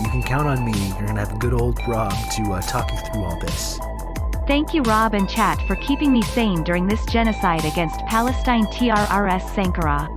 You can count on me. You're going to have good old Rob to talk you through all this. Thank you Rob and chat for keeping me sane during this genocide against Palestine. TRRS Sankara.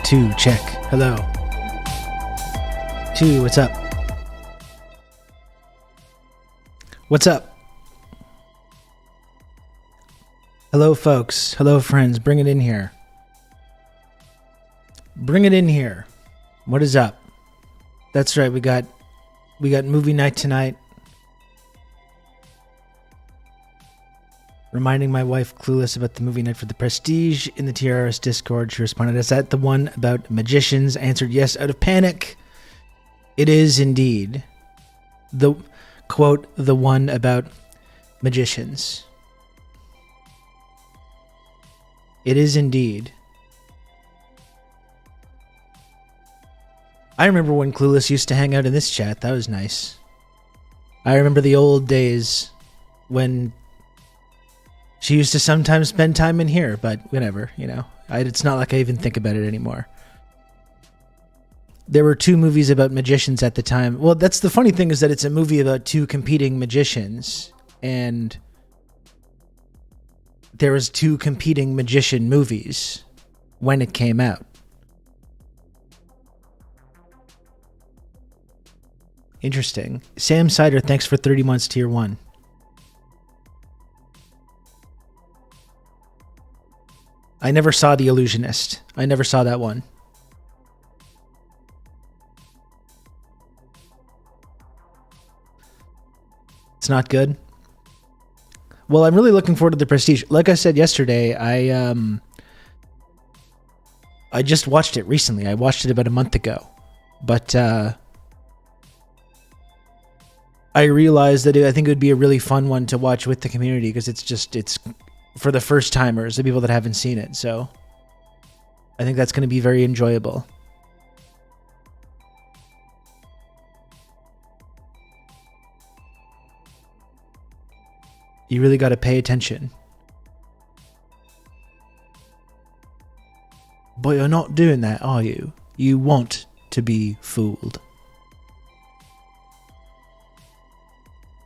Two, check. Hello. 2, what's up? What's up? Hello, folks. Hello, friends. Bring it in here. Bring it in here. What is up? That's right. We got movie night tonight. Reminding my wife clueless about the movie night for The Prestige in the TRRS Discord. She responded, "Is that the one about magicians?" I answered yes out of panic. It is indeed the quote, the one about magicians. It is indeed. I remember when Clueless used to hang out in this chat. That was nice. I remember the old days when she used to sometimes spend time in here, but whatever, you know. It's not like I even think about it anymore. There were 2 movies about magicians at the time. Well, that's the funny thing, is that it's a movie about 2 competing magicians, and there was 2 competing magician movies when it came out. Interesting. Sam Sider, thanks for 30 months, tier 1. I never saw The Illusionist. I never saw that one. It's not good. Well, I'm really looking forward to The Prestige. Like I said yesterday, I just watched it recently. I watched it about a month ago. But I realized that I think it would be a really fun one to watch with the community because it's for the first timers, the people that haven't seen it. So I think that's going to be very enjoyable. You really got to pay attention. But you're not doing that, are you? You want to be fooled.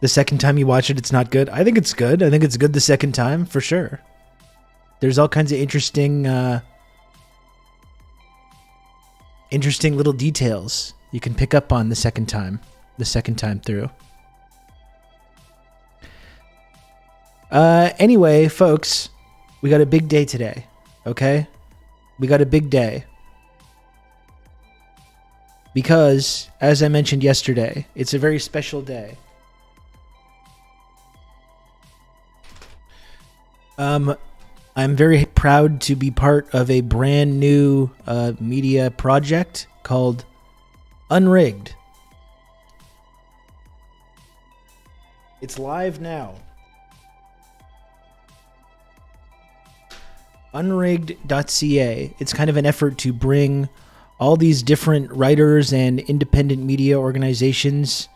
The second time you watch it, it's not good. I think it's good. I think it's good the second time, for sure. There's all kinds of interesting little details you can pick up on the second time through. Anyway, folks, we got a big day today, okay? We got a big day. Because, as I mentioned yesterday, it's a very special day. I'm very proud to be part of a brand new media project called UNRIGGED. It's live now. Unrigged.ca. It's kind of an effort to bring all these different writers and independent media organizations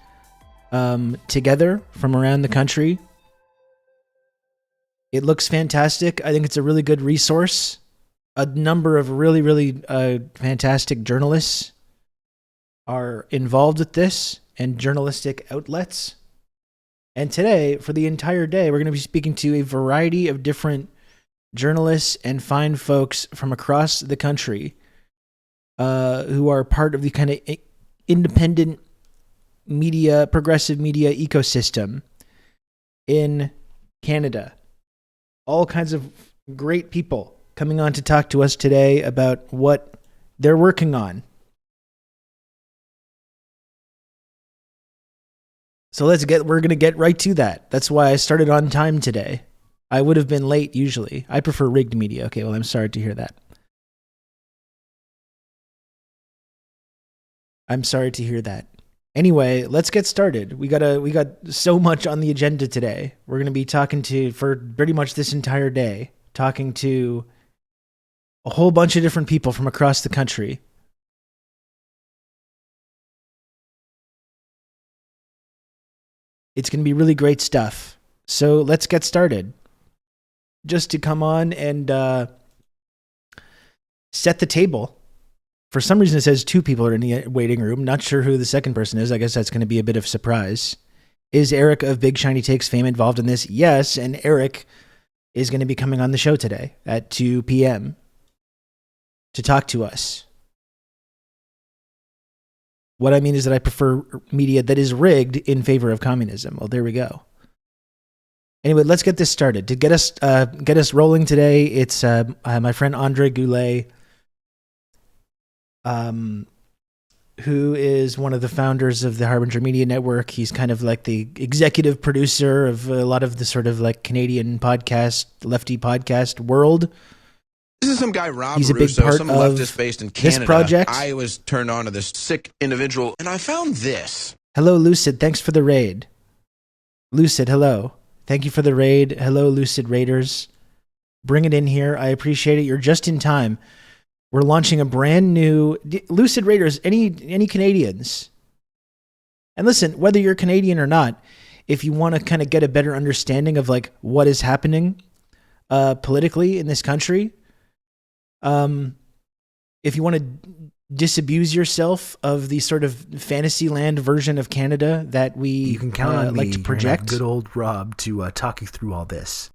together from around the country. It looks fantastic. I think it's a really good resource. A number of really fantastic journalists are involved with this and journalistic outlets. And today, for the entire day, we're going to be speaking to a variety of different journalists and fine folks from across the country who are part of the kind of independent media, progressive media ecosystem in Canada. All kinds of great people coming on to talk to us today about what they're working on. So we're going to get right to that. That's why I started on time today. I would have been late usually. I prefer rigged media. Okay, well, I'm sorry to hear that. I'm sorry to hear that. Anyway, let's get started. We got so much on the agenda today. We're going to be talking for pretty much this entire day, talking to a whole bunch of different people from across the country. It's going to be really great stuff. So let's get started. Just to come on and set the table. For some reason, it says 2 people are in the waiting room. Not sure who the second person is. I guess that's going to be a bit of a surprise. Is Eric of Big Shiny Takes fame involved in this? Yes, and Eric is going to be coming on the show today at 2 p.m. to talk to us. What I mean is that I prefer media that is rigged in favor of communism. Well, there we go. Anyway, let's get this started. To get us rolling today, it's my friend Andre Goulet, who is one of the founders of the Harbinger Media Network. He's kind of like the executive producer of a lot of the sort of like Canadian podcast, lefty podcast world. This is some guy, Rob He's a big Russo, part some of leftist based in Canada. this project. I was turned on to this sick individual, and I found this. Hello, Lucid. Thanks for the raid. Lucid, hello. Thank you for the raid. Hello, Lucid Raiders. Bring it in here. I appreciate it. You're just in time. We're launching a brand new Lucid Raiders. Any Canadians? And listen, whether you're Canadian or not, if you want to kind of get a better understanding of like what is happening politically in this country, if you want to disabuse yourself of the sort of Fantasyland version of Canada that you can count on like to project. Good old Rob to talk you through all this.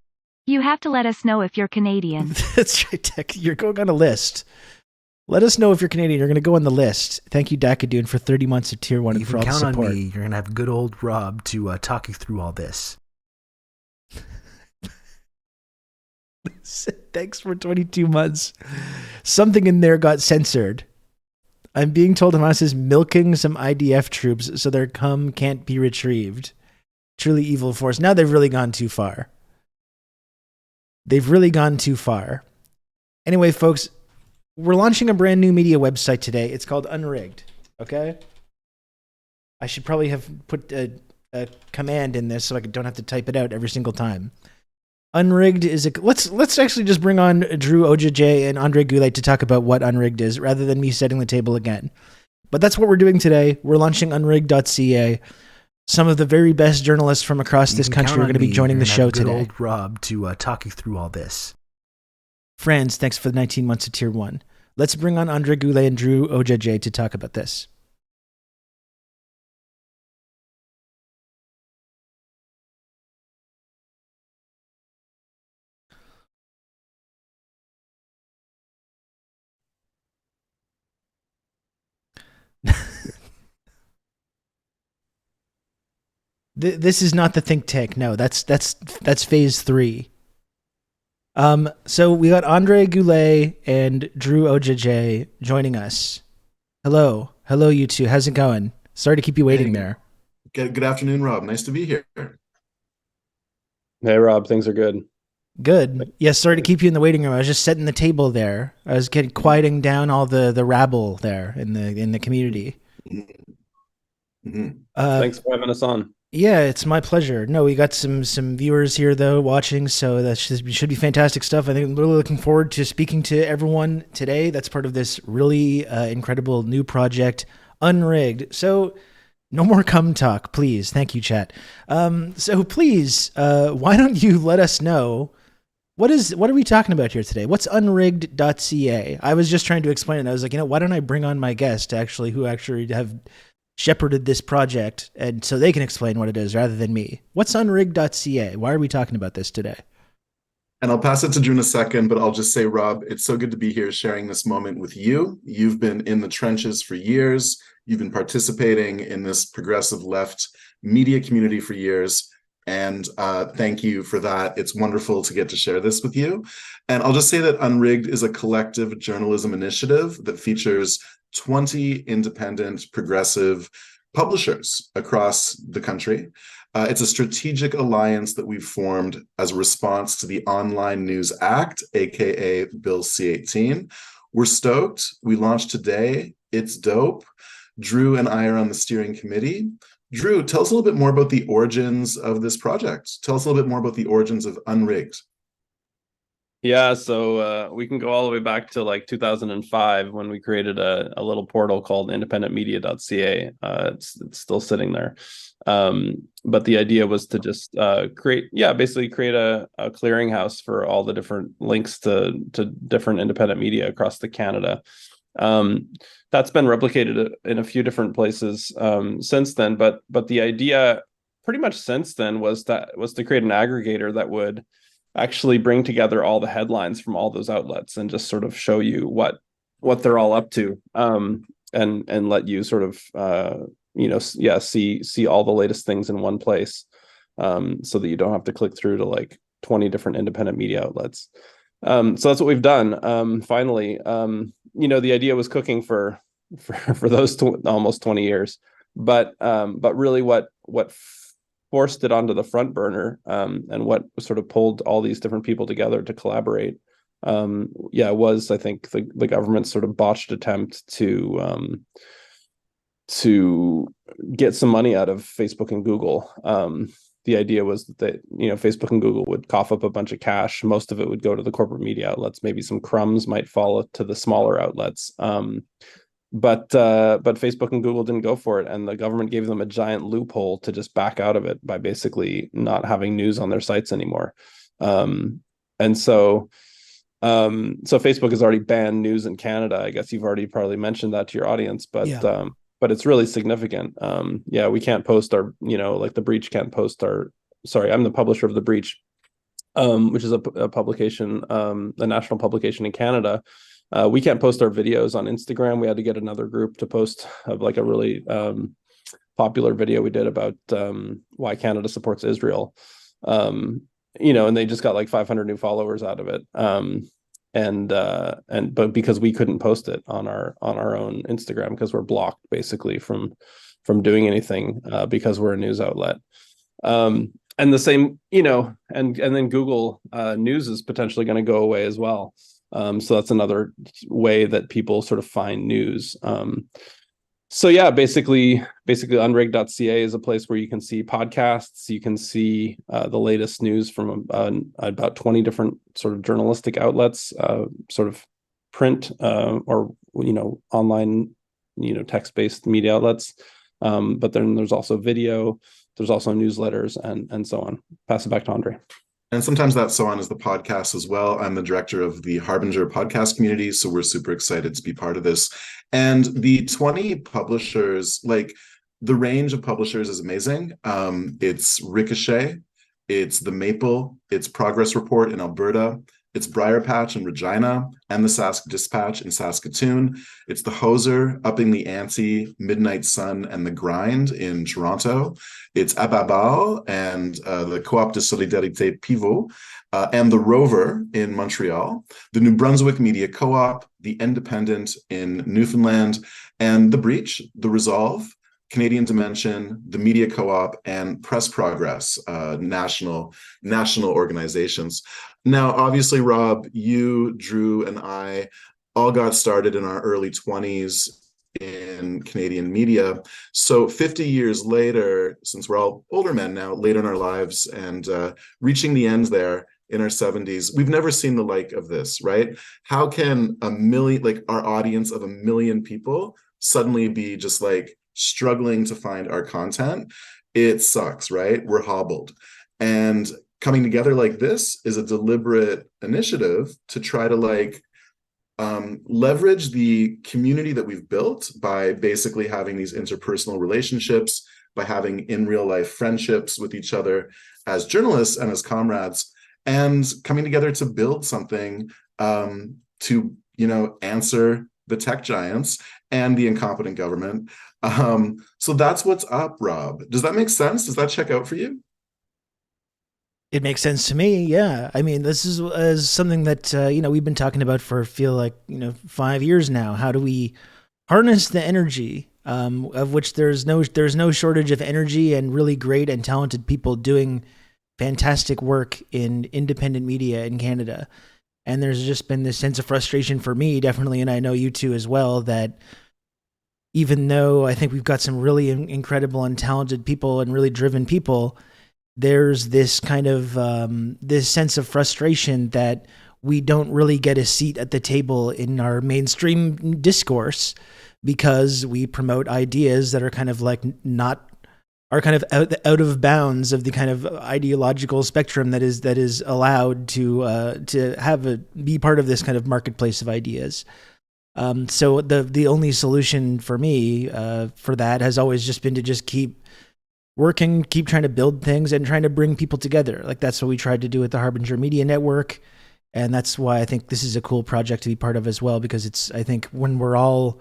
You have to let us know if you're Canadian. That's right, Tech. You're going on a list. Let us know if you're Canadian. You're going to go on the list. Thank you, Dakadoon, for 30 months of Tier 1 and for all the support. You can count on me. You're going to have good old Rob to talk you through all this. Thanks for 22 months. Something in there got censored. I'm being told Hamas is milking some IDF troops so their cum can't be retrieved. Truly evil force. Now they've really gone too far. They've really gone too far. Anyway, folks, we're launching a brand new media website today. It's called Unrigged. Okay? I should probably have put a command in this so I don't have to type it out every single time. Unrigged is a... Let's actually just bring on Drew Ojaj and Andre Goulet to talk about what Unrigged is, rather than me setting the table again. But that's what we're doing today. We're launching unrigged.ca. Some of the very best journalists from across this country are going to be joining the show today. Old Rob to talk you through all this. Friends, thanks for the 19 months of Tier 1. Let's bring on Andre Goulet and Drew Ojaj to talk about this. This is not the think tank. No, that's phase 3. So we got Andre Goulet and Drew Ojaj joining us. Hello, you two. How's it going? Sorry to keep you waiting there. Good afternoon, Rob. Nice to be here. Hey, Rob. Things are good. Good. Yes, sorry to keep you in the waiting room. I was just setting the table there. I was quieting down all the rabble there in the community. Mm-hmm. Thanks for having us on. Yeah, it's my pleasure. No, we got some viewers here though watching, so that should be fantastic stuff. I think I'm really looking forward to speaking to everyone today. That's part of this really incredible new project, Unrigged. So, no more cum talk, please. Thank you, chat. So please, why don't you let us know what are we talking about here today? What's unrigged.ca? I was just trying to explain it. I was like, why don't I bring on my guest who actually have shepherded this project, and so they can explain what it is rather than me. What's unrigged.ca? Why are we talking about this today? And I'll pass it to Drew in a second, but I'll just say, Rob, it's so good to be here sharing this moment with you. You've been in the trenches for years. You've been participating in this progressive left media community for years. And thank you for that. It's wonderful to get to share this with you. And I'll just say that Unrigged is a collective journalism initiative that features 20 independent progressive publishers across the country. It's a strategic alliance that we've formed as a response to the Online News Act, aka Bill C-18. We're stoked. We launched today. It's dope. Drew and I are on the steering committee. Drew, tell us a little bit more about the origins of this project. Tell us a little bit more about the origins of Unrigged. Yeah, so we can go all the way back to like 2005 when we created a little portal called independentmedia.ca. It's still sitting there. But the idea was to just create a clearinghouse for all the different links to different independent media across Canada. That's been replicated in a few different places since then. But the idea pretty much since then was to create an aggregator that would actually bring together all the headlines from all those outlets and just sort of show you what they're all up to, and let you sort of see all the latest things in one place, so that you don't have to click through to like 20 different independent media outlets. So that's what we've done. Finally, the idea was cooking for those almost 20 years, but really what forced it onto the front burner, and what sort of pulled all these different people together to collaborate, was, I think, the government's sort of botched attempt to get some money out of Facebook and Google. The idea was that Facebook and Google would cough up a bunch of cash. Most of it would go to the corporate media outlets. Maybe some crumbs might fall to the smaller outlets. But Facebook and Google didn't go for it, and the government gave them a giant loophole to just back out of it by basically not having news on their sites anymore. So Facebook has already banned news in Canada. I guess you've already probably mentioned that to your audience, but yeah. But it's really significant. We can't post our, like The Breach can't post our. Sorry, I'm the publisher of The Breach, which is a publication, a national publication in Canada. We can't post our videos on Instagram. We had to get another group to post like a really popular video we did about why Canada supports Israel. And they just got like 500 new followers out of it. But because we couldn't post it on our own Instagram because we're blocked basically from doing anything, because we're a news outlet. And the same, and then Google News is potentially going to go away as well. So that's another way that people sort of find news. So yeah, basically unrigged.ca is a place where you can see podcasts, you can see the latest news from about 20 different sort of journalistic outlets, sort of print or online, text-based media outlets. But then there's also video, there's also newsletters and so on. Pass it back to Andre. And sometimes that so on is the podcast as well. I'm the director of the Harbinger podcast community, so we're super excited to be part of this. And the 20 publishers, like the range of publishers is amazing. It's Ricochet, it's The Maple, it's Progress Report in Alberta, it's Briar Patch in Regina, and the Sask Dispatch in Saskatoon. It's The Hoser, Upping the Ante, Midnight Sun, and The Grind in Toronto. It's Ababal and the Coop de Solidarité Pivot, and The Rover in Montreal, the New Brunswick Media Co-op, The Independent in Newfoundland, and The Breach, The Resolve, Canadian Dimension, the Media Co-op, and Press Progress, national organizations. Now, obviously, Rob, you, Drew, and I all got started in our early 20s in Canadian media. So 50 years later, since we're all older men now, later in our lives, and reaching the end there in our 70s, we've never seen the like of this, right? How can a million, like our audience of 1 million people, suddenly be just like struggling to find our content? It sucks, right? We're hobbled. And coming together like this is a deliberate initiative to try to leverage the community that we've built by basically having these interpersonal relationships, by having in real life friendships with each other as journalists and as comrades, and coming together to build something to answer the tech giants and the incompetent government. So that's what's up, Rob. Does that make sense? Does that check out for you? It makes sense to me. Yeah. I mean, this is something that, we've been talking about for, 5 years now. How do we harness the energy, of which there's no shortage of energy and really great and talented people doing fantastic work in independent media in Canada. And there's just been this sense of frustration for me, definitely, and I know you too as well, that even though I think we've got some really incredible and talented people and really driven people, there's this kind of this sense of frustration that we don't really get a seat at the table in our mainstream discourse because we promote ideas that are kind of like are kind of out of bounds of the kind of ideological spectrum that is allowed to be part of this kind of marketplace of ideas. So the only solution for me for that has always just been to just keep working, keep trying to build things and trying to bring people together. Like that's what we tried to do with the Harbinger Media Network. And that's why I think this is a cool project to be part of as well, because it's, I think when we're all,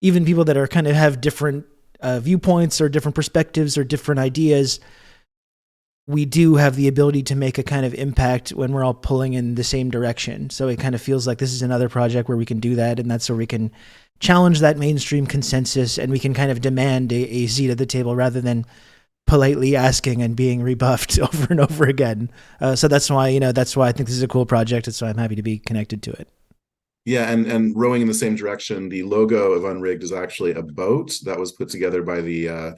even people that are kind of have different viewpoints or different perspectives or different ideas, we do have the ability to make a kind of impact when we're all pulling in the same direction. So it kind of feels like this is another project where we can do that. And that's where we can challenge that mainstream consensus and we can kind of demand a seat at the table rather than politely asking and being rebuffed over and over again. So that's why I think this is a cool project. That's why I'm happy to be connected to it. Yeah, and rowing in the same direction, the logo of Unrigged is actually a boat that was put together by the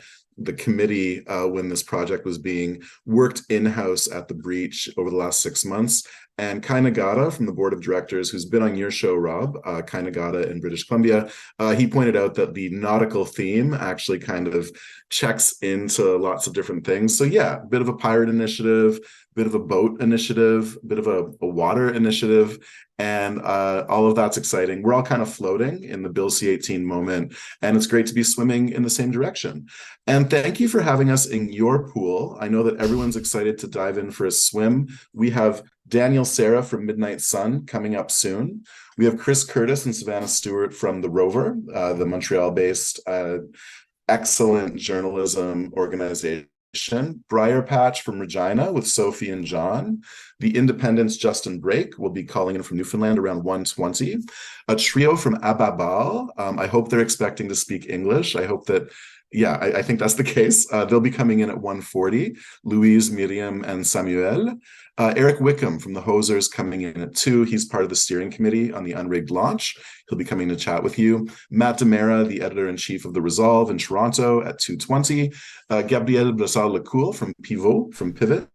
committee when this project was being worked in-house at the Breach over the last 6 months. And Kai Nagata from the board of directors, who's been on your show, Rob, Kai Nagata in British Columbia, he pointed out that the nautical theme actually kind of checks into lots of different things. So yeah, a bit of a pirate initiative, bit of a boat initiative, bit of a water initiative, and all of that's exciting. We're all kind of floating in the Bill C-18 moment, and it's great to be swimming in the same direction. And thank you for having us in your pool. I know that everyone's excited to dive in for a swim. We have Daniel Sarah from Midnight Sun coming up soon. We have Chris Curtis and Savannah Stewart from The Rover, the Montreal-based excellent journalism organization. Briar Patch from Regina with Sophie and John. The Independent's Justin Brake will be calling in from Newfoundland around 1:20. A trio from Ababal. I hope they're expecting to speak English. I hope that Yeah, I think that's the case. They'll be coming in at 1:40. Louise, Miriam, and Samuel. Eric Wickham from the Hosers coming in at 2. He's part of the steering committee on the Unrigged launch. He'll be coming to chat with you. Matt Demera, the editor-in-chief of The Resolve in Toronto at 2:20. Gabrielle Brassard-Lecour from Pivot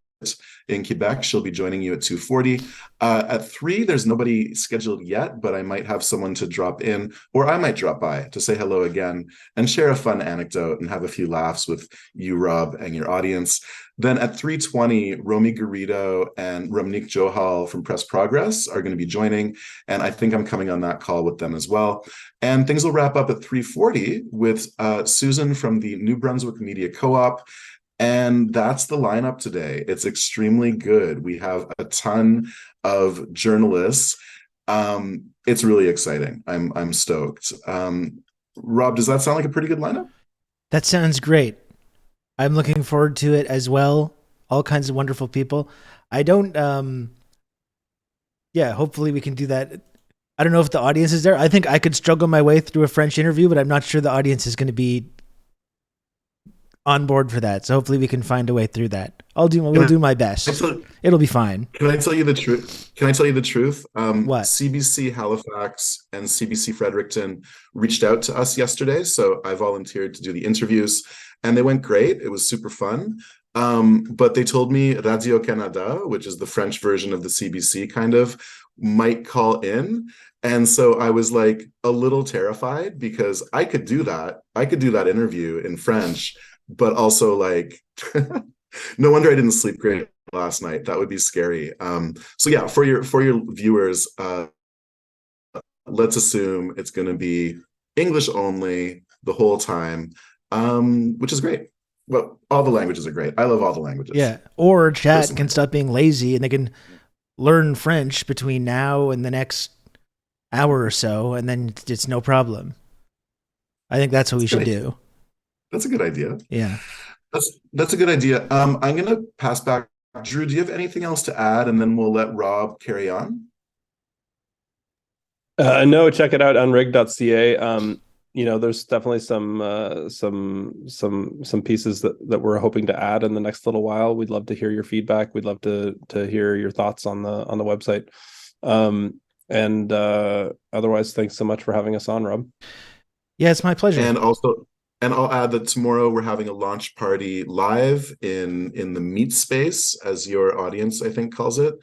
in Quebec. She'll be joining you at 2:40. At 3, there's nobody scheduled yet, but I might have someone to drop in, or I might drop by to say hello again and share a fun anecdote and have a few laughs with you, Rob, and your audience. Then at 3:20, Romy Garrido and Ramnik Johal from Press Progress are going to be joining, and I think I'm coming on that call with them as well. And things will wrap up at 3:40 with Susan from the New Brunswick Media Co-op. And that's the lineup today. It's extremely good. We have a ton of journalists. It's really exciting. I'm stoked. Rob, does that sound like a pretty good lineup? That sounds great. I'm looking forward to it as well. All kinds of wonderful people. I don't, hopefully we can do that. I don't know if the audience is there. I think I could struggle my way through a French interview, but I'm not sure the audience is going to be on board for that. So hopefully we can find a way through that. We'll do my best. It'll be fine. Can I tell you the truth? What? CBC Halifax and CBC Fredericton reached out to us yesterday. So I volunteered to do the interviews and they went great. It was super fun. But they told me Radio Canada, which is the French version of the CBC kind of, might call in. And so I was like a little terrified because I could do that. I could do that interview in French, but also like, no wonder I didn't sleep great last night. That would be scary. So yeah, for your viewers, let's assume it's going to be English only the whole time, which is great. Well, all the languages are great. I love all the languages. Yeah. Or chat can stop being lazy and they can learn French between now and the next hour or so, and then it's no problem. I think that's what we should do. That's a good idea. Yeah. That's a good idea. I'm going to pass back. Drew, do you have anything else to add? And then we'll let Rob carry on. No, check it out, unrigged.ca. There's definitely some pieces that we're hoping to add in the next little while. We'd love to hear your feedback. We'd love to hear your thoughts on the website. And otherwise, thanks so much for having us on, Rob. Yeah, it's my pleasure. And I'll add that tomorrow we're having a launch party live in the meat space, as your audience, I think, calls it,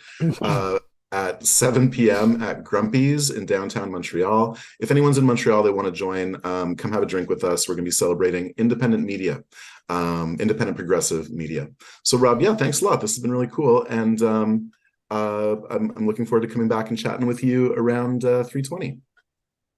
at 7 p.m. at Grumpy's in downtown Montreal. If anyone's in Montreal, they want to join, come have a drink with us. We're going to be celebrating independent media, independent progressive media. So Rob, yeah, thanks a lot. This has been really cool. And I'm looking forward to coming back and chatting with you around 3:20.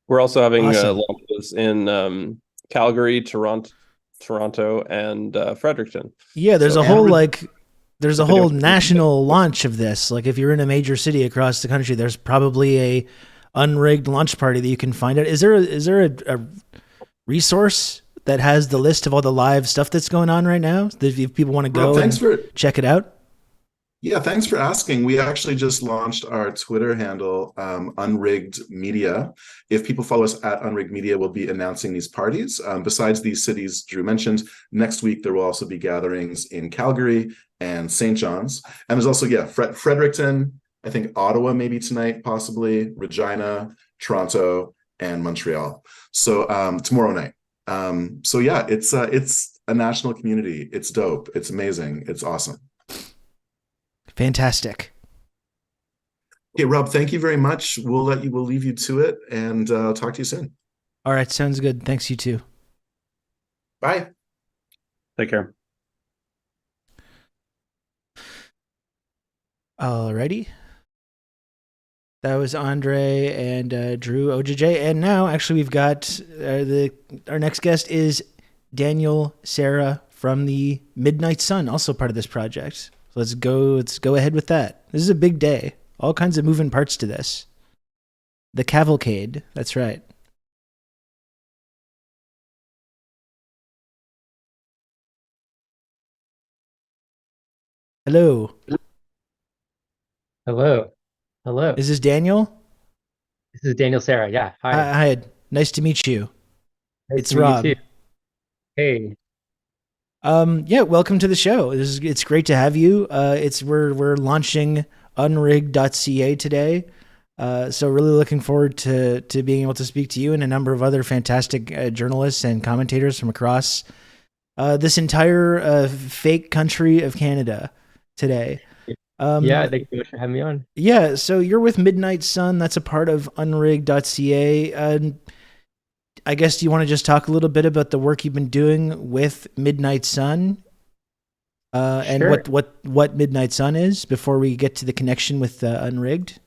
We're also having Awesome. launches in Calgary, Toronto, and Fredericton. Yeah, there's a whole national launch of this. Like if you're in a major city across the country, there's probably a unrigged launch party that you can find out. Is there a resource that has the list of all the live stuff that's going on right now? If people want to go check it out. Yeah, thanks for asking. We actually just launched our Twitter handle, Unrigged Media. If people follow us at Unrigged Media, we'll be announcing these parties. Besides these cities Drew mentioned, next week there will also be gatherings in Calgary and St. John's. And there's also, Fredericton, I think Ottawa maybe tonight, possibly, Regina, Toronto, and Montreal. So tomorrow night. So yeah, it's a national community. It's dope. It's amazing. It's awesome. Fantastic. Okay, Rob, thank you very much. We'll leave you to it, and talk to you soon. All right, sounds good. Thanks, you too. Bye. Take care. Alrighty. That was Andre and Drew OJJ. And now, actually, we've got our next guest is Daniel Sarah from the Midnight Sun, also part of this project. So let's go ahead with that. This is a big day. All kinds of moving parts to this. The cavalcade. That's right. Hello. Hello. Is this Daniel? This is Daniel Sarah. Yeah. Hi. Hi. Nice to meet you. Nice It's to meet you Rob. too. Hey, Yeah, welcome to the show. It's great to have you. We're launching unrigged.ca today. So really looking forward to being able to speak to you and a number of other fantastic journalists and commentators from across this entire fake country of Canada today. yeah, Um, thank you so much for having me on. yeah, so you're with Midnight Sun. That's a part of unrigged.ca. I guess, do you want to just talk a little bit about the work you've been doing with Midnight Sun, and Sure, what Midnight Sun is before we get to the connection with Unrigged?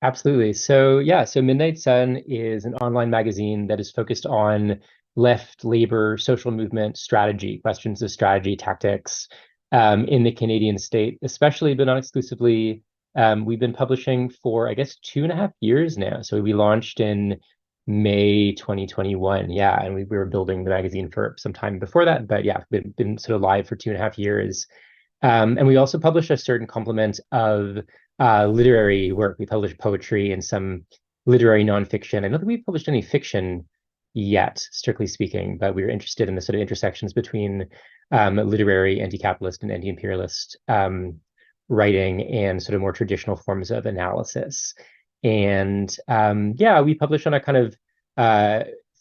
absolutely. So Midnight Sun is an online magazine that is focused on left, labor, social movement, strategy, questions of strategy, tactics, in the Canadian state, especially but not exclusively. We've been publishing for, I guess, 2.5 years now. So we launched in May 2021. Yeah, and we were building the magazine for some time before that, but yeah, been sort of live for 2.5 years. And we also publish a certain complement of literary work. We publish poetry and some literary nonfiction. I don't think we've published any fiction yet, strictly speaking, but we were interested in the sort of intersections between literary, anti-capitalist, and anti-imperialist writing and sort of more traditional forms of analysis. And yeah, we publish on a kind of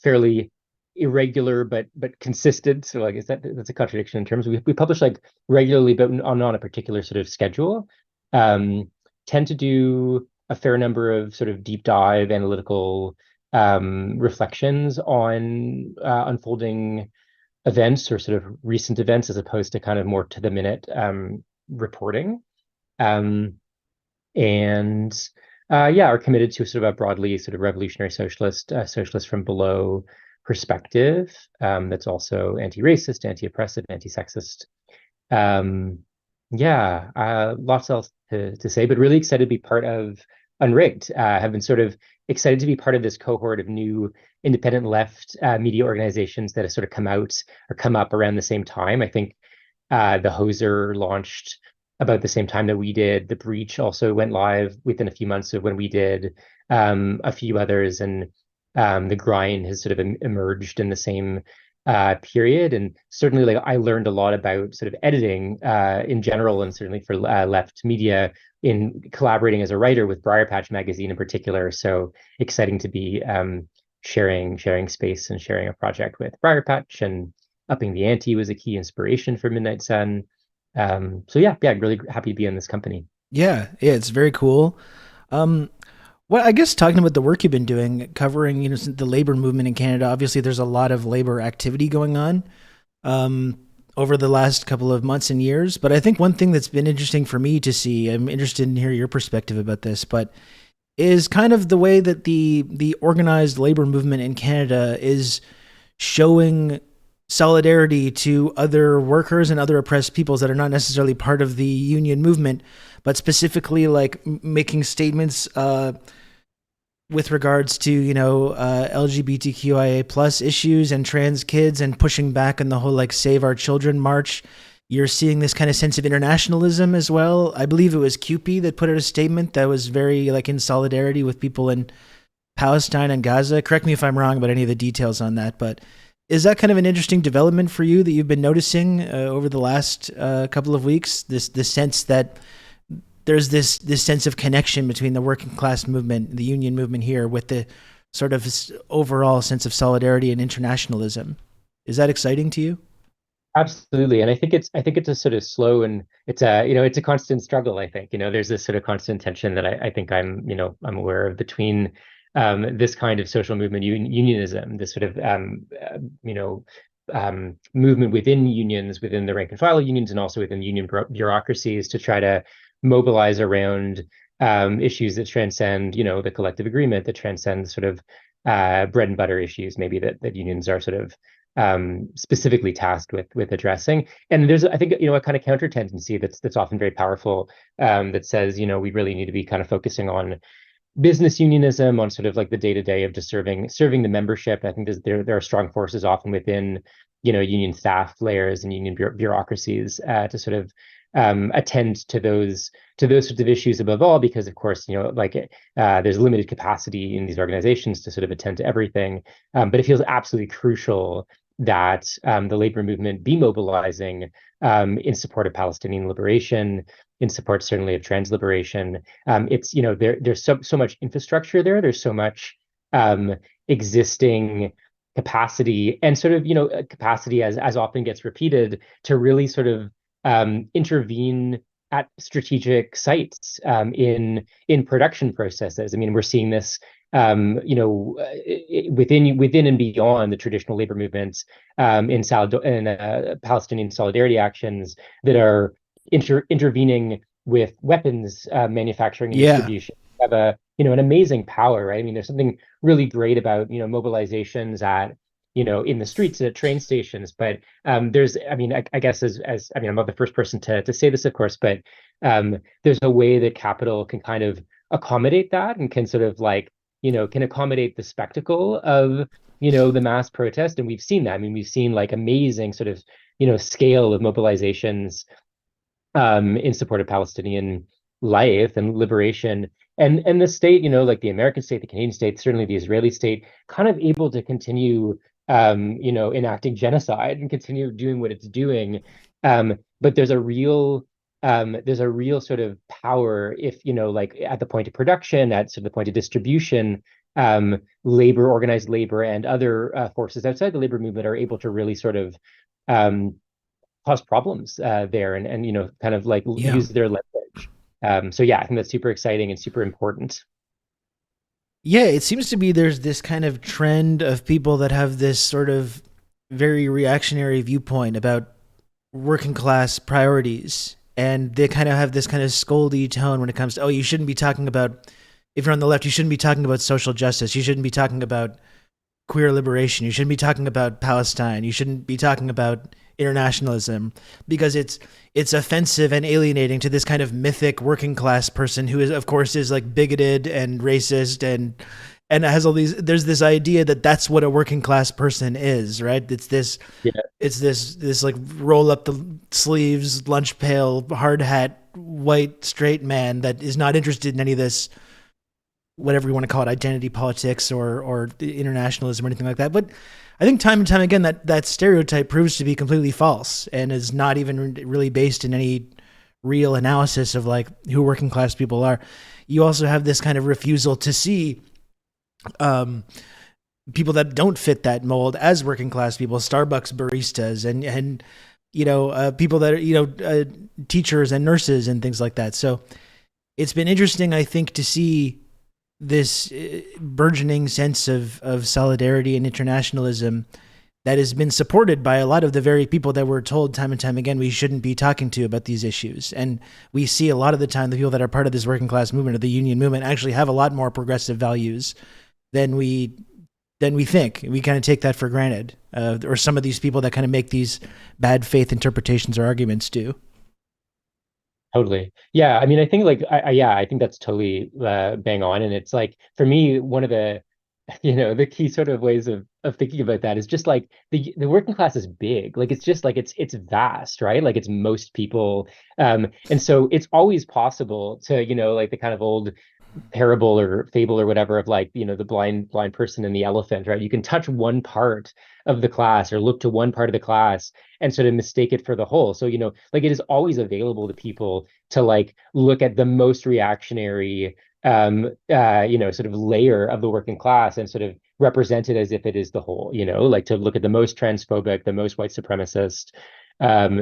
fairly irregular but consistent. So like, is that's a contradiction in terms. We publish like regularly, but on a particular sort of schedule. Um, Tend to do a fair number of sort of deep dive analytical reflections on unfolding events or sort of recent events as opposed to kind of more to the minute reporting. Um, and yeah, are committed to sort of a broadly sort of revolutionary socialist from below perspective that's also anti-racist, anti-oppressive, anti-sexist. Um, yeah, lots else to say, but really excited to be part of Unrigged. Have been sort of excited to be part of this cohort of new independent left media organizations that have sort of come out or come up around the same time. I think the Hoser launched about the same time that we did. The Breach also went live within a few months of when we did. A few others, and the Grind has sort of emerged in the same period. And certainly, like I learned a lot about sort of editing in general, and certainly for left media in collaborating as a writer with Briarpatch Magazine in particular. So exciting to be sharing space and sharing a project with Briarpatch, and upping the ante was a key inspiration for Midnight Sun. So yeah, really happy to be in this company. Yeah, it's very cool. Um, well, I guess talking about the work you've been doing, covering the labor movement in Canada. Obviously, there's a lot of labor activity going on um, over the last couple of months and years. But I think one thing that's been interesting for me to see, I'm interested in hear your perspective about this, but is kind of the way that the organized labor movement in Canada is showing solidarity to other workers and other oppressed peoples that are not necessarily part of the union movement, but specifically like making statements with regards to LGBTQIA plus issues and trans kids, and pushing back on the whole like Save Our Children march. You're seeing this kind of sense of internationalism as well. I believe it was CUPE that put out a statement that was very like in solidarity with people in Palestine and Gaza. Correct me if I'm wrong about any of the details on that, but is that kind of an interesting development for you that you've been noticing over the last couple of weeks? This sense that there's this sense of connection between the working class movement, the union movement here, with the sort of overall sense of solidarity and internationalism. Is that exciting to you? Absolutely, and I think it's a sort of slow, and it's a constant struggle. I think there's this sort of constant tension that I think I'm aware of between this kind of social movement unionism, this sort of movement within unions, within the rank and file unions, and also within union bureaucracies to try to mobilize around issues that transcend the collective agreement, that transcend sort of bread and butter issues, maybe that unions are sort of specifically tasked with addressing. And there's, I think, a kind of counter tendency that's often very powerful, that says, we really need to be kind of focusing on business unionism, on sort of like the day to day of just serving the membership. I think there are strong forces often within union staff layers and union bureaucracies to sort of attend to those sorts of issues above all, because of course there's limited capacity in these organizations to sort of attend to everything. But it feels absolutely crucial that the labor movement be mobilizing in support of Palestinian liberation, in support certainly of trans liberation. It's, you know, there's so much infrastructure there. There's so much existing capacity, and sort of, you know, capacity as often gets repeated, to really sort of intervene at strategic sites in production processes. I mean, we're seeing this you know, within and beyond the traditional labor movements in Palestinian solidarity actions that are intervening with weapons manufacturing and distribution. Have a, you know, an amazing power, right? I mean, there's something really great about, you know, mobilizations at, you know, in the streets and at train stations. But there's, I mean, I guess as I mean, I'm not the first person to say this, of course, but there's a way that capital can kind of accommodate that, and can sort of like, you know, can accommodate the spectacle of, you know, the mass protest. And we've seen that. I mean, we've seen like amazing sort of, you know, scale of mobilizations in support of Palestinian life and liberation. And the state, you know, like the American state, the Canadian state, certainly the Israeli state, kind of able to continue, you know, enacting genocide and continue doing what it's doing. But there's a real sort of power if, you know, like at the point of production, at sort of the point of distribution, labor, organized labor, and other forces outside the labor movement are able to really sort of cause problems there, and you know, kind of like use their leverage. So yeah, I think that's super exciting and super important. Yeah, it seems to be there's this kind of trend of people that have this sort of very reactionary viewpoint about working class priorities, and they kind of have this kind of scoldy tone when it comes to, oh, you shouldn't be talking about, if you're on the left, you shouldn't be talking about social justice, you shouldn't be talking about queer liberation, you shouldn't be talking about Palestine, you shouldn't be talking about internationalism, because it's offensive and alienating to this kind of mythic working class person who is, of course, is like bigoted and racist and has all these, there's this idea that that's what a working class person is, right? It's this like roll up the sleeves, lunch pail, hard hat, white straight man that is not interested in any of this, whatever you want to call it, identity politics or internationalism or anything like that. But I think time and time again that stereotype proves to be completely false and is not even really based in any real analysis of like who working class people are. You also have this kind of refusal to see people that don't fit that mold as working class people, Starbucks baristas and you know, people that are, you know, teachers and nurses and things like that. So it's been interesting, I think, to see this burgeoning sense of solidarity and internationalism that has been supported by a lot of the very people that we're told time and time again we shouldn't be talking to about these issues. And we see a lot of the time the people that are part of this working class movement or the union movement actually have a lot more progressive values than we think. We kind of take that for granted, or some of these people that kind of make these bad faith interpretations or arguments do. Totally. Yeah. I mean, I think like, I think that's totally bang on. And it's like, for me, one of the, you know, the key sort of ways of thinking about that is just like the working class is big. Like, it's just like, it's vast, right? Like it's most people. And so it's always possible to, you know, like the kind of old parable or fable or whatever of like, you know, the blind person and the elephant, right? You can touch one part of the class or look to one part of the class and sort of mistake it for the whole. So, you know, like it is always available to people to like look at the most reactionary you know, sort of layer of the working class and sort of represent it as if it is the whole, you know, like to look at the most transphobic, the most white supremacist,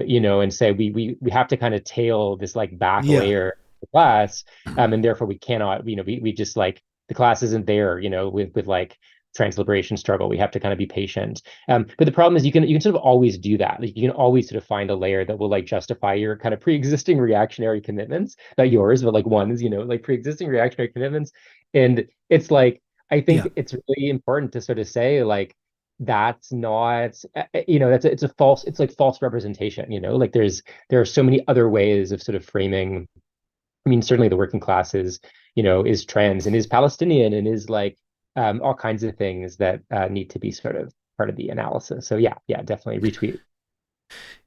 you know, and say we have to kind of tail this like back layer class, and therefore we cannot, you know, we just like the class isn't there, you know, with like trans liberation struggle. We have to kind of be patient. But the problem is you can sort of always do that. Like you can always sort of find a layer that will like justify your kind of pre-existing reactionary commitments, not yours, but like one's, you know, like pre-existing reactionary commitments. And it's like, I think it's really important to sort of say like, that's not, you know, it's like false representation, you know, like there are so many other ways of sort of framing. I mean, certainly the working class is, you know, is trans and is Palestinian and is like all kinds of things that need to be sort of part of the analysis. So yeah, definitely retweet.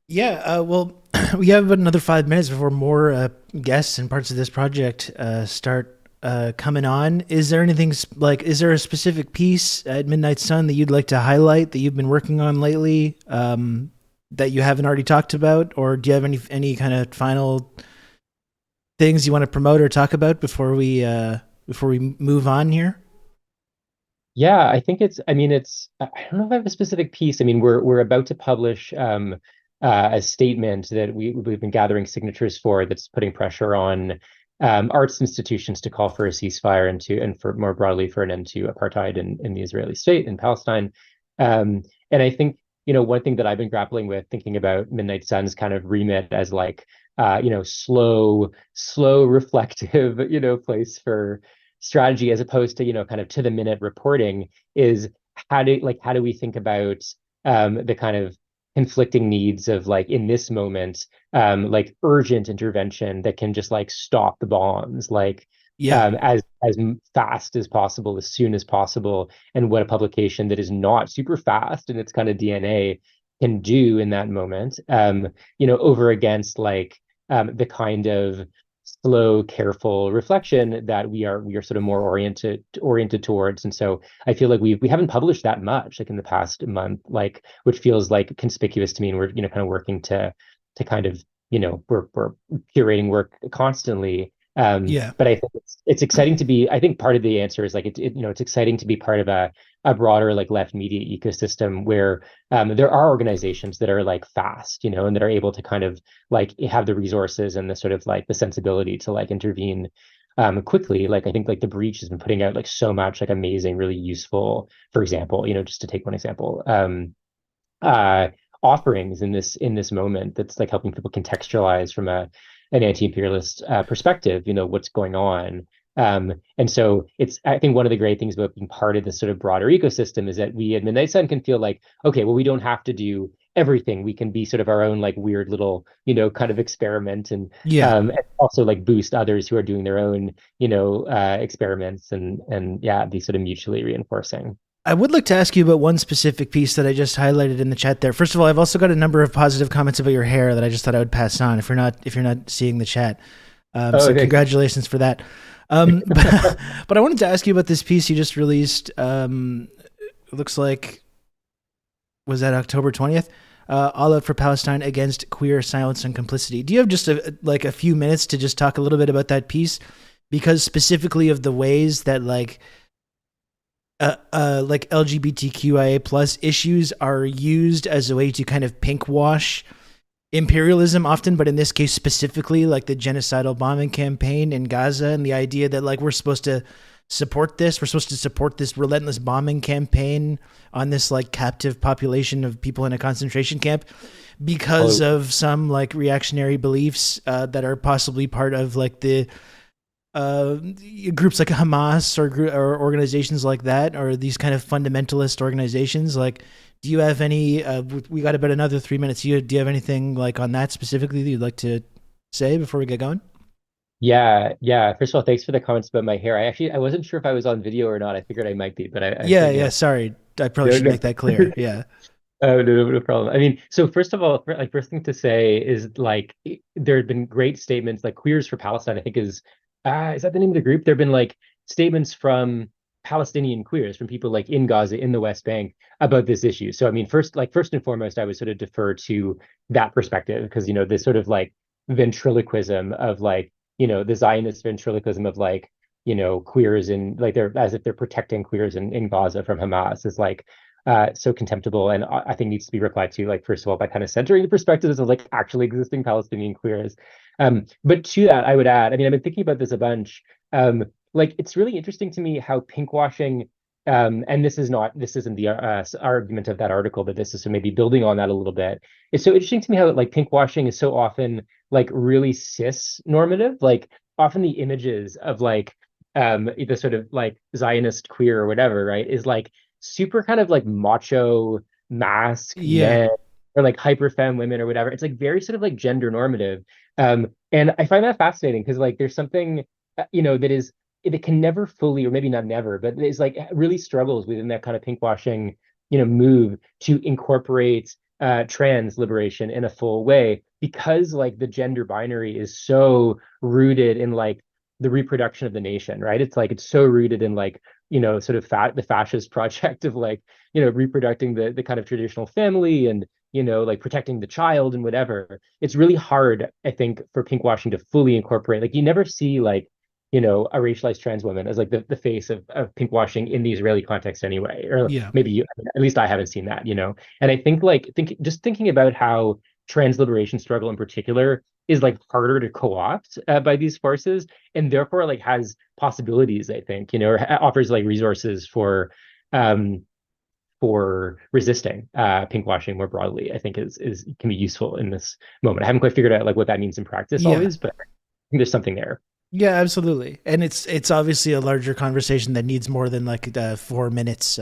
Yeah, well, we have about another 5 minutes before more guests and parts of this project start coming on. Is there anything is there a specific piece at Midnight Sun that you'd like to highlight that you've been working on lately that you haven't already talked about, or do you have any kind of final things you want to promote or talk about before we move on here? Yeah, I think it's, I mean, I don't know if I have a specific piece. I mean, we're about to publish a statement that we've been gathering signatures for, that's putting pressure on arts institutions to call for a ceasefire and for more broadly for an end to apartheid in the Israeli state in Palestine. And I think, one thing that I've been grappling with, thinking about Midnight Sun's kind of remit as like, slow, reflective, place for strategy, as opposed to, kind of to the minute reporting, is how do we think about the kind of conflicting needs of, like, in this moment, like urgent intervention that can just like stop the bombs, like as fast as possible, as soon as possible, and what a publication that is not super fast in its kind of DNA can do in that moment, over against like the kind of slow, careful reflection that we are sort of more oriented towards. And so I feel like we haven't published that much like in the past month, like, which feels like conspicuous to me. And we're kind of working to kind of, we're curating work constantly. But I think it's exciting to be, I think part of the answer is like, it's exciting to be part of a broader like left media ecosystem where there are organizations that are like fast, and that are able to kind of like have the resources and the sort of like the sensibility to like intervene quickly. Like, I think like The Breach has been putting out like so much like amazing, really useful, for example, just to take one example, offerings in this moment that's like helping people contextualize from an anti-imperialist perspective, what's going on. And so I think one of the great things about being part of this sort of broader ecosystem is that we at Midnight Sun can feel like, okay, well, we don't have to do everything. We can be sort of our own like weird little, kind of experiment, and also like boost others who are doing their own, experiments, and be sort of mutually reinforcing. I would like to ask you about one specific piece that I just highlighted in the chat there. First of all, I've also got a number of positive comments about your hair that I just thought I would pass on if you're not seeing the chat. So congratulations for that. But I wanted to ask you about this piece you just released. It looks like, was that October 20th? All Out for Palestine Against Queer Silence and Complicity. Do you have just a few minutes to just talk a little bit about that piece? Because specifically of the ways that like LGBTQIA plus issues are used as a way to kind of pink wash imperialism often, but in this case specifically like the genocidal bombing campaign in Gaza, and the idea that like we're supposed to support this relentless bombing campaign on this like captive population of people in a concentration camp because of some like reactionary beliefs that are possibly part of like the groups like Hamas or organizations like that, or these kind of fundamentalist organizations. Like, do you have any, we got about another 3 minutes. Do you have anything like on that specifically that you'd like to say before we get going? Yeah. First of all, thanks for the comments about my hair. I wasn't sure if I was on video or not. I figured I might be, but sorry. I probably should make that clear. Yeah. Oh, no problem. I mean, so first of all, first thing to say is like, there have been great statements like Queers for Palestine, I think is that the name of the group? There have been like statements from Palestinian queers, from people like in Gaza, in the West Bank, about this issue. So I mean, first and foremost, I would sort of defer to that perspective, because this sort of like ventriloquism of like, the Zionist ventriloquism of like, queers in like they're as if they're protecting queers in Gaza from Hamas is like so contemptible, and I think needs to be replied to, like, first of all, by kind of centering the perspectives of like actually existing Palestinian queers. But to that, I would add, I mean, I've been thinking about this a bunch. Like, it's really interesting to me how pinkwashing, and this isn't the argument of that article, but this is so maybe building on that a little bit. It's so interesting to me how like pinkwashing is so often like really cis normative. Like, often the images of like the sort of like Zionist queer or whatever, right, is like super kind of like macho mask men, or like hyper femme women or whatever. It's like very sort of like gender normative. And I find that fascinating because like there's something, that can never fully, or maybe not never, but it's like really struggles within that kind of pinkwashing, move to incorporate trans liberation in a full way, because like the gender binary is so rooted in like the reproduction of the nation, right? It's like it's so rooted in like, sort of the fascist project of like, reproducting the kind of traditional family and, like protecting the child and whatever. It's really hard, I think, for pinkwashing to fully incorporate. Like you never see like, a racialized trans woman as like the face of pinkwashing in the Israeli context anyway. Or Yeah. maybe at least I haven't seen that, And I think like just thinking about how trans liberation struggle in particular is like harder to co-opt by these forces, and therefore like has possibilities, I think, or offers like resources um for resisting pinkwashing more broadly, I think is can be useful in this moment. I haven't quite figured out like what that means in practice Yeah. always, but I think there's something there. Yeah, absolutely. And it's obviously a larger conversation that needs more than like 4 minutes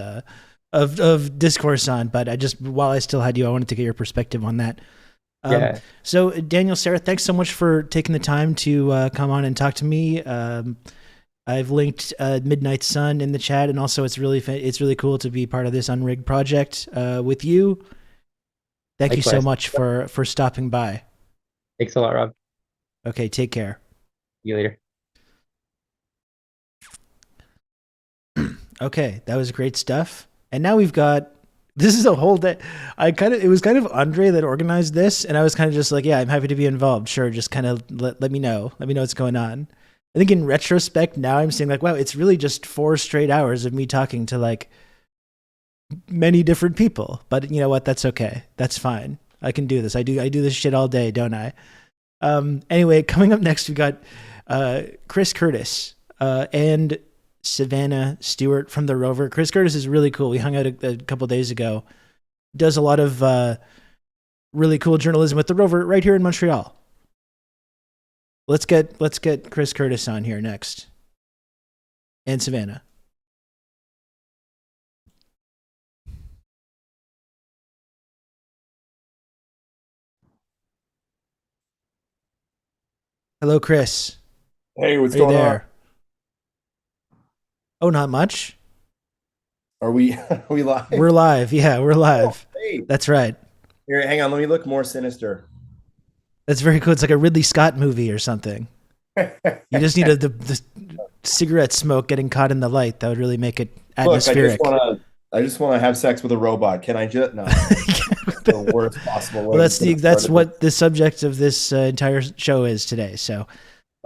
of discourse on. But while I still had you, I wanted to get your perspective on that. Yeah. So Daniel, Sarah, thanks so much for taking the time to come on and talk to me. I've linked Midnight Sun in the chat, and also it's really cool to be part of this Unrigged project with you. Thank you so much for stopping by. Thanks a lot, Rob. Okay, take care. See you later. Okay, that was great stuff. And now we've got, this is a whole day. It was kind of Andre that organized this, and I was kind of just like, yeah, I'm happy to be involved. Sure, just kind of let me know. Let me know what's going on. I think in retrospect now I'm saying like, wow, it's really just 4 straight hours of me talking to like many different people. But you know what? That's okay. That's fine. I can do this. I do this shit all day, don't I? Anyway, coming up next, we got Chris Curtis and Savannah Stewart from The Rover. Chris Curtis is really cool. We hung out a couple days ago. Does a lot of really cool journalism with The Rover right here in Montreal. Let's get Chris Curtis on here next. And Savannah. Hello, Chris. Hey, what's Are you going there? on? Oh, not much. Are we live? We're live. Yeah, we're live. Oh, hey. That's right. Here, hang on. Let me look more sinister. That's very cool. It's like a Ridley Scott movie or something. You just need the cigarette smoke getting caught in the light. That would really make it atmospheric. Look, I just want to have sex with a robot. Can I just no? The worst possible way. Well, that's what the subject of this entire show is today. So,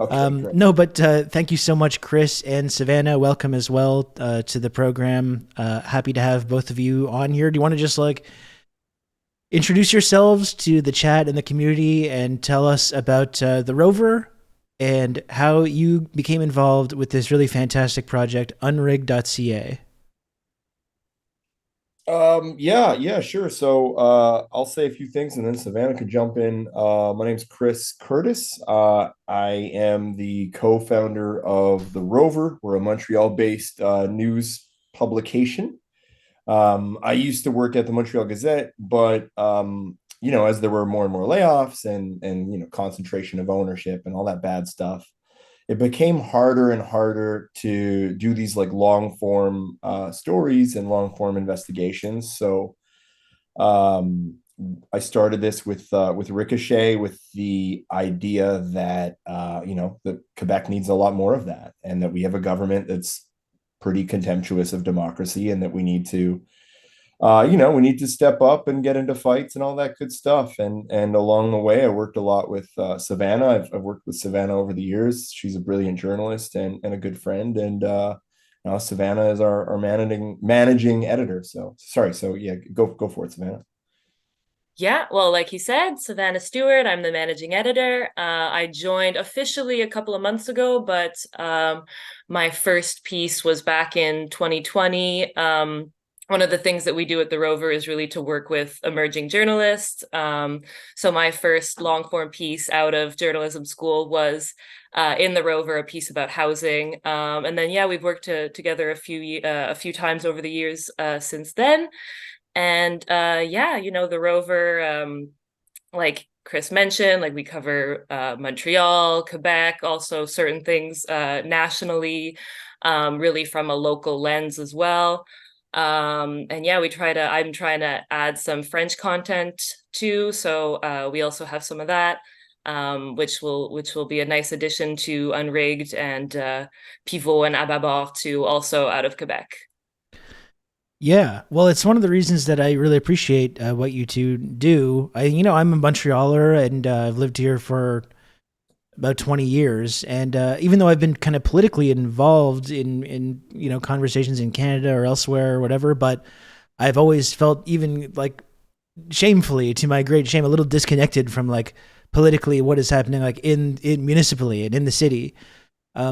okay, no, but thank you so much, Chris and Savannah. Welcome as well to the program. Happy to have both of you on here. Do you want to just like introduce yourselves to the chat and the community and tell us about The Rover and how you became involved with this really fantastic project, unrigged.ca? Yeah, sure. So I'll say a few things and then Savannah could jump in. My name's Chris Curtis. I am the co-founder of The Rover. We're a Montreal-based news publication. I used to work at the Montreal Gazette, but as there were more and more layoffs and concentration of ownership and all that bad stuff, it became harder and harder to do these like long form stories and long form investigations. So I started this with Ricochet with the idea that that Quebec needs a lot more of that, and that we have a government that's pretty contemptuous of democracy, and that we need to we need to step up and get into fights and all that good stuff. And along the way, I worked a lot with Savannah. I've worked with Savannah over the years. She's a brilliant journalist and a good friend. And now Savannah is our managing editor. So sorry. So yeah, go for it, Savannah. Yeah, well, like he said, Savannah Stewart, I'm the managing editor. I joined officially a couple of months ago, but my first piece was back in 2020. One of the things that we do at The Rover is really to work with emerging journalists. So my first long form piece out of journalism school was in The Rover, a piece about housing. And then, yeah, we've worked together a few times over the years since then. And The Rover, like Chris mentioned, like we cover Montreal, Quebec, also certain things nationally, really from a local lens as well. And yeah, I'm trying to add some French content too. So we also have some of that. which will be a nice addition to Unrigged and Pivot and Ababor too, also out of Quebec. Yeah, well, it's one of the reasons that I really appreciate what you two do. I'm a Montrealer, and I've lived here for about 20 years, and even though I've been kind of politically involved in conversations in Canada or elsewhere or whatever, but I've always felt, even like shamefully, to my great shame, a little disconnected from like politically what is happening like in municipally and in the city.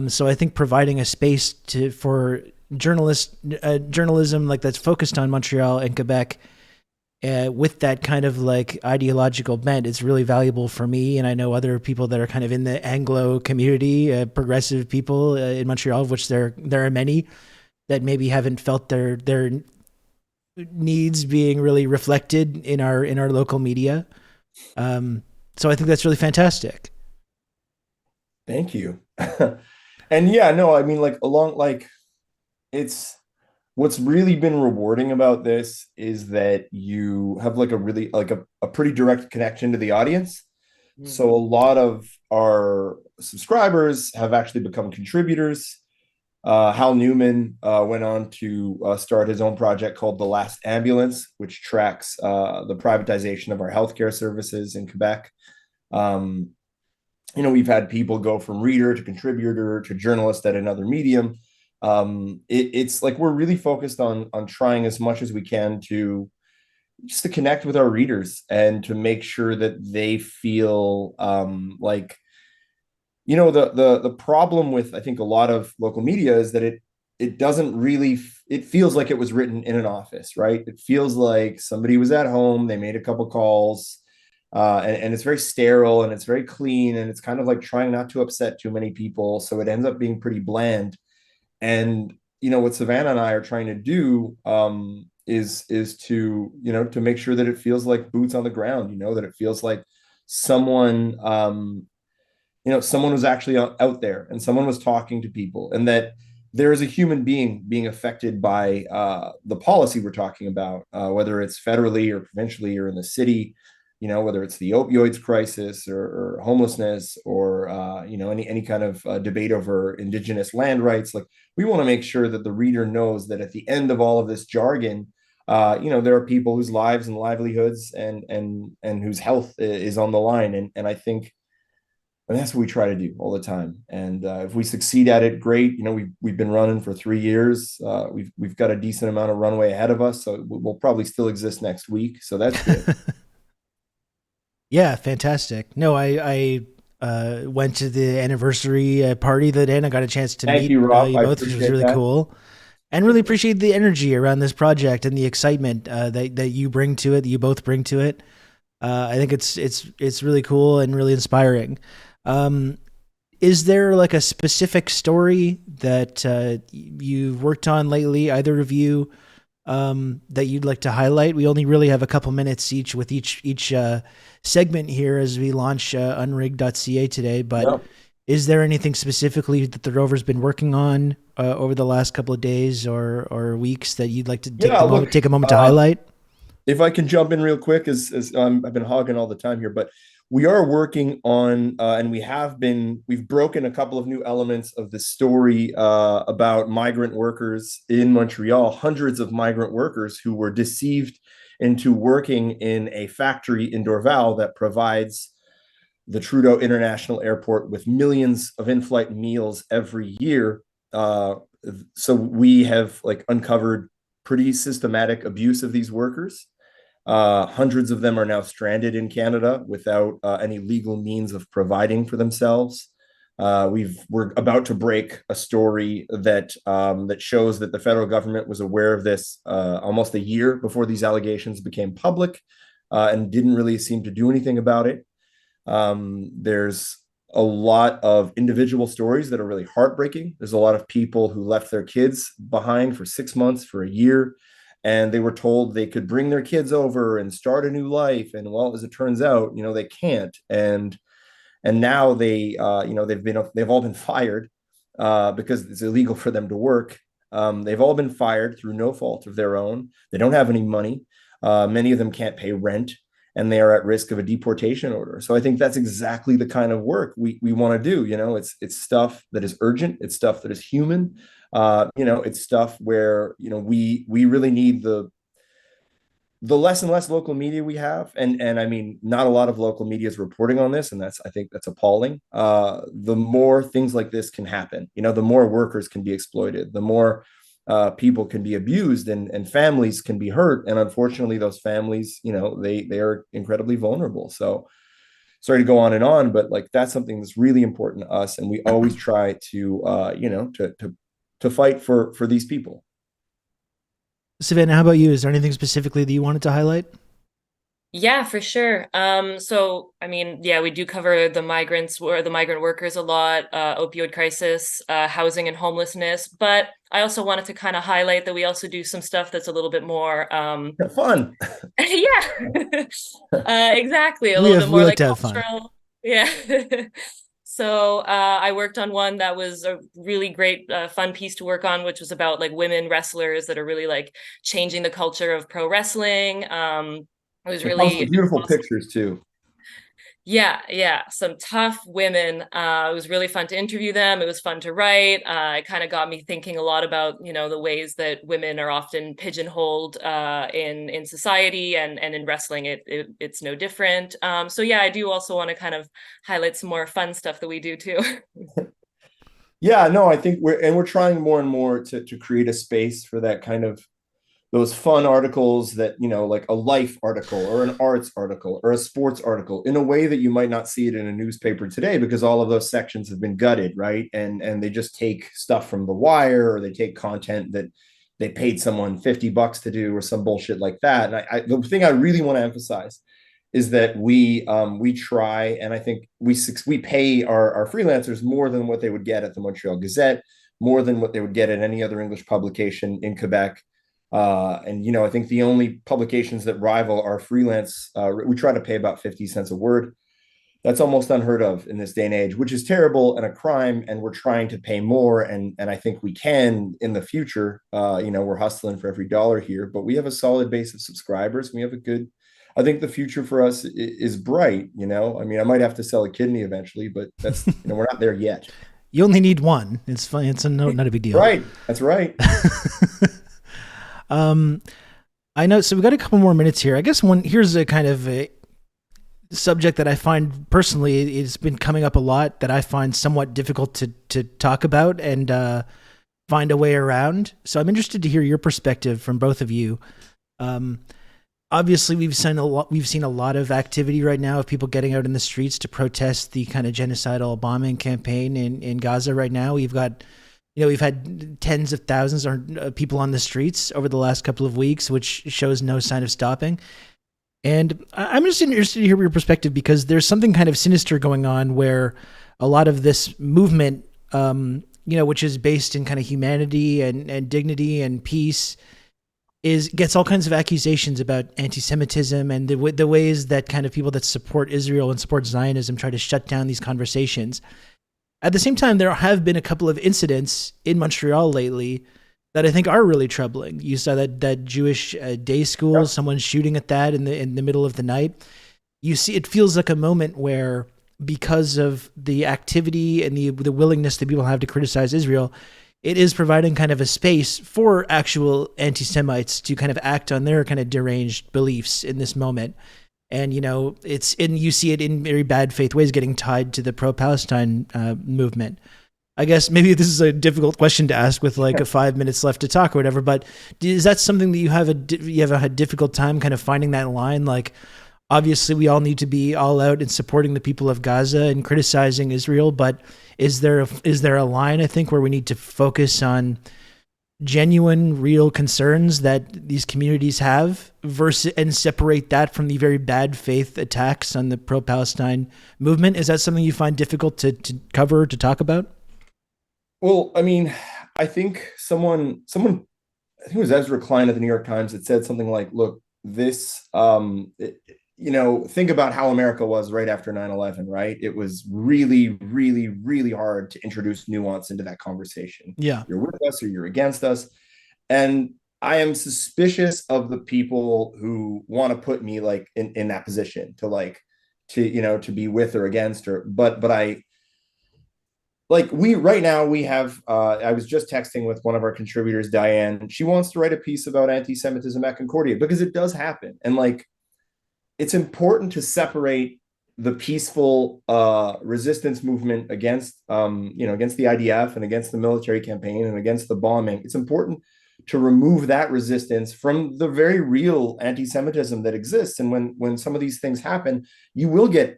So I think providing a space for journalism like that's focused on Montreal and Quebec with that kind of like ideological bent is really valuable for me. And I know other people that are kind of in the Anglo community, progressive people in Montreal, of which there are many, that maybe haven't felt their needs being really reflected in our local media. So I think that's really fantastic. Thank you. And yeah, no, I mean, it's what's really been rewarding about this is that you have like a really like a pretty direct connection to the audience. So a lot of our subscribers have actually become contributors. Hal Newman went on to start his own project called The Last Ambulance, which tracks the privatization of our healthcare services in Quebec. We've had people go from reader to contributor to journalist at another medium. It's like we're really focused on trying as much as we can to just to connect with our readers and to make sure that they feel the problem with, I think, a lot of local media is that it doesn't really, it feels like it was written in an office, right? It feels like somebody was at home, they made a couple calls, and it's very sterile and it's very clean, and it's kind of like trying not to upset too many people, so it ends up being pretty bland. And what Savannah and I are trying to do is to to make sure that it feels like boots on the ground, that it feels like someone someone was actually out there and someone was talking to people, and that there is a human being affected by the policy we're talking about, whether it's federally or provincially or in the city, whether it's the opioids crisis or homelessness or any kind of debate over Indigenous land rights. Like, we want to make sure that the reader knows that at the end of all of this jargon, there are people whose lives and livelihoods and whose health is on the line, and I think. And that's what we try to do all the time. And if we succeed at it, great. We've been running for 3 years. We've got a decent amount of runway ahead of us, so we'll probably still exist next week. So that's good. Yeah, fantastic. No, I went to the anniversary party that day. I got a chance to meet you, Rob. you both, which was really cool. And really appreciate the energy around this project and the excitement that you bring to it, that you both bring to it. I think it's really cool and really inspiring. Is there like a specific story that you've worked on lately, either of you, that you'd like to highlight? We only really have a couple minutes each with each segment here as we launch unrigged.ca today, but is there anything specifically that the Rover's been working on over the last couple of days or weeks that you'd like to take a moment to highlight? If I can jump in real quick, as I've been hogging all the time here, but we are working on, and we've broken a couple of new elements of the story about migrant workers in Montreal, hundreds of migrant workers who were deceived into working in a factory in Dorval that provides the Trudeau International Airport with millions of in-flight meals every year. So we have uncovered pretty systematic abuse of these workers. Hundreds of them are now stranded in Canada without any legal means of providing for themselves. We're about to break a story that shows that the federal government was aware of this almost a year before these allegations became public, and didn't really seem to do anything about it. There's a lot of individual stories that are really heartbreaking. There's a lot of people who left their kids behind for 6 months, for a year, and they were told they could bring their kids over and start a new life. And well, as it turns out, they can't. And now they've all been fired because it's illegal for them to work. They've all been fired through no fault of their own. They don't have any money. Many of them can't pay rent. and they are at risk of a deportation order. So I think that's exactly the kind of work we want to do. It's stuff that is urgent. It's stuff that is human. It's stuff where, we really need the less and less local media we have, and I mean, not a lot of local media is reporting on this, and I think that's appalling. The more things like this can happen, the more workers can be exploited, the more people can be abused, and families can be hurt, and unfortunately, those families, they are incredibly vulnerable. So, sorry to go on and on, but like that's something that's really important to us, and we always try to, to fight for these people. Savannah, how about you? Is there anything specifically that you wanted to highlight? Yeah, for sure. So I mean, yeah, we do cover the migrants or the migrant workers a lot, opioid crisis, housing and homelessness. But I also wanted to kind of highlight that we also do some stuff that's a little bit more fun. Yeah. Exactly. A little bit more like cultural. Yeah. So I worked on one that was a really great, fun piece to work on, which was about like women wrestlers that are really like changing the culture of pro wrestling. It was really beautiful pictures too. Yeah, some tough women. It was really fun to interview them. It was fun to write. It kind of got me thinking a lot about, the ways that women are often pigeonholed in society, and in wrestling, it's no different. So yeah, I do also want to kind of highlight some more fun stuff that we do too. Yeah, no, I think we're trying more and more to create a space for that kind of those fun articles that, like a life article or an arts article or a sports article, in a way that you might not see it in a newspaper today, because all of those sections have been gutted, right? And they just take stuff from The Wire, or they take content that they paid someone $50 to do, or some bullshit like that. And the thing I really want to emphasize is that we try, and I think we pay our freelancers more than what they would get at the Montreal Gazette, more than what they would get at any other English publication in Quebec. And I think the only publications that rival our freelance, we try to pay about 50 cents a word. That's almost unheard of in this day and age, which is terrible and a crime. And we're trying to pay more, and I think we can in the future. We're hustling for every dollar here, but we have a solid base of subscribers. We have I think the future for us is bright. I mean, I might have to sell a kidney eventually, but that's we're not there yet. You only need one. It's fine. It's not a big deal. Right. That's right. I know. So we've got a couple more minutes here. I guess here's a kind of a subject that I find personally, it's been coming up a lot, that I find somewhat difficult to talk about and find a way around. So I'm interested to hear your perspective from both of you. Obviously, we've seen a lot of activity right now of people getting out in the streets to protest the kind of genocidal bombing campaign in Gaza right now. We've had tens of thousands of people on the streets over the last couple of weeks, which shows no sign of stopping. And I'm just interested to hear your perspective, because there's something kind of sinister going on where a lot of this movement, which is based in kind of humanity and dignity and peace, gets all kinds of accusations about anti-Semitism and the ways that kind of people that support Israel and support Zionism try to shut down these conversations. At the same time, there have been a couple of incidents in Montreal lately that I think are really troubling. You saw that Jewish day school, someone shooting at that in the middle of the night. You see, it feels like a moment where, because of the activity and the willingness that people have to criticize Israel, it is providing kind of a space for actual anti-Semites to kind of act on their kind of deranged beliefs in this moment. And, you see it in very bad faith ways getting tied to the pro-Palestine movement. I guess maybe this is a difficult question to ask with like 5 minutes left to talk or whatever, but is that something that you have a difficult time kind of finding that line? Like, obviously we all need to be all out in supporting the people of Gaza and criticizing Israel, but is there a line, I think, where we need to focus on genuine, real concerns that these communities have and separate that from the very bad faith attacks on the pro-Palestine movement? Is that something you find difficult to cover, to talk about? Well, I mean, I think someone, I think it was Ezra Klein at the New York Times, that said something like, look, this, think about how America was right after 9/11, right? It was really, really, really hard to introduce nuance into that conversation. Yeah. You're with us or you're against us. And I am suspicious of the people who want to put me like in that position to like to be with or against her. But I like we right now we have I was just texting with one of our contributors, Diane. She wants to write a piece about anti-Semitism at Concordia because it does happen. And like it's important to separate the peaceful resistance movement against against the IDF and against the military campaign and against the bombing. It's important to remove that resistance from the very real anti-Semitism that exists. And when some of these things happen, you will get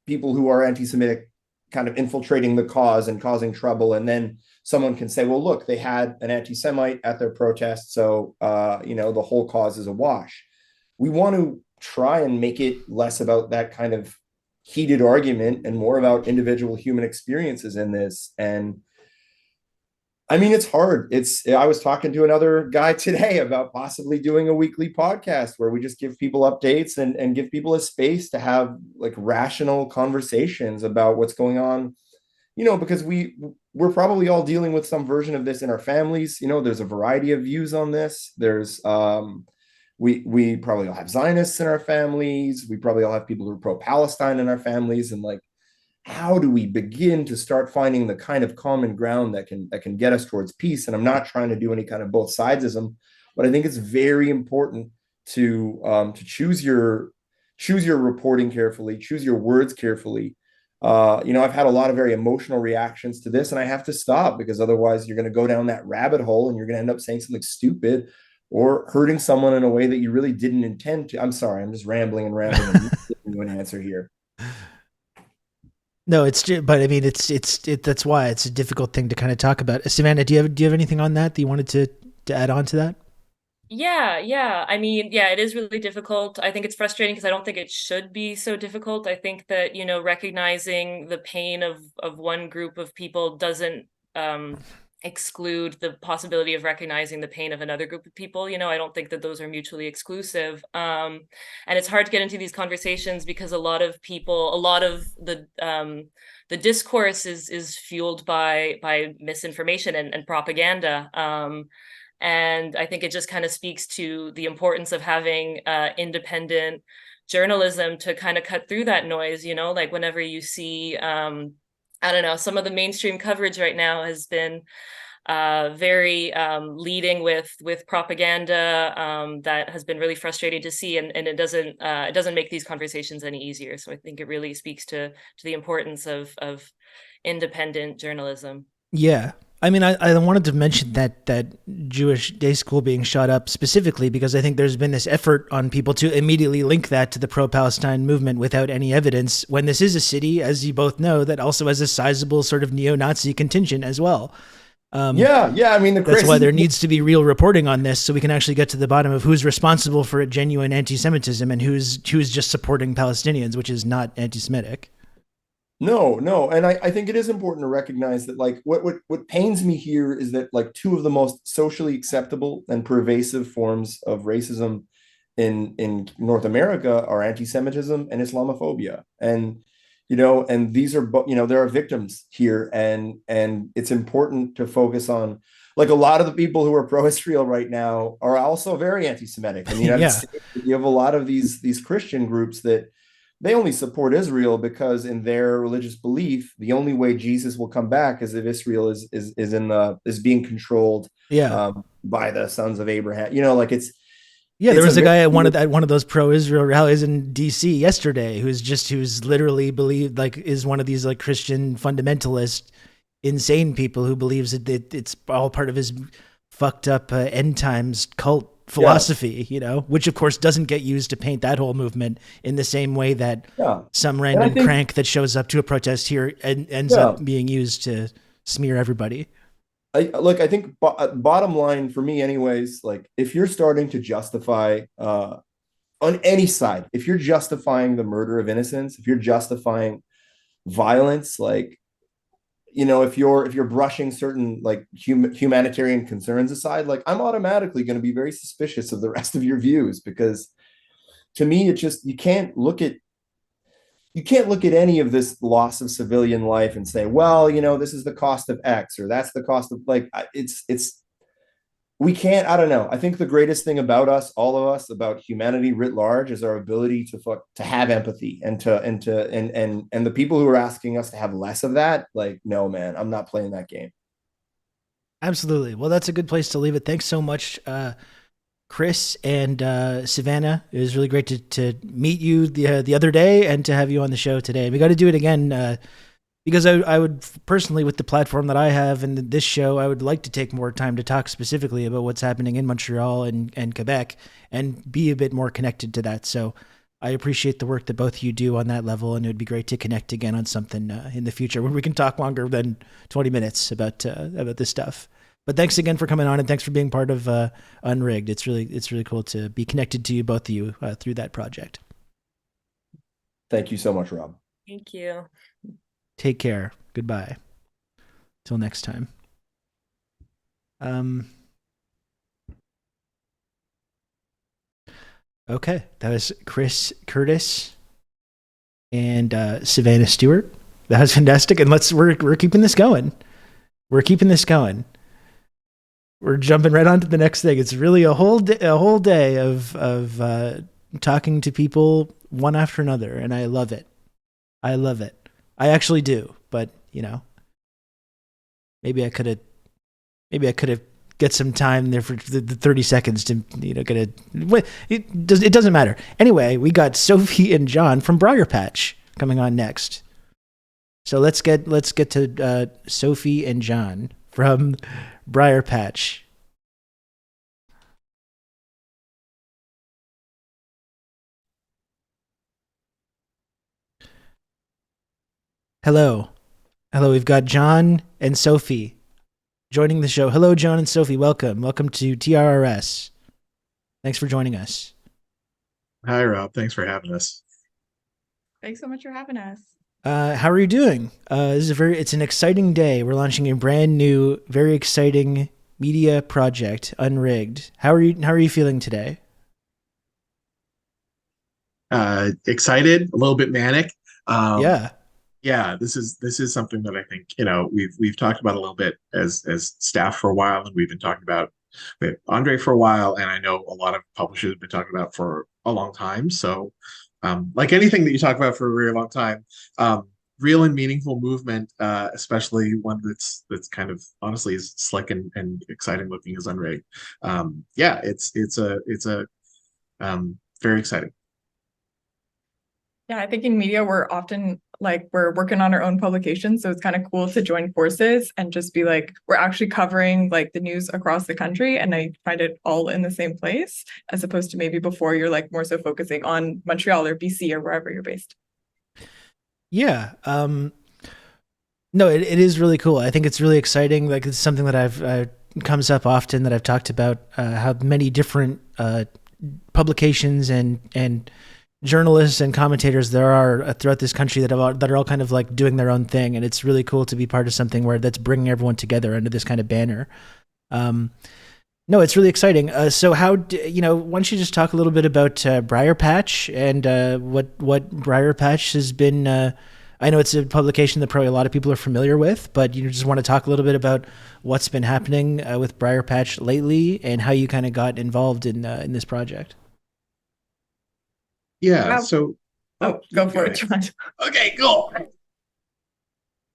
people who are anti-Semitic kind of infiltrating the cause and causing trouble. And then someone can say, well, look, they had an anti-Semite at their protest, so the whole cause is a wash. We want to try and make it less about that kind of heated argument and more about individual human experiences in this. And I mean, it's hard. I was talking to another guy today about possibly doing a weekly podcast where we just give people updates and give people a space to have like rational conversations about what's going on, because we're probably all dealing with some version of this in our families. There's a variety of views on this. There's we probably all have Zionists in our families. We probably all have people who are pro-Palestine in our families. And like, how do we begin to start finding the kind of common ground that can get us towards peace? And I'm not trying to do any kind of both sidesism, but I think it's very important to choose your reporting carefully, choose your words carefully. I've had a lot of very emotional reactions to this, and I have to stop because otherwise you're going to go down that rabbit hole and you're going to end up saying something stupid or hurting someone in a way that you really didn't intend to. I'm sorry, I'm just rambling and giving you an answer here. No, but I mean, that's why it's a difficult thing to kind of talk about. Savannah, do you have anything on that you wanted to add on to that? Yeah. I mean, yeah, it is really difficult. I think it's frustrating because I don't think it should be so difficult. I think that, recognizing the pain of one group of people doesn't exclude the possibility of recognizing the pain of another group of people. I don't think that those are mutually exclusive. And it's hard to get into these conversations because a lot of the discourse is fueled by misinformation and propaganda. And I think it just kind of speaks to the importance of having independent journalism to kind of cut through that noise, like whenever you see I don't know, some of the mainstream coverage right now has been very leading with propaganda that has been really frustrating to see, and it doesn't make these conversations any easier. So I think it really speaks to the importance of independent journalism. Yeah. I mean, I wanted to mention that Jewish day school being shot up specifically because I think there's been this effort on people to immediately link that to the pro-Palestine movement without any evidence, when this is a city, as you both know, that also has a sizable sort of neo-Nazi contingent as well. Yeah. I mean, that's why there needs to be real reporting on this, so we can actually get to the bottom of who's responsible for a genuine anti-Semitism and who's just supporting Palestinians, which is not anti-Semitic. No, and I think it is important to recognize that like what pains me here is that like two of the most socially acceptable and pervasive forms of racism in North America are anti-Semitism and Islamophobia. And and these are there are victims here, and it's important to focus on like a lot of the people who are pro-Israel right now are also very anti-Semitic. In the United States, you have a lot of these Christian groups that they only support Israel because in their religious belief, the only way Jesus will come back is if Israel is being controlled by the sons of Abraham. Like it's there was a guy at one of those pro-Israel rallies in DC yesterday who's literally believed like is one of these like Christian fundamentalist insane people who believes that it's all part of his fucked up end times cult philosophy, which of course doesn't get used to paint that whole movement in the same way that some random crank that shows up to a protest here and ends up being used to smear everybody. I think bottom line for me anyways, like if you're starting to justify on any side, if you're justifying the murder of innocents, if you're justifying violence, like if you're brushing certain like humanitarian concerns aside, like I'm automatically going to be very suspicious of the rest of your views, because to me, it just, you can't look at any of this loss of civilian life and say, well, this is the cost of X or that's the cost of, like, it's we can't, I don't know. I think the greatest thing about us, all of us, about humanity writ large, is our ability to have empathy and the people who are asking us to have less of that, like, no, man, I'm not playing that game. Absolutely. Well, that's a good place to leave it. Thanks so much, Chris and Savannah. It was really great to meet you the other day and to have you on the show today. We got to do it again because I would personally, with the platform that I have and this show, I would like to take more time to talk specifically about what's happening in Montreal and Quebec and be a bit more connected to that. So I appreciate the work that both of you do on that level, and it would be great to connect again on something in the future where we can talk longer than 20 minutes about this stuff. But thanks again for coming on, and thanks for being part of Unrigged. It's really cool to be connected to you, both of you, through that project. Thank you so much, Rob. Thank you. Take care. Goodbye. Till next time. Okay, that was Chris Curtis and Savannah Stewart. That was fantastic, and we're keeping this going. We're keeping this going. We're jumping right on to the next thing. It's really a whole day of talking to people one after another, and I love it. I love it. I actually do, but maybe I could have get some time there for the 30 seconds to get a. It doesn't matter. Anyway, we got Sophie and John from Briar Patch coming on next. So let's get to Sophie and John from Briar Patch. Hello. We've got John and Sophie joining the show. Hello, John and Sophie. Welcome to TRRS. Thanks for joining us. Hi, Rob. Thanks for having us. Thanks so much for having us. How are you doing? It's an exciting day. We're launching a brand new, very exciting media project, Unrigged. How are you feeling today? Excited, a little bit manic. Yeah, this is something that I think we've talked about a little bit as staff for a while, and we've been talking about with Andre for a while, and I know a lot of publishers have been talking about for a long time. So, like anything that you talk about for a very long time, real and meaningful movement, especially one that's kind of honestly as slick and exciting looking as Unrigged. It's very exciting. Yeah, I think in media, we're often we're working on our own publications. So it's kind of cool to join forces and just be we're actually covering the news across the country. And I find it all in the same place, as opposed to maybe before you're more so focusing on Montreal or BC or wherever you're based. Yeah. No, it is really cool. I think it's really exciting. It's something that I've comes up often, that I've talked about, how many different publications and journalists and commentators there are throughout this country that are all kind of doing their own thing, and it's really cool to be part of something that's bringing everyone together under this kind of banner. No, it's really exciting. So why don't you just talk a little bit about Briar Patch and what Briar Patch has been. I know it's a publication that probably a lot of people are familiar with, but you just want to talk a little bit about what's been happening with Briar Patch lately and how you kind of got involved in this project. Yeah, so go for it, John. Okay, cool.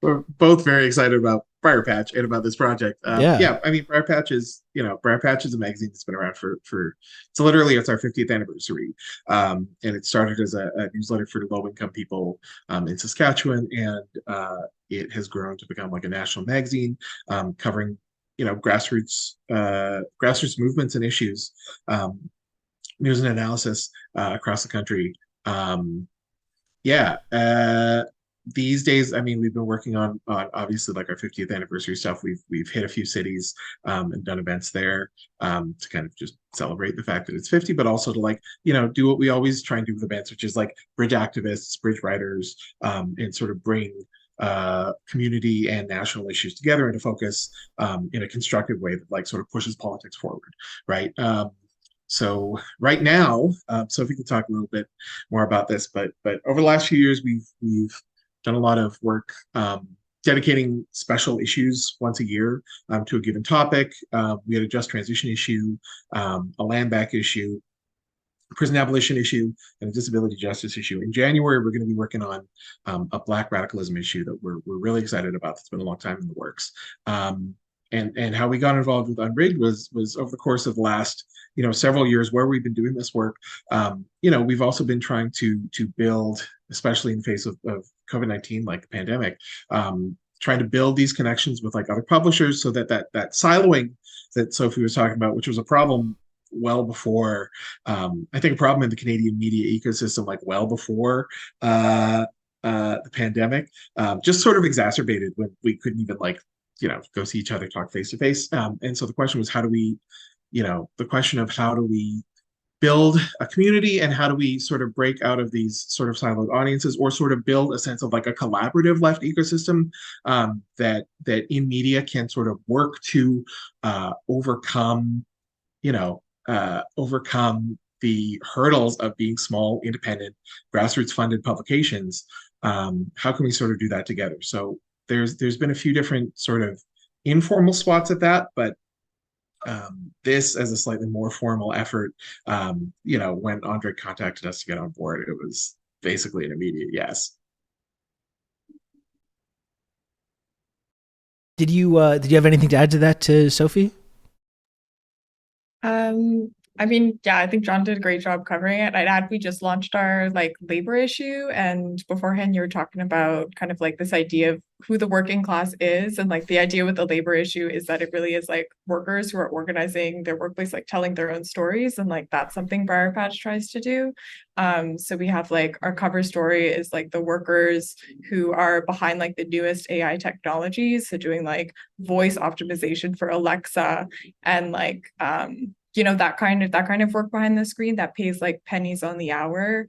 We're both very excited about Briar Patch and about this project. I mean, Briar Patch is a magazine that's been around for it's our 50th anniversary, and it started as a newsletter for low-income people in Saskatchewan, and it has grown to become a national magazine covering grassroots movements and issues. News and analysis across the country. These days, I mean, we've been working on obviously our 50th anniversary stuff. We've hit a few cities and done events there to kind of just celebrate the fact that it's 50, but also to do what we always try and do with events, which is bridge activists, bridge writers, and sort of bring community and national issues together into focus in a constructive way that sort of pushes politics forward, right? So right now, Sophie could talk a little bit more about this, but over the last few years, we've done a lot of work dedicating special issues once a year to a given topic. We had a just transition issue, a land back issue, prison abolition issue, and a disability justice issue. In January, we're going to be working on a Black radicalism issue that we're really excited about. That's been a long time in the works. And how we got involved with Unrigged was over the course of the last several years where we've been doing this work. We've also been trying to build, especially in the face of COVID-19, like the pandemic, trying to build these connections with like other publishers, so that siloing that Sophie was talking about, which was a problem well before, I think a problem in the Canadian media ecosystem, like well before the pandemic, just sort of exacerbated when we couldn't even go see each other, talk face to face. And so the question was, how do we build a community, and how do we sort of break out of these sort of siloed audiences, or sort of build a sense of like a collaborative left ecosystem that in media can sort of work to overcome the hurdles of being small, independent, grassroots funded publications. How can we sort of do that together? So there's been a few different sort of informal spots at that, but this as a slightly more formal effort, when Andre contacted us to get on board, it was basically an immediate yes. Did you have anything to add to that, to Sophie? I mean, yeah, I think John did a great job covering it. I'd add we just launched our labor issue, and beforehand you were talking about kind of like this idea of who the working class is, and like the idea with the labor issue is that it really is like workers who are organizing their workplace, like telling their own stories, and like that's something Briar Patch tries to do. So we have like our cover story is like the workers who are behind like the newest AI technologies, so doing like voice optimization for Alexa, and like that kind of work behind the screen that pays like pennies on the hour.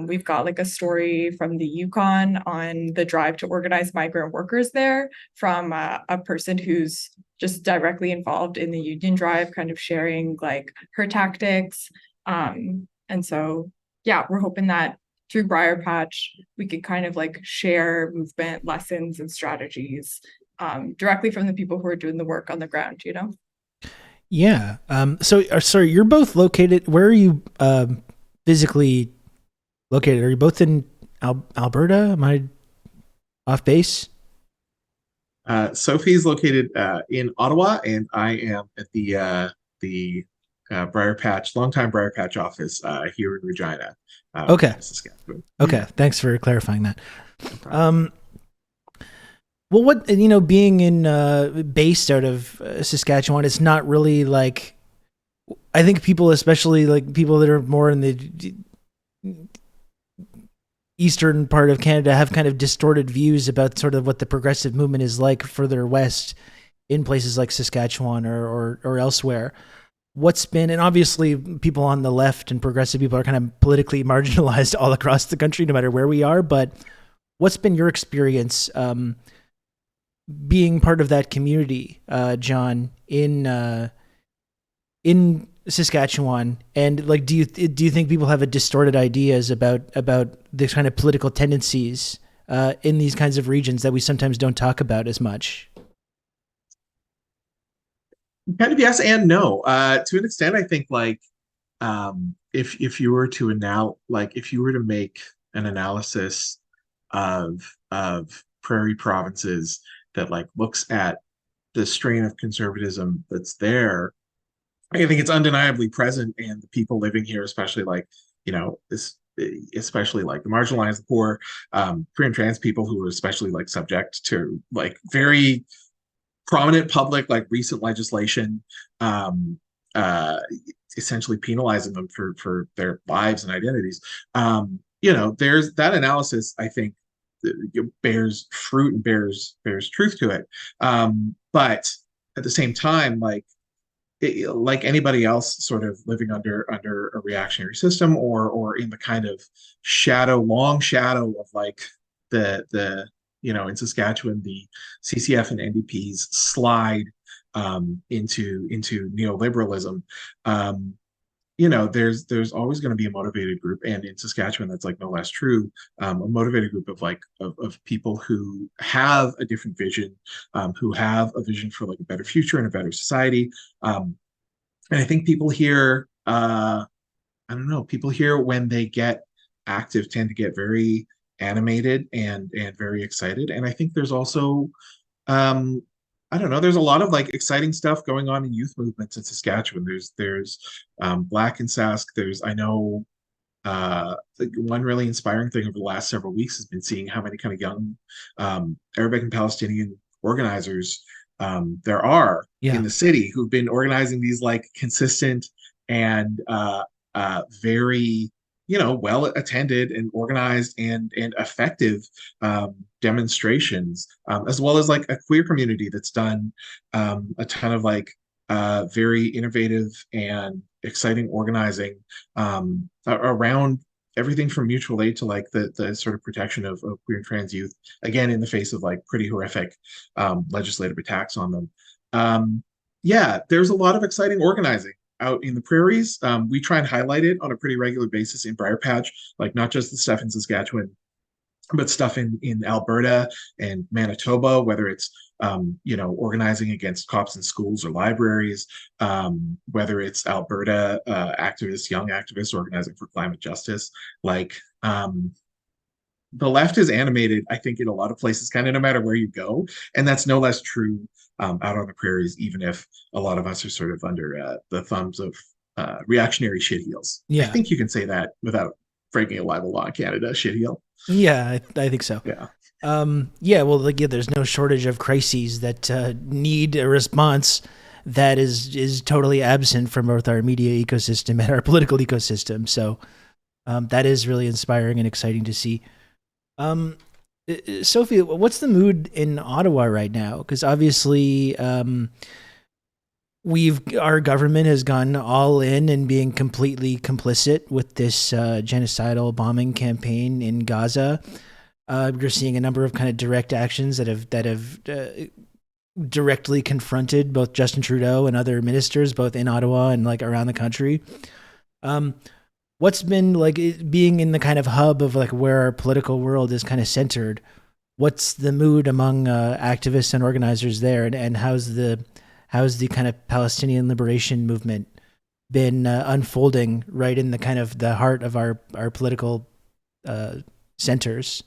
We've got like a story from the Yukon on the drive to organize migrant workers there, from a person who's just directly involved in the union drive, kind of sharing like her tactics. And so, yeah, we're hoping that through Briar Patch, we could kind of like share movement lessons and strategies directly from the people who are doing the work on the ground, Yeah. So, sorry, you're both located. Where are you physically located? Are you both in Alberta? Am I off base? Sophie's located in Ottawa, and I am at the Briar Patch, longtime Briar Patch office here in Regina. Okay. Saskatchewan. Okay. Thanks for clarifying that. Well, what, being in based out of Saskatchewan, it's not really like, I think people, especially like people that are more in the eastern part of Canada, have kind of distorted views about sort of what the progressive movement is like further west in places like Saskatchewan or elsewhere. What's been, and obviously people on the left and progressive people are kind of politically marginalized all across the country, no matter where we are, but what's been your experience being part of that community, John, in Saskatchewan? And like, do you think people have a distorted ideas about the kind of political tendencies in these kinds of regions that we sometimes don't talk about as much? Kind of yes and no. To an extent, I think if you were to make an analysis of prairie provinces that looks at the strain of conservatism that's there, I think it's undeniably present, and the people living here, especially especially the marginalized, the poor, queer and trans people who are especially subject to very prominent public recent legislation, essentially penalizing them for their lives and identities. There's that analysis, I think, bears fruit and bears truth to it. But at the same time, like anybody else sort of living under a reactionary system, or in the kind of long shadow of the in Saskatchewan, the CCF and NDP's slide into neoliberalism. there's always going to be a motivated group, and in Saskatchewan, that's like no less true. A motivated group of of people who have a different vision, who have a vision for like a better future and a better society. And I think people here, I don't know, people here when they get active tend to get very animated and very excited. And I think there's also um, I don't know. There's a lot of like exciting stuff going on in youth movements in Saskatchewan. There's Black in Sask. There's I know one really inspiring thing over the last several weeks has been seeing how many kind of young Arabic and Palestinian organizers there are in the city who've been organizing these like consistent and very well attended and organized and effective demonstrations, as well as like a queer community that's done a ton of like very innovative and exciting organizing around everything from mutual aid to like the sort of protection of queer and trans youth, again in the face of like pretty horrific legislative attacks on them. Yeah, there's a lot of exciting organizing out in the prairies. We try and highlight it on a pretty regular basis in Briar Patch, like not just the stuff in Saskatchewan, but stuff in Alberta and Manitoba, whether it's organizing against cops in schools or libraries, whether it's Alberta activists, young activists organizing for climate justice. Like the left is animated, I think, in a lot of places, kind of no matter where you go, and that's no less true out on the prairies, even if a lot of us are sort of under the thumbs of reactionary shitheels. Yeah. I think you can say that without breaking a libel law in Canada, shitheel. Yeah, I think so. Yeah. Well, like, there's no shortage of crises that need a response that is totally absent from both our media ecosystem and our political ecosystem. So that is really inspiring and exciting to see. Sophie, what's the mood in Ottawa right now? Because obviously our government has gone all in and being completely complicit with this genocidal bombing campaign in Gaza. You're seeing a number of kind of direct actions that have directly confronted both Justin Trudeau and other ministers, both in Ottawa and like around the country. What's been like being in the kind of hub of like where our political world is kind of centered? What's the mood among activists and organizers there, and how's the kind of Palestinian liberation movement been unfolding right in the kind of the heart of our political centers?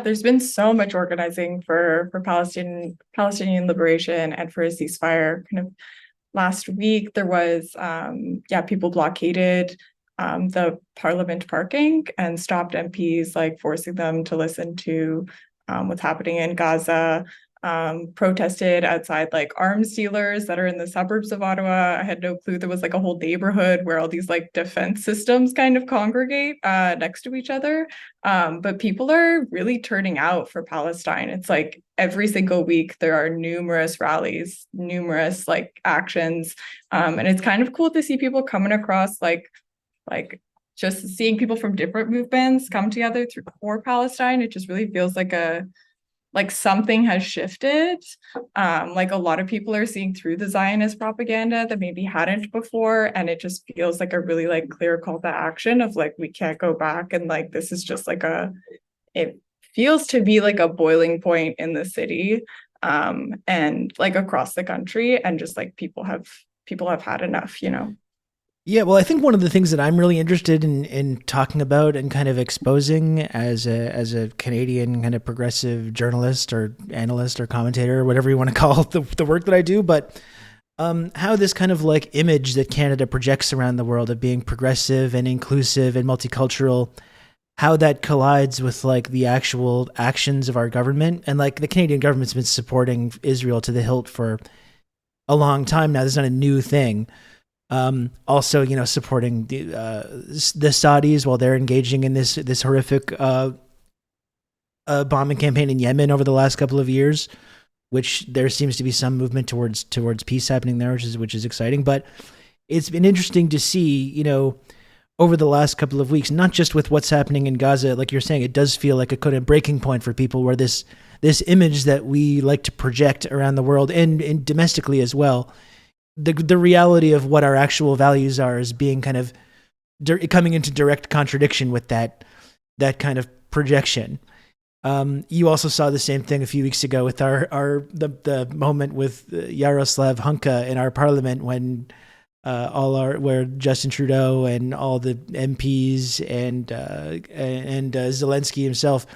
There's been so much organizing for Palestinian liberation and for a ceasefire. Kind of last week there was people blockaded the Parliament parking and stopped MPs, like forcing them to listen to what's happening in Gaza. Protested outside like arms dealers that are in the suburbs of Ottawa. I had no clue there was like a whole neighborhood where all these like defense systems kind of congregate next to each other. But people are really turning out for Palestine. It's like every single week there are numerous rallies, numerous like actions. And it's kind of cool to see people coming across like just seeing people from different movements come together for Palestine. It just really feels like something has shifted. Like a lot of people are seeing through the Zionist propaganda that maybe hadn't before. And it just feels like a really like clear call to action of like, we can't go back. And like, this is just like it feels to be like a boiling point in the city and like across the country. And just like people have had enough, Yeah, well, I think one of the things that I'm really interested in talking about and kind of exposing as a Canadian kind of progressive journalist or analyst or commentator or whatever you want to call the work that I do, but how this kind of like image that Canada projects around the world of being progressive and inclusive and multicultural, how that collides with like the actual actions of our government. And like the Canadian government's been supporting Israel to the hilt for a long time now. This is not a new thing. Also, supporting the Saudis while they're engaging in this horrific bombing campaign in Yemen over the last couple of years, which there seems to be some movement towards peace happening there, which is exciting. But it's been interesting to see, over the last couple of weeks, not just with what's happening in Gaza, like you're saying, it does feel like a kind of breaking point for people where this image that we like to project around the world and domestically as well the reality of what our actual values are is being kind of coming into direct contradiction with that kind of projection. You also saw the same thing a few weeks ago with the moment with Yaroslav Hunka in our parliament when where Justin Trudeau and all the MPs and Zelensky himself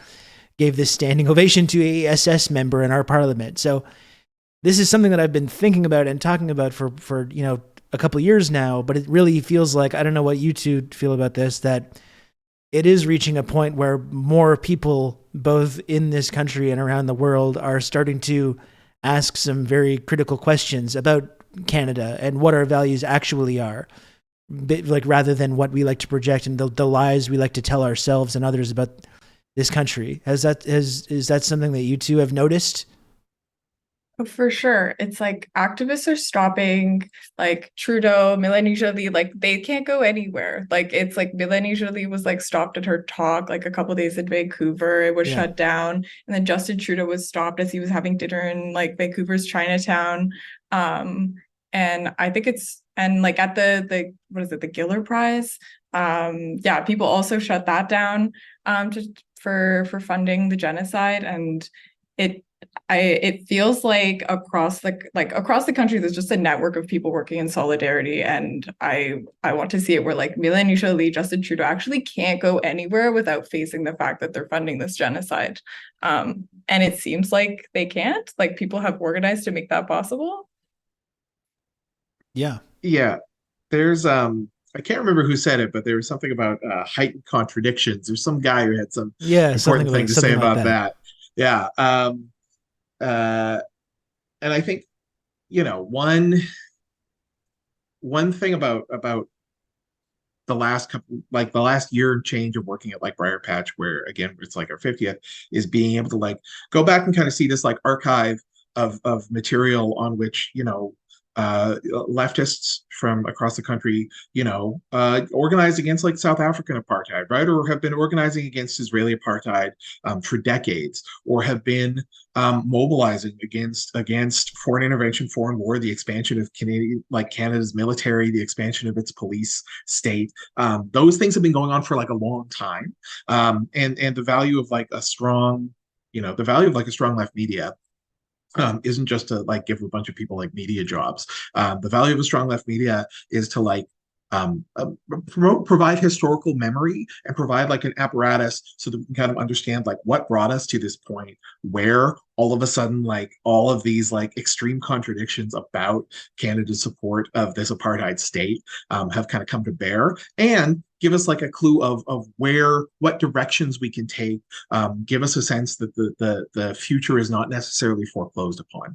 gave this standing ovation to a SS member in our parliament. So this is something that I've been thinking about and talking about for a couple of years now, but it really feels like, I don't know what you two feel about this, that it is reaching a point where more people, both in this country and around the world, are starting to ask some very critical questions about Canada and what our values actually are, like rather than what we like to project and the lies we like to tell ourselves and others about this country. Is that something that you two have noticed? For sure. It's like activists are stopping, like Trudeau, Mélanie Joly, like they can't go anywhere. Like it's like Mélanie Joly was like stopped at her talk like a couple days in Vancouver. It was shut down. And then Justin Trudeau was stopped as he was having dinner in like Vancouver's Chinatown. And I think and like at the what is it, the Giller Prize? People also shut that down for funding the genocide. And it feels like across the country there's just a network of people working in solidarity, and I want to see it where like Mélanie Joly, Justin Trudeau actually can't go anywhere without facing the fact that they're funding this genocide. And it seems like they can't. Like people have organized to make that possible. Yeah. There's I can't remember who said it, but there was something about heightened contradictions. There's some guy who had some important thing to say about that. Yeah. And I think, one thing about the last year and change of working at like Briar Patch, where again it's like our 50th, is being able to like go back and kind of see this like archive of material on which leftists from across the country, organized against like South African apartheid, right? Or have been organizing against Israeli apartheid for decades, or have been mobilizing against foreign intervention, foreign war, the expansion of Canada's military, the expansion of its police state. Those things have been going on for like a long time. And the value of like a strong, a strong left media isn't just to like give a bunch of people like media jobs. The value of a strong left media is to like provide historical memory and provide like an apparatus so that we can kind of understand like what brought us to this point where all of a sudden like all of these like extreme contradictions about Canada's support of this apartheid state have kind of come to bear, and give us like a clue of what directions we can take, give us a sense that the future is not necessarily foreclosed upon.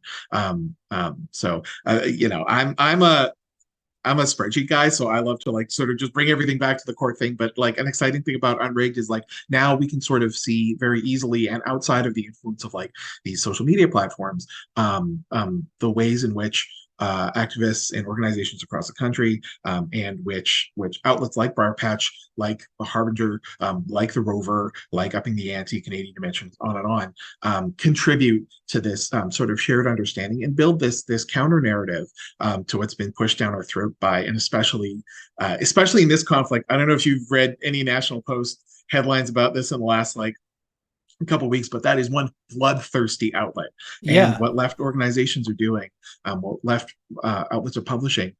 I'm a spreadsheet guy, so I love to like sort of just bring everything back to the core thing. But like an exciting thing about Unrigged is like now we can sort of see very easily and outside of the influence of like these social media platforms, the ways in which activists and organizations across the country, and which outlets like Briar Patch, like the Harbinger, like the Rover, like Upping the Ante, Canadian Dimensions, on and on, contribute to this sort of shared understanding and build this counter narrative to what's been pushed down our throat by, and especially in this conflict. I don't know if you've read any National Post headlines about this in the last like a couple of weeks, but that is one bloodthirsty outlet. And what left organizations are doing, what left outlets are publishing,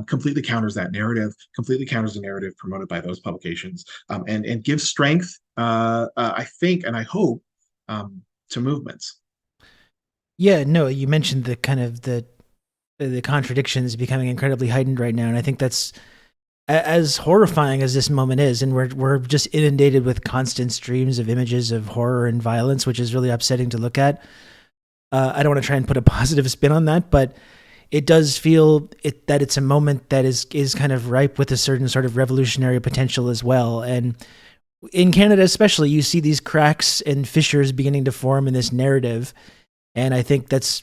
completely counters that narrative, completely counters the narrative promoted by those publications, and gives strength, I think, and I hope, to movements. Yeah, no, you mentioned the kind of the contradictions becoming incredibly heightened right now, and I think that's as horrifying as this moment is, and we're just inundated with constant streams of images of horror and violence, which is really upsetting to look at. I don't want to try and put a positive spin on that, but it does feel that it's a moment that is kind of ripe with a certain sort of revolutionary potential as well. And in Canada especially, you see these cracks and fissures beginning to form in this narrative, and I think that's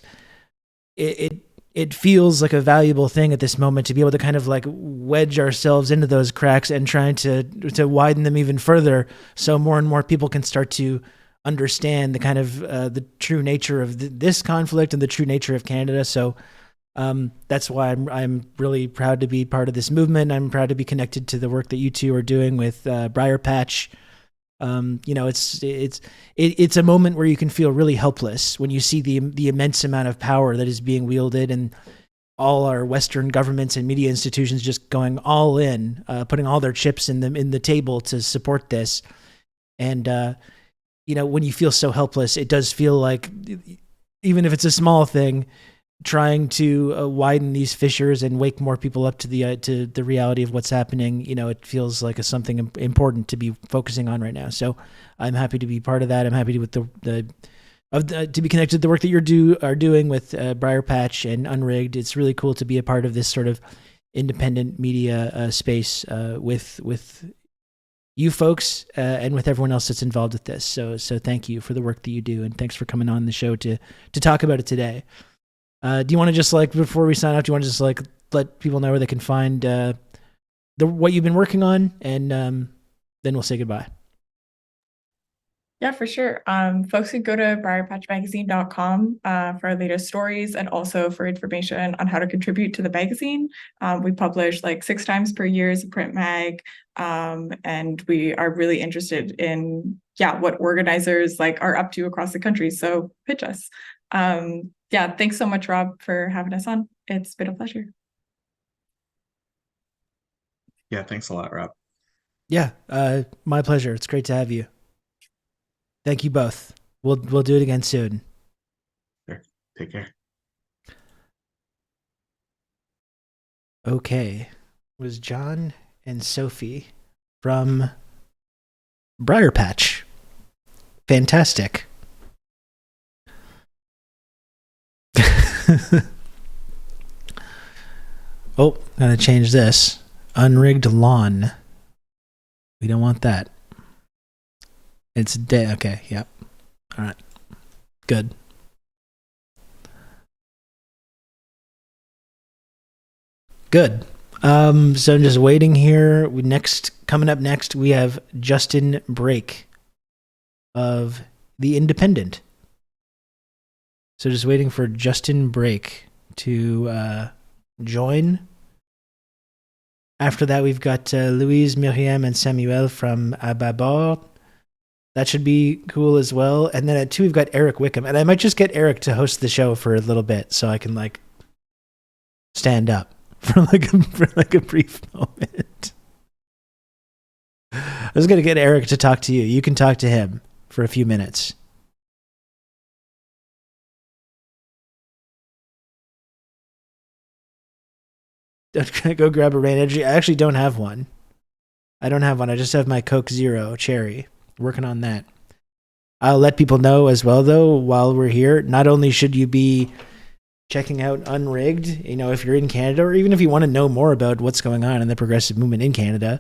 it feels like a valuable thing at this moment to be able to kind of like wedge ourselves into those cracks and trying to widen them even further, so more and more people can start to understand the kind of the true nature of this conflict and the true nature of Canada. So That's why I'm really proud to be part of this movement. I'm proud to be connected to the work that you two are doing with Briar Patch. It's a moment where you can feel really helpless when you see the immense amount of power that is being wielded, and all our Western governments and media institutions just going all in, putting all their chips in the table to support this. And when you feel so helpless, it does feel like, even if it's a small thing, trying to widen these fissures and wake more people up to the reality of what's happening. It feels like something important to be focusing on right now. So I'm happy to be part of that. I'm happy with to be connected to the work that are doing with Briar Patch and Unrigged. It's really cool to be a part of this sort of independent media space with you folks and with everyone else that's involved with this. So thank you for the work that you do, and thanks for coming on the show to talk about it today. Do you want to just, before we sign off, do you want to just let people know where they can find what you've been working on, and then we'll say goodbye. Yeah, for sure. Folks can go to briarpatchmagazine.com for our latest stories, and also for information on how to contribute to the magazine. We publish 6 times per year as a print mag, and we are really interested in what organizers are up to across the country. So pitch us. Thanks so much, Rob, for having us on. It's been a pleasure. Yeah, thanks a lot, Rob. Yeah, my pleasure. It's great to have you. Thank you both. We'll do it again soon. Sure. Take care. Okay. It was John and Sophie from Briar Patch. Fantastic. Oh, gotta change this. Unrigged lawn. We don't want that. It's dead. Okay, yep. All right. Good. Good. So I'm just waiting here. Coming up next, we have Justin Brake of The Independent. So just waiting for Justin Brake to join. After that, we've got Louise, Miriam, and Samuel from Ababord. That should be cool as well. And then at 2, we've got Eric Wickham. And I might just get Eric to host the show for a little bit so I can stand up for a brief moment. I was going to get Eric to talk to you. You can talk to him for a few minutes. Can I go grab a Rain Energy? I actually don't have one. I just have my Coke Zero Cherry. Working on that. I'll let people know as well, though, while we're here. Not only should you be checking out Unrigged, if you're in Canada, or even if you want to know more about what's going on in the progressive movement in Canada,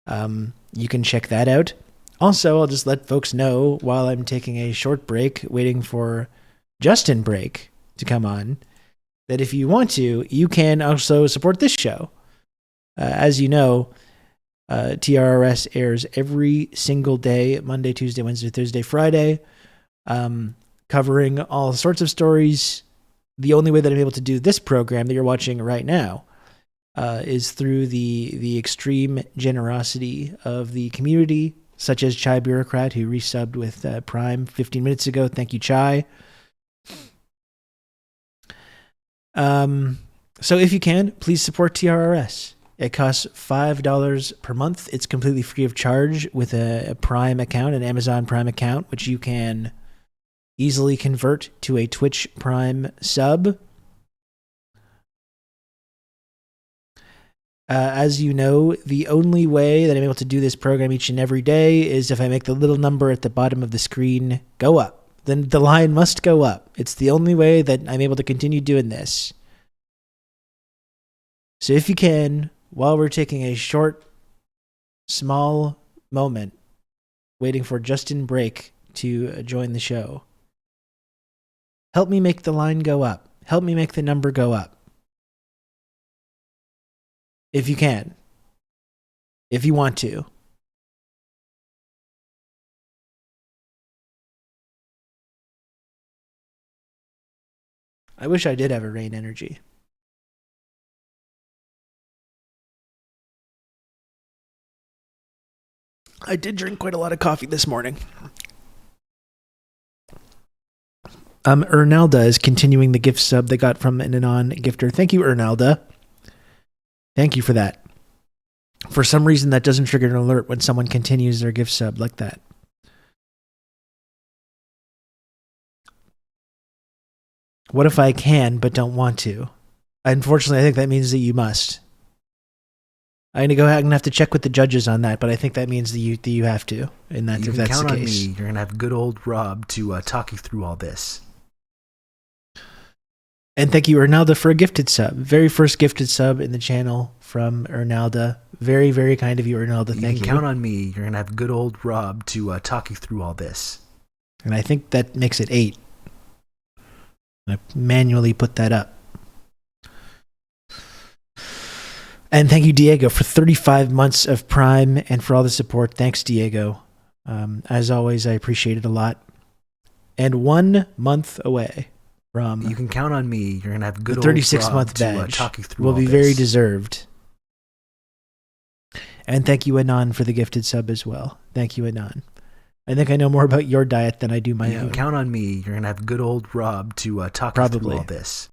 you can check that out. Also, I'll just let folks know while I'm taking a short break, waiting for Justin Brake to come on, that if you want to, you can also support this show. As you know, TRRS airs every single day, Monday, Tuesday, Wednesday, Thursday, Friday, covering all sorts of stories. The only way that I'm able to do this program that you're watching right now is through the extreme generosity of the community, such as Chai Bureaucrat, who resubbed with Prime 15 minutes ago. Thank you, Chai. So if you can, please support TRRS. It costs $5 per month. It's completely free of charge with a Prime account, an Amazon Prime account, which you can easily convert to a Twitch Prime sub. As you know, the only way that I'm able to do this program each and every day is if I make the little number at the bottom of the screen go up. Then the line must go up. It's the only way that I'm able to continue doing this. So if you can, while we're taking a short, small moment, waiting for Justin Brake to join the show, help me make the line go up. Help me make the number go up. If you can. If you want to. I wish I did have a Rain Energy. I did drink quite a lot of coffee this morning. Ernalda is continuing the gift sub they got from an Anon gifter. Thank you, Ernalda. Thank you for that. For some reason, that doesn't trigger an alert when someone continues their gift sub like that. What if I can but don't want to? Unfortunately, I think that means that you must. I'm gonna have to check with the judges on that, but I think that means that you have to. And that's if that's the case. You can count on me. You're gonna have good old Rob to talk you through all this. And thank you, Ernalda, for a gifted sub. Very first gifted sub in the channel from Ernalda. Very, very kind of you, Ernalda. Thank you. You can count on me. You're gonna have good old Rob to talk you through all this. And I think that makes it 8. I manually put that up. And thank you, Diego, for 35 months of Prime and for all the support. Thanks, Diego. As always, I appreciate it a lot. And 1 month away from you can count on me. You're gonna have good the 36-month badge. Talk you through will all be this. Very deserved. And thank you, Anon, for the gifted sub as well. Thank you, Anon. I think I know more about your diet than I do my own. You can count on me. You're gonna have good old Rob to talk you through all this.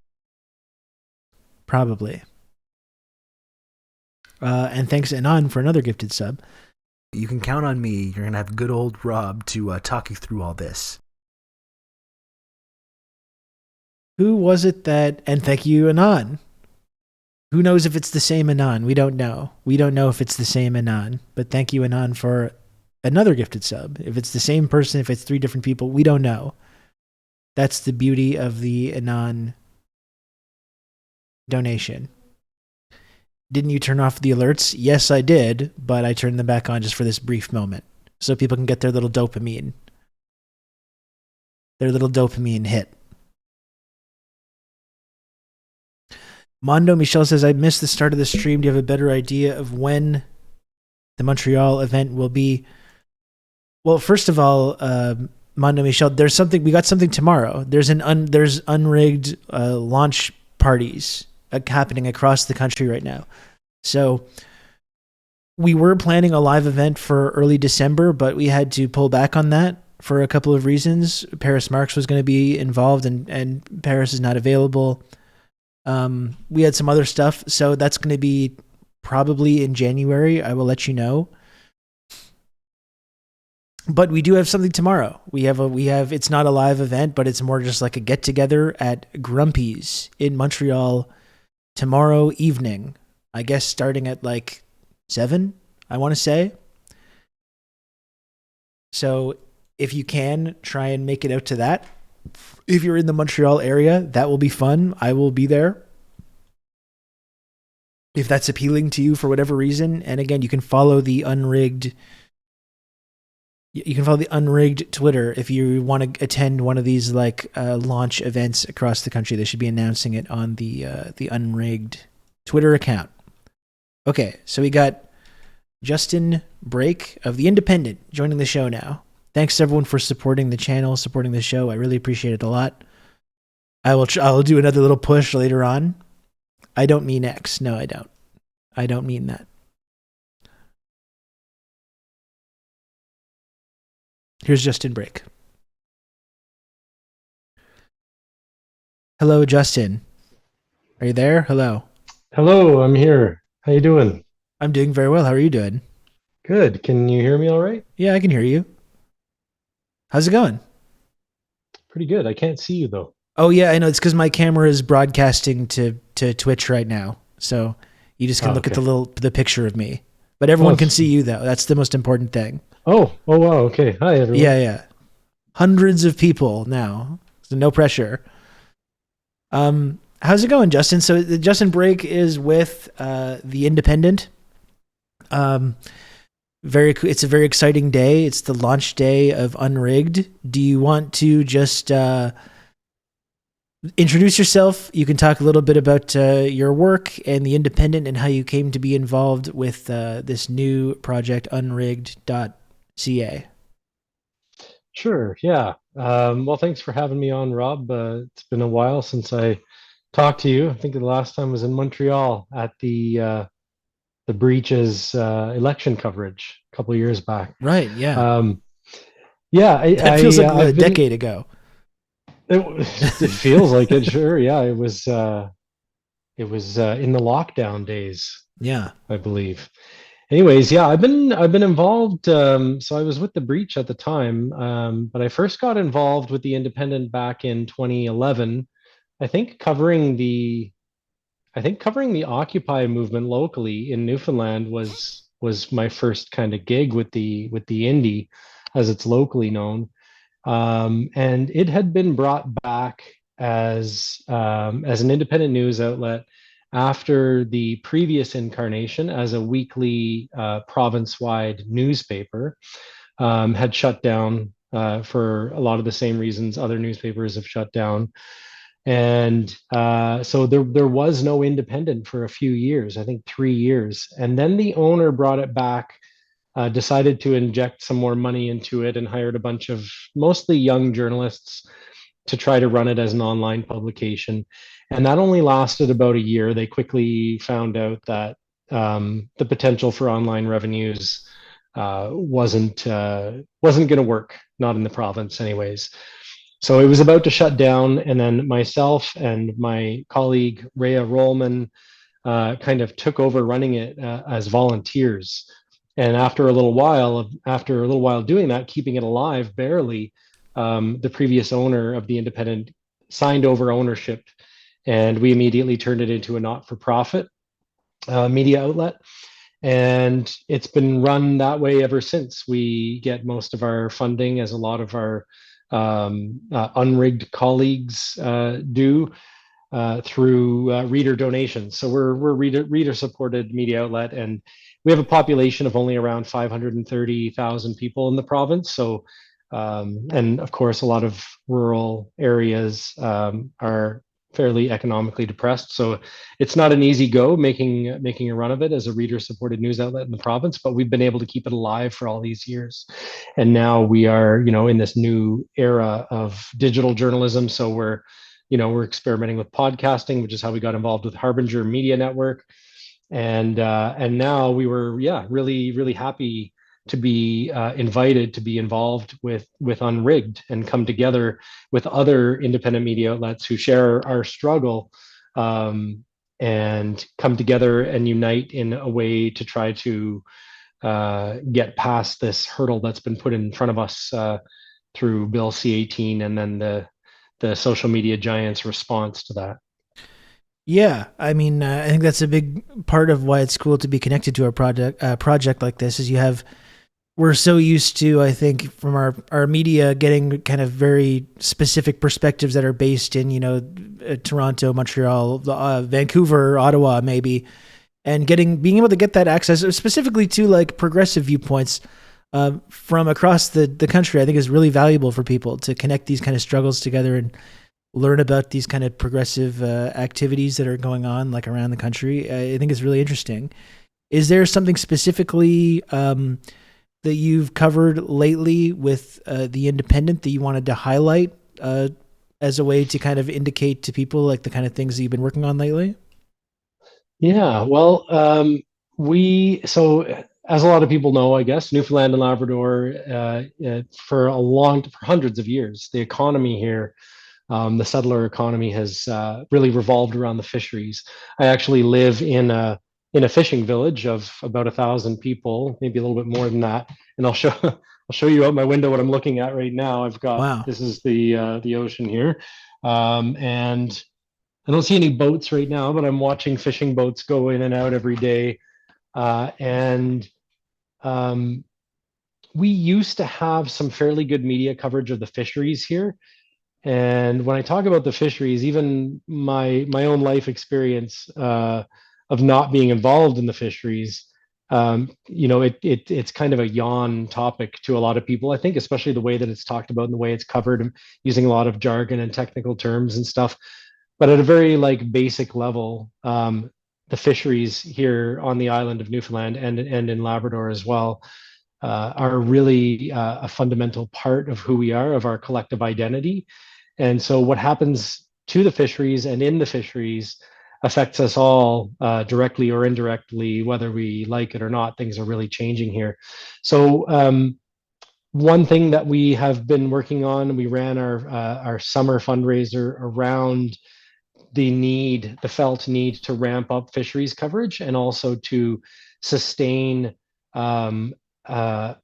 Probably. And thanks, Anon, for another gifted sub. You can count on me. You're gonna have good old Rob to talk you through all this. Who was it that... And thank you, Anon. Who knows if it's the same Anon? We don't know. We don't know if it's the same Anon. But thank you, Anon, for another gifted sub. If it's the same person, if it's 3 different people, we don't know. That's the beauty of the Anon donation. Didn't you turn off the alerts? Yes, I did, but I turned them back on just for this brief moment so people can get their little dopamine. Their little dopamine hit. Mondo Michel says, I missed the start of the stream. Do you have a better idea of when the Montreal event will be? Well, first of all, Mondo Michel, we got something tomorrow. There's unrigged launch parties happening across the country right now. So we were planning a live event for early December, but we had to pull back on that for a couple of reasons. Paris Marks was going to be involved and Paris is not available. We had some other stuff, so that's going to be probably in January. I will let you know. But we do have something tomorrow. We have it's not a live event, but it's more just like a get together at Grumpy's in Montreal tomorrow evening. I guess starting at like 7, I want to say. So if you can, try and make it out to that. If you're in the Montreal area, that will be fun. I will be there. If that's appealing to you for whatever reason. And again, you can follow the Unrigged. You can follow the Unrigged Twitter if you want to attend one of these launch events across the country. They should be announcing it on the Unrigged Twitter account. Okay, so we got Justin Brake of The Independent joining the show now. Thanks everyone for supporting the channel, supporting the show. I really appreciate it a lot. I'll do another little push later on. I don't mean X. No, I don't. I don't mean that. Here's Justin Brake. Hello, Justin. Are you there? Hello. Hello, I'm here. How you doing? I'm doing very well. How are you doing? Good. Can you hear me all right? Yeah, I can hear you. How's it going? Pretty good. I can't see you though. Oh yeah, I know. It's because my camera is broadcasting to Twitch right now, so you just can look at the picture of me. But everyone can see you though. That's the most important thing. Oh wow. Okay. Hi everyone. Yeah. Hundreds of people now, so no pressure. How's it going, Justin? So Justin Brake is with The Independent. It's a very exciting day. It's the launch day of Unrigged. Do you want to just introduce yourself? You can talk a little bit about your work and The Independent and how you came to be involved with this new project, unrigged.ca. Sure. Yeah. Well, thanks for having me on, Rob. It's been a while since I talked to you. I think the last time was in Montreal at the Breach's election coverage a couple of years back. Right. Yeah. Yeah, That feels like a I've been, decade ago. it feels like it. Sure. Yeah, it was. It was in the lockdown days, Yeah. I believe. Anyways, yeah, I've been involved. So I was with the Breach at the time, but I first got involved with the Independent back in 2011. I think covering the Occupy movement locally in Newfoundland was my first kind of gig with the Indie, as it's locally known. And it had been brought back as an independent news outlet after the previous incarnation as a weekly province-wide newspaper had shut down for a lot of the same reasons other newspapers have shut down. And so there was no independent for a few years, I think 3 years. And then the owner brought it back, decided to inject some more money into it, and hired a bunch of mostly young journalists to try to run it as an online publication. And that only lasted about a year. They quickly found out that the potential for online revenues wasn't going to work, not in the province, anyways. So it was about to shut down, and then myself and my colleague Rhea Rollman kind of took over running it as volunteers. And after a little while doing that, keeping it alive barely, the previous owner of the Independent signed over ownership, and we immediately turned it into a not-for-profit media outlet. And it's been run that way ever since. We get most of our funding, as a lot of our unrigged colleagues do, through reader donations. So we're reader supported media outlet, and we have a population of only around 530,000 people in the province. So and of course, a lot of rural areas are fairly economically depressed. So it's not an easy go making a run of it as a reader supported news outlet in the province, but we've been able to keep it alive for all these years. And now we are, in this new era of digital journalism. So we're experimenting with podcasting, which is how we got involved with Harbinger Media Network. And now we were, really, really happy to be invited to be involved with Unrigged and come together with other independent media outlets who share our struggle, and come together and unite in a way to try to get past this hurdle that's been put in front of us through Bill C-18 and then the social media giants' response to that. Yeah, I mean, I think that's a big part of why it's cool to be connected to a project like this. Is we're so used to, I think, from our media getting kind of very specific perspectives that are based in, Toronto, Montreal, Vancouver, Ottawa, maybe, and being able to get that access specifically to like progressive viewpoints from across the country, I think is really valuable for people to connect these kind of struggles together and learn about these kind of progressive activities that are going on like around the country. I think it's really interesting. Is there something specifically that you've covered lately with the Independent that you wanted to highlight as a way to kind of indicate to people like the kind of things that you've been working on lately? Yeah, well, so as a lot of people know, I guess, Newfoundland and Labrador, for hundreds of years, the economy here, the settler economy has really revolved around the fisheries. I actually live in a fishing village of about 1,000 people, maybe a little bit more than that. And I'll show you out my window what I'm looking at right now. Wow. This is the ocean here, and I don't see any boats right now, but I'm watching fishing boats go in and out every day. And we used to have some fairly good media coverage of the fisheries here. And when I talk about the fisheries, even my own life experience of not being involved in the fisheries, it's kind of a yawn topic to a lot of people. I think, especially the way that it's talked about and the way it's covered, and using a lot of jargon and technical terms and stuff. But at a very basic level, the fisheries here on the island of Newfoundland and in Labrador as well are really a fundamental part of who we are, of our collective identity. And so what happens to the fisheries and in the fisheries affects us all directly or indirectly, whether we like it or not. Things are really changing here. So one thing that we have been working on, we ran our summer fundraiser around the felt need to ramp up fisheries coverage and also to sustain a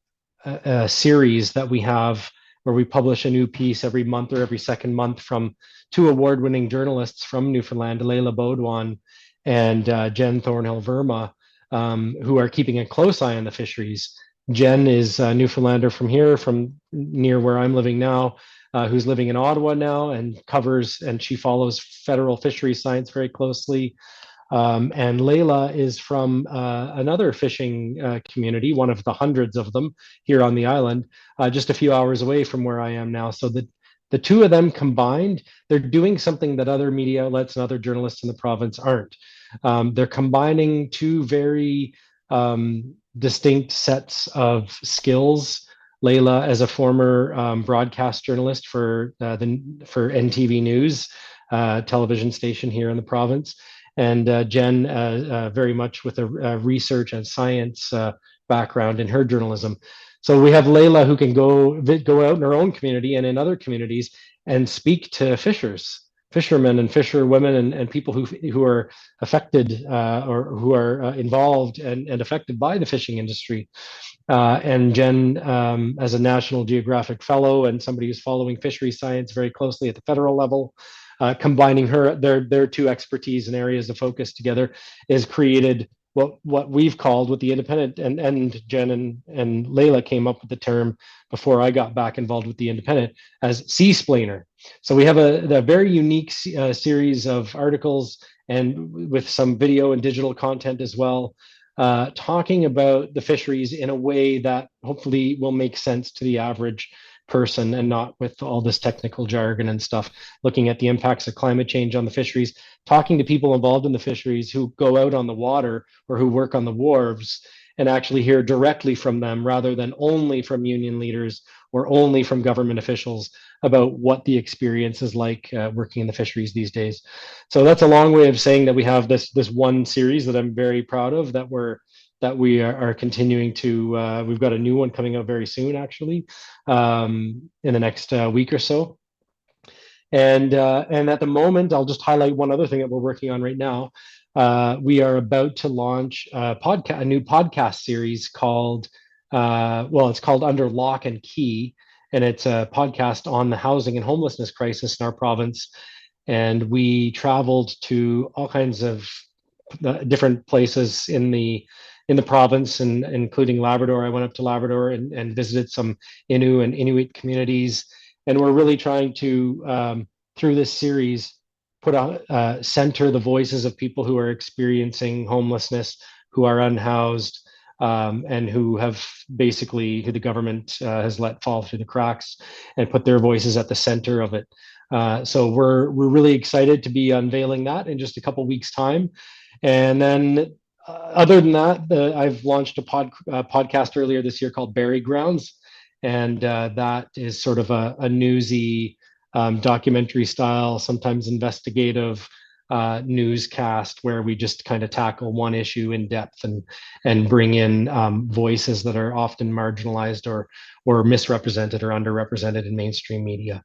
series that we have where we publish a new piece every month or every second month from two award-winning journalists from Newfoundland, Leila Baudouin and Jen Thornhill-Verma, who are keeping a close eye on the fisheries. Jen is a Newfoundlander from here, from near where I'm living now, who's living in Ottawa now and she follows federal fisheries science very closely. And Leila is from another fishing community, one of the hundreds of them here on the island, just a few hours away from where I am now. So the two of them combined, they're doing something that other media outlets and other journalists in the province aren't. They're combining two very distinct sets of skills. Leila, as a former broadcast journalist for NTV News, television station here in the province, and Jen, very much with a research and science background in her journalism. So we have Leila who can go out in her own community and in other communities and speak to fishermen and fisherwomen and people who are affected or who are involved and affected by the fishing industry. And Jen, as a National Geographic Fellow and somebody who's following fisheries science very closely at the federal level, combining their two expertise and areas of focus together is created what we've called, what the Independent and Jen and Leila came up with the term before I got back involved with the Independent, as Seasplainer. So we have a very unique series of articles and with some video and digital content as well, talking about the fisheries in a way that hopefully will make sense to the average person and not with all this technical jargon and stuff, looking at the impacts of climate change on the fisheries, talking to people involved in the fisheries who go out on the water or who work on the wharves and actually hear directly from them rather than only from union leaders or only from government officials about what the experience is like working in the fisheries these days. So that's a long way of saying that we have this one series that I'm very proud of that we are continuing to, we've got a new one coming out very soon, actually, in the next week or so. And at the moment, I'll just highlight one other thing that we're working on right now. We are about to launch a new podcast series called, it's called Under Lock and Key, and it's a podcast on the housing and homelessness crisis in our province. And we traveled to all kinds of different places in the province, and including Labrador. I went up to Labrador and visited some Innu and Inuit communities. And we're really trying to, through this series, center the voices of people who are experiencing homelessness, who are unhoused, and who the government has let fall through the cracks, and put their voices at the center of it. So we're really excited to be unveiling that in just a couple weeks' time. And then other than that, I've launched a podcast earlier this year called Berry Grounds. And that is sort of a newsy, documentary style, sometimes investigative newscast where we just kind of tackle one issue in depth and bring in voices that are often marginalized or misrepresented or underrepresented in mainstream media.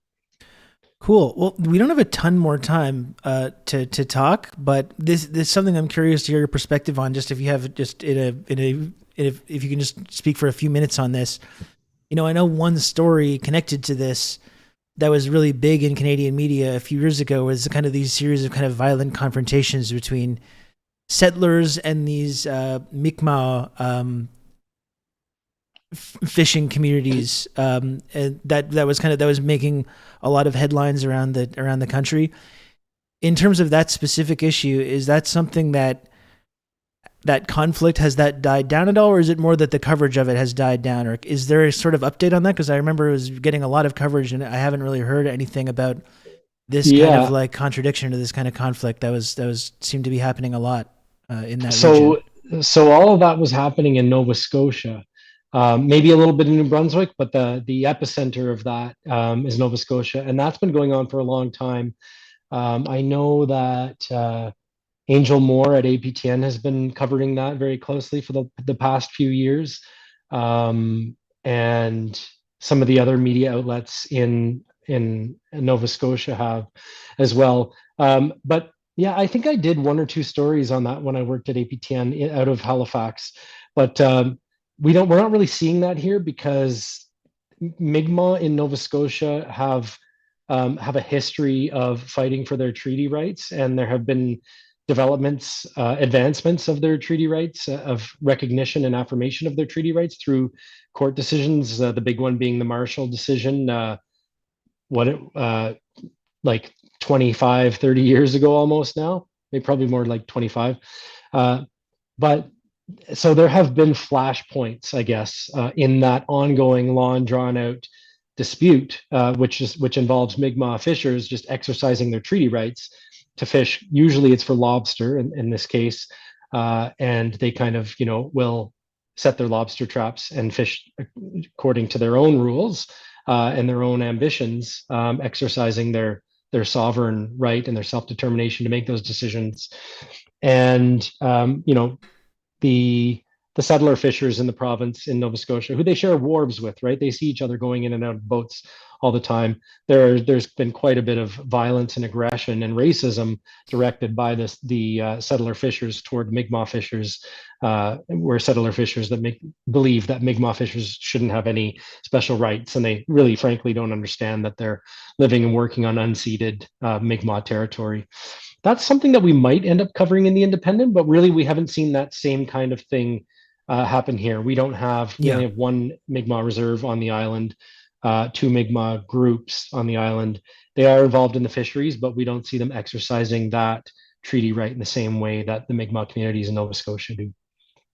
Cool. Well, we don't have a ton more time to talk, but this is something I'm curious to hear your perspective on. Just if you have just if you can just speak for a few minutes on this. You know, I know one story connected to this that was really big in Canadian media a few years ago was kind of these series of kind of violent confrontations between settlers and these Mi'kmaq fishing communities, and that was making a lot of headlines around the country. In terms of that specific issue, is that something that conflict, has that died down at all, or is it more that the coverage of it has died down, or is there a sort of update on that? Because I remember it was getting a lot of coverage and I haven't really heard anything about this kind of like contradiction to this kind of conflict that was seemed to be happening a lot in that region. So all of that was happening in Nova Scotia, maybe a little bit in New Brunswick, but the epicenter of that is Nova Scotia, and that's been going on for a long time. I know that Angel Moore at APTN has been covering that very closely for the past few years. And some of the other media outlets in Nova Scotia have as well. But yeah, I think I did one or two stories on that when I worked at APTN out of Halifax. But we're not really seeing that here because Mi'kmaq in Nova Scotia have a history of fighting for their treaty rights, and there have been developments, advancements of their treaty rights, of recognition and affirmation of their treaty rights through court decisions. The big one being the Marshall decision, like 25, 30 years ago almost now, maybe probably more like 25. But so there have been flashpoints, I guess, in that ongoing, long, drawn-out dispute, which involves Mi'kmaq fishers just exercising their treaty rights to fish. Usually, it's for lobster in this case, and they kind of, will set their lobster traps and fish according to their own rules and their own ambitions, exercising their sovereign right and their self-determination to make those decisions. And the settler fishers in the province in Nova Scotia, who they share wharves with, right? They see each other going in and out of boats all the time. There's been quite a bit of violence and aggression and racism directed by the settler fishers toward Mi'kmaq fishers, where settler fishers believe that Mi'kmaq fishers shouldn't have any special rights, and they really, frankly, don't understand that they're living and working on unceded Mi'kmaq territory. That's something that we might end up covering in the Independent, but really we haven't seen that same kind of thing happen here. We only have one Mi'kmaq reserve on the island, two Mi'kmaq groups on the island. They are involved in the fisheries, but we don't see them exercising that treaty right in the same way that the Mi'kmaq communities in Nova Scotia do.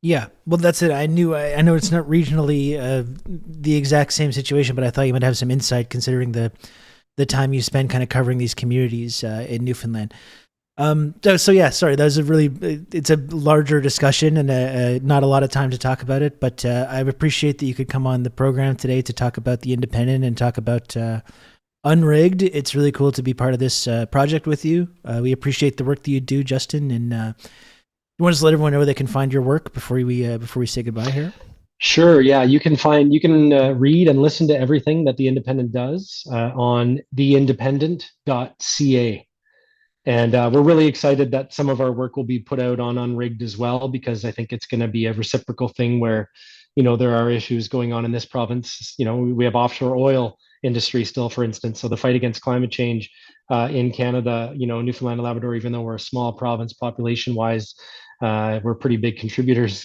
Yeah, well, that's it. I know it's not regionally the exact same situation, but I thought you might have some insight considering the time you spend kind of covering these communities in Newfoundland. So yeah, sorry, that was it's a larger discussion and not a lot of time to talk about it, but I appreciate that you could come on the program today to talk about the Independent and talk about Unrigged. It's really cool to be part of this project with you. We appreciate the work that you do, Justin, and you want to let everyone know where they can find your work before we say goodbye here? Sure. Yeah, you can read and listen to everything that the Independent does on theindependent.ca. And we're really excited that some of our work will be put out on Unrigged as well, because I think it's going to be a reciprocal thing where, there are issues going on in this province. We have offshore oil industry still, for instance. So the fight against climate change in Canada, Newfoundland and Labrador, even though we're a small province population-wise, we're pretty big contributors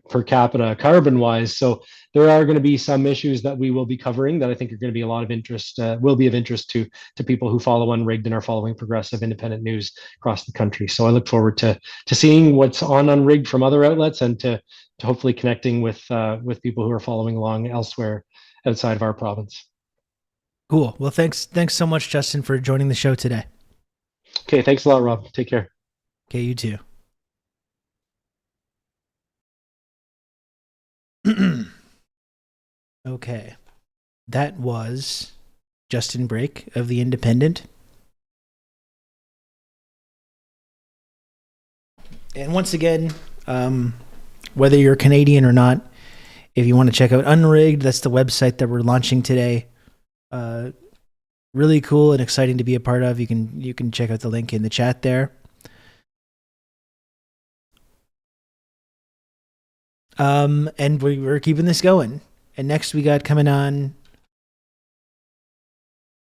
per capita carbon-wise. So there are going to be some issues that we will be covering that I think are going to be a lot of interest, will be of interest to people who follow Unrigged and are following progressive independent news across the country. So I look forward to seeing what's on Unrigged from other outlets and to hopefully connecting with people who are following along elsewhere outside of our province. Cool. Well, thanks so much, Justin, for joining the show today. Okay, thanks a lot, Rob. Take care. Okay, you too. Okay, that was Justin Brake of The Independent. And once again, whether you're Canadian or not, if you want to check out Unrigged, that's the website that we're launching today. Really cool and exciting to be a part of. You can check out the link in the chat there. And we're keeping this going. And next we got coming on,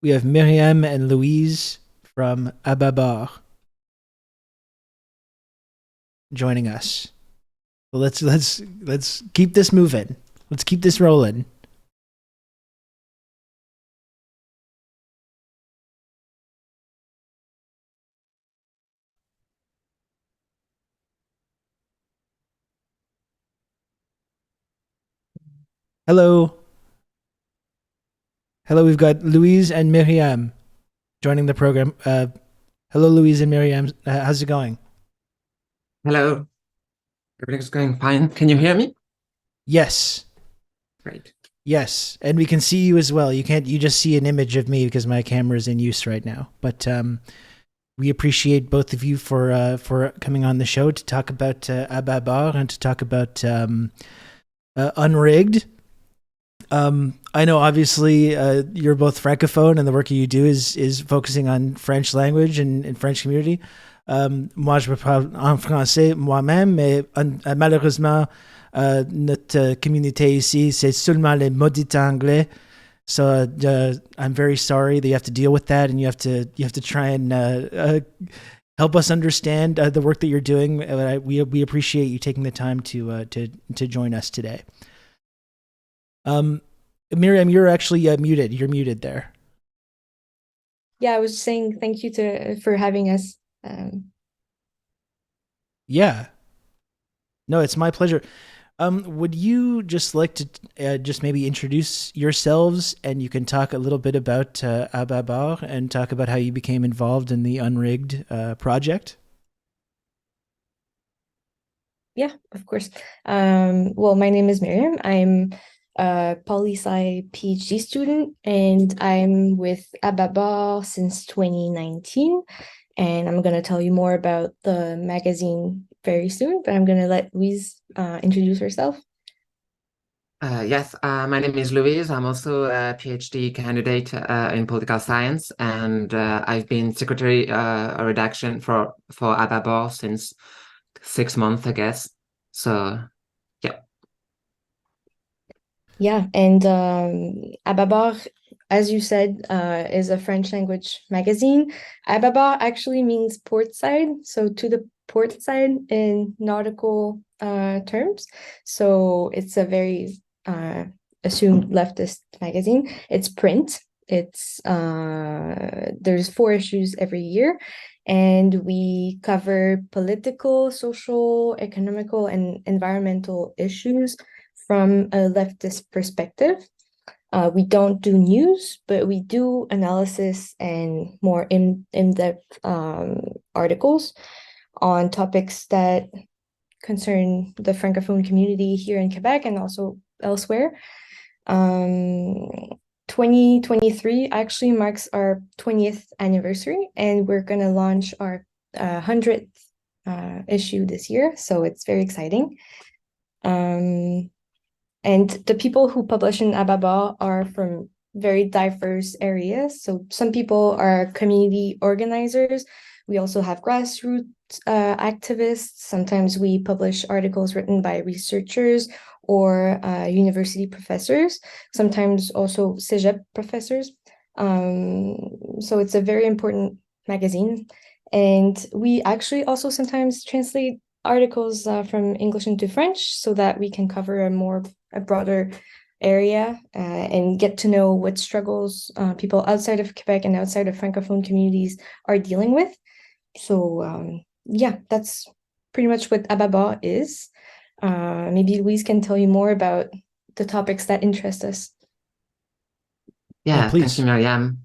we have Miriam and Louise from Ababar joining us. So let's keep this moving. Let's keep this rolling. Hello, we've got Louise and Miriam joining the program. Hello, Louise and Miriam. How's it going? Hello. Everything's going fine. Can you hear me? Yes. Great. Yes, and we can see you as well. You just see an image of me because my camera is in use right now. But We appreciate both of you for coming on the show to talk about Ababar and to talk about Unrigged. I know obviously you're both francophone and the work you do is focusing on French language and French community. Moi, je parle en français moi-même, mais malheureusement, notre communauté ici, c'est seulement les maudits anglais. So I'm very sorry that you have to deal with that, and you have to try and help us understand the work that you're doing. We appreciate you taking the time to join us today. Miriam, you're actually muted. You're muted there. Yeah, I was saying thank you for having us. Yeah. No, it's my pleasure. Would you just like to just maybe introduce yourselves, and you can talk a little bit about Ababar and talk about how you became involved in the Unrigged project? Yeah, of course. Well, my name is Miriam. I'm a poli-sci PhD student, and I'm with Ababar since 2019. And I'm going to tell you more about the magazine very soon, but I'm going to let Louise introduce herself. Yes, my name is Louise. I'm also a PhD candidate in political science, and I've been secretary redaction for Ababar since 6 months, I guess. So, yeah. Yeah, and Ababar, as you said, is a French language magazine. Ababar actually means port side, so to the port side in nautical terms. So it's a very assumed leftist magazine. It's print. It's there's 4 issues every year, and we cover political, social, economical, and environmental issues from a leftist perspective. We don't do news, but we do analysis and more in-depth articles on topics that concern the Francophone community here in Quebec and also elsewhere. 2023 actually marks our 20th anniversary, and we're going to launch our 100th issue this year, so it's very exciting. And the people who publish in Ababar are from very diverse areas. So some people are community organizers. We also have grassroots activists. Sometimes we publish articles written by researchers or university professors, sometimes also cégep professors. So it's a very important magazine. And we actually also sometimes translate articles from English into French so that we can cover a broader area and get to know what struggles people outside of Quebec and outside of Francophone communities are dealing with. So yeah, that's pretty much what Ababar is. Maybe Louise can tell you more about the topics that interest us. Yeah, thank you, Miriam.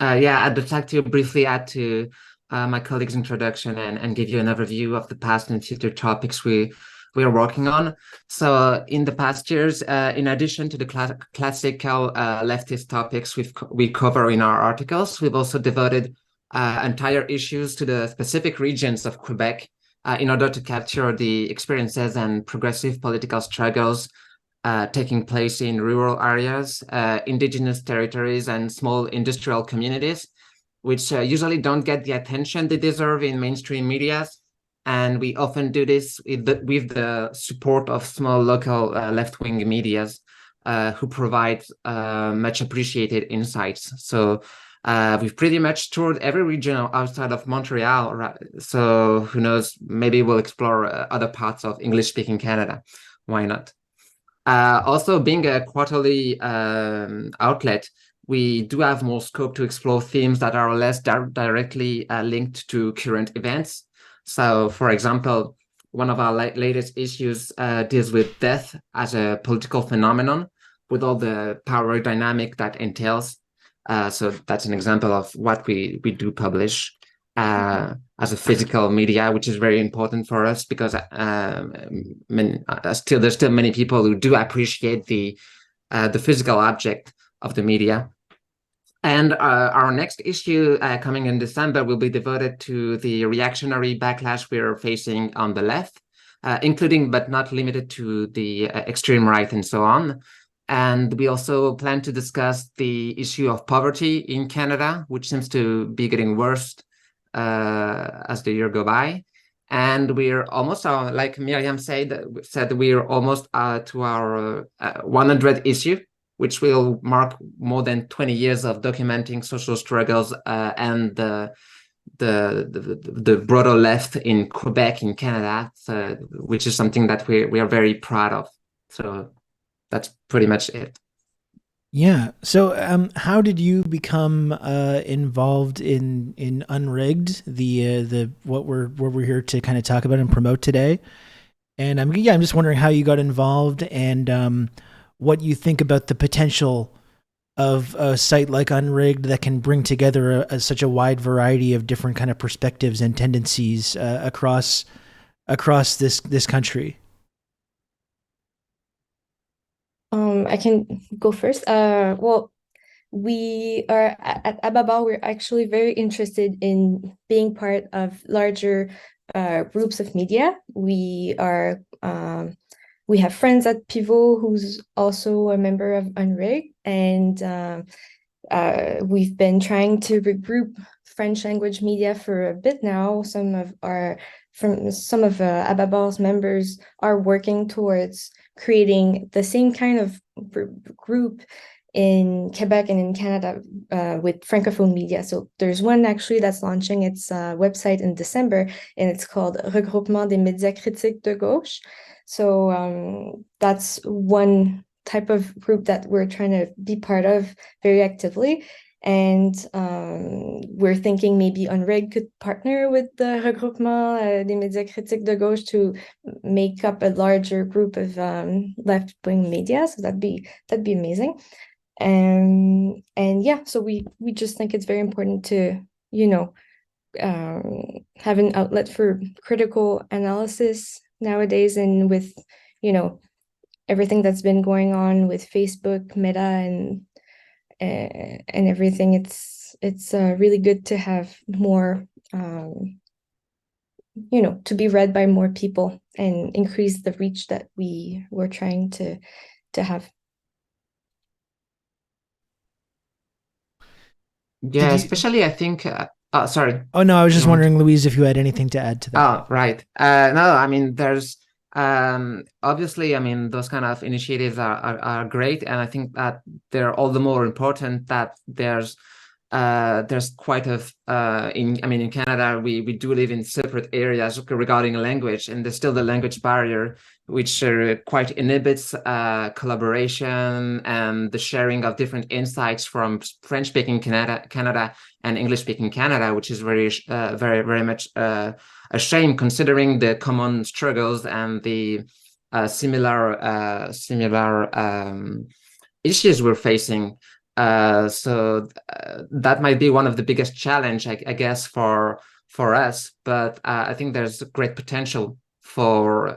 Yeah, I'd like to briefly add to my colleague's introduction and give you an overview of the past and future topics we are working on. So in the past years, in addition to the classical leftist topics we cover in our articles, we've also devoted entire issues to the specific regions of Quebec in order to capture the experiences and progressive political struggles taking place in rural areas, indigenous territories, and small industrial communities, which usually don't get the attention they deserve in mainstream media. And we often do this with the support of small local left-wing medias who provide much appreciated insights. So we've pretty much toured every region outside of Montreal. So who knows, maybe we'll explore other parts of English-speaking Canada. Why not? Also, being a quarterly outlet, we do have more scope to explore themes that are less directly linked to current events. So, for example, one of our latest issues deals with death as a political phenomenon, with all the power dynamic that entails. So that's an example of what we do publish as a physical media, which is very important for us because there's still many people who do appreciate the physical object of the media. And our next issue coming in December will be devoted to the reactionary backlash we're facing on the left, including but not limited to the extreme right and so on. And we also plan to discuss the issue of poverty in Canada, which seems to be getting worse as the year go by. And we're almost, like Miriam said we're almost to our 100th issue, which will mark more than 20 years of documenting social struggles and the broader left in Quebec, in Canada, which is something that we are very proud of. So that's pretty much it. Yeah. So, how did you become involved in UNRIGGED, the what we're here to kind of talk about and promote today? And I'm just wondering how you got involved and what you think about the potential of a site like UNRIGGED that can bring together such a wide variety of different kind of perspectives and tendencies across this country. I can go first. Well, we are at Ababa, we're actually very interested in being part of larger groups of media. We have friends at Pivot who's also a member of UNRIGGED, and we've been trying to regroup French language media for a bit now. Some of Ababa's members are working towards creating the same kind of group in Quebec and in Canada with Francophone media. So there's one actually that's launching its website in December, and it's called Regroupement des médias critiques de gauche. So that's one type of group that we're trying to be part of very actively. And we're thinking maybe UNRIGGED could partner with the Regroupement des médias critiques de gauche to make up a larger group of left-wing media. So that'd be amazing. And yeah, so we just think it's very important to, have an outlet for critical analysis nowadays, and with, everything that's been going on with Facebook, Meta, and everything, it's really good to have more, to be read by more people and increase the reach that we were trying to have. Yeah, especially I think. Sorry. Oh no, I was just wondering, Louise, if you had anything to add to that. Oh, right. No, I mean, there's obviously, I mean, those kind of initiatives are great, and I think that they're all the more important that there's quite in Canada we do live in separate areas regarding language, and there's still the language barrier, which quite inhibits collaboration and the sharing of different insights from French-speaking Canada and English-speaking Canada, which is very much a shame, considering the common struggles and the similar issues we're facing. So that might be one of the biggest challenge, I guess, for us. But I think there's great potential for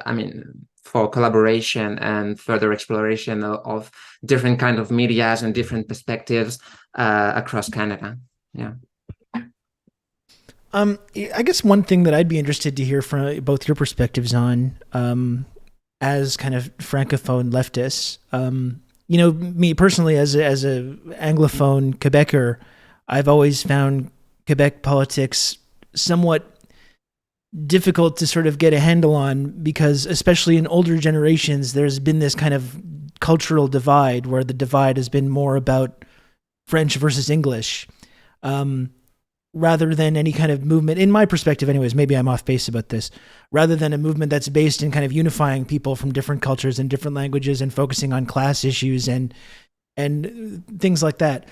collaboration and further exploration of different kind of medias and different perspectives across Canada. Yeah. I guess one thing that I'd be interested to hear from both your perspectives on, as kind of Francophone leftists, me personally as a Anglophone Quebecer, I've always found Quebec politics somewhat difficult to sort of get a handle on, because especially in older generations, there's been this kind of cultural divide where the divide has been more about French versus English, rather than any kind of movement, in my perspective anyways, maybe I'm off base about this, rather than a movement that's based in kind of unifying people from different cultures and different languages and focusing on class issues and things like that.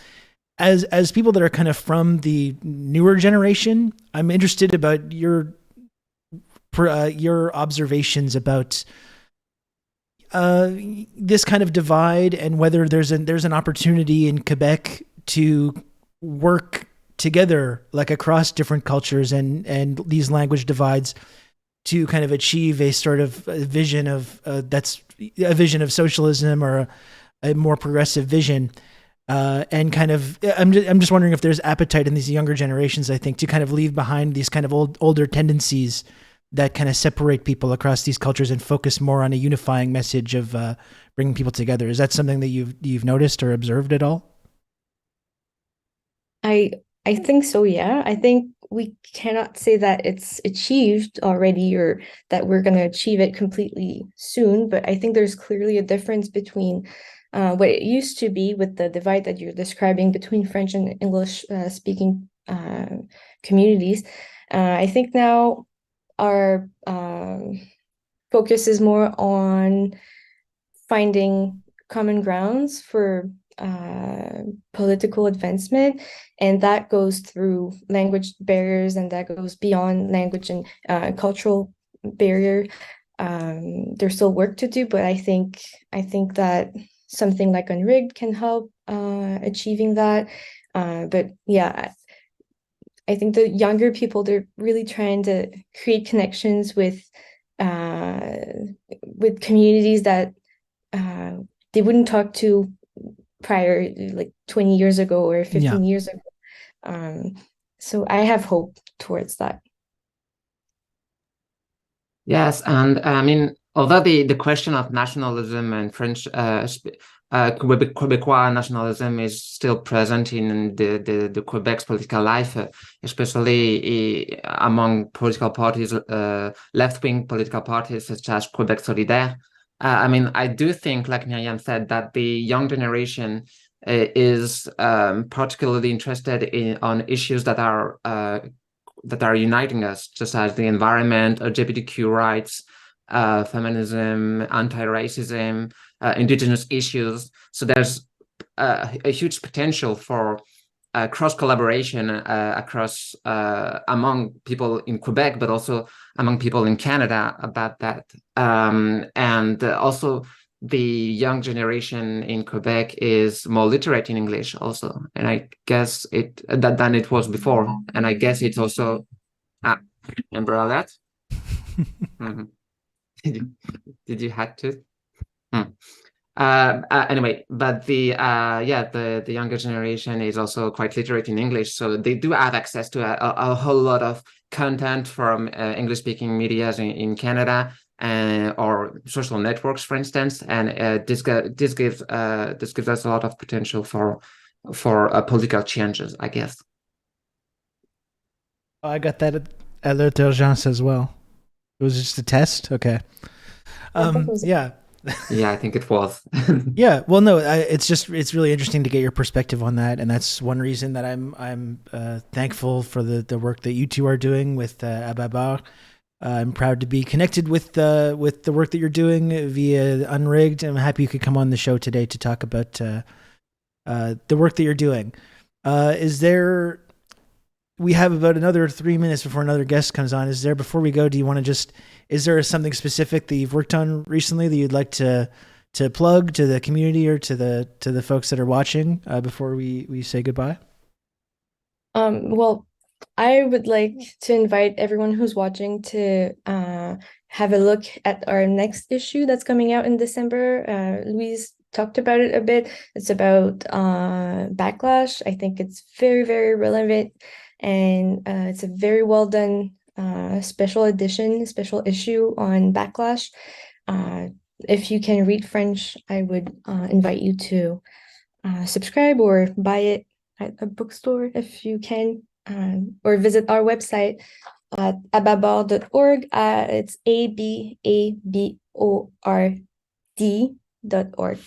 As people that are kind of from the newer generation, I'm interested about your observations about this kind of divide, and whether there's an opportunity in Quebec to work together, like across different cultures and these language divides, to kind of achieve a sort of vision of that's a vision of socialism, or a more progressive vision. And kind of, I'm just wondering if there's appetite in these younger generations, I think, to kind of leave behind these kind of older tendencies that kind of separate people across these cultures and focus more on a unifying message of bringing people together. Is that something that you've noticed or observed at all? I think so, yeah. I think we cannot say that it's achieved already or that we're going to achieve it completely soon, but I think there's clearly a difference between what it used to be with the divide that you're describing between French and English speaking communities. I think now our focus is more on finding common grounds for political advancement, and that goes through language barriers, and that goes beyond language and cultural barrier. There's still work to do, but I think that something like UNRIGGED can help achieving that. But yeah, I think the younger people, they're really trying to create connections with communities that they wouldn't talk to prior, like 20 years ago or 15 years ago. So I have hope towards that. Yes, and I mean, although the question of nationalism and French Quebecois nationalism is still present in the Quebec's political life, especially among political parties, left-wing political parties such as Quebec Solidaire. I mean, I do think, like Myriam said, that the young generation is particularly interested on issues that are uniting us, just as the environment, LGBTQ rights, feminism, anti-racism, indigenous issues. So there's a huge potential for cross-collaboration across among people in Quebec, but also among people in Canada about that. And also the young generation in Quebec is more literate in English also. And I guess than it was before. And I guess it's also, remember all that? Did you have to? Anyway, but the younger generation is also quite literate in English, so they do have access to a whole lot of content from English-speaking media in Canada or social networks, for instance, and this gives us a lot of potential for political changes, I guess. Oh, I got that at l'urgence as well. It was just a test. Okay. Yeah. Yeah, I think it was. Yeah, well, no, it's really interesting to get your perspective on that, and that's one reason that I'm thankful for the work that you two are doing with Ababar. I'm proud to be connected with the work that you're doing via Unrigged. I'm happy you could come on the show today to talk about the work that you're doing. We have about another 3 minutes before another guest comes on. Before we go, do you want to is there something specific that you've worked on recently that you'd like to plug to the community or to the folks that are watching before we say goodbye? Well, I would like to invite everyone who's watching to have a look at our next issue that's coming out in December. Louise talked about it a bit. It's about backlash. I think it's very, very relevant, and it's a very well done special issue on backlash. If you can read French, I would invite you to subscribe or buy it at a bookstore if you can, or visit our website at ababord.org. It's ababord.org.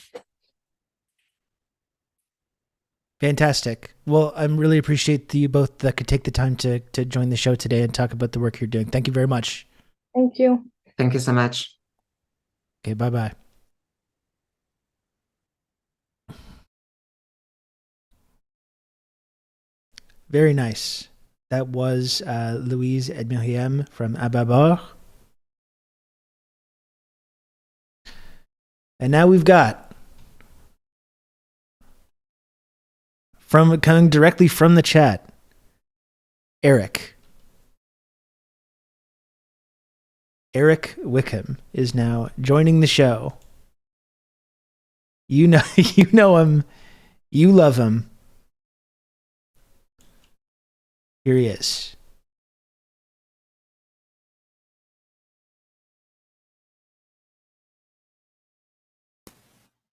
Fantastic. Well, I really appreciate you both that could take the time to join the show today and talk about the work you're doing. Thank you very much. Thank you. Thank you so much. Okay, bye-bye. Very nice. That was Louise and Myriam from Ababar. And now we've got coming directly from the chat, Eric Wickham is now joining the show. You know him You love him. Here he is.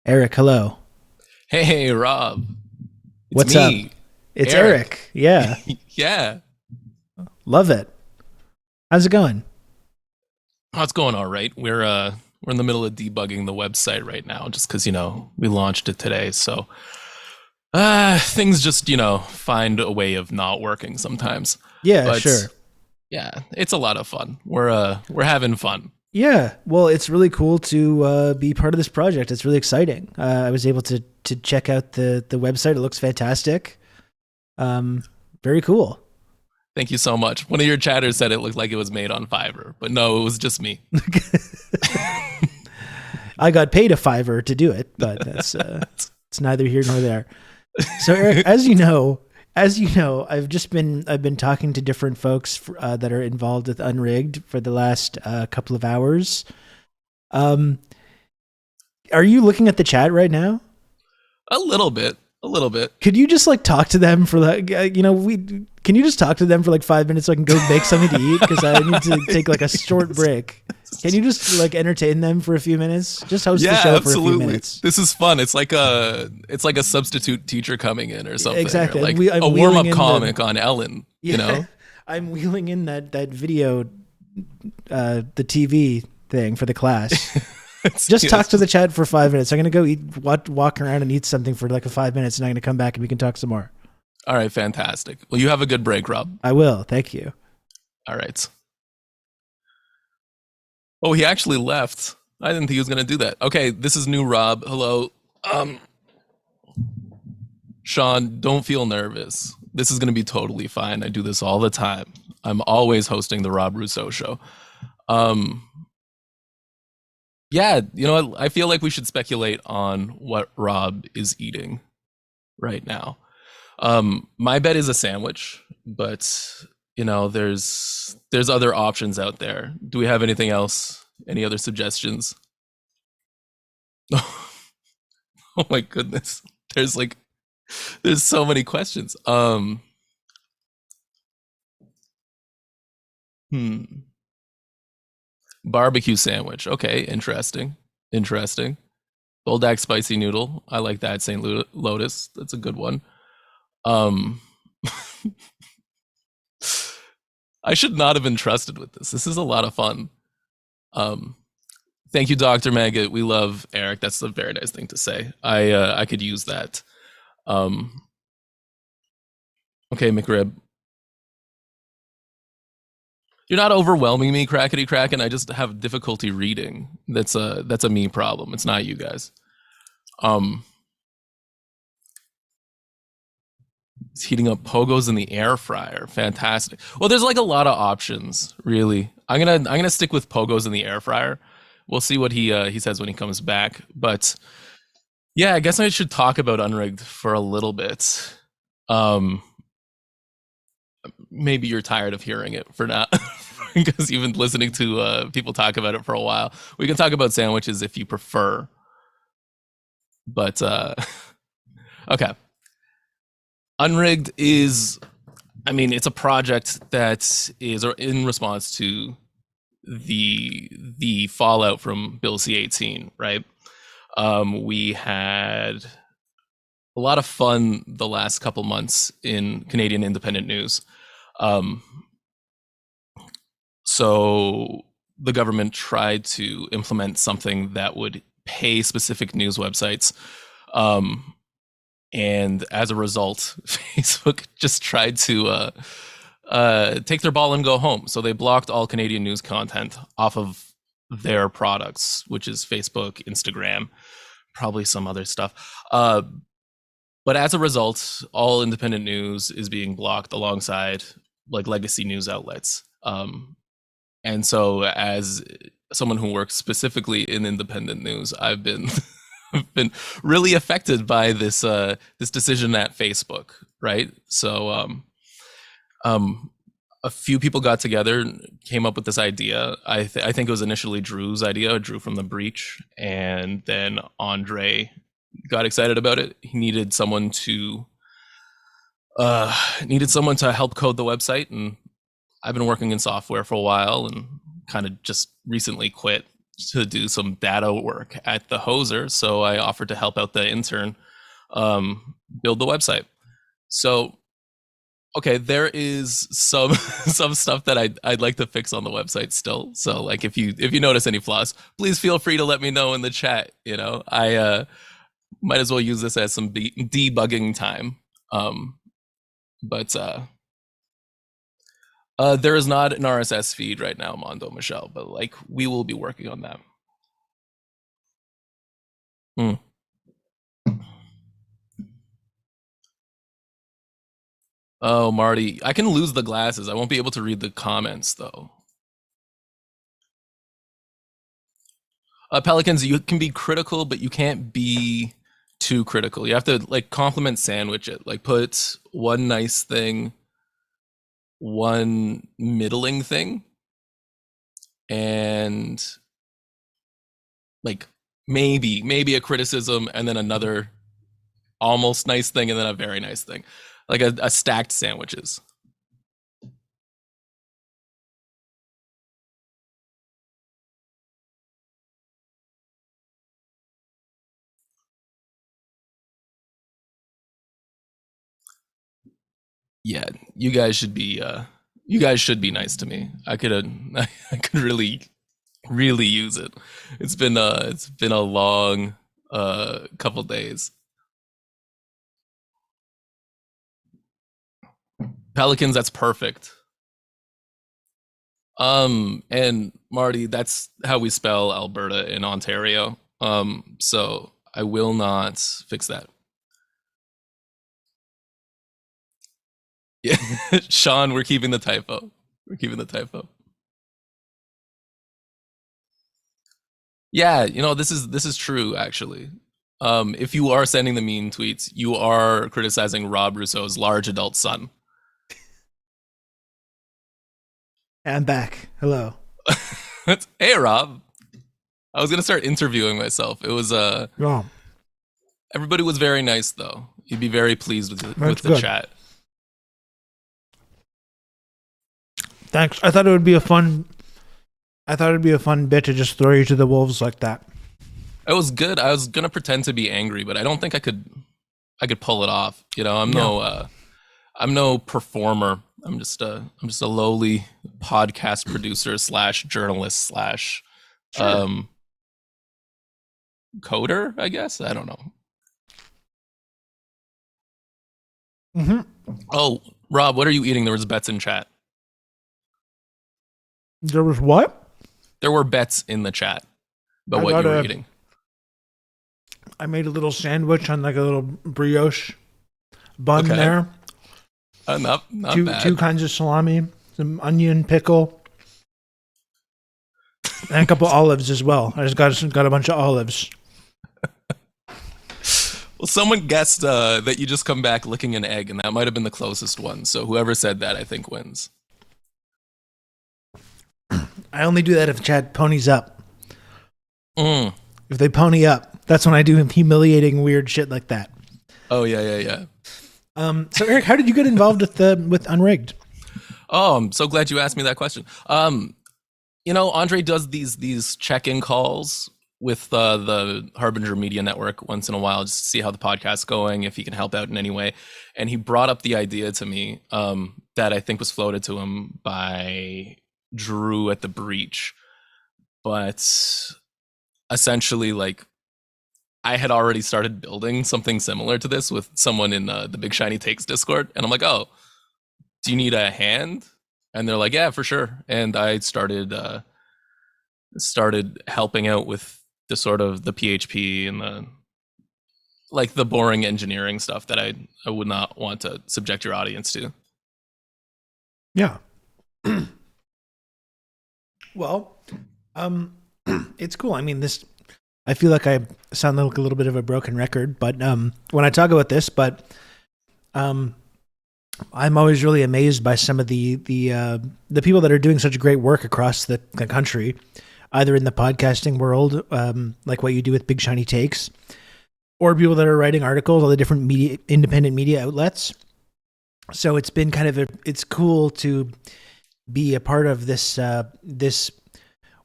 Eric, hello. Hey, Rob. It's What's me. up? It's Eric. Yeah. Yeah. Love it. How's it going? Oh, it's going all right. We're in the middle of debugging the website right now, just because we launched it today. So things just find a way of not working sometimes. Yeah, sure. Yeah, it's a lot of fun. We're having fun. Yeah, well, it's really cool to be part of this project. It's really exciting. I was able to check out the website. It looks fantastic. Very cool. Thank you so much. One of your chatters said it looked like it was made on Fiverr, but no, it was just me. I got paid a $5 to do it, but that's it's neither here nor there. So, Eric, as you know, I've been talking to different folks that are involved with Unrigged for the last couple of hours. Are you looking at the chat right now? A little bit. Could you just talk to them for can you just talk to them for 5 minutes so I can go make something to eat? Because I need to take a short break. Can you just entertain them for a few minutes? Just host the show for a few minutes. This is fun. It's like a substitute teacher coming in or something. Exactly. Or a warm-up comic on Ellen. I'm wheeling in that video, the TV thing for the class. Just talk to the chat for 5 minutes. I'm going to go walk around and eat something for 5 minutes, and I'm going to come back and we can talk some more. All right, fantastic. Well, you have a good break, Rob. I will. Thank you. All right. Oh, he actually left. I didn't think he was going to do that. Okay, this is new Rob. Hello. Sean, don't feel nervous. This is going to be totally fine. I do this all the time. I'm always hosting the Rob Rousseau show. Yeah, I feel like we should speculate on what Rob is eating right now. My bet is a sandwich, but there's other options out there. Do we have anything else? Any other suggestions? Oh my goodness. There's so many questions. Barbecue sandwich. Okay, interesting. Buldak spicy noodle. I like that. St. Lotus. That's a good one. I should not have been trusted with this. This is a lot of fun. Thank you, Dr. Maggot. We love Eric. That's a very nice thing to say. I could use that. Okay, McRib. You're not overwhelming me, crackety crackin'. I just have difficulty reading. That's a me problem. It's not you guys. It's heating up pogos in the air fryer. Fantastic. Well, there's a lot of options, really. I'm gonna stick with pogos in the air fryer. We'll see what he says when he comes back. But yeah, I guess I should talk about Unrigged for a little bit. Maybe you're tired of hearing it for now because you've been listening to people talk about it for a while. We can talk about sandwiches if you prefer. But okay. Unrigged is, it's a project that is in response to the fallout from Bill C-18, right? We had a lot of fun the last couple months in Canadian independent news. So the government tried to implement something that would pay specific news websites. And as a result, Facebook just tried to take their ball and go home. So they blocked all Canadian news content off of their products, which is Facebook, Instagram, probably some other stuff. But as a result, all independent news is being blocked alongside legacy news outlets. And so as someone who works specifically in independent news, I've been been really affected by this this decision at Facebook, right? So a few people got together and came up with this idea. I think it was initially Drew's idea, Drew from The Breach, and then Andre got excited about it. He needed someone to help code the website, and I've been working in software for a while and kind of just recently quit to do some data work at the Hoser. So I offered to help out the intern build the website. So, okay, there is some some stuff that I'd like to fix on the website still. So like if you notice any flaws, please feel free to let me know in the chat. You know, I might as well use this as some debugging time. But there is not an RSS feed right now, Mondo Michelle, but like we will be working on that. Oh, Marty, I can lose the glasses. I won't be able to read the comments though. Pelicans, you can be critical, but you can't be too critical. You have to like compliment sandwich it. Like put one nice thing, one middling thing, and like maybe a criticism, and then another almost nice thing, and then a very nice thing, like a stacked sandwiches. Yeah, you guys should be nice to me. I could really use it. It's been a long couple days. Pelicans, that's perfect. And Marty, that's how we spell Alberta in Ontario. So I will not fix that. Yeah, Sean, we're keeping the typo. Yeah, you know, this is true actually. If you are sending the mean tweets, you are criticizing Rob Rousseau's large adult son. I'm back. Hello. Hey, Rob. I was gonna start interviewing myself. It was everybody was very nice though. You'd be very pleased with the chat. Thanks. I thought it'd be a fun bit to just throw you to the wolves like that. It was good. I was gonna pretend to be angry, but I don't think I could pull it off. You know, I'm no performer. I'm just a lowly podcast producer / journalist / coder, I guess. I don't know. Oh, Rob, what are you eating? There was bets in chat. There was what? There were bets in the chat about what you were eating. I made a little sandwich on like a little brioche bun there. Not bad. Two kinds of salami, some onion, pickle, and a couple olives as well. I just got a bunch of olives. Well, someone guessed that you just come back licking an egg, and that might have been the closest one. So whoever said that, I think, wins. I only do that if Chad ponies up. If they pony up, that's when I do humiliating weird shit like that. Oh yeah. So Eric, how did you get involved with Unrigged? Oh, I'm so glad you asked me that question. You know, Andre does these check-in calls with the Harbinger Media Network once in a while, just to see how the podcast's going, if he can help out in any way. And he brought up the idea to me that I think was floated to him by Drew at the Breach, but essentially, like, I had already started building something similar to this with someone in the Big Shiny Takes Discord, and I'm like, oh, do you need a hand? And they're like, yeah, for sure. And I started helping out with the sort of the PHP and the boring engineering stuff that I would not want to subject your audience to. Yeah. Well, it's cool. I mean, I feel like I sound like a little bit of a broken record, but when I talk about this, I'm always really amazed by some of the people that are doing such great work across the country, either in the podcasting world, like what you do with Big Shiny Takes, or people that are writing articles, all the different media, independent media outlets. So it's been kind of it's cool to be a part of this this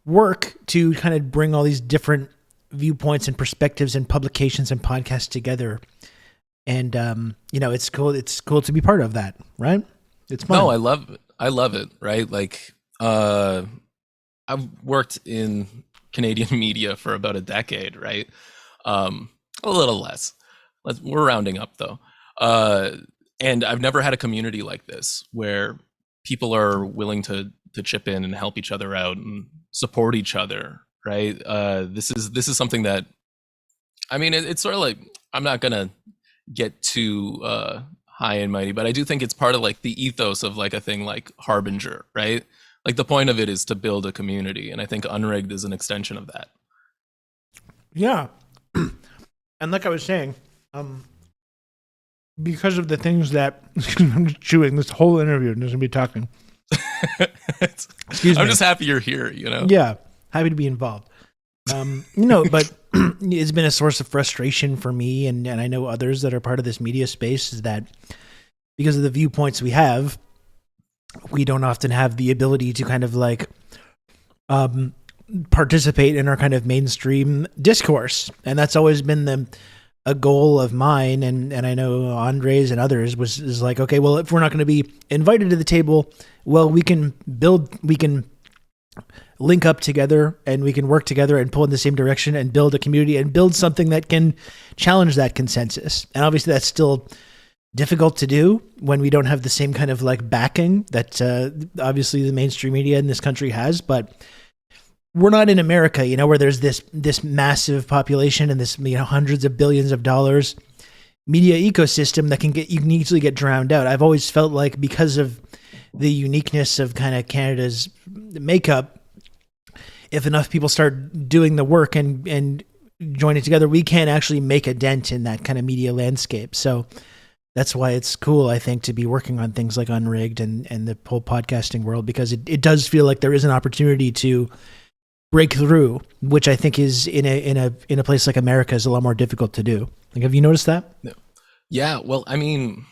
work to kind of bring all these different viewpoints and perspectives and publications and podcasts together. And it's cool. It's cool to be part of that, right? It's fun. No, I love it. Right, like I've worked in Canadian media for about a decade, right? A little less. We're rounding up though. And I've never had a community like this where people are willing to chip in and help each other out and support each other, right? This is something that, I mean, it's sort of like, I'm not gonna get too high and mighty, but I do think it's part of like the ethos of like a thing like Harbinger, right? Like the point of it is to build a community, and I think Unrigged is an extension of that. Yeah. And like I was saying, because of the things that I'm just chewing this whole interview and just gonna be talking. Excuse me. I'm just happy you're here, you know? Yeah. Happy to be involved. But it's been a source of frustration for me, and I know others that are part of this media space, is that because of the viewpoints we have, we don't often have the ability to kind of like participate in our kind of mainstream discourse. And that's always been a goal of mine, and I know Andre's and others is like, okay, well, if we're not going to be invited to the table, well, we can link up together and we can work together and pull in the same direction and build a community and build something that can challenge that consensus. And obviously that's still difficult to do when we don't have the same kind of like backing that obviously the mainstream media in this country has, but we're not in America, where there's this massive population and this, hundreds of billions of dollars media ecosystem that you can easily get drowned out. I've always felt like because of the uniqueness of kind of Canada's makeup, if enough people start doing the work and joining together, we can actually make a dent in that kind of media landscape. So that's why it's cool, I think, to be working on things like Unrigged and the whole podcasting world, because it does feel like there is an opportunity to break through, which I think is in a place like America is a lot more difficult to do. Like, have you noticed that? No. Yeah. Well, I mean,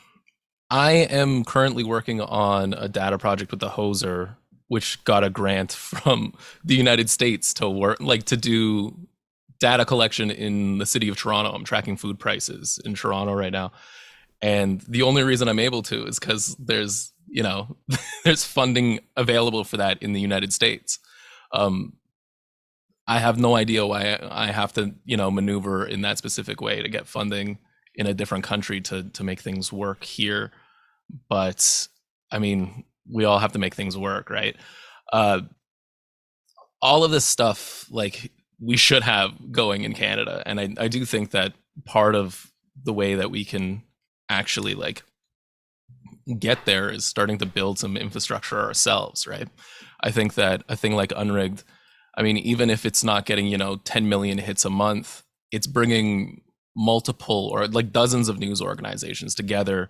I am currently working on a data project with the Hoser, which got a grant from the United States to work, like to do data collection in the city of Toronto. I'm tracking food prices in Toronto right now. And the only reason I'm able to is because there's, there's funding available for that in the United States. I have no idea why I have to, maneuver in that specific way to get funding in a different country to make things work here. But I mean, we all have to make things work, right? All of this stuff, like, we should have going in Canada. And I do think that part of the way that we can actually like get there is starting to build some infrastructure ourselves, right? I think that a thing like Unrigged, I mean, even if it's not getting, 10 million hits a month, it's bringing multiple or like dozens of news organizations together,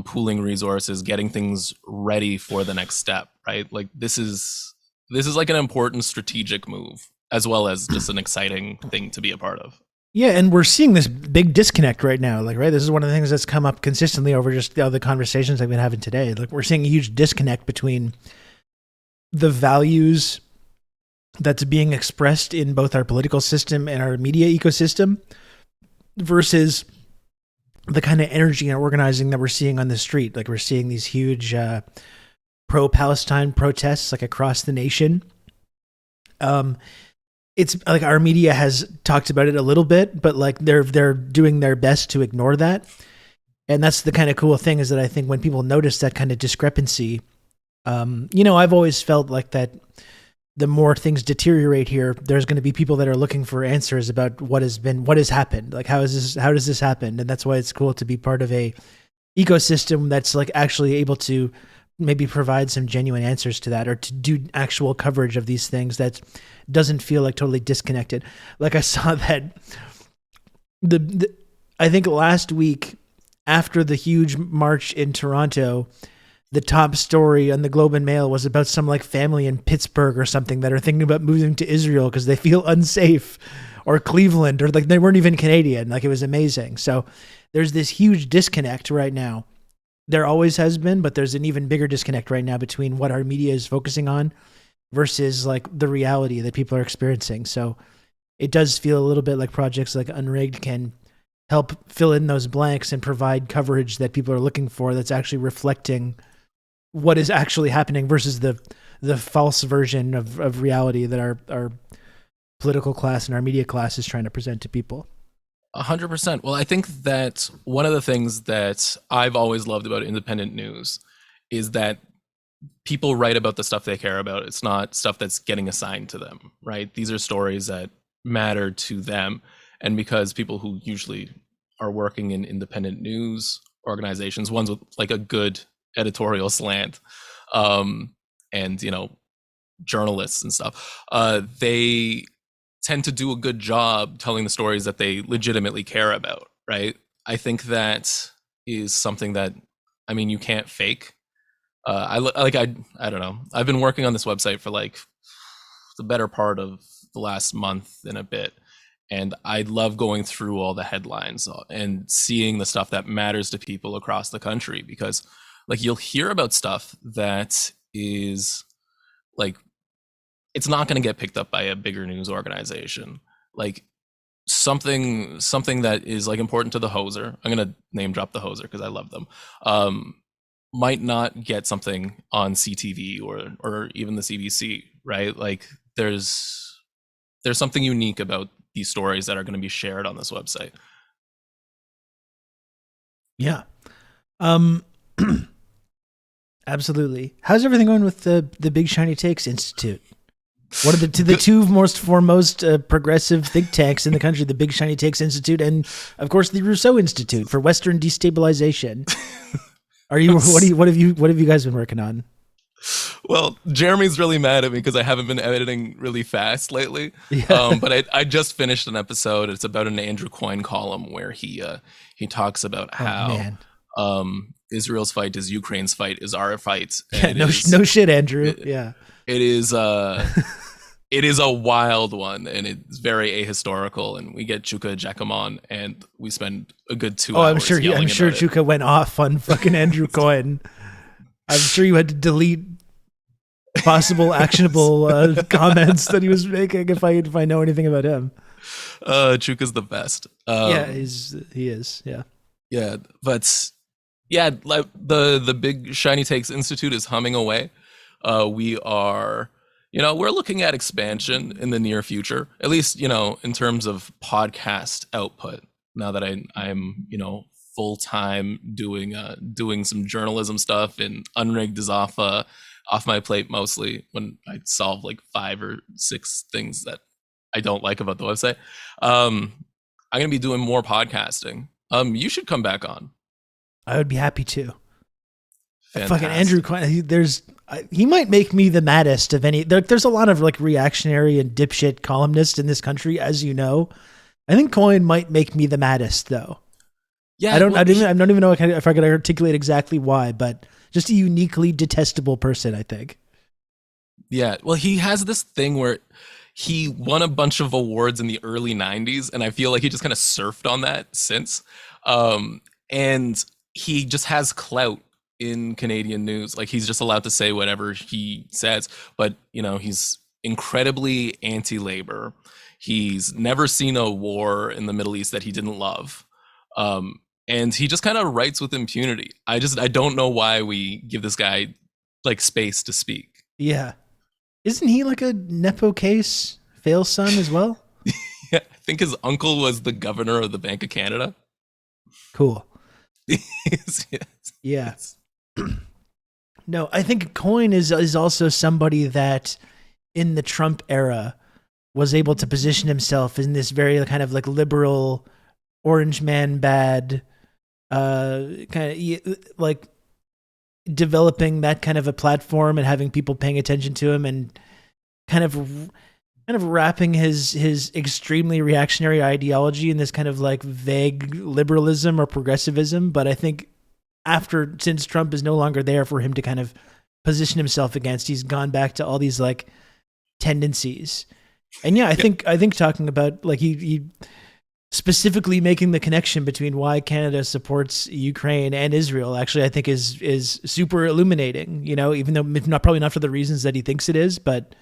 pooling resources, getting things ready for the next step, right? Like this is like an important strategic move, as well as just an exciting thing to be a part of. Yeah, and we're seeing this big disconnect right now. Like, right, this is one of the things that's come up consistently over just the other conversations I've been having today. Like, we're seeing a huge disconnect between the values that's being expressed in both our political system and our media ecosystem versus the kind of energy and organizing that we're seeing on the street. Like, we're seeing these huge pro-Palestine protests like across the nation. It's like our media has talked about it a little bit, but like they're doing their best to ignore that. And that's the kind of cool thing, is that I think when people notice that kind of discrepancy, I've always felt like that the more things deteriorate here, there's going to be people that are looking for answers about what has happened. Like, how does this happen? And that's why it's cool to be part of a ecosystem that's like actually able to maybe provide some genuine answers to that, or to do actual coverage of these things that doesn't feel like totally disconnected. Like, I saw that I think last week after the huge march in Toronto, the top story on the Globe and Mail was about some like family in Pittsburgh or something that are thinking about moving to Israel because they feel unsafe, or Cleveland, or like they weren't even Canadian. Like it was amazing. So there's this huge disconnect right now. There always has been, but there's an even bigger disconnect right now between what our media is focusing on versus like the reality that people are experiencing. So it does feel a little bit like projects like Unrigged can help fill in those blanks and provide coverage that people are looking for that's actually reflecting what is actually happening versus the false version of reality that our political class and our media class is trying to present to people. 100%. Well, I think that one of the things that I've always loved about independent news is that people write about the stuff they care about. It's not stuff that's getting assigned to them, right? These are stories that matter to them. And because people who usually are working in independent news organizations, ones with like a good editorial slant, and, you know, journalists and stuff, they tend to do a good job telling the stories that they legitimately care about, right? I think that is something that, I mean, you can't fake. I don't know. I've been working on this website for like the better part of the last month and a bit. And I love going through all the headlines and seeing the stuff that matters to people across the country, because like you'll hear about stuff that is like, it's not going to get picked up by a bigger news organization. Like something that is like important to the Hoser. I'm going to name drop the Hoser because I love them. Might not get something on CTV or even the CBC, right? Like there's something unique about these stories that are going to be shared on this website. Yeah. Absolutely. How's everything going with the Big Shiny Takes Institute? What are the two foremost progressive think tanks in the country? The Big Shiny Takes Institute and, of course, the Rousseau Institute for Western Destabilization. What have you guys been working on? Well, Jeremy's really mad at me because I haven't been editing really fast lately. Yeah. But I just finished an episode. It's about an Andrew Coyne column where he talks about how Israel's fight is Ukraine's fight is our fight. Yeah, no shit, Andrew. Yeah. It is it is a wild one, and it's very ahistorical, and we get Chuka Jackham on, and we spend a good 2 hours. I'm sure Chuka went off on fucking Andrew Coyne. I'm sure you had to delete possible actionable comments that he was making if I know anything about him. Chuka's the best. Yeah, he is. Yeah. Yeah, but yeah, like the Big Shiny Takes Institute is humming away. We are, we're looking at expansion in the near future, at least, in terms of podcast output. Now that I'm full-time doing some journalism stuff, and Unrigged is off my plate mostly when I solve like 5 or 6 things that I don't like about the website. I'm gonna be doing more podcasting. You should come back on. I would be happy to. Fantastic. Fucking Andrew Coyne, he might make me the maddest of any. There's a lot of like reactionary and dipshit columnists in this country, as you know. I think Coyne might make me the maddest, though. Yeah, I don't even know if I could articulate exactly why, but just a uniquely detestable person, I think. Yeah, well, he has this thing where he won a bunch of awards in the early 90s, and I feel like he just kind of surfed on that since. And he just has clout in Canadian news. Like, he's just allowed to say whatever he says, but he's incredibly anti-labor. He's never seen a war in the Middle East that he didn't love. And he just kind of writes with impunity. I don't know why we give this guy like space to speak. Yeah. Isn't he like a Nepo case fail son as well? Yeah, I think his uncle was the governor of the Bank of Canada. Cool. Yes. Yeah. No, I think Coyne is also somebody that in the Trump era was able to position himself in this very kind of like liberal, orange man bad, kind of like developing that kind of a platform and having people paying attention to him, and kind of wrapping his extremely reactionary ideology in this kind of like vague liberalism or progressivism. But I think since Trump is no longer there for him to kind of position himself against, he's gone back to all these like tendencies. And yeah, I think talking about like he specifically making the connection between why Canada supports Ukraine and Israel actually I think is super illuminating, you know, even though probably not for the reasons that he thinks it is, but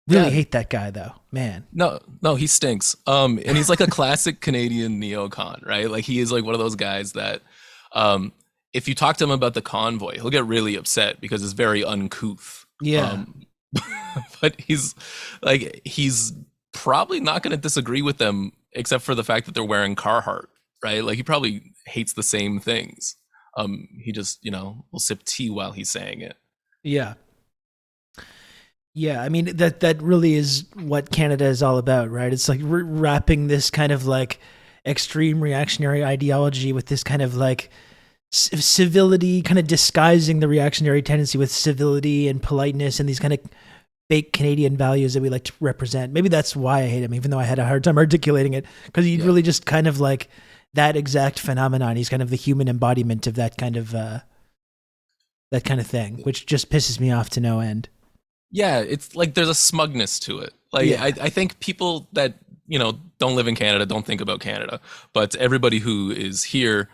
really hate that guy though, man. No, he stinks. And he's like a classic Canadian neocon, right? Like he is like one of those guys that if you talk to him about the convoy, he'll get really upset because it's very uncouth. Yeah. But he's probably not going to disagree with them except for the fact that they're wearing Carhartt, right? Like he probably hates the same things. He just, will sip tea while he's saying it. Yeah. Yeah, I mean that really is what Canada is all about, right? It's like wrapping this kind of like extreme reactionary ideology with this kind of like civility, kind of disguising the reactionary tendency with civility and politeness and these kind of fake Canadian values that we like to represent. Maybe that's why I hate him, even though I had a hard time articulating it, because he's really just kind of like that exact phenomenon. He's kind of the human embodiment of that kind of thing, which just pisses me off to no end. Yeah, it's like there's a smugness to it. Like I think people that don't live in Canada don't think about Canada, but everybody who is here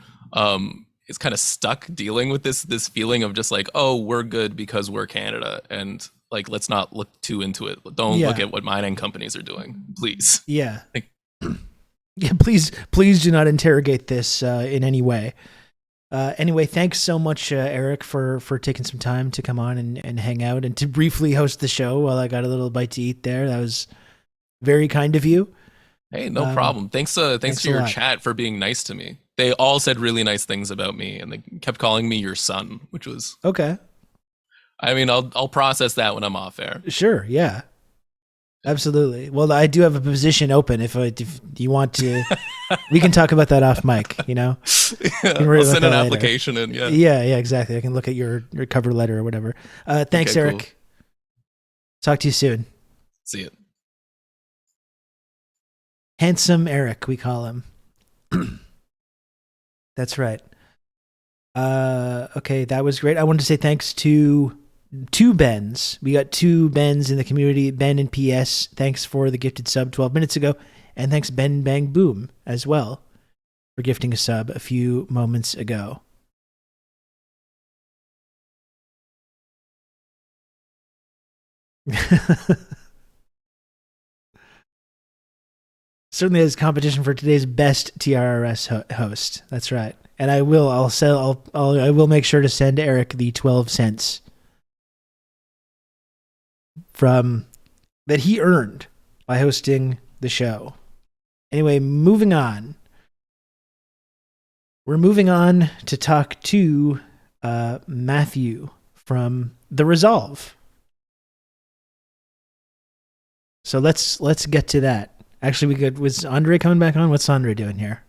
is kind of stuck dealing with this feeling of just like, oh, we're good because we're Canada, and like let's not look too into it. Don't look at what mining companies are doing, please. Yeah. Yeah, please do not interrogate this in any way. Anyway, thanks so much, Eric, for taking some time to come on and hang out and to briefly host the show while I got a little bite to eat there. That was very kind of you. Hey, no problem. Thanks for your chat, for being nice to me. They all said really nice things about me, and they kept calling me your son, which was okay. I mean, I'll process that when I'm off air. Sure, yeah. Absolutely. Well, I do have a position open. If you want to, we can talk about that off mic. I'll send an application in. Yeah, exactly. I can look at your cover letter or whatever. Thanks, Eric. Cool. Talk to you soon. See you. Handsome Eric, we call him. That's right. Okay, that was great. I wanted to say thanks to two Bens. We got two Bens in the community, Ben and PS. Thanks for the gifted sub 12 minutes ago. And thanks Ben Bang Boom as well for gifting a sub a few moments ago. Certainly has competition for today's best TRRS host. That's right. And I will make sure to send Eric the 12 cents from that he earned by hosting the show. Anyway, moving on. We're moving on to talk to Matthew from The Resolve. So let's get to that. Actually, was Andre coming back on? What's Andre doing here?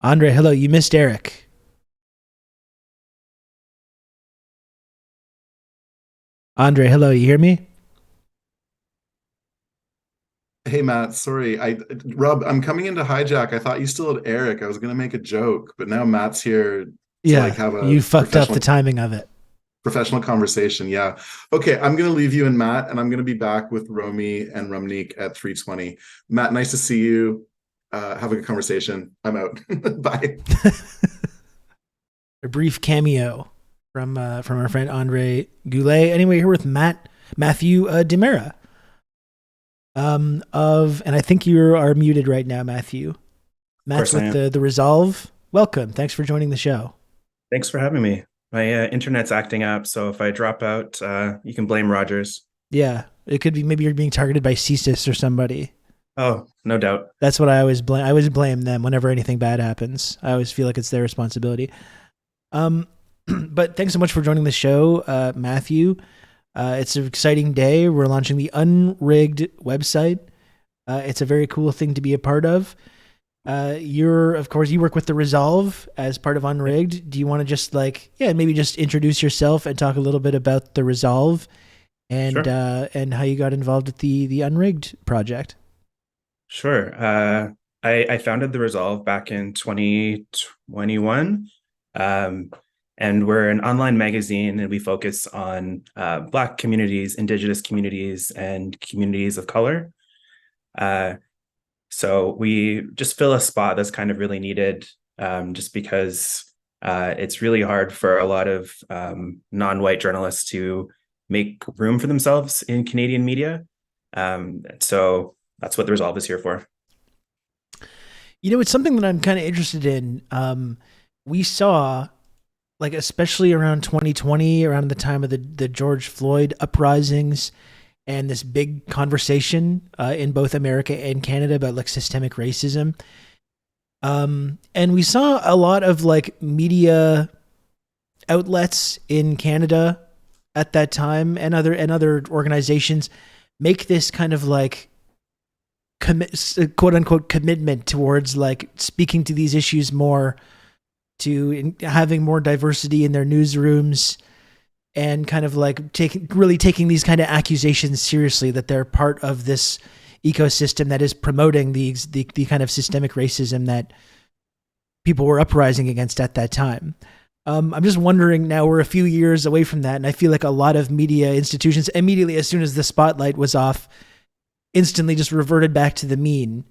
Andre, hello. You missed Eric. Andre, hello. You hear me? Hey, Matt. Sorry. Rob, I'm coming into hijack. I thought you still had Eric. I was going to make a joke, but now Matt's here to have a you fucked up the timing of it. Professional conversation. Yeah. Okay. I'm going to leave you and Matt, and I'm going to be back with Romy and Rumnik at 3:20. Matt, nice to see you. Have a good conversation. I'm out. Bye. A brief cameo from our friend Andre Goulet. Anyway, here with Matthew Demera. And I think you are muted right now, Matthew. Matt's with the Resolve. Welcome. Thanks for joining the show. Thanks for having me. My internet's acting up, so if I drop out, you can blame Rogers. Yeah, it could be maybe you're being targeted by CSIS or somebody. Oh, no doubt. That's what I always blame. I always blame them whenever anything bad happens. I always feel like it's their responsibility. But thanks so much for joining the show, Matthew. It's an exciting day. We're launching the UNRIGGED website. It's a very cool thing to be a part of. You work with the Resolve as part of UNRIGGED. Do you want to just maybe just introduce yourself and talk a little bit about the Resolve and how you got involved with the UNRIGGED project? Sure. I founded the Resolve back in 2021. And we're an online magazine, and we focus on Black communities, Indigenous communities, and communities of color. So we just fill a spot that's kind of really needed, just because it's really hard for a lot of non-white journalists to make room for themselves in Canadian media. So that's what the Resolve is here for. You know, it's something that I'm kind of interested in. We saw, like, especially around 2020, around the time of the George Floyd uprisings, and this big conversation in both America and Canada about like systemic racism. And we saw a lot of like media outlets in Canada at that time, and other organizations make this kind of like quote unquote commitment towards like speaking to these issues more, to having more diversity in their newsrooms, and kind of like taking these kind of accusations seriously, that they're part of this ecosystem that is promoting the kind of systemic racism that people were uprising against at that time. I'm just wondering, now we're a few years away from that, and I feel like a lot of media institutions immediately, as soon as the spotlight was off, instantly just reverted back to the mean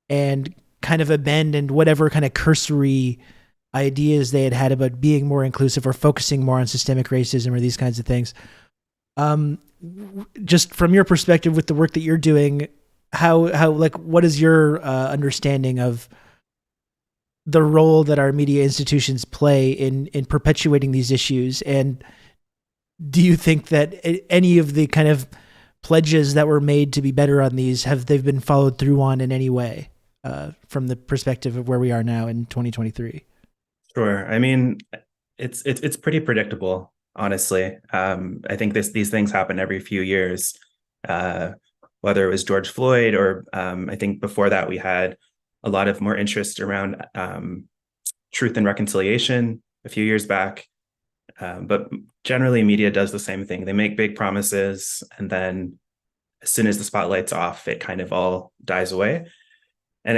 and kind of abandoned whatever kind of cursory ideas they had about being more inclusive or focusing more on systemic racism or these kinds of things. Just from your perspective with the work that you're doing, how like, what is your understanding of the role that our media institutions play in perpetuating these issues? And do you think that any of the kind of pledges that were made to be better on these, have they been followed through on in any way, from the perspective of where we are now in 2023? Sure. I mean, it's pretty predictable, honestly. I think these things happen every few years, whether it was George Floyd or I think before that we had a lot of more interest around truth and reconciliation a few years back. But generally, media does the same thing. They make big promises, and then as soon as the spotlight's off, it kind of all dies away. And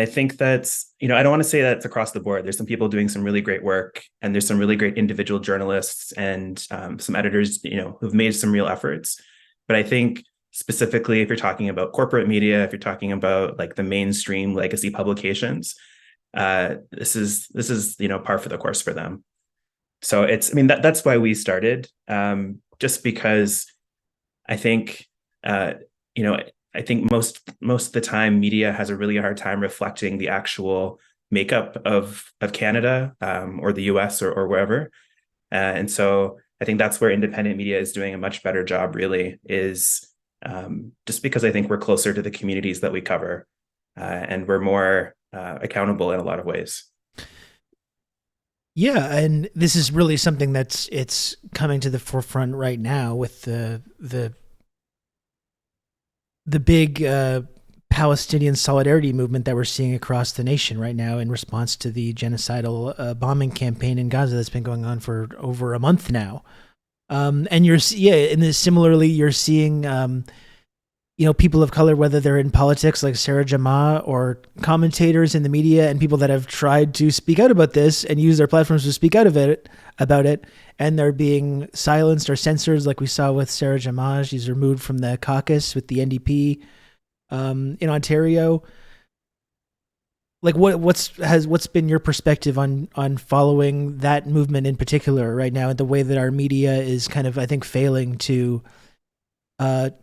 I think that's, I don't want to say that's across the board. There's some people doing some really great work, and there's some really great individual journalists and some editors, who've made some real efforts. But I think specifically, if you're talking about corporate media, if you're talking about like the mainstream legacy publications, this is par for the course for them. So that's why we started, just because I think, I think most of the time media has a really hard time reflecting the actual makeup of Canada, or the US or wherever. And so I think that's where independent media is doing a much better job, really, is just because I think we're closer to the communities that we cover, and we're more accountable in a lot of ways. Yeah, and this is really something it's coming to the forefront right now with the big Palestinian solidarity movement that we're seeing across the nation right now in response to the genocidal bombing campaign in Gaza that's been going on for over a month now. And similarly, you're seeing people of color, whether they're in politics like Sarah Jama, or commentators in the media, and people that have tried to speak out about this and use their platforms to speak out about it, and they're being silenced or censored, like we saw with Sarah Jama. She's removed from the caucus with the NDP in Ontario. Like, what's been your perspective on following that movement in particular right now, and the way that our media is kind of, I think, failing to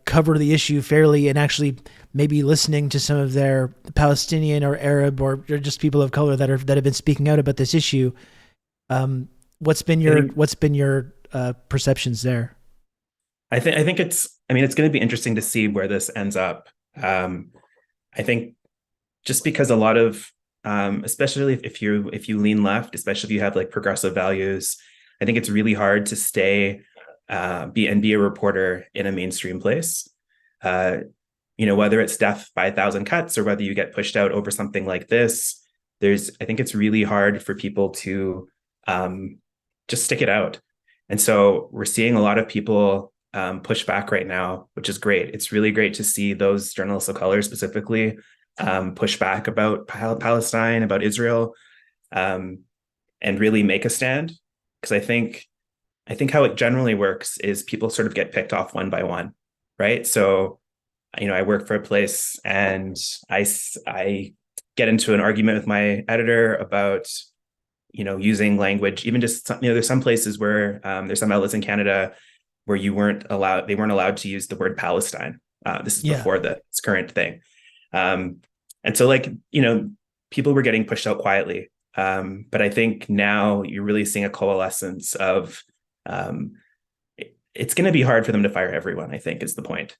cover the issue fairly, and actually maybe listening to some of their Palestinian or Arab or just people of color that have been speaking out about this issue? What's been your perceptions there? I think it's going to be interesting to see where this ends up. I think just because a lot of, especially if you lean left, especially if you have like progressive values, I think it's really hard to stay be a reporter in a mainstream place. Whether it's death by 1,000 cuts or whether you get pushed out over something like this, I think it's really hard for people to just stick it out. And so we're seeing a lot of people push back right now, which is great. It's really great to see those journalists of color specifically push back about Palestine, about Israel, and really make a stand. Because I think how it generally works is people sort of get picked off one by one, right? So, I work for a place and I get into an argument with my editor about, using language, even just, there's some places where there's some outlets in Canada where they weren't allowed to use the word Palestine. This is before this current thing. And so people were getting pushed out quietly. But I think now you're really seeing a coalescence of, it's going to be hard for them to fire everyone, I think is the point.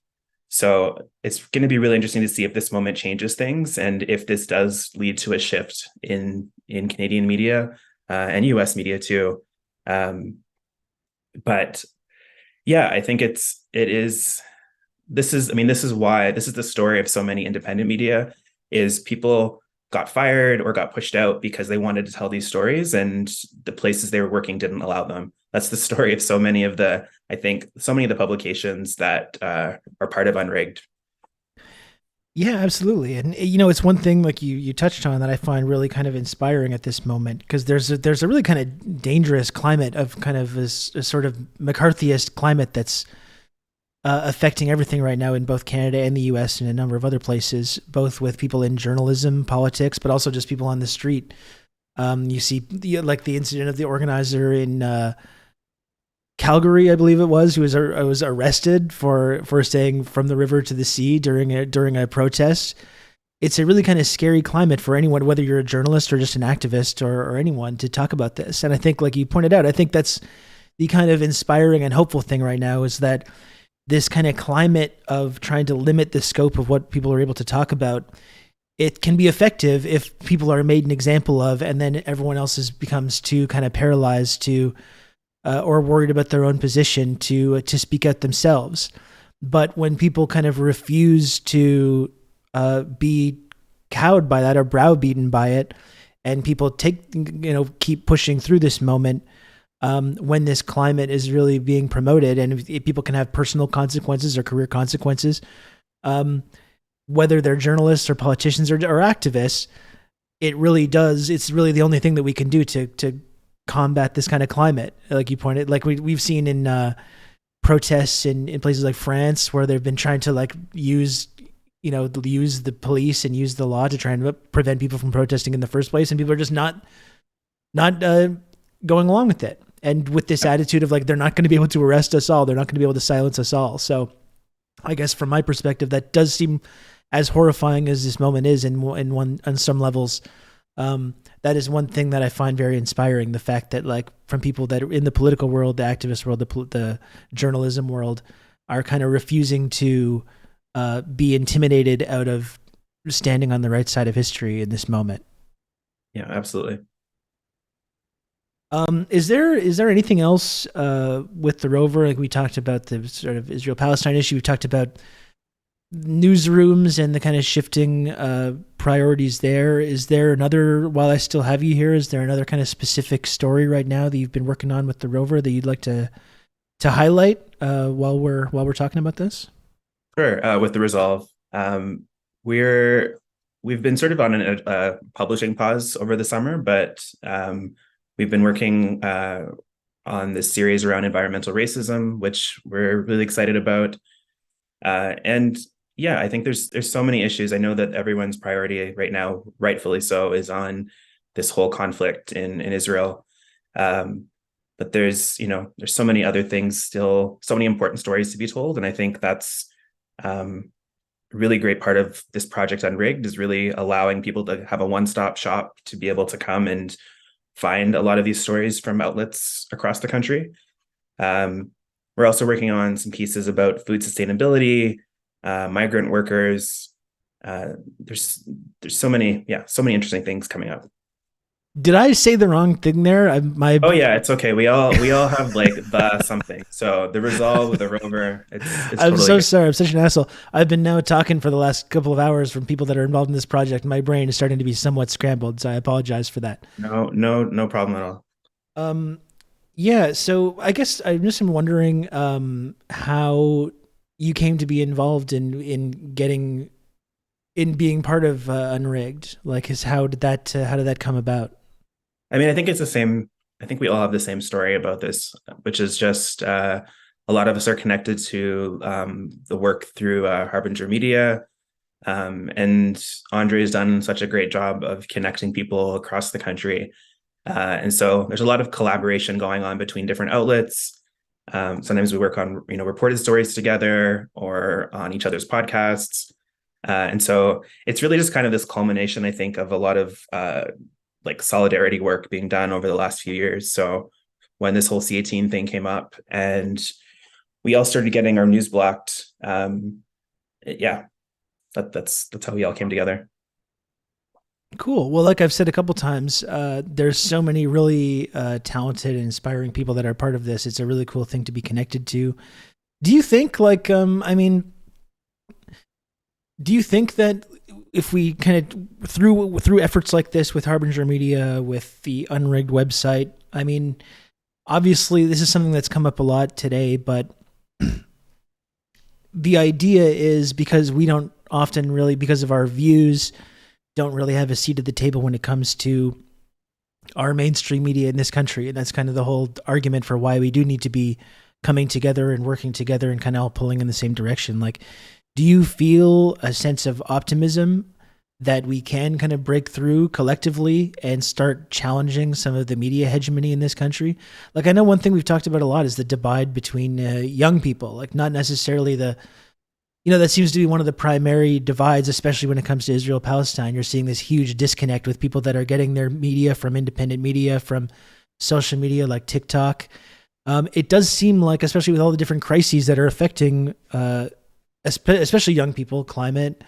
So it's going to be really interesting to see if this moment changes things and if this does lead to a shift in Canadian media and US media too. But yeah, I think this is the story of so many independent media is people got fired or got pushed out because they wanted to tell these stories and the places they were working didn't allow them. That's the story of so many of the publications that are part of Unrigged. Yeah, absolutely. And it's one thing like you touched on that I find really kind of inspiring at this moment, because there's a really kind of dangerous climate of kind of a sort of McCarthyist climate that's affecting everything right now in both Canada and the US and a number of other places, both with people in journalism, politics, but also just people on the street. You see the incident of the organizer in Calgary, I believe it was, who was arrested for saying from the river to the sea during a protest. It's a really kind of scary climate for anyone, whether you're a journalist or just an activist or anyone, to talk about this. And I think, like you pointed out, I think that's the kind of inspiring and hopeful thing right now, is that this kind of climate of trying to limit the scope of what people are able to talk about, it can be effective if people are made an example of, and then everyone else becomes too kind of paralyzed to or worried about their own position to speak out themselves. But when people kind of refuse to be cowed by that or browbeaten by it, and people keep pushing through this moment, when this climate is really being promoted, and if people can have personal consequences or career consequences, whether they're journalists or politicians or activists, it's really the only thing that we can do to combat this kind of climate. Like you pointed, like we've seen in protests in places like France, where they've been trying to use the police and use the law to try and prevent people from protesting in the first place, and people are just not going along with it. And with this attitude of they're not going to be able to arrest us all, they're not going to be able to silence us all. So I guess from my perspective, that does seem, as horrifying as this moment is on some levels, that is one thing that I find very inspiring. The fact that from people that are in the political world, the activist world, the journalism world, are kind of refusing to be intimidated out of standing on the right side of history in this moment. Yeah, absolutely. Is there anything else with the rover? Like we talked about the sort of Israel-Palestine issue. We talked about newsrooms and the kind of shifting priorities there. Is there another, while I still have you here, is there another kind of specific story right now that you've been working on with the rover that you'd like to highlight while we're talking about this? Sure. With the Resolve, we've been sort of on a publishing pause over the summer, but we've been working on this series around environmental racism, which we're really excited about. And yeah, I think there's so many issues. I know that everyone's priority right now, rightfully so, is on this whole conflict in Israel. But there's so many other things still, so many important stories to be told. And I think that's a really great part of this project Unrigged, is really allowing people to have a one-stop shop to be able to come and find a lot of these stories from outlets across the country. We're also working on some pieces about food sustainability, migrant workers. There's so many interesting things coming up. Did I say the wrong thing there? Oh yeah, it's okay. We all have the something. So the Resolve with the rover. It's I'm totally so good. sorry. I'm such an asshole. I've been now talking for the last couple of hours from people that are involved in this project. My brain is starting to be somewhat scrambled, so I apologize for that. No problem at all. Yeah. So I guess I'm just wondering how you came to be involved in getting in being part of Unrigged? Like, how did that come about? I mean, I think it's the same. I think we all have the same story about this, which is just a lot of us are connected to the work through Harbinger Media. And Andre has done such a great job of connecting people across the country. And so there's a lot of collaboration going on between different outlets. Sometimes we work on, reported stories together or on each other's podcasts. And so it's really just kind of this culmination, I think, of a lot of like solidarity work being done over the last few years. So when this whole C18 thing came up and we all started getting our news blocked, yeah, that's how we all came together. Cool. Well, like I've said a couple times, there's so many really talented and inspiring people that are part of this. It's a really cool thing to be connected to. Do you think, like, do you think that if we kind of through efforts like this with Harbinger Media, with the Unrigged website, I mean, obviously this is something that's come up a lot today, but the idea is because we don't often really, because of our views, don't really have a seat at the table when it comes to our mainstream media in this country. And that's kind of the whole argument for why we do need to be coming together and working together and kind of all pulling in the same direction. Like, do you feel a sense of optimism that we can kind of break through collectively and start challenging some of the media hegemony in this country? Like, I know one thing we've talked about a lot is the divide between young people, like not necessarily that seems to be one of the primary divides, especially when it comes to Israel-Palestine. You're seeing this huge disconnect with people that are getting their media from independent media, from social media like TikTok. It does seem like, especially with all the different crises that are affecting, especially young people, climate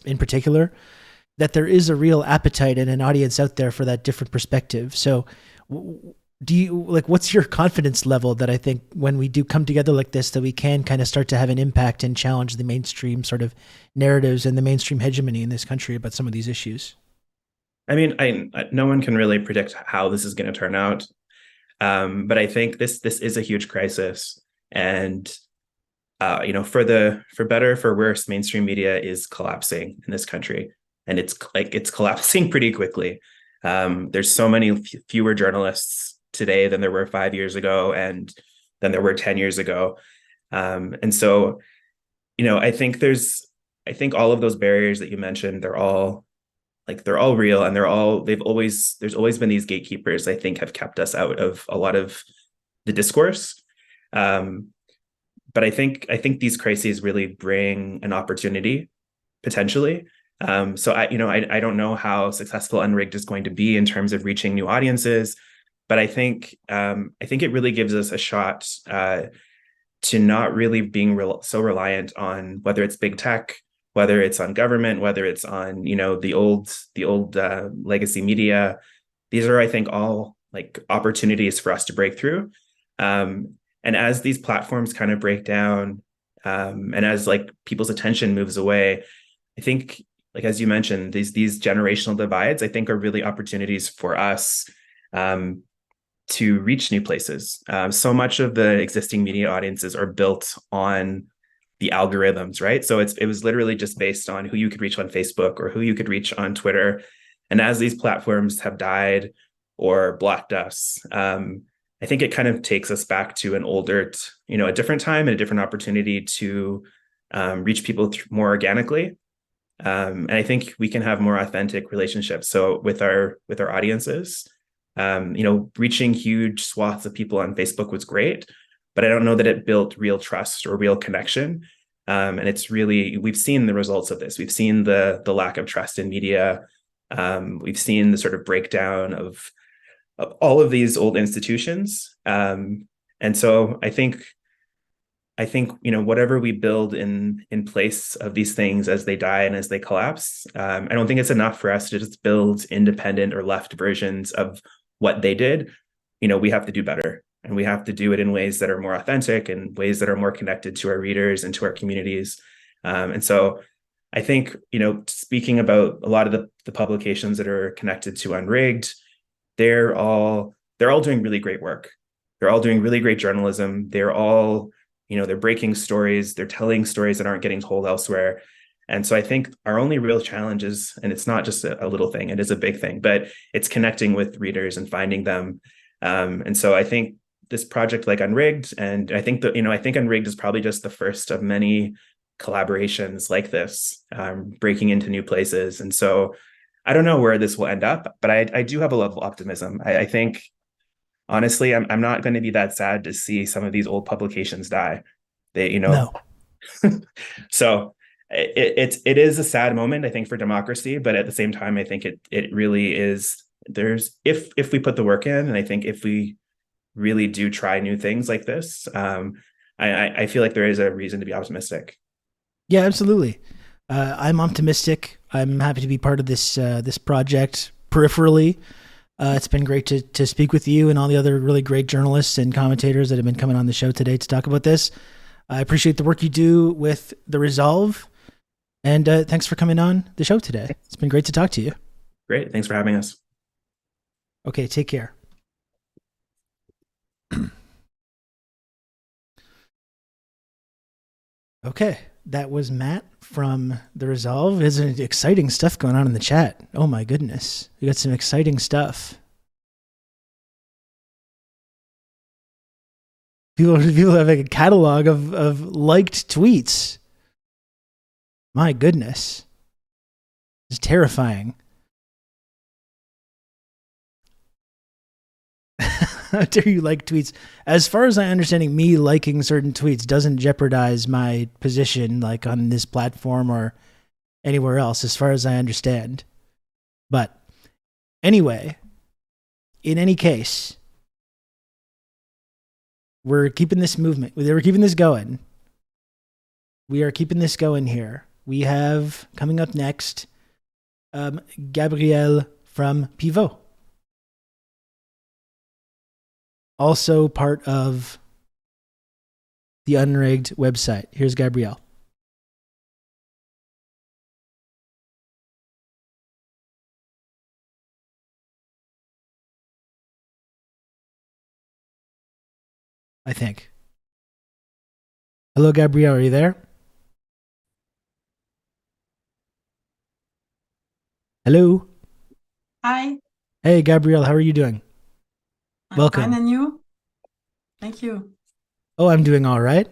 in particular, that there is a real appetite and an audience out there for that different perspective. So what's your confidence level that I think when we do come together like this, that we can kind of start to have an impact and challenge the mainstream sort of narratives and the mainstream hegemony in this country about some of these issues? I mean, no one can really predict how this is going to turn out. But I think this is a huge crisis. And, for better, for worse, mainstream media is collapsing in this country. And it's collapsing pretty quickly. There's so many fewer journalists today than there were 5 years ago and than there were 10 years ago. And so, I think all of those barriers that you mentioned, they're all real, and there's always been these gatekeepers, I think, have kept us out of a lot of the discourse. But I think these crises really bring an opportunity potentially. So I don't know how successful Unrigged is going to be in terms of reaching new audiences, but I think it really gives us a shot to not really being so reliant on whether it's big tech, whether it's on government, whether it's on the old legacy media. These are, I think, all like opportunities for us to break through. And as these platforms kind of break down, and as like people's attention moves away, I think, like as you mentioned, these generational divides, I think, are really opportunities for us to reach new places. So much of the existing media audiences are built on the algorithms, right? So it was literally just based on who you could reach on Facebook or who you could reach on Twitter. And as these platforms have died or blocked us, I think it kind of takes us back to a different time and a different opportunity to reach people more organically. And I think we can have more authentic relationships. So with our audiences, reaching huge swaths of people on Facebook was great, but I don't know that it built real trust or real connection. And we've seen the results of this. We've seen the lack of trust in media. We've seen the sort of breakdown of all of these old institutions. And so I think whatever we build in place of these things as they die and as they collapse, I don't think it's enough for us to just build independent or left versions of what they did. We have to do better, and we have to do it in ways that are more authentic and ways that are more connected to our readers and to our communities. And so I think, speaking about a lot of the publications that are connected to Unrigged, they're all doing really great work. They're all doing really great journalism. They're all, they're breaking stories. They're telling stories that aren't getting told elsewhere. And so I think our only real challenge is, and it's not just a little thing, it is a big thing, but it's connecting with readers and finding them. And so I think this project like Unrigged, and I think that, I think Unrigged is probably just the first of many collaborations like this, breaking into new places. And so I don't know where this will end up, but I do have a level of optimism. I think, honestly, I'm not going to be that sad to see some of these old publications die. They, No. So it is a sad moment, I think, for democracy, but at the same time, I think it really is. There's if we put the work in, and I think if we really do try new things like this, I feel like there is a reason to be optimistic. Yeah, absolutely. I'm optimistic. I'm happy to be part of this this project peripherally. It's been great to speak with you and all the other really great journalists and commentators that have been coming on the show today to talk about this. I appreciate the work you do with the Resolve, and thanks for coming on the show today. It's been great to talk to you. Great. Thanks for having us. Okay, take care. Okay, that was Matt from the Resolve. There's exciting stuff going on in the chat. Oh my goodness, we got some exciting stuff. People have like a catalog of liked tweets. My goodness, it's terrifying. How dare you like tweets? As far as I understanding, me liking certain tweets doesn't jeopardize my position, like on this platform or anywhere else, as far as I understand. But anyway, in any case, we're keeping this movement. We're keeping this going. We are keeping this going here. We have coming up next, Gabrielle from Pivot. Also part of the Unrigged website. Here's Gabrielle. I think. Hello, Gabrielle. Are you there? Hello. Hi. Hey, Gabrielle. How are you doing? Welcome. Fine, and you? Thank you. Oh, I'm doing all right.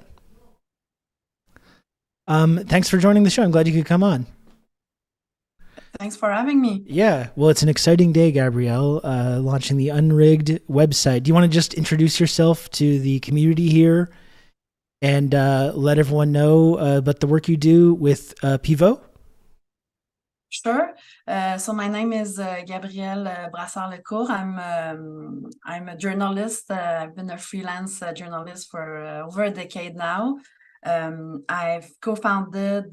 Thanks for joining the show. I'm glad you could come on. Thanks for having me. Yeah, well, it's an exciting day, Gabrielle, launching the Unrigged website. Do you want to just introduce yourself to the community here and let everyone know about the work you do with Pivot? Sure. So my name is Gabrielle Brassard-Lecourt. I'm a journalist. I've been a freelance journalist for over a decade now. I've co-founded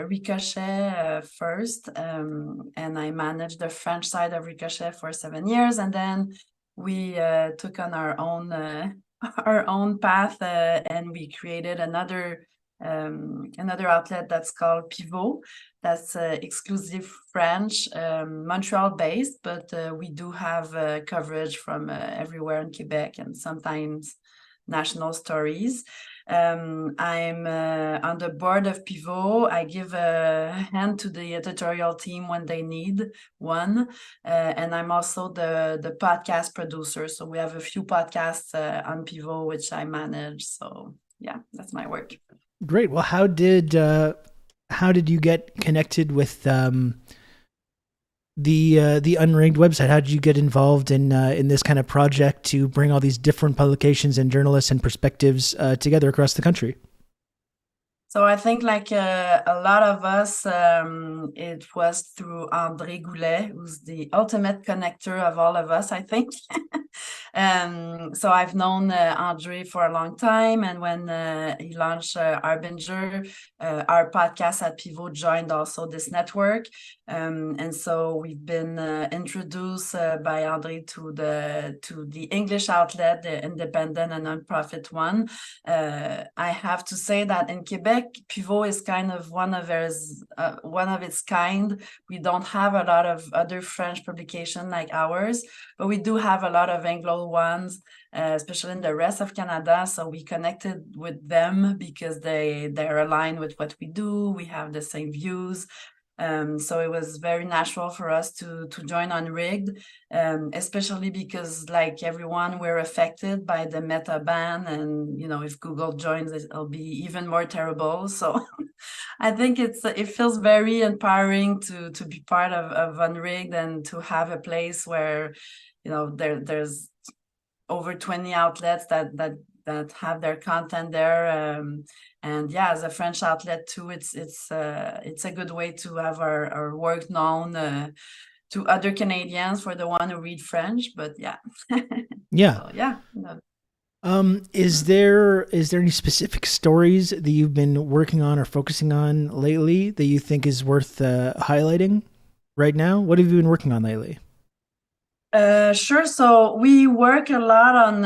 Ricochet first, and I managed the French side of Ricochet for 7 years, and then we took on our own path, and we created another outlet that's called Pivot. That's exclusive French, Montreal-based, but we do have coverage from everywhere in Quebec and sometimes national stories. I'm on the board of Pivot. I give a hand to the editorial team when they need one. And I'm also the podcast producer. So we have a few podcasts on Pivot, which I manage. So yeah, that's my work. Great. Well, how did you get connected with the Unrigged website? How did you get involved in this kind of project to bring all these different publications and journalists and perspectives together across the country? So I think like a lot of us, it was through André Goulet, who's the ultimate connector of all of us, I think. So I've known André for a long time. And when he launched Harbinger, our podcast at Pivot joined also this network. And so we've been introduced by André to the English outlet, the independent and nonprofit one. I have to say that in Quebec, Pivot is kind of one of its kind. We don't have a lot of other French publications like ours, but we do have a lot of Anglo local ones, especially in the rest of Canada. So we connected with them because they're aligned with what we do. We have the same views. So it was very natural for us to join Unrigged, especially because, like everyone, we're affected by the Meta ban, and if Google joins, it'll be even more terrible. So I think it feels very empowering to be part of Unrigged and to have a place where there's over 20 outlets that have their content there. And yeah, as a French outlet too, it's a good way to have our work known to other Canadians for the one who read French. But yeah. Yeah. So, yeah. No. Is there any specific stories that you've been working on or focusing on lately that you think is worth highlighting right now? What have you been working on lately? Sure. So we work a lot on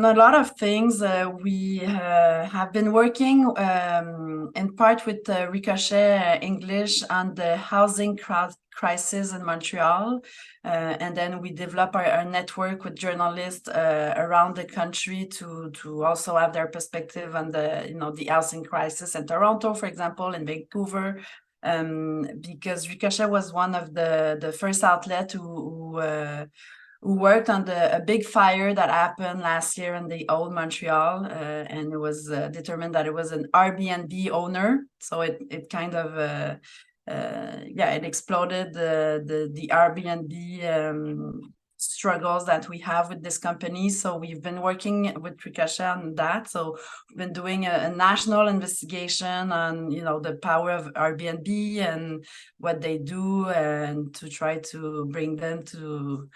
a lot of things. We have been working in part with Ricochet English on the housing crisis in Montreal. And then we develop our network with journalists around the country to also have their perspective on the housing crisis in Toronto, for example, in Vancouver. Because Ricochet was one of the first outlet who worked on a big fire that happened last year in the old Montreal, and it was determined that it was an Airbnb owner. So it kind of it exploded the Airbnb struggles that we have with this company. So we've been working with Ricochet on that. So we've been doing a national investigation on the power of Airbnb and what they do, and to try to bring them to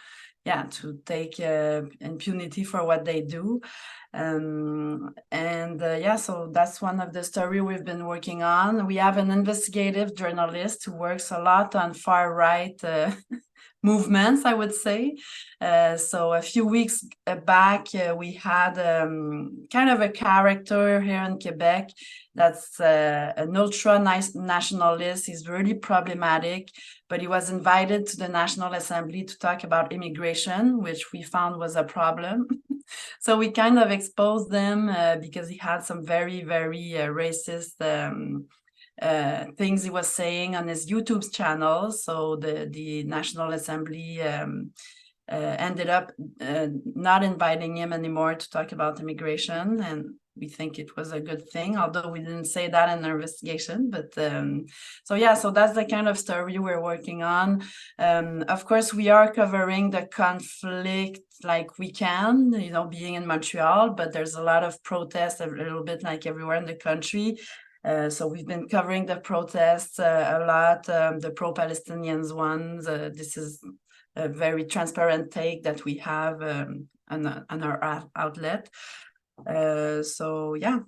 take impunity for what they do. So that's one of the story we've been working on. We have an investigative journalist who works a lot on far right movements, I would say. So a few weeks back, we had kind of a character here in Quebec that's an ultra nationalist. He's really problematic, but he was invited to the National Assembly to talk about immigration, which we found was a problem. So we kind of exposed them because he had some very, very racist things he was saying on his YouTube channel. So the National Assembly ended up not inviting him anymore to talk about immigration, and we think it was a good thing, although we didn't say that in our investigation. But so that's the kind of story we're working on. Of course, we are covering the conflict like we can, being in Montreal, but there's a lot of protests a little bit like everywhere in the country. So we've been covering the protests a lot, the pro-Palestinians ones. This is a very transparent take that we have on our outlet. So yeah,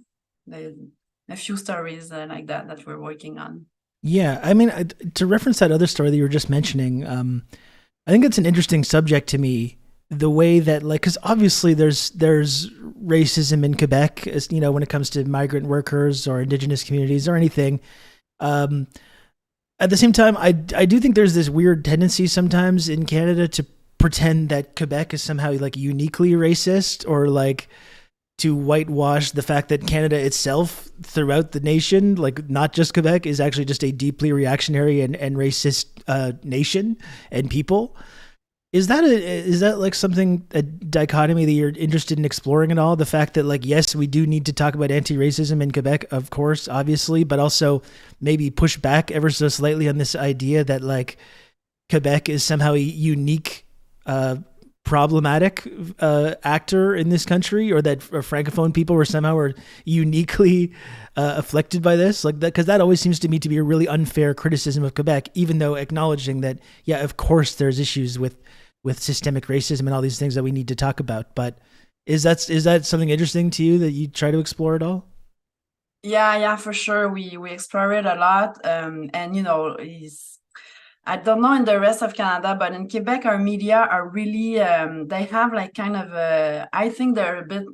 a few stories like that we're working on. Yeah, I mean, to reference that other story that you were just mentioning, I think it's an interesting subject to me. The way that, like, because obviously there's racism in Quebec, as when it comes to migrant workers or Indigenous communities or anything. At the same time, I do think there's this weird tendency sometimes in Canada to pretend that Quebec is somehow like uniquely racist, or like to whitewash the fact that Canada itself throughout the nation, like not just Quebec, is actually just a deeply reactionary and racist nation and people. Is that like something, a dichotomy that you're interested in exploring at all? The fact that, like, yes, we do need to talk about anti-racism in Quebec, of course, obviously, but also maybe push back ever so slightly on this idea that, like, Quebec is somehow a unique, problematic actor in this country, or that Francophone people were somehow uniquely afflicted by this, like that, because that always seems to me to be a really unfair criticism of Quebec, even though acknowledging that, yeah, of course, there's issues with systemic racism and all these things that we need to talk about. But is that something interesting to you that you try to explore at all? Yeah, for sure. We explore it a lot, and I don't know in the rest of Canada, but in Quebec, our media are really, they have like kind of I think they're a bit,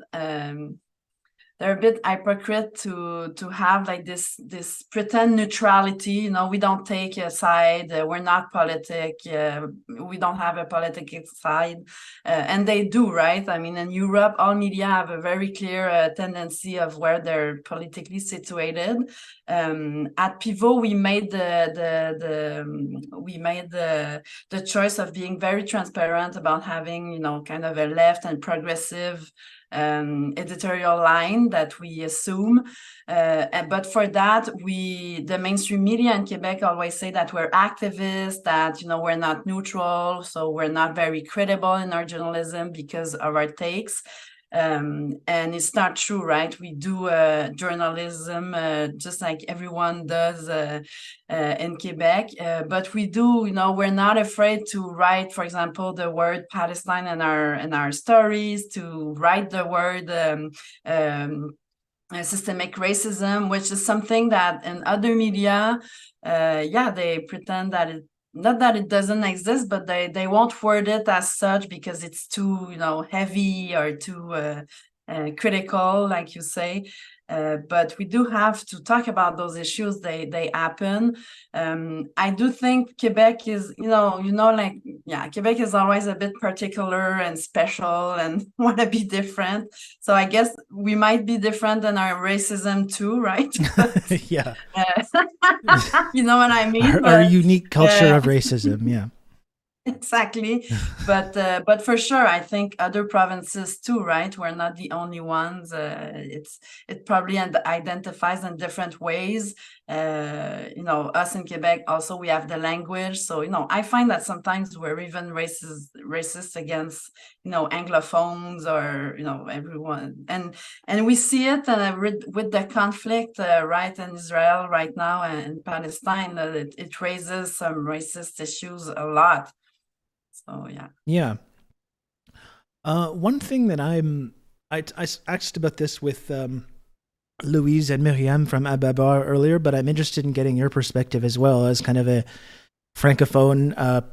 they're they're a bit hypocrite to have like this pretend neutrality. You know, we don't take a side. We're not politic. We don't have a political side, and they do, right? I mean, in Europe, all media have a very clear tendency of where they're politically situated. At Pivot, we made the choice of being very transparent about having, you know, kind of a left and progressive editorial line that we assume. But for that, the mainstream media in Quebec always say that we're activists, that, you know, we're not neutral, so we're not very credible in our journalism because of our takes. And it's not true, right? We do journalism just like everyone does in Quebec, but we do, you know, we're not afraid to write, for example, the word Palestine in our stories, to write the word systemic racism, which is something that in other media, they pretend that not that it doesn't exist, but they won't word it as such because it's too, you know, heavy or too critical, like you say. But we do have to talk about those issues. They happen. I do think Quebec is, Quebec is always a bit particular and special and want to be different. So I guess we might be different in our racism too, right? But, yeah. You know what I mean? Our unique culture of racism, yeah. Exactly. But for sure, I think other provinces too, right? We're not the only ones. It probably identifies in different ways. Us in Quebec also, we have the language. So, I find that sometimes we're even racist against, Anglophones or, everyone. And we see it with the conflict, right, in Israel right now and Palestine, that it raises some racist issues a lot. So yeah. One thing that I asked about this with Louise and Myriam from Ababar earlier, but I'm interested in getting your perspective as well as kind of a francophone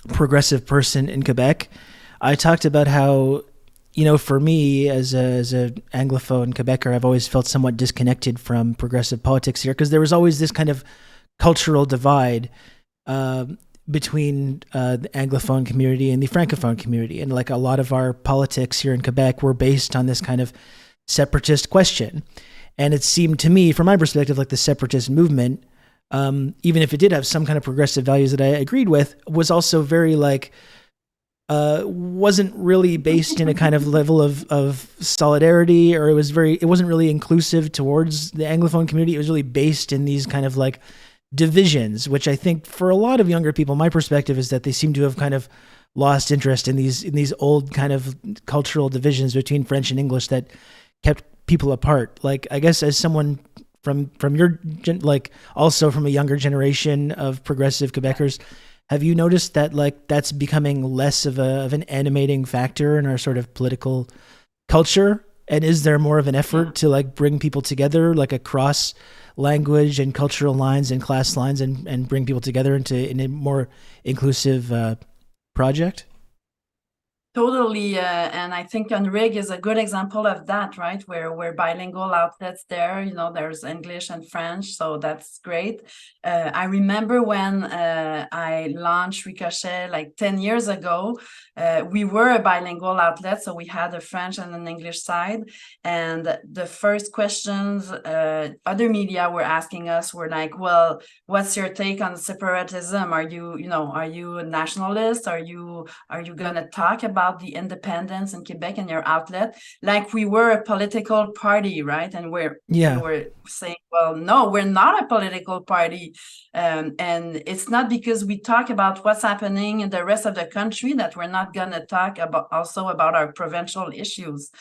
progressive person in Quebec. I talked about how, for me as a Anglophone Quebecer, I've always felt somewhat disconnected from progressive politics here because there was always this kind of cultural divide between the Anglophone community and the Francophone community. And like a lot of our politics here in Quebec were based on this kind of separatist question. And it seemed to me, from my perspective, like the separatist movement, even if it did have some kind of progressive values that I agreed with, was also very wasn't really based in a kind of level of solidarity, or it wasn't really inclusive towards the Anglophone community. It was really based in these kind of like divisions, which I think for a lot of younger people, my perspective is that they seem to have kind of lost interest in these old kind of cultural divisions between French and English that kept people apart. Like, I guess as someone from your, like also from a younger generation of progressive Quebecers, have you noticed that like that's becoming less of an animating factor in our sort of political culture? And is there more of an effort to like bring people together, like across language and cultural lines and class lines, and bring people together in a more inclusive project? Totally, and I think UNRIGGed is a good example of that, right? Where we're bilingual outlets there, there's English and French, so that's great. I remember when I launched Ricochet like 10 years ago, we were a bilingual outlet, so we had a French and an English side. And the first questions other media were asking us were like, well, what's your take on separatism? Are you a nationalist? Are you gonna talk about the independence in Quebec in your outlet? Like we were a political party, right? And we're saying, well, no, we're not a political party. And it's not because we talk about what's happening in the rest of the country that we're not going to talk about our provincial issues.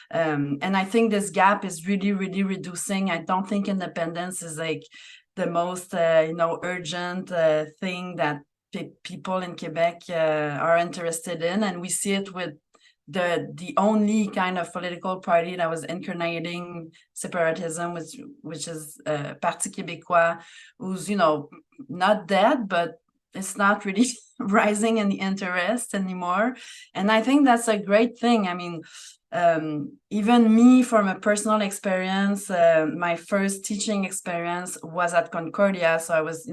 And I think this gap is really, really reducing. I don't think independence is like the most, urgent thing that people in Quebec are interested in. And we see it with the only kind of political party that was incarnating separatism, which is Parti Québécois, who's, not dead, but it's not really rising in the interest anymore. And I think that's a great thing. I mean, even me, from a personal experience, my first teaching experience was at Concordia. So I was,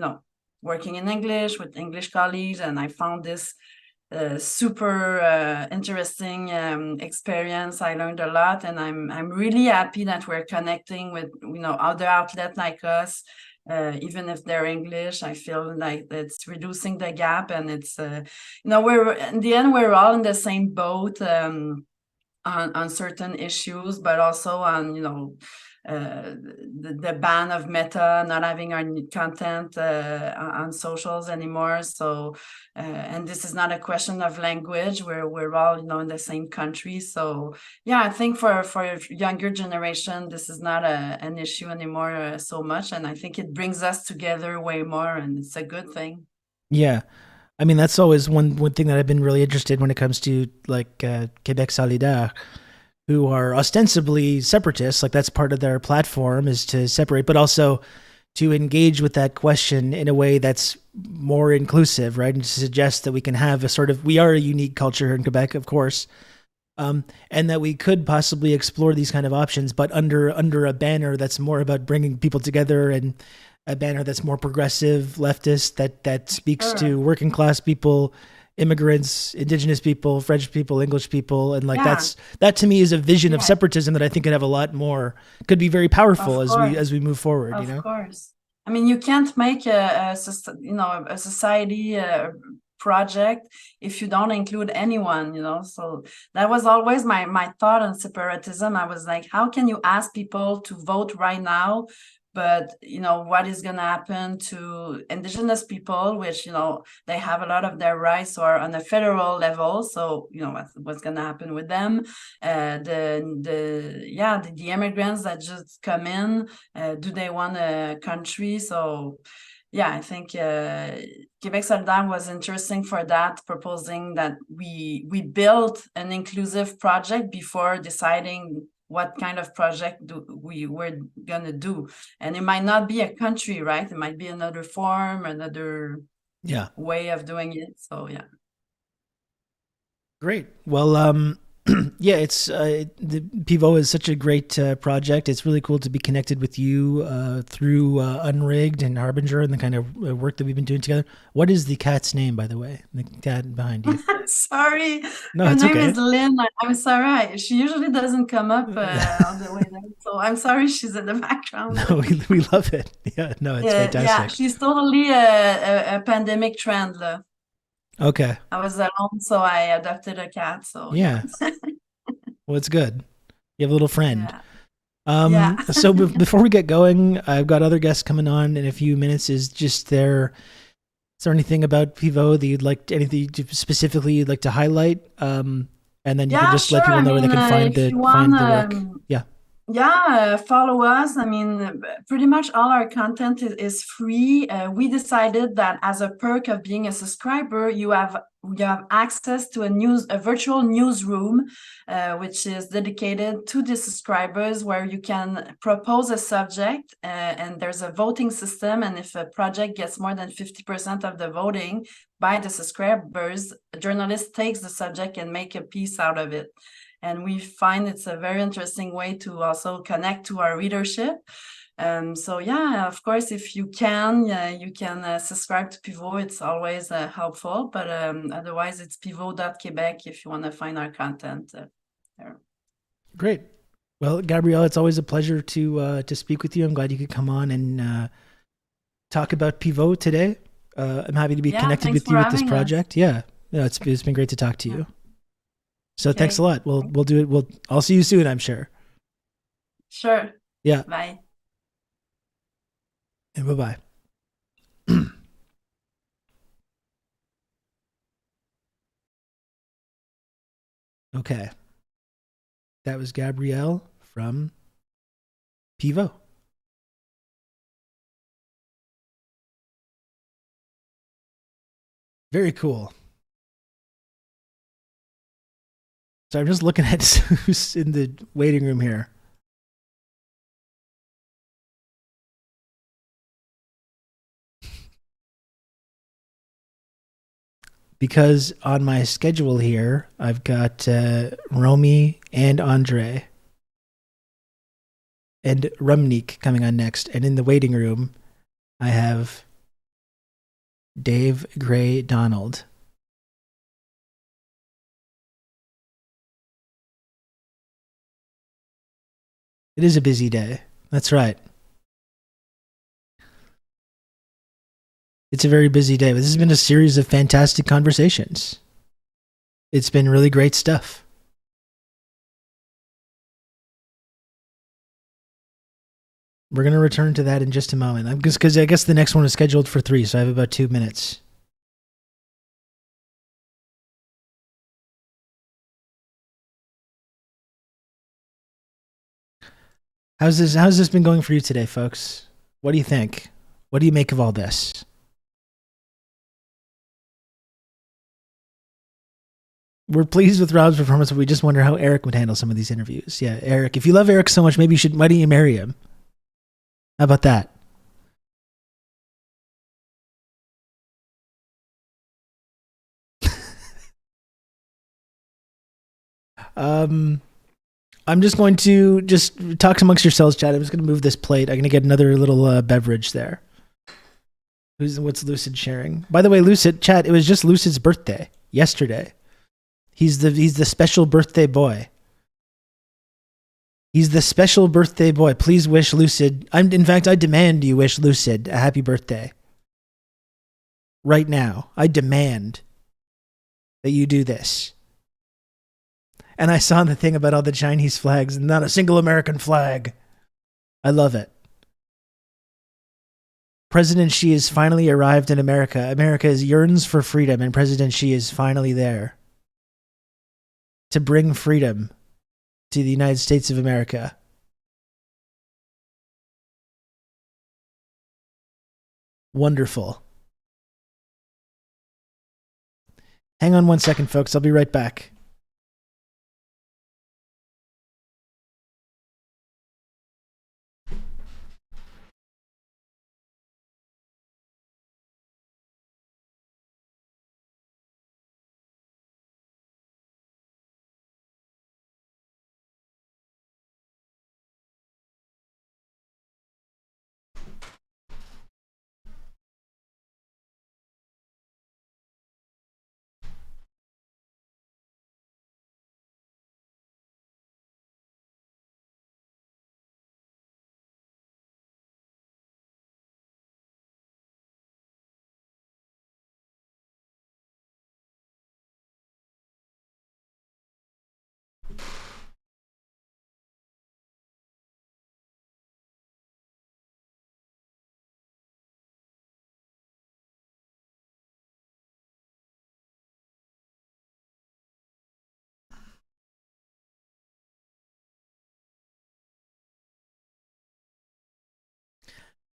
working in English with English colleagues, and I found this super interesting experience. I learned a lot, and I'm really happy that we're connecting with other outlets like us. Even if they're English, I feel like it's reducing the gap, and it's we're in the end we're all in the same boat on certain issues, but also on the ban of Meta not having our content on socials anymore. So and this is not a question of language. We're all in the same country. So yeah, I think for younger generation, this is not an issue anymore so much, and I think it brings us together way more, and it's a good thing. Yeah. I mean, that's always one thing that I've been really interested in when it comes to like Québec Solidaire, who are ostensibly separatists. Like that's part of their platform, is to separate, but also to engage with that question in a way that's more inclusive, right? And to suggest that we can have a sort of, we are a unique culture here in Quebec, of course, and that we could possibly explore these kind of options, but under a banner that's more about bringing people together, and a banner that's more progressive, leftist, that speaks to working class people, immigrants, indigenous people, French people, English people, and like that to me is a vision of separatism that I think could have a lot more, could be very powerful as we move forward. Of course, I mean, you can't make a society project if you don't include anyone. So that was always my thought on separatism. I was like, how can you ask people to vote right now? But what is going to happen to indigenous people, which they have a lot of their rights or on a federal level. So what's going to happen with them? The immigrants that just come in, do they want a country? So yeah, I think Québec Solidaire was interesting for that, proposing that we built an inclusive project before deciding what kind of project we were going to do. And it might not be a country, right? It might be another form, another way of doing it. So, yeah. Great. Well, yeah, it's the Pivot is such a great project. It's really cool to be connected with you through Unrigged and Harbinger and the kind of work that we've been doing together. What is the cat's name, by the way? The cat behind you. Sorry. No, her it's name okay. is Lynn. I'm sorry. She usually doesn't come up all the way there. So I'm sorry she's in the background. No, we love it. Yeah, no, it's fantastic. Yeah, she's totally a pandemic trend. Okay. I was alone, so I adopted a cat. So yeah. Well, it's good. You have a little friend. Yeah. So before we get going, I've got other guests coming on in a few minutes. Is there anything about Pivot that you'd like, anything specifically you'd like to highlight? And then you can just let people know where they can find the work. Yeah, follow us. I mean, pretty much all our content is free. We decided that as a perk of being a subscriber, you have access to a virtual newsroom, which is dedicated to the subscribers, where you can propose a subject, and there's a voting system. And if a project gets more than 50% of the voting by the subscribers, a journalist takes the subject and make a piece out of it. And we find it's a very interesting way to also connect to our readership. So yeah, of course, if you can subscribe to Pivot. It's always helpful. But otherwise, it's pivot.quebec if you want to find our content there. Great. Well, Gabrielle, it's always a pleasure to speak with you. I'm glad you could come on and talk about Pivot today. I'm happy to be connected with you with this project. Yeah, it's been great to talk to you. So thanks a lot. We'll do it. I'll see you soon, I'm sure. Sure. Yeah. Bye. And bye-bye. Okay. That was Gabrielle from Pivot. Very cool. So I'm just looking at who's in the waiting room here. because on my schedule here, I've got Romy and Andre and Rumnik coming on next. And in the waiting room, I have Dave Gray Donald. It is a busy day. That's right. It's a very busy day, but this has been a series of fantastic conversations. It's been really great stuff. We're going to return to that in just a moment. Because I guess the next one is scheduled for 3, so I have about 2 minutes. How's this been going for you today, folks? What do you think? What do you make of all this? We're pleased with Rob's performance, but we just wonder how Eric would handle some of these interviews. Yeah, Eric, if you love Eric so much, maybe why don't you marry him? How about that? I'm just going to talk amongst yourselves, chat. I'm just going to move this plate. I'm going to get another little beverage there. What's Lucid sharing? By the way, Lucid, chat, it was just Lucid's birthday yesterday. He's the special birthday boy. He's the special birthday boy. Please wish Lucid. In fact, I demand you wish Lucid a happy birthday. Right now. I demand that you do this. And I saw the thing about all the Chinese flags and not a single American flag. I love it. President Xi has finally arrived in America. America yearns for freedom, and President Xi is finally there to bring freedom to the United States of America. Wonderful. Hang on one second, folks. I'll be right back.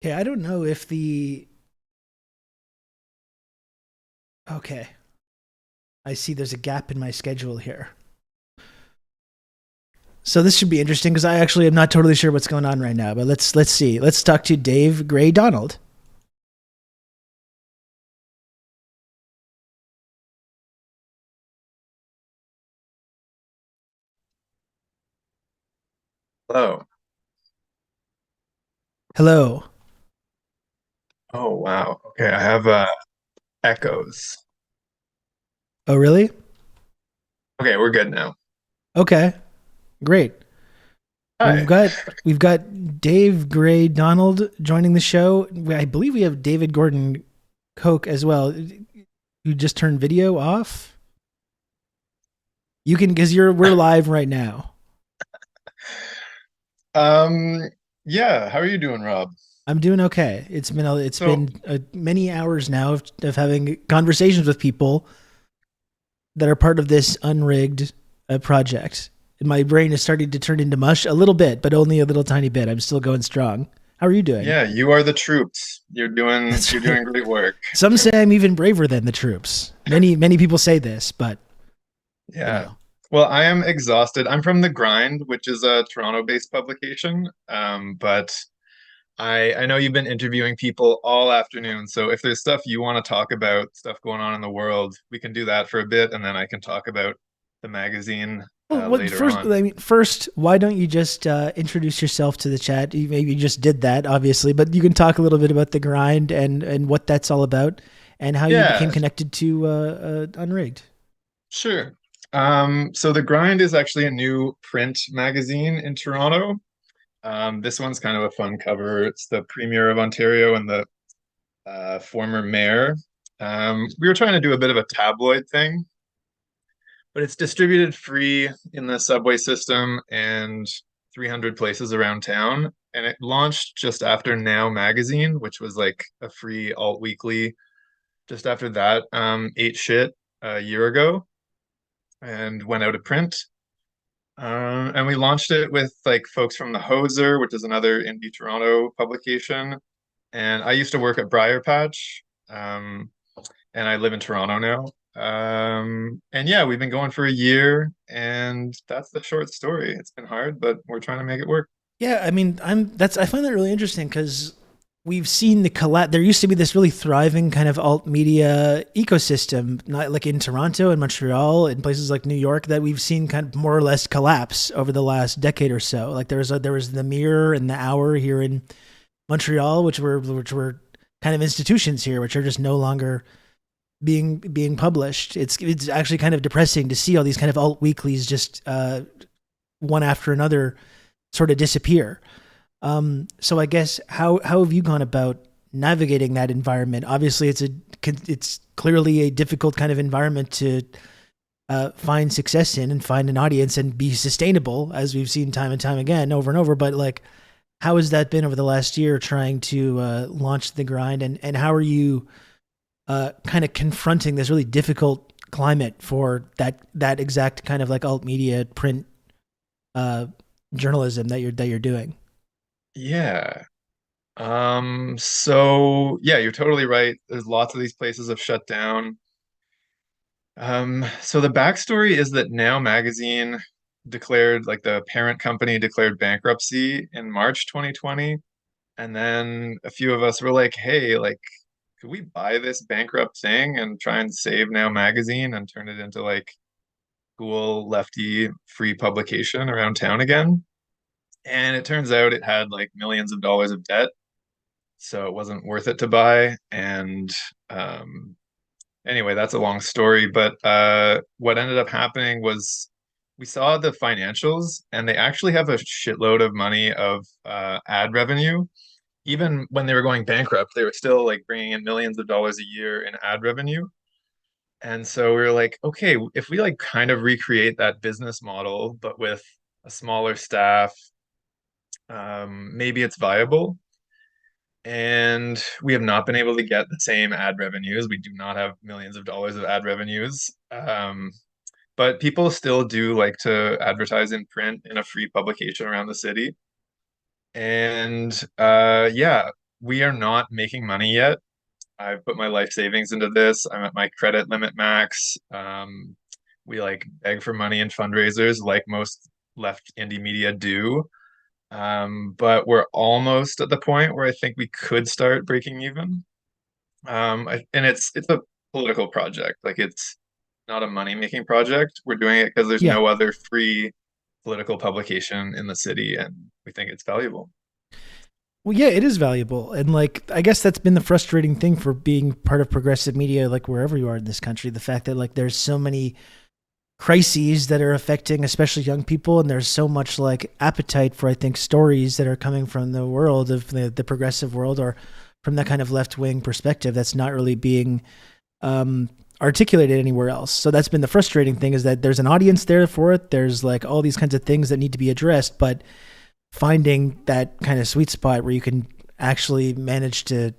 Okay, I don't know if Okay. I see there's a gap in my schedule here. So this should be interesting because I actually am not totally sure what's going on right now, but let's see. Let's talk to Dave Gray Donald. Hello. Hello. Oh, wow. Okay, I have echoes. Oh, really? Okay, we're good now. Okay. Great. Hi. We've got Dave Gray Donald joining the show. I believe we have David Gordon Koch as well. You just turned video off? You can, because we're live right now. Yeah, how are you doing, Rob? I'm doing okay. It's been many hours now of having conversations with people that are part of this unrigged project. And my brain is starting to turn into mush a little bit, but only a little tiny bit. I'm still going strong. How are you doing? Yeah, you are the troops. You're doing great work. Some say I'm even braver than the troops. Many people say this, but yeah. You know. Well, I am exhausted. I'm from The Grind, which is a Toronto-based publication. But I know you've been interviewing people all afternoon, so if there's stuff you want to talk about, stuff going on in the world, we can do that for a bit, and then I can talk about the magazine later on. First, why don't you just introduce yourself to the chat? Maybe you just did that, obviously, but you can talk a little bit about the grind and what that's all about, and how you became connected to Unrigged. Sure. So the grind is actually a new print magazine in Toronto. This one's kind of a fun cover. It's the Premier of Ontario and the former mayor. We were trying to do a bit of a tabloid thing, but it's distributed free in the subway system and 300 places around town. And it launched just after Now Magazine, which was like a free alt weekly. Just after that, ate shit a year ago and went out of print. And we launched it with like folks from the Hoser, which is another indie Toronto publication. And I used to work at Briar Patch, and I live in Toronto now. And yeah, we've been going for a year, and that's the short story. It's been hard, but we're trying to make it work. Yeah, I mean, I find that really interesting because we've seen the collapse. There used to be this really thriving kind of alt media ecosystem, not like in Toronto and Montreal and places like New York, that we've seen kind of more or less collapse over the last decade or so. Like there was the Mirror and the Hour here in Montreal, which were kind of institutions here, which are just no longer being published. It's actually kind of depressing to see all these kind of alt weeklies just one after another sort of disappear. So I guess how have you gone about navigating that environment? Obviously, it's clearly a difficult kind of environment to find success in and find an audience and be sustainable, as we've seen time and time again, over and over. But like, how has that been over the last year trying to launch the grind, and how are you kind of confronting this really difficult climate for that exact kind of like alt media print journalism that you're doing? Yeah. So yeah, you're totally right. There's lots of these places have shut down. So the backstory is that Now Magazine declared, like the parent company declared bankruptcy in March 2020. And then a few of us were like, hey, like, could we buy this bankrupt thing and try and save Now Magazine and turn it into like cool lefty free publication around town again? And it turns out it had like millions of dollars of debt, so it wasn't worth it to buy. And anyway, that's a long story. But what ended up happening was we saw the financials, and they actually have a shitload of money of ad revenue. Even when they were going bankrupt, they were still like bringing in millions of dollars a year in ad revenue. And so we were like, okay, if we like kind of recreate that business model, but with a smaller staff, maybe it's viable. And we have not been able to get the same ad revenues. We do not have millions of dollars of ad revenues. But people still do like to advertise in print in a free publication around the city. And yeah, we are not making money yet. I've put my life savings into this. I'm at my credit limit max. We like beg for money in fundraisers like most left indie media do. But we're almost at the point where I think we could start breaking even. And it's a political project. Like it's not a money-making project. We're doing it because there's no other free political publication in the city, and we think it's valuable. Well, yeah, it is valuable. And like, I guess that's been the frustrating thing for being part of progressive media, like wherever you are in this country, the fact that like there's so many crises that are affecting especially young people, and there's so much like appetite for, I think, stories that are coming from the world of the progressive world, or from that kind of left-wing perspective that's not really being articulated anywhere else. So that's been the frustrating thing, is that there's an audience there for it. There's like all these kinds of things that need to be addressed, but finding that kind of sweet spot where you can actually manage to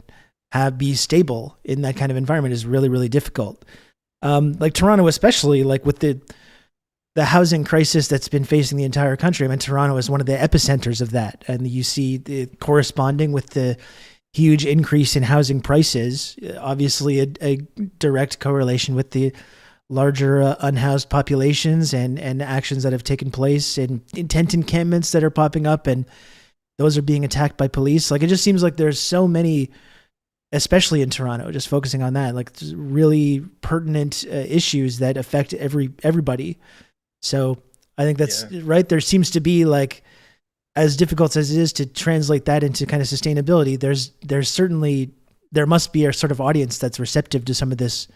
be stable in that kind of environment is really, really difficult. Like Toronto, especially, like with the housing crisis that's been facing the entire country. I mean, Toronto is one of the epicenters of that. And you see the corresponding with the huge increase in housing prices, obviously a direct correlation with the larger unhoused populations and actions that have taken place, and intent encampments that are popping up. And those are being attacked by police. Like, it just seems like there's so many, especially in Toronto, just focusing on that, like really pertinent issues that affect everybody. So I think that's right. There seems to be, like, as difficult as it is to translate that into kind of sustainability, there's certainly, there must be a sort of audience that's receptive to some of these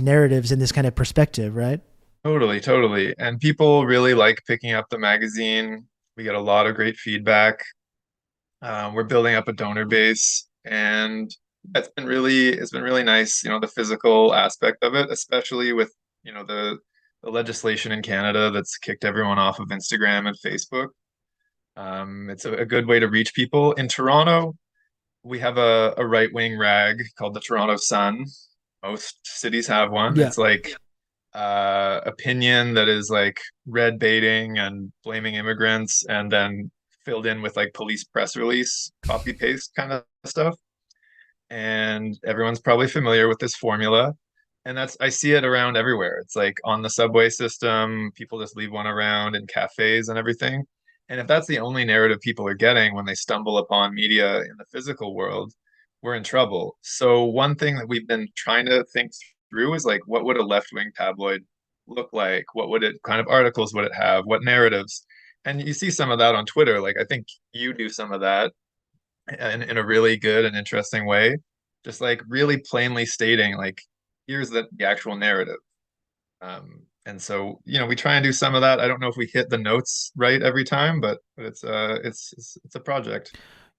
narratives and this kind of perspective, right? Totally. And people really like picking up the magazine. We get a lot of great feedback. We're building up a donor base, and it's been really nice, the physical aspect of it, especially with, the legislation in Canada that's kicked everyone off of Instagram and Facebook. It's a good way to reach people. In Toronto, we have a right-wing rag called the Toronto Sun. Most cities have one. Yeah. It's like opinion that is like red baiting and blaming immigrants, and then filled in with like police press release, copy paste kind of stuff. And everyone's probably familiar with this formula. And I see it around everywhere. It's like on the subway system, people just leave one around in cafes and everything. And if that's the only narrative people are getting when they stumble upon media in the physical world, we're in trouble. So one thing that we've been trying to think through is like, what would a left-wing tabloid look like? What would it kind of articles would it have? What narratives? And you see some of that on Twitter. Like, I think you do some of that in a really good and interesting way. Just like really plainly stating, like, here's the actual narrative. And so, we try and do some of that. I don't know if we hit the notes right every time, but it's a project.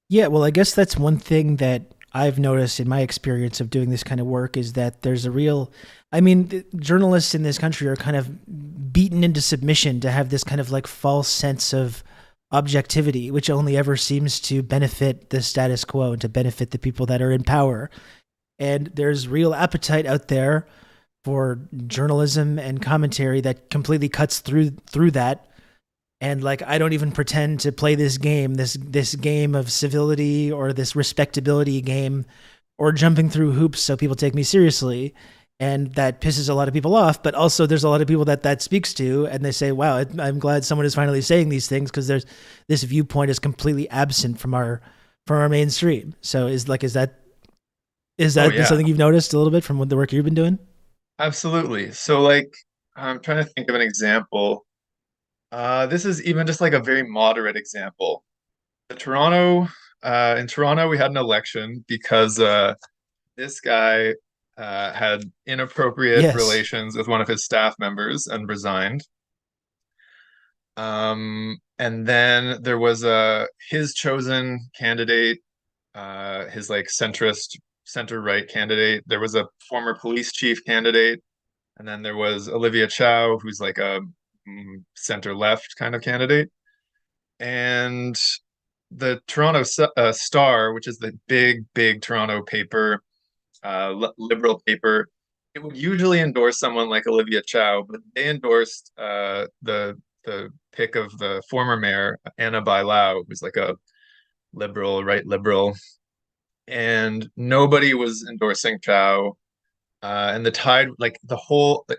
Yeah, well, I guess that's one thing that I've noticed in my experience of doing this kind of work is that there's a real, I mean, journalists in this country are kind of beaten into submission to have this kind of like false sense of objectivity, which only ever seems to benefit the status quo and to benefit the people that are in power. And there's real appetite out there for journalism and commentary that completely cuts through that. And like, I don't even pretend to play this game, this game of civility or this respectability game or jumping through hoops so people take me seriously. And that pisses a lot of people off, but also there's a lot of people that speaks to, and they say, wow, I'm glad someone is finally saying these things, because there's this viewpoint is completely absent from our mainstream. So is that something you've noticed a little bit from the work you've been doing? Absolutely. So like, I'm trying to think of an example. This is even just like a very moderate example. In Toronto, we had an election because this guy had inappropriate relations with one of his staff members and resigned. And then there was his chosen candidate, his like centrist, center-right candidate. There was a former police chief candidate, and then there was Olivia Chow, who's like a center-left kind of candidate. And the Toronto Star, which is the big Toronto paper, liberal paper, it would usually endorse someone like Olivia Chow, but they endorsed the pick of the former mayor, Anna Bailao, who's like a right liberal, and nobody was endorsing Chow. And the tide, like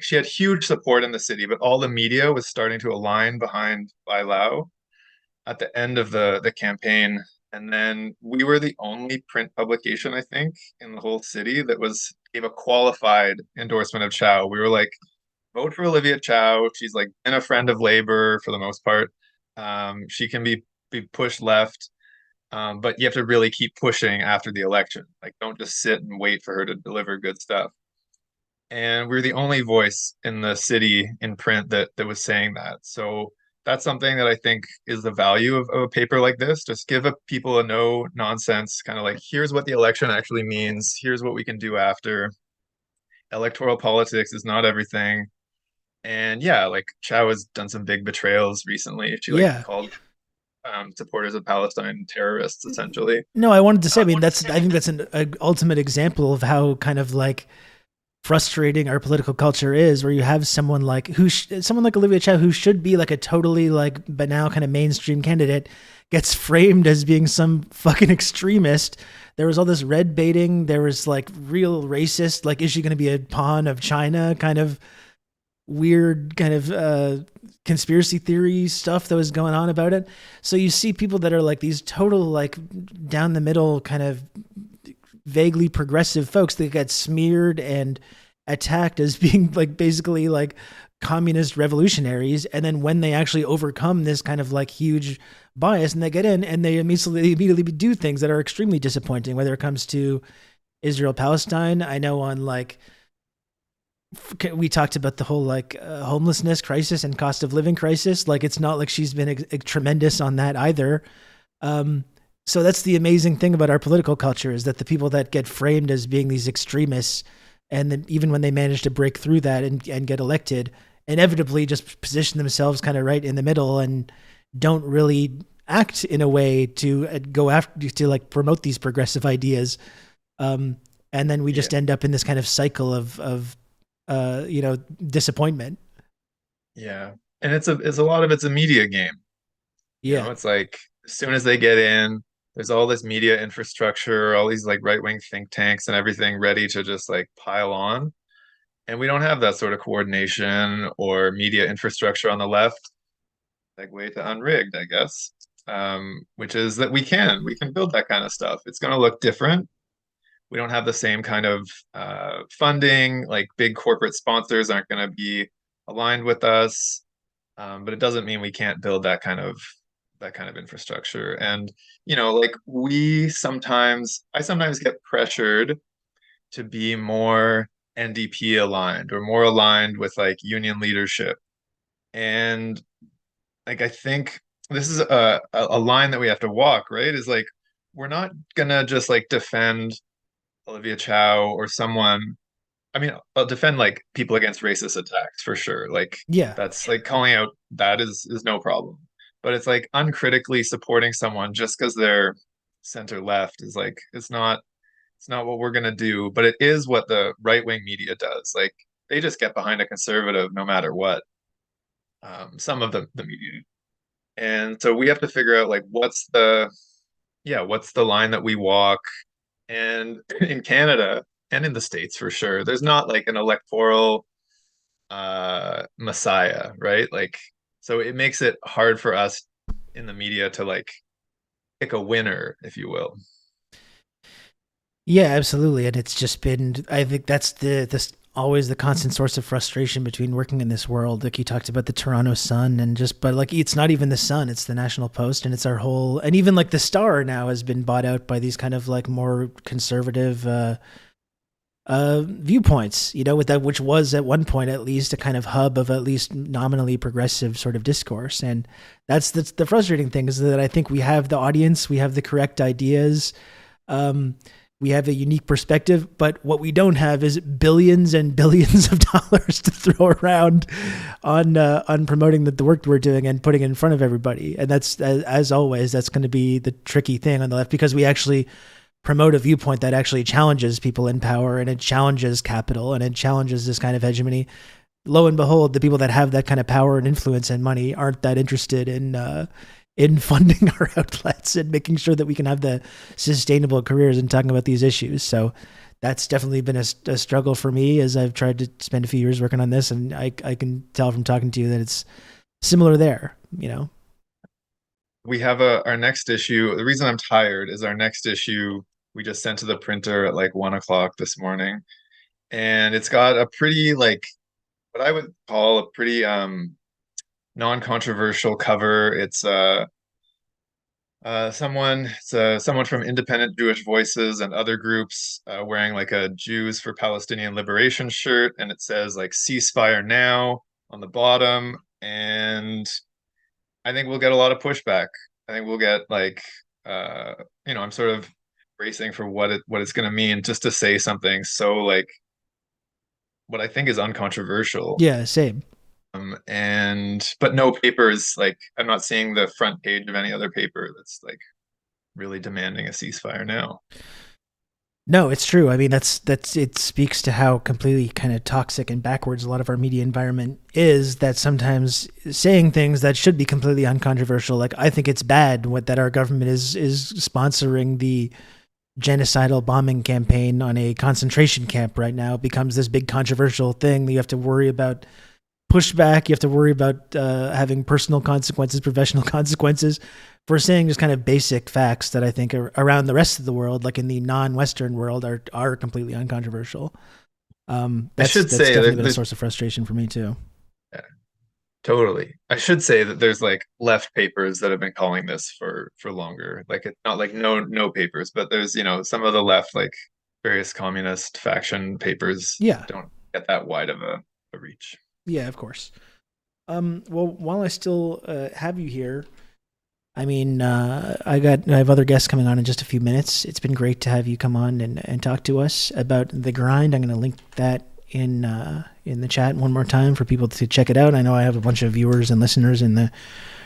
she had huge support in the city, but all the media was starting to align behind Bailao at the end of the campaign. And then we were the only print publication, I think, in the whole city that gave a qualified endorsement of Chow. We were like, vote for Olivia Chow. She's like been a friend of labor for the most part. She can be pushed left, but you have to really keep pushing after the election. Like, don't just sit and wait for her to deliver good stuff. And we're the only voice in the city in print that was saying that. So that's something that I think is the value of a paper like this. Just give people a no nonsense kind of like, here's what the election actually means. Here's what we can do after. Electoral politics is not everything. And yeah, like Chow has done some big betrayals recently. She called supporters of Palestine terrorists, essentially. No, I wanted to say, I mean, I think that's an ultimate example of how kind of like frustrating our political culture is, where you have someone like Olivia Chow, who should be like a totally like banal kind of mainstream candidate, gets framed as being some fucking extremist. There was all this red baiting. There was like real racist, like, is she going to be a pawn of China kind of weird kind of conspiracy theory stuff that was going on about it. So you see people that are like these total like down the middle kind of vaguely progressive folks that get smeared and attacked as being like basically like communist revolutionaries, and then when they actually overcome this kind of like huge bias and they get in and they immediately do things that are extremely disappointing, whether it comes to Israel Palestine. I know on like we talked about the whole like homelessness crisis and cost of living crisis. Like it's not like she's been tremendous on that either. So that's the amazing thing about our political culture, is that the people that get framed as being these extremists, and then even when they manage to break through that and get elected, inevitably just position themselves kind of right in the middle and don't really act in a way to go after, to like promote these progressive ideas. And then we just end up in this kind of cycle of disappointment. Yeah. And it's a lot of it's a media game. Yeah. You know, it's like as soon as they get in, there's all this media infrastructure, all these like right-wing think tanks and everything ready to just like pile on. And we don't have that sort of coordination or media infrastructure on the left. Segue to Unrigged, I guess, which is that we can build that kind of stuff. It's going to look different. We don't have the same kind of funding. Like big corporate sponsors aren't going to be aligned with us, but it doesn't mean we can't build that kind of infrastructure. And like I sometimes get pressured to be more NDP aligned or more aligned with like union leadership. And like I think this is a line that we have to walk, right? Is like we're not gonna just like defend Olivia Chow or someone. I mean, I'll defend like people against racist attacks for sure. Like that's like calling out that is no problem. But it's like uncritically supporting someone just because they're center left is like it's not what we're gonna do. But it is what the right wing media does. Like they just get behind a conservative no matter what. Some of the media. And so we have to figure out like what's the line that we walk. And in Canada and in the States for sure, there's not like an electoral messiah, right? Like so it makes it hard for us in the media to like pick a winner, if you will. Yeah, absolutely. And it's just been, I think that's this always the constant source of frustration between working in this world. Like you talked about the Toronto Sun but like, it's not even the Sun, it's the National Post, and it's our whole, and even like the Star now has been bought out by these kind of like more conservative, viewpoints, with that, which was at one point at least a kind of hub of at least nominally progressive sort of discourse. And that's the frustrating thing, is that I think we have the audience, we have the correct ideas, we have a unique perspective, but what we don't have is billions and billions of dollars to throw around on promoting the work we're doing and putting it in front of everybody. And that's, as always, that's going to be the tricky thing on the left, because we actually promote a viewpoint that actually challenges people in power, and it challenges capital, and it challenges this kind of hegemony. Lo and behold, the people that have that kind of power and influence and money aren't that interested in funding our outlets and making sure that we can have the sustainable careers and talking about these issues. So that's definitely been a struggle for me as I've tried to spend a few years working on this. And I can tell from talking to you that it's similar there, We have our next issue. The reason I'm tired is our next issue we just sent to the printer at like 1:00 this morning. And it's got a pretty like what I would call a pretty non-controversial cover. It's someone from Independent Jewish Voices and other groups wearing like a Jews for Palestinian Liberation shirt, and it says like ceasefire now on the bottom. And I think we'll get a lot of pushback. I think we'll get like I'm sort of bracing for what it's going to mean just to say something so like what I think is uncontroversial. Yeah, same. But no papers, like I'm not seeing the front page of any other paper that's like really demanding a ceasefire now. No, it's true. I mean, that's it speaks to how completely kind of toxic and backwards a lot of our media environment is, that sometimes saying things that should be completely uncontroversial, like I think it's bad that our government is sponsoring the genocidal bombing campaign on a concentration camp right now, becomes this big controversial thing that you have to worry about pushback. You have to worry about having personal consequences, professional consequences for saying just kind of basic facts that I think are around the rest of the world, like in the non-Western world, are completely uncontroversial. That's definitely been a source of frustration for me too. Yeah, totally. I should say that there's like left papers that have been calling this for longer. Like it's not like no papers, but there's, some of the left, like various communist faction papers don't get that wide of a reach. Yeah, of course. Well, while I still have you here, I mean, I have other guests coming on in just a few minutes. It's been great to have you come on and talk to us about The Grind. I'm going to link that in the chat one more time for people to check it out. I know I have a bunch of viewers and listeners in the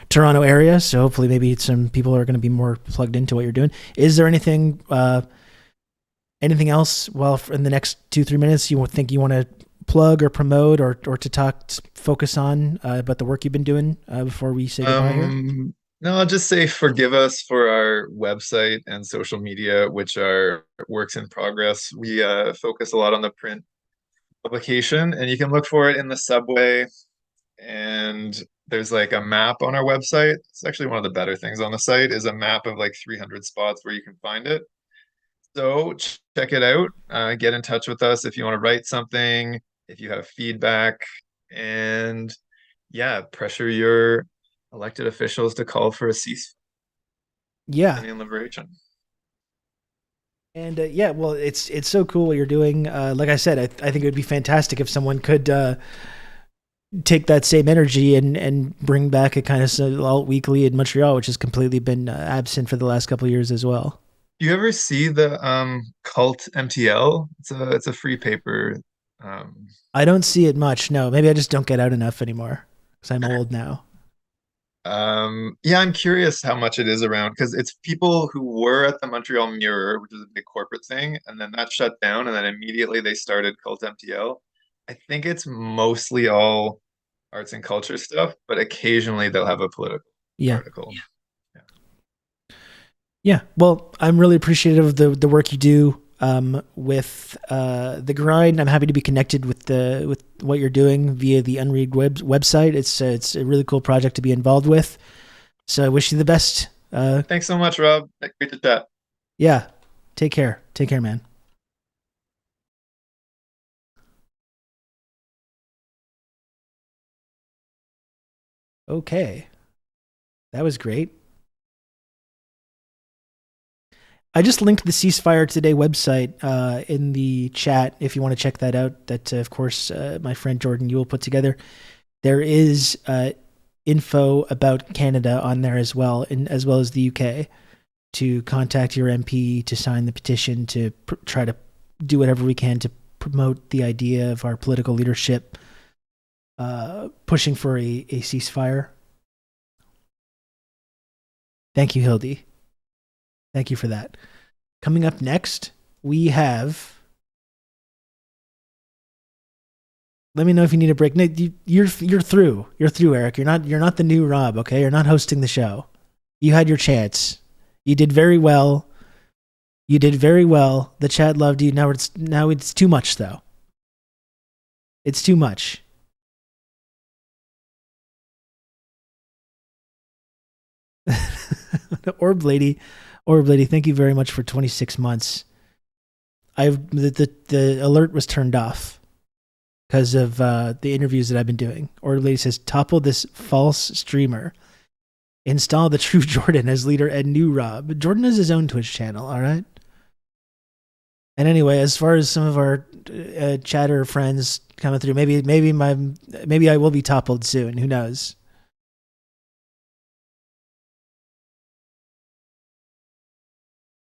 Toronto area, so hopefully maybe some people are going to be more plugged into what you're doing. Is there anything else? Well, in the next 2-3 minutes, you think you want to plug or promote or to focus on about the work you've been doing before we say goodbye here? No, I'll just say forgive us for our website and social media, which are works in progress. We focus a lot on the print publication, and you can look for it in the subway. And there's like a map on our website. It's actually one of the better things on the site is a map of like 300 spots where you can find it. So check it out. Get in touch with us if you want to write something, if you have feedback, and pressure your elected officials to call for a ceasefire. Palestinian liberation. And well, it's so cool what you're doing. Like I said, I think it would be fantastic if someone could take that same energy and bring back a kind of alt weekly in Montreal, which has completely been absent for the last couple of years as well. Do you ever see the Cult MTL? It's a free paper. I don't see it much. No, maybe I just don't get out enough anymore because I'm old now. I'm curious how much it is around because it's people who were at the Montreal Mirror, which is a big corporate thing, and then that shut down, and then immediately they started Cult MTL. I think it's mostly all arts and culture stuff, but occasionally they'll have a political article. Yeah. Well, I'm really appreciative of the work you do with The Grind. I'm happy to be connected with what you're doing via the UNRIGGED website. It's a really cool project to be involved with. So I wish you the best. Thanks so much, Rob. Great to chat. Yeah. Take care. Take care, man. Okay. That was great. I just linked the Ceasefire Today website in the chat if you want to check that out. That, of course, my friend Jordan Ewell put together. There is info about Canada on there as well, as well as the UK, to contact your MP, to sign the petition, to try to do whatever we can to promote the idea of our political leadership pushing for a ceasefire. Thank you, Hildy. Thank you for that. Coming up next, we have... Let me know if you need a break. No, you're through. You're through, Eric. You're not the new Rob, okay? You're not hosting the show. You had your chance. You did very well. You did very well. The chat loved you. Now it's too much, though. It's too much. Orb Lady, thank you very much for 26 months. The alert was turned off because of the interviews that I've been doing. Orb Lady says, topple this false streamer. Install the true Jordan as leader and new Rob. Jordan has his own Twitch channel, all right? And anyway, as far as some of our chatter friends coming through, maybe I will be toppled soon. Who knows?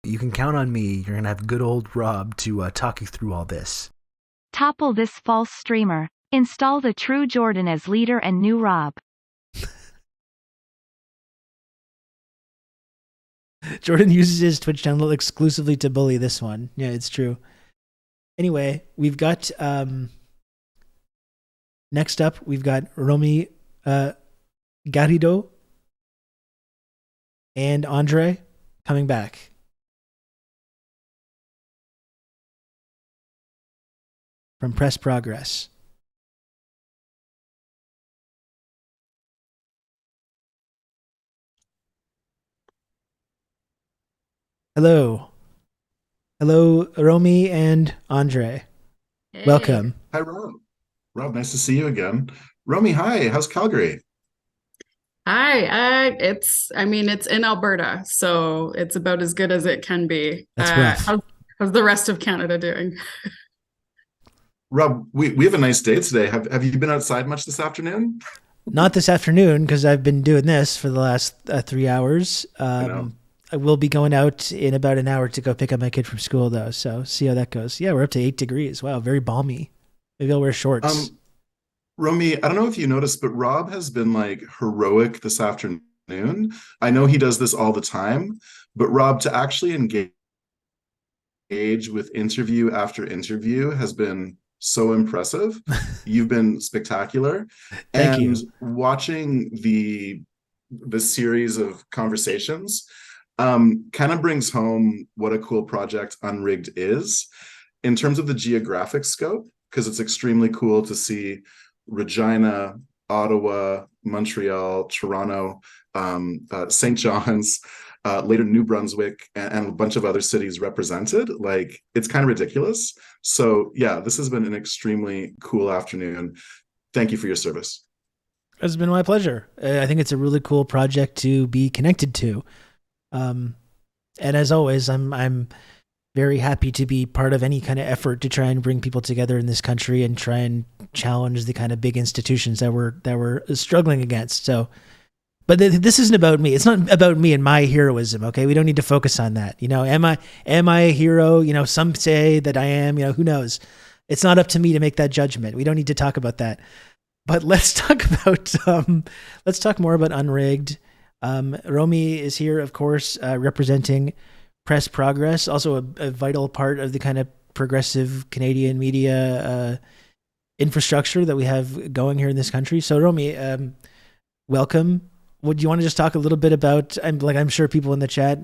You can count on me. You're going to have good old Rob to talk you through all this. Topple this false streamer. Install the true Jordan as leader and new Rob. Jordan uses his Twitch channel exclusively to bully this one. Yeah, it's true. Anyway, we've got... next up, we've got Romy Garrido and Andre coming back. From Press Progress. Hello. Hello, Romy and Andre. Hey. Welcome. Hi, Rob. Rob, nice to see you again. Romy, hi. How's Calgary? Hi, it's in Alberta, so it's about as good as it can be. That's rough. How's the rest of Canada doing? Rob, we have a nice day today. Have you been outside much this afternoon? Not this afternoon because I've been doing this for the last 3 hours. I will be going out in about an hour to go pick up my kid from school, though. So see how that goes. Yeah, we're up to 8 degrees. Wow, very balmy. Maybe I'll wear shorts. Romy, I don't know if you noticed, but Rob has been like heroic this afternoon. I know he does this all the time, but Rob, to actually engage with interview after interview has been so impressive. You've been spectacular. Thank and you. Watching the series of conversations kind of brings home what a cool project Unrigged is in terms of the geographic scope, because it's extremely cool to see Regina, Ottawa, Montreal, Toronto, St. John's, later New Brunswick, and a bunch of other cities represented. Like, it's kind of ridiculous. So yeah, this has been an extremely cool afternoon. Thank you for your service. It's been my pleasure. I think it's a really cool project to be connected to. And as always, I'm very happy to be part of any kind of effort to try and bring people together in this country and try and challenge the kind of big institutions that we're struggling against. So, but this isn't about me. It's not about me and my heroism. Okay, we don't need to focus on that. Am I a hero? Some say that I am. Who knows? It's not up to me to make that judgment. We don't need to talk about that. But let's talk more about Unrigged. Romy is here, of course, representing Press Progress, also a vital part of the kind of progressive Canadian media infrastructure that we have going here in this country. So, Romy, welcome. Would you want to just talk a little bit about? I'm sure people in the chat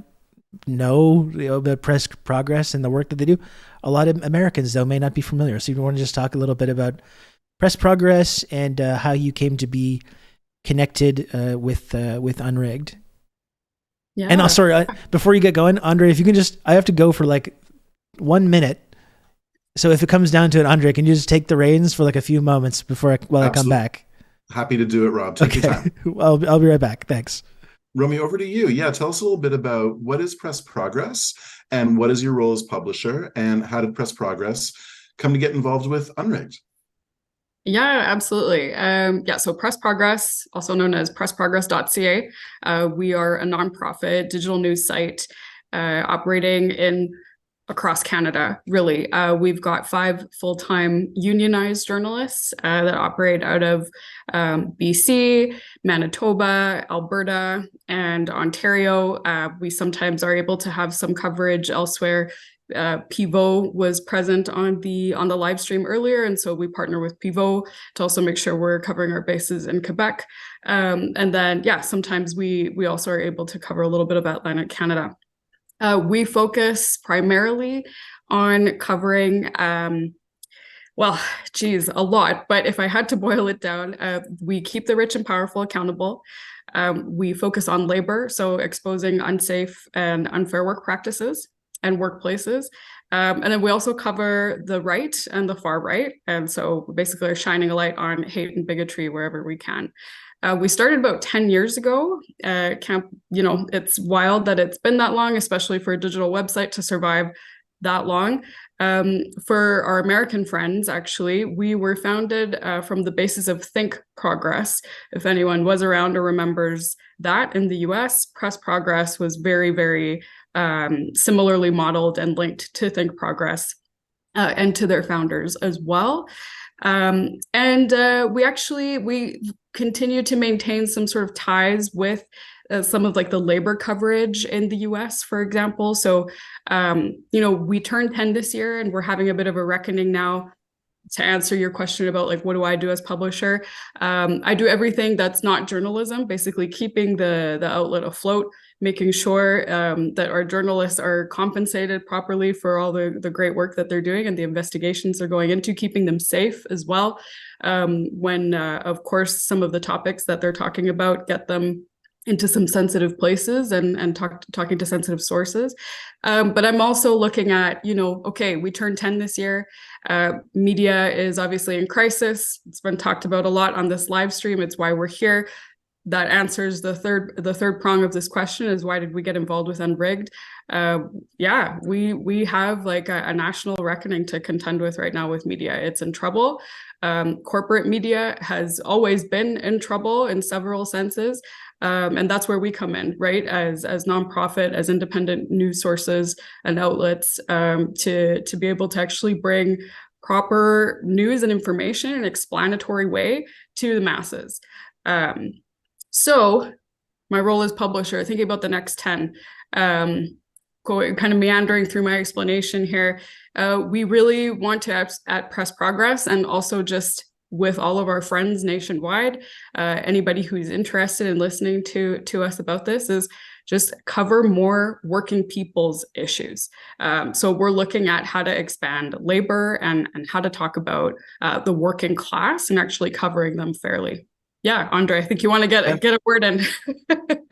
know about Press Progress and the work that they do. A lot of Americans, though, may not be familiar. So, you want to just talk a little bit about Press Progress and how you came to be connected with Unrigged. Yeah. And sorry, before you get going, Andre, if you can I have to go for like 1 minute. So if it comes down to it, Andre, can you just take the reins for like a few moments while I come back? Happy to do it, Rob. Take your time. I'll be right back. Thanks. Romy, over to you. Yeah, tell us a little bit about what is Press Progress and what is your role as publisher, and how did Press Progress come to get involved with Unrigged? Yeah, absolutely. So Press Progress, also known as pressprogress.ca, we are a nonprofit digital news site operating across Canada, really. We've got 5 full-time unionized journalists that operate out of BC, Manitoba, Alberta, and Ontario. We sometimes are able to have some coverage elsewhere. Pivot was present on the live stream earlier, and so we partner with Pivot to also make sure we're covering our bases in Quebec. And then, sometimes we also are able to cover a little bit of Atlantic Canada. We focus primarily on covering, a lot. But if I had to boil it down, we keep the rich and powerful accountable. We focus on labor, so exposing unsafe and unfair work practices and workplaces. And then we also cover the right and the far right. And so basically are shining a light on hate and bigotry wherever we can. We started about 10 years ago. It's wild that it's been that long, especially for a digital website to survive that long. For our American friends, actually, we were founded from the basis of Think Progress. If anyone was around or remembers that in the US, Press Progress was very, very similarly modeled and linked to Think Progress and to their founders as well. We continue to maintain some sort of ties with some of like the labor coverage in the US, for example. So, we turned 10 this year and we're having a bit of a reckoning now. To answer your question about like, what do I do as publisher? I do everything that's not journalism, basically keeping the outlet afloat, making sure that our journalists are compensated properly for all the great work that they're doing and the investigations they're going into, keeping them safe as well. When, of course, some of the topics that they're talking about get them into some sensitive places and talking to sensitive sources. But I'm also looking at, okay, we turned 10 this year. Media is obviously in crisis. It's been talked about a lot on this live stream. It's why we're here. That answers the third prong of this question, is why did we get involved with Unrigged? We have like a national reckoning to contend with right now with media. It's in trouble. Corporate media has always been in trouble in several senses. And that's where we come in, right? As nonprofit, as independent news sources and outlets, to be able to actually bring proper news and information in an explanatory way to the masses. So my role as publisher, thinking about the next 10, kind of meandering through my explanation here, we really want to at Press Progress, and also just with all of our friends nationwide, anybody who's interested in listening to us about this, is just cover more working people's issues. So we're looking at how to expand labor and how to talk about the working class and actually covering them fairly. Yeah, Andre, I think you want to get a word in.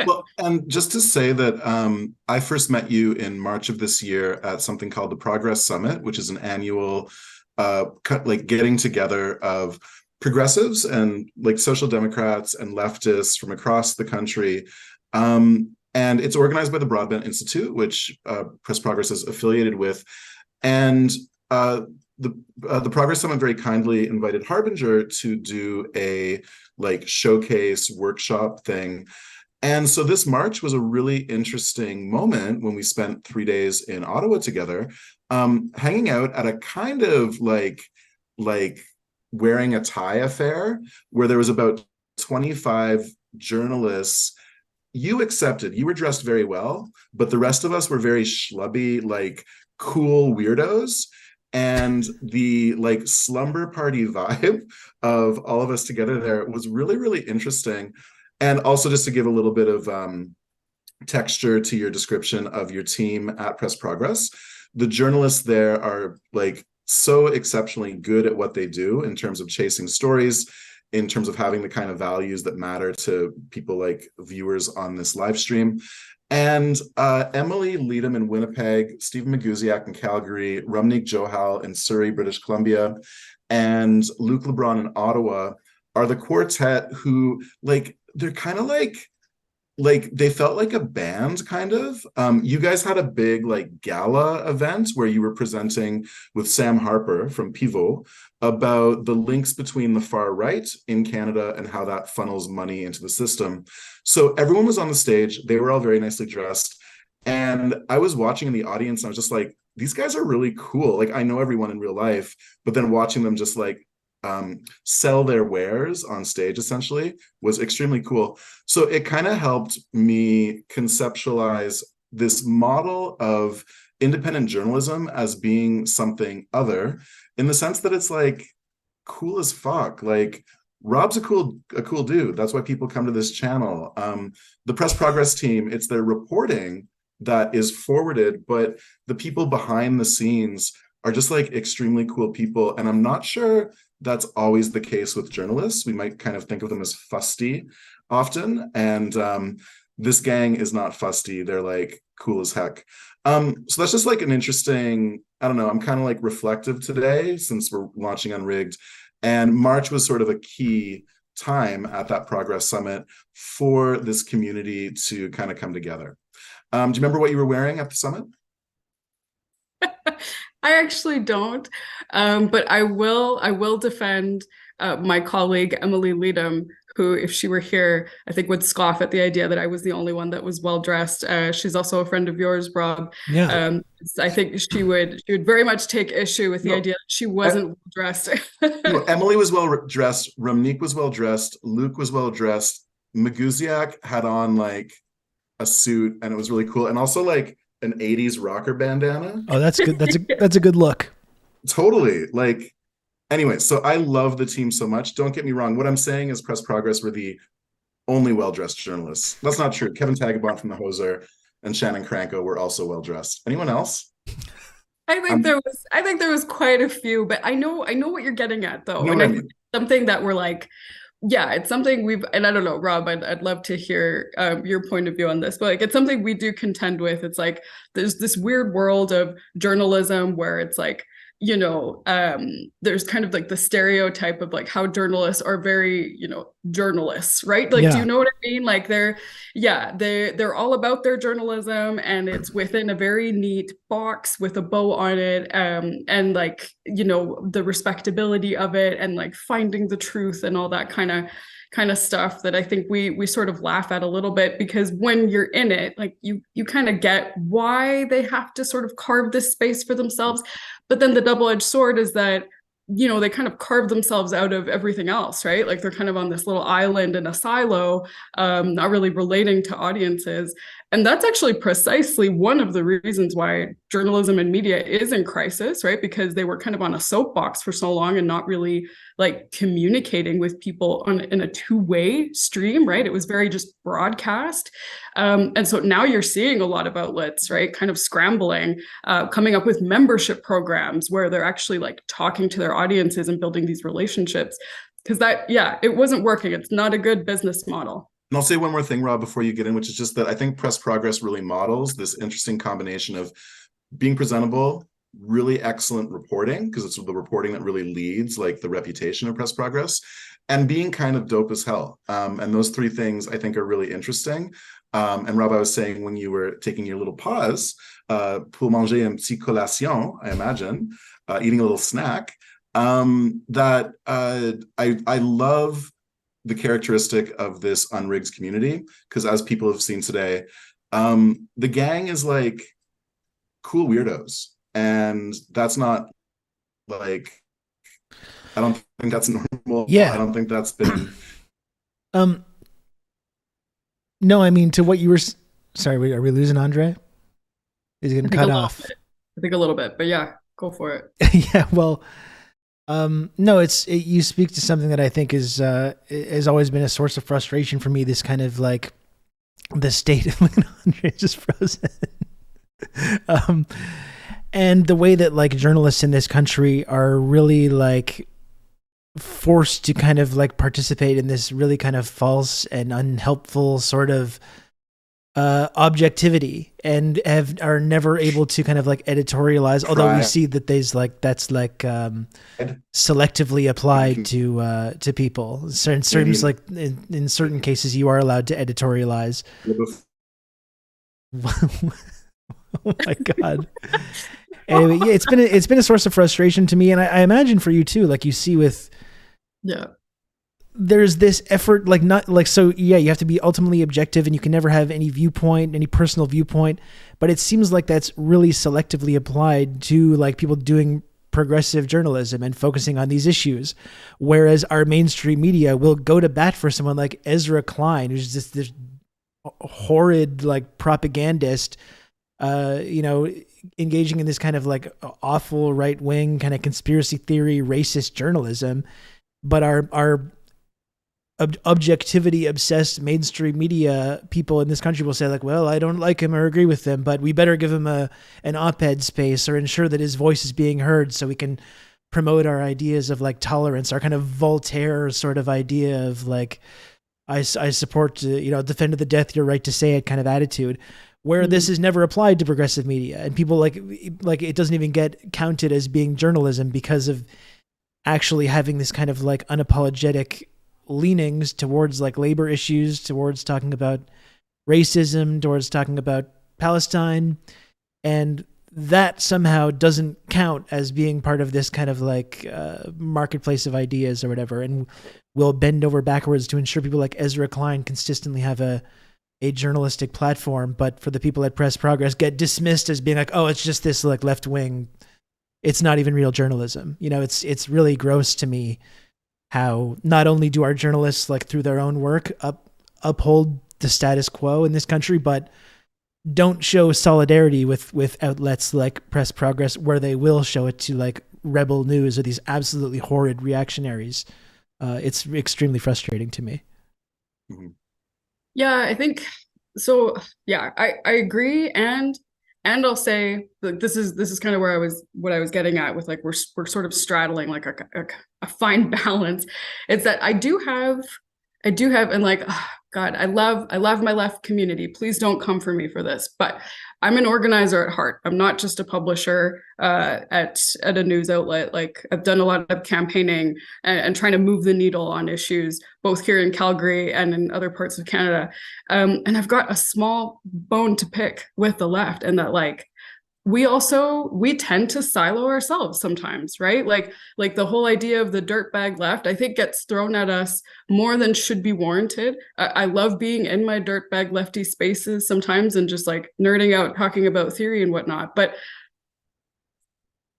Well, and just to say that I first met you in March of this year at something called the Progress Summit, which is an annual getting together of progressives and like social democrats and leftists from across the country. And it's organized by the Broadbent Institute, which Press Progress is affiliated with. And the Progress Summit very kindly invited Harbinger to do a showcase workshop thing. And so this March was a really interesting moment when we spent 3 days in Ottawa together, hanging out at a kind of like wearing a tie affair where there was about 25 journalists. You accepted, you were dressed very well, but the rest of us were very schlubby, like cool weirdos. And the slumber party vibe of all of us together there was really, really interesting. And also, just to give a little bit of texture to your description of your team at Press Progress, the journalists there are so exceptionally good at what they do in terms of chasing stories, in terms of having the kind of values that matter to people like viewers on this live stream. And Emily Leadham in Winnipeg, Stephen Maguziak in Calgary, Rumnik Johal in Surrey, British Columbia, and Luc LeBron in Ottawa are the quartet who, they're kind of they felt like a band, kind of. You guys had a big gala event where you were presenting with Sam Harper from Pivot about the links between the far right in Canada and how that funnels money into the system. So everyone was on the stage. They were all very nicely dressed. And I was watching in the audience, and I was just like, these guys are really cool. I know everyone in real life, but then watching them just sell their wares on stage essentially was extremely cool. So it kind of helped me conceptualize this model of independent journalism as being something other, in the sense that it's cool as fuck. Rob's a cool dude. That's why people come to this channel. The Press Progress team, it's their reporting that is forwarded, but the people behind the scenes are just extremely cool people. And I'm not sure that's always the case with journalists. We might kind of think of them as fusty often. And this gang is not fusty. They're cool as heck. So that's just an interesting, I don't know, I'm kind of reflective today since we're launching Unrigged. And March was sort of a key time at that Progress Summit for this community to kind of come together. Do you remember what you were wearing at the summit? I actually don't, but I will defend my colleague Emily Leadham, who, if she were here, I think would scoff at the idea that I was the only one that was well dressed. She's also a friend of yours, Rob. Yeah. I think she would very much take issue with the idea that she wasn't well dressed. Emily was well dressed. Rumnik was well dressed. Luke was well dressed. Maguziak had on a suit, and it was really cool, and also an 80s rocker bandana. Oh, that's good. That's a good look. Totally. Anyway, so I love the team so much. Don't get me wrong. What I'm saying is Press Progress were the only well-dressed journalists. That's not true. Kevin Tagabon from The Hoser and Shannon Cranko were also well-dressed. Anyone else? I think there was quite a few, but I know what you're getting at, though. No, and I think something that we're yeah, it's something and I don't know, Rob, I'd love to hear your point of view on this, but like it's something we do contend with. It's like there's this weird world of journalism where it's like, there's kind of like the stereotype of like how journalists are very, journalists, right? Like, do you know what I mean? Like they're all about their journalism, and it's within a very neat box with a bow on it, and like, the respectability of it, and like finding the truth and all that kind of stuff that I think we sort of laugh at a little bit, because when you're in it, like you kind of get why they have to sort of carve this space for themselves. But then the double-edged sword is that, they kind of carve themselves out of everything else, right? Like they're kind of on this little island in a silo, not really relating to audiences. And that's actually precisely one of the reasons why journalism and media is in crisis, right? Because they were kind of on a soapbox for so long and not really like communicating with people in a two-way stream, right? It was very just broadcast. And so now you're seeing a lot of outlets, right, kind of scrambling, coming up with membership programs where they're actually like talking to their audiences and building these relationships. Because it wasn't working. It's not a good business model. And I'll say one more thing, Rob, before you get in, which is just that I think Press Progress really models this interesting combination of being presentable, really excellent reporting, because it's the reporting that really leads like the reputation of Press Progress, and being kind of dope as hell. And those three things I think are really interesting. And Rob, I was saying when you were taking your little pause, pour manger un petit collation, I imagine, eating a little snack, that I love the characteristic of this Unrigged community, because as people have seen today, the gang is like cool weirdos, and that's not like, I don't think that's normal. Yeah, I don't think that's been no, I mean, to what you were sorry, are we losing Andre? He's getting cut off. I think a little bit, but yeah, go for it. Yeah, well, no, you speak to something that I think is has always been a source of frustration for me. This kind of like the state of Andre just frozen, and the way that like journalists in this country are really like forced to kind of like participate in this really kind of false and unhelpful sort of objectivity, and are never able to kind of like editorialize, although we see that that's like selectively applied to people. So in certain cases you are allowed to editorialize. Oh my god. Anyway, yeah, it's been a source of frustration to me, and I imagine for you too, like you see with there's this effort, like not like, so yeah, you have to be ultimately objective, and you can never have any viewpoint, any personal viewpoint, but it seems like that's really selectively applied to like people doing progressive journalism and focusing on these issues, whereas our mainstream media will go to bat for someone like Ezra Klein, who's just this horrid like propagandist, engaging in this kind of like awful right-wing kind of conspiracy theory racist journalism. But our objectivity obsessed mainstream media people in this country will say like, well, I don't like him or agree with him, but we better give him an op-ed space or ensure that his voice is being heard so we can promote our ideas of like tolerance, our kind of Voltaire sort of idea of like, I support, defend to the death your right to say it kind of attitude, where this is never applied to progressive media, and people like it doesn't even get counted as being journalism because of actually having this kind of like unapologetic leanings towards like labor issues, towards talking about racism, towards talking about Palestine, and that somehow doesn't count as being part of this kind of like marketplace of ideas or whatever, and will bend over backwards to ensure people like Ezra Klein consistently have a journalistic platform, but for the people at Press Progress get dismissed as being like, oh, it's just this like left wing, it's not even real journalism. It's really gross to me how not only do our journalists like through their own work uphold the status quo in this country, but don't show solidarity with outlets like Press Progress, where they will show it to like Rebel News or these absolutely horrid reactionaries. It's extremely frustrating to me. Yeah, I think so. Yeah, I agree, and And I'll say that this is kind of what I was getting at with like we're sort of straddling like a fine balance. It's that I do have and like oh, God, I love my left community. Please don't come for me for this, but I'm an organizer at heart. I'm not just a publisher at a news outlet. Like I've done a lot of campaigning and trying to move the needle on issues, both here in Calgary and in other parts of Canada. And I've got a small bone to pick with the left, and that like we tend to silo ourselves sometimes, right? Like the whole idea of the dirtbag left, I think gets thrown at us more than should be warranted. I love being in my dirtbag lefty spaces sometimes and just like nerding out, talking about theory and whatnot. But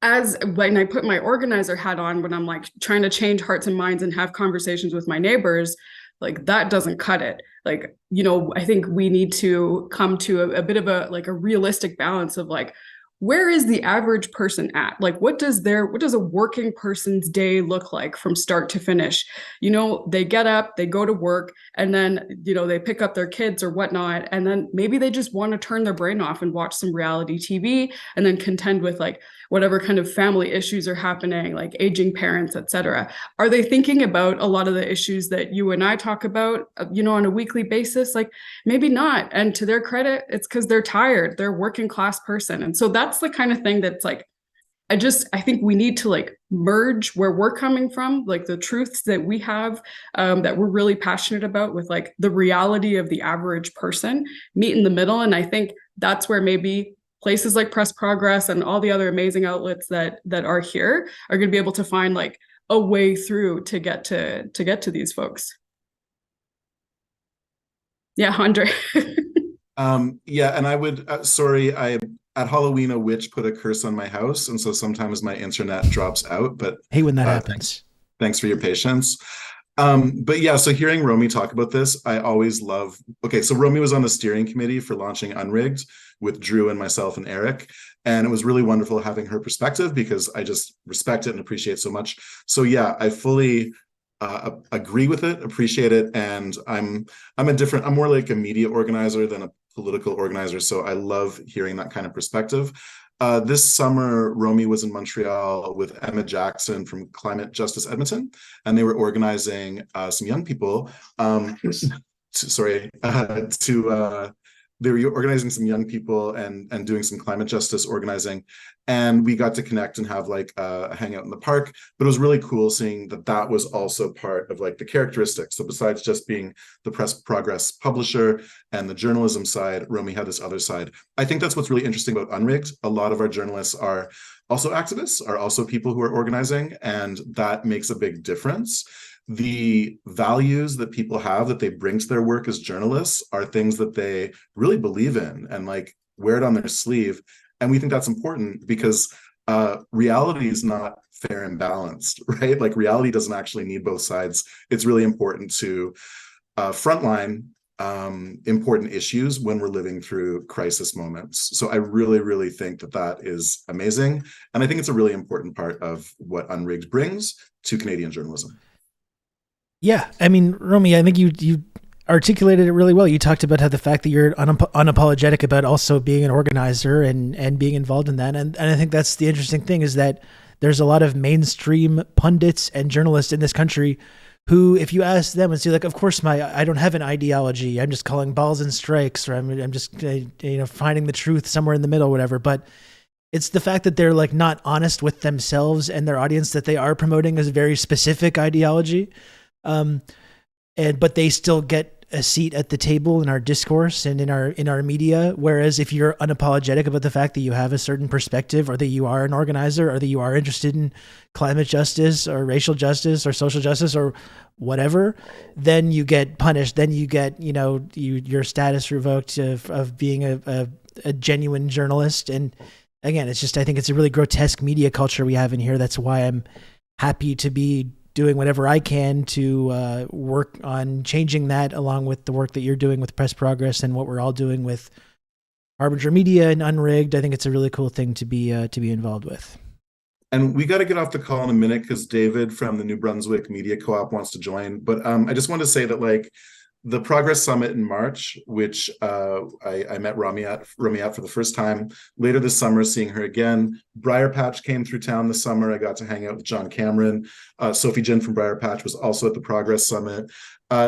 as when I put my organizer hat on, when I'm like trying to change hearts and minds and have conversations with my neighbors, like that doesn't cut it. Like, you know, I think we need to come to a bit of a realistic balance of like, where is the average person at? Like, what does a working person's day look like from start to finish? You know, they get up, they go to work, and then, you know, they pick up their kids or whatnot. And then maybe they just want to turn their brain off and watch some reality TV and then contend with like whatever kind of family issues are happening, like aging parents, etc. Are they thinking about a lot of the issues that you and I talk about, you know, on a weekly basis? Like maybe not. And to their credit, it's because they're tired. They're a working class person. And so that's the kind of thing that's like, I think we need to like merge where we're coming from, like the truths that we have, that we're really passionate about with like the reality of the average person, meet in the middle. And I think that's where maybe places like Press Progress and all the other amazing outlets that are here are going to be able to find like a way through to get to these folks. Yeah, Andre. Yeah, and I would at Halloween a witch put a curse on my house, and so sometimes my internet drops out. But hey, when that happens. Thanks for your patience. But yeah, so hearing Romy talk about this, I always love. Okay, so Romy was on the steering committee for launching Unrigged with Drew and myself and Eric, and it was really wonderful having her perspective because I just respect it and appreciate so much. So yeah, I fully agree with it, appreciate it, and I'm more like a media organizer than a political organizer, so I love hearing that kind of perspective. This summer, Romy was in Montreal with Emma Jackson from Climate Justice Edmonton, and they were organizing some young people. They were organizing some young people and doing some climate justice organizing, and we got to connect and have like a hangout in the park. But it was really cool seeing that was also part of like the characteristics. So besides just being the Press Progress publisher and the journalism side, Romy had this other side. I think that's what's really interesting about Unrigged. A lot of our journalists are also activists, are also people who are organizing, and that makes a big difference. The values that people have that they bring to their work as journalists are things that they really believe in and like wear it on their sleeve. And we think that's important because reality is not fair and balanced, right? Like reality doesn't actually need both sides. It's really important to frontline important issues when we're living through crisis moments. So I really, really think that is amazing. And I think it's a really important part of what Unrigged brings to Canadian journalism. Yeah, I mean, Romy, I think you articulated it really well. You talked about how the fact that you're unapologetic about also being an organizer and being involved in that. And I think that's the interesting thing is that there's a lot of mainstream pundits and journalists in this country who, if you ask them and say like, of course, I don't have an ideology. I'm just calling balls and strikes, or I'm just finding the truth somewhere in the middle, whatever. But it's the fact that they're like not honest with themselves and their audience that they are promoting as a very specific ideology. But they still get a seat at the table in our discourse and in our media. Whereas if you're unapologetic about the fact that you have a certain perspective, or that you are an organizer, or that you are interested in climate justice or racial justice or social justice or whatever, then you get punished. Then you get, your status revoked of being a genuine journalist. And again, it's just, I think it's a really grotesque media culture we have in here. That's why I'm happy to be doing whatever I can to work on changing that, along with the work that you're doing with Press Progress and what we're all doing with Harbinger Media and Unrigged. I think it's a really cool thing to be involved with. And we got to get off the call in a minute because David from the New Brunswick Media Co-op wants to join. But I just want to say that the Progress Summit in March, which I met Rami at for the first time. Later this summer, seeing her again. Briar Patch came through town this summer. I got to hang out with John Cameron. Sophie Jin from Briar Patch was also at the Progress Summit.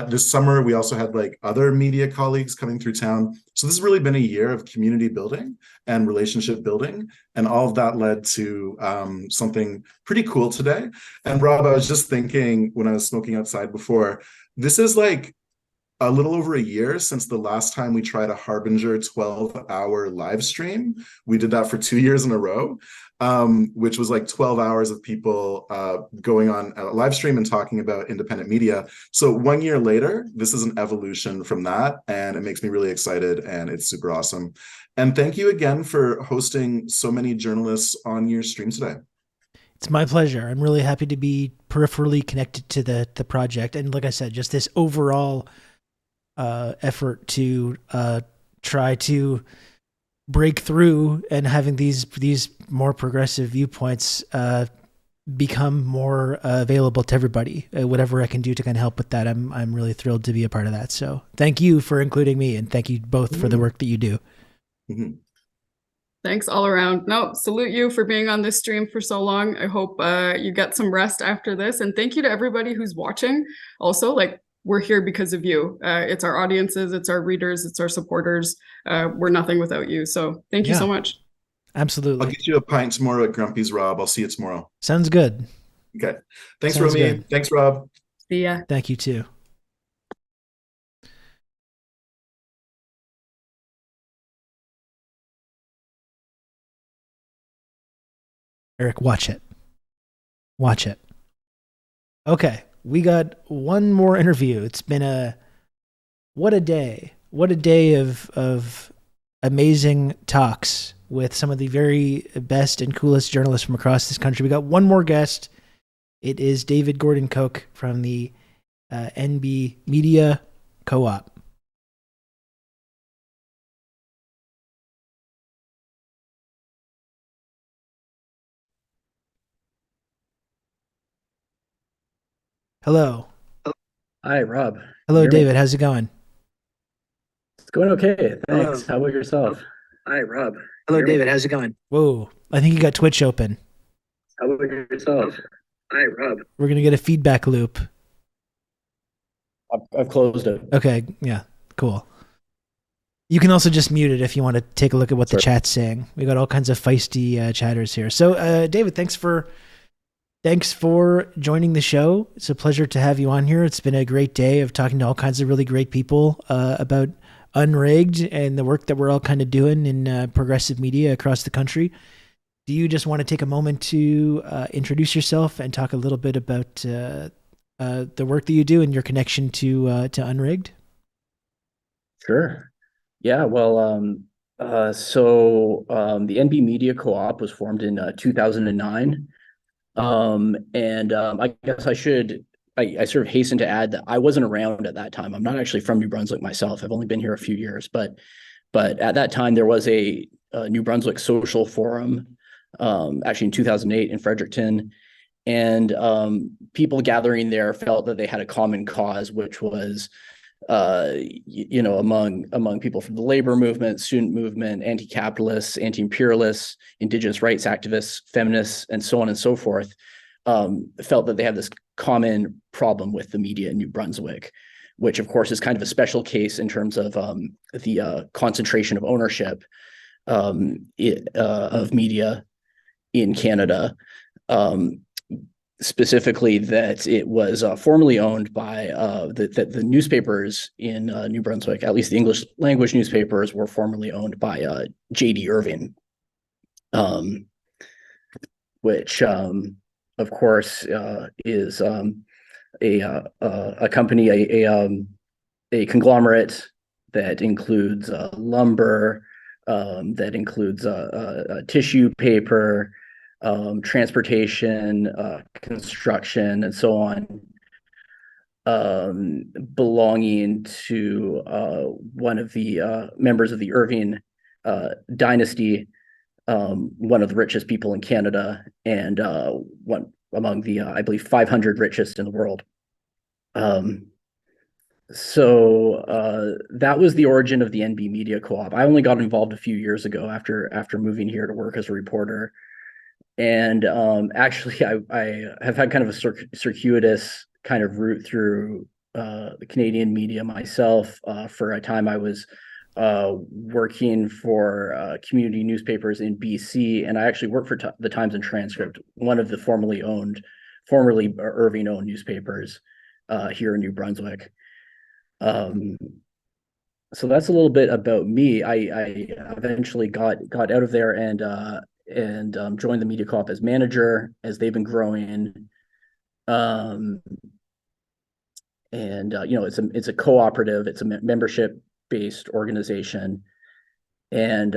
This summer, we also had like other media colleagues coming through town. So this has really been a year of community building and relationship building. And all of that led to something pretty cool today. And Rob, I was just thinking when I was smoking outside before, this is like a little over a year since the last time we tried a Harbinger 12-hour live stream. We did that for 2 years in a row, which was like 12 hours of people going on a live stream and talking about independent media. So 1 year later, this is an evolution from that, and it makes me really excited, and it's super awesome. And thank you again for hosting so many journalists on your stream today. It's my pleasure. I'm really happy to be peripherally connected to the project. And like I said, just this overall effort to try to break through and having these more progressive viewpoints become more available to everybody. Whatever I can do to kind of help with that, I'm really thrilled to be a part of that. So thank you for including me, and thank you both for the work that you do. Thanks all around. No, salute you for being on this stream for so long. I hope you get some rest after this, and thank you to everybody who's watching. Also, like, we're here because of you. It's our audiences, it's our readers, it's our supporters. We're nothing without you. So thank you so much. Absolutely. I'll get you a pint tomorrow at Grumpy's, Rob. I'll see you tomorrow. Sounds good. Okay. Thanks, Sounds Romy. good. Thanks, Rob. See ya. Thank you too. Eric, watch it. Watch it. Okay. We got one more interview. It's been what a day. What a day of amazing talks with some of the very best and coolest journalists from across this country. We got one more guest. It is David Gordon Koch from the NB Media Co-op. Hello. Hi, Rob. Hello, David. How's it going? It's going okay. Thanks. How about yourself? Hi, Rob. Hello, David. How's it going? Whoa. I think you got Twitch open. How about yourself? Hi, Rob. We're going to get a feedback loop. I've closed it. Okay. Yeah. Cool. You can also just mute it if you want to take a look at what the chat's saying. We got all kinds of feisty chatters here. So, David, thanks for joining the show. It's a pleasure to have you on here. It's been a great day of talking to all kinds of really great people about Unrigged and the work that we're all kind of doing in progressive media across the country. Do you just want to take a moment to introduce yourself and talk a little bit about the work that you do and your connection to Unrigged? Sure. Yeah, well, the NB Media Co-op was formed in 2009. I guess I sort of hasten to add that I wasn't around at that time. I'm not actually from New Brunswick myself. I've only been here a few years, but at that time there was a New Brunswick social forum, actually in 2008 in Fredericton, and people gathering there felt that they had a common cause, which was among people from the labor movement, student movement, anti-capitalists, anti-imperialists, indigenous rights activists, feminists, and so on and so forth, felt that they had this common problem with the media in New Brunswick, which of course is kind of a special case in terms of the concentration of ownership of media in Canada. Specifically that it was formerly owned by the newspapers in New Brunswick, at least the English language newspapers, were formerly owned by J.D. Irving, which of course is a company, a conglomerate that includes lumber, that includes tissue paper, transportation, construction, and so on, belonging to one of the members of the Irving dynasty, one of the richest people in Canada, and one among the, I believe, 500 richest in the world. So that was the origin of the NB Media Co-op. I only got involved a few years ago after moving here to work as a reporter. And actually, I have had kind of a circuitous kind of route through the Canadian media myself. For a time, I was working for community newspapers in BC, and I actually worked for the Times and Transcript, one of the formerly Irving-owned newspapers here in New Brunswick. So that's a little bit about me. I eventually got out of there and joined the Media Co-op as manager as they've been growing. It's a cooperative, it's a membership-based organization. And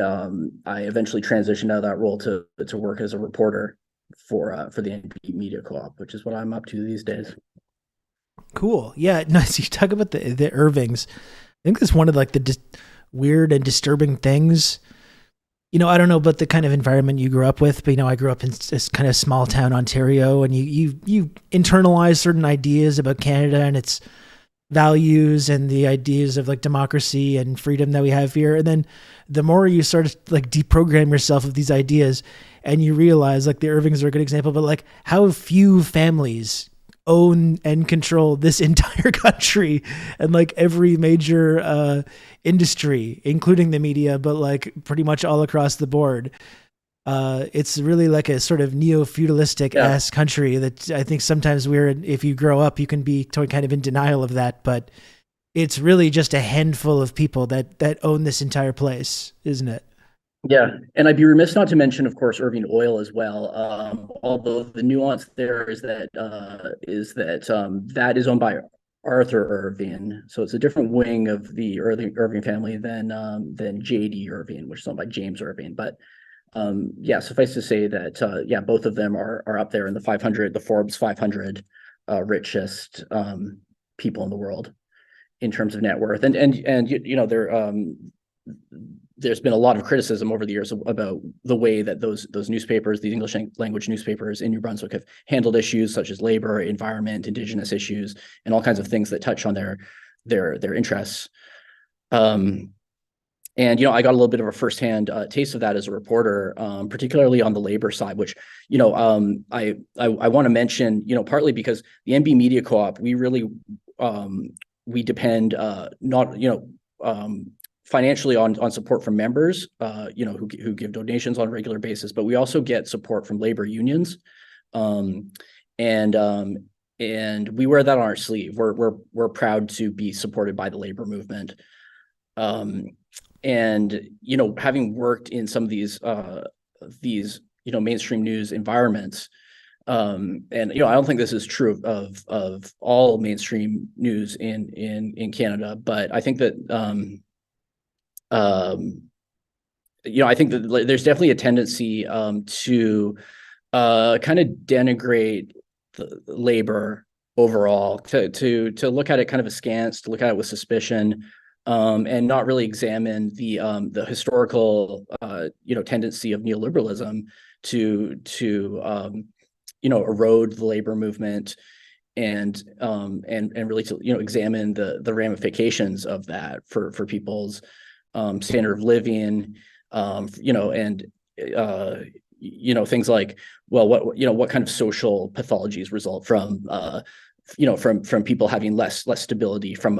I eventually transitioned out of that role to work as a reporter for the NB Media Co-op, which is what I'm up to these days. Cool. Yeah, nice. You talk about the Irvings. I think that's one of like the weird and disturbing things. I don't know about the kind of environment you grew up with, but I grew up in this kind of small town Ontario, and you internalize certain ideas about Canada and its values and the ideas of like democracy and freedom that we have here. And then the more you sort of like deprogram yourself of these ideas, and you realize, like, the Irvings are a good example, but like how few families own and control this entire country and like every major industry, including the media, but like pretty much all across the board. It's really like a sort of neo-feudalistic ass country that I think sometimes if you grow up, you can be kind of in denial of that, but it's really just a handful of people that own this entire place, isn't it? Yeah, and I'd be remiss not to mention, of course, Irving Oil as well. Although the nuance there is that that is owned by Arthur Irving, so it's a different wing of the Irving family than J.D. Irving, which is owned by James Irving. But suffice to say that both of them are up there in the Forbes 500 richest people in the world in terms of net worth, and there's been a lot of criticism over the years about the way that those newspapers, these English language newspapers in New Brunswick, have handled issues such as labor, environment, Indigenous issues, and all kinds of things that touch on their interests. I got a little bit of a firsthand taste of that as a reporter, particularly on the labor side, which I want to mention, partly because the NB Media Co-op, we really we depend financially on support from members, who give donations on a regular basis, but we also get support from labor unions, and we wear that on our sleeve. We're proud to be supported by the labor movement, having worked in some of these mainstream news environments. I don't think this is true of all mainstream news in Canada, but I think that. I think that there's definitely a tendency to kind of denigrate the labor overall, to look at it kind of askance, to look at it with suspicion, and not really examine the historical tendency of neoliberalism to erode the labor movement, and really to examine the ramifications of that for people's standard of living, things like, well, what kind of social pathologies result from people having less stability from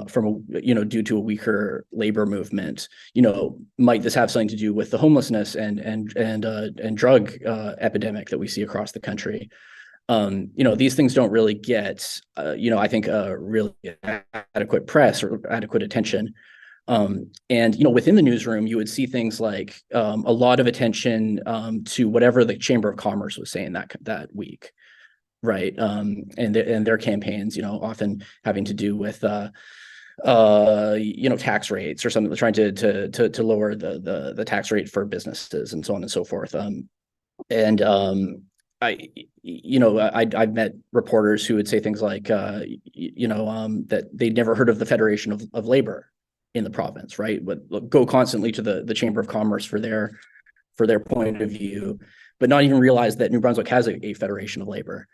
due to a weaker labor movement. Might this have something to do with the homelessness and drug epidemic that we see across the country? These things don't really get I think really adequate press or adequate attention. Within the newsroom, you would see things like a lot of attention to whatever the Chamber of Commerce was saying that week, right? And their campaigns, often having to do with tax rates or something, trying to lower the tax rate for businesses and so on and so forth. I've met reporters who would say things like, that they'd never heard of the Federation of Labor in the province, right? But go constantly to the Chamber of Commerce for their point of view, but not even realize that New Brunswick has a Federation of Labor.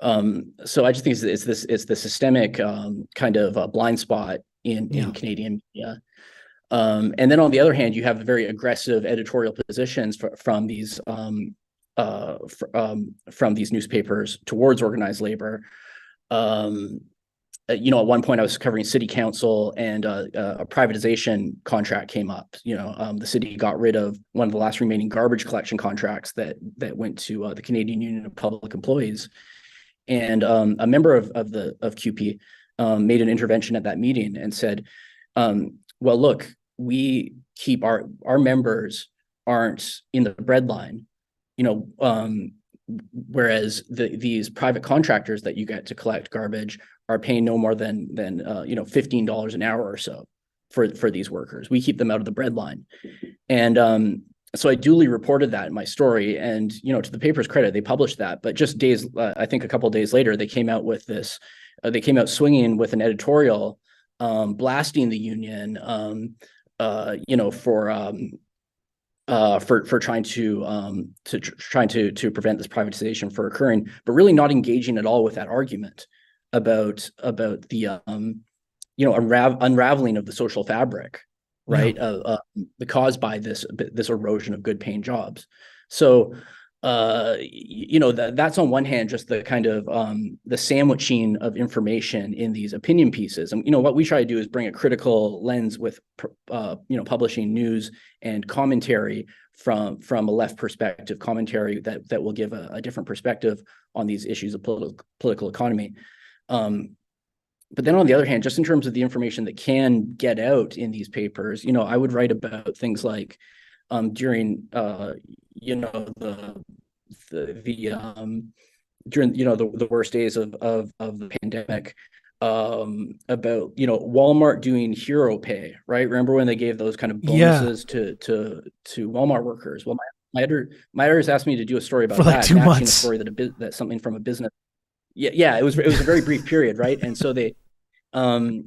So I just think it's the systemic kind of blind spot in Canadian media. And then on the other hand, you have very aggressive editorial positions from these newspapers towards organized labor. At one point I was covering city council, and a privatization contract came up. The city got rid of one of the last remaining garbage collection contracts that went to the Canadian Union of Public Employees. And a member of QP made an intervention at that meeting and said, well, look, we keep our members aren't in the breadline, whereas these private contractors that you get to collect garbage are paying no more than $15 an hour or so for these workers. We keep them out of the breadline. And so I duly reported that in my story, and to the paper's credit, they published that. But just I think a couple of days later, they came out with this. They came out swinging with an editorial blasting the union, for trying to prevent this privatization from occurring, but really not engaging at all with that argument about the unraveling of the social fabric, right? Caused by this erosion of good paying jobs. So that's on one hand just the kind of the sandwiching of information in these opinion pieces. And what we try to do is bring a critical lens with publishing news and commentary from a left perspective, commentary that will give a different perspective on these issues of political economy. But then on the other hand, just in terms of the information that can get out in these papers, I would write about things like during during the worst days of the pandemic, about Walmart doing hero pay, right? Remember when they gave those kind of bonuses to Walmart workers? Well, my editors asked me to do a story about for like that, 2 months. A story that something from a business. Yeah, it was a very brief period, right? And so they so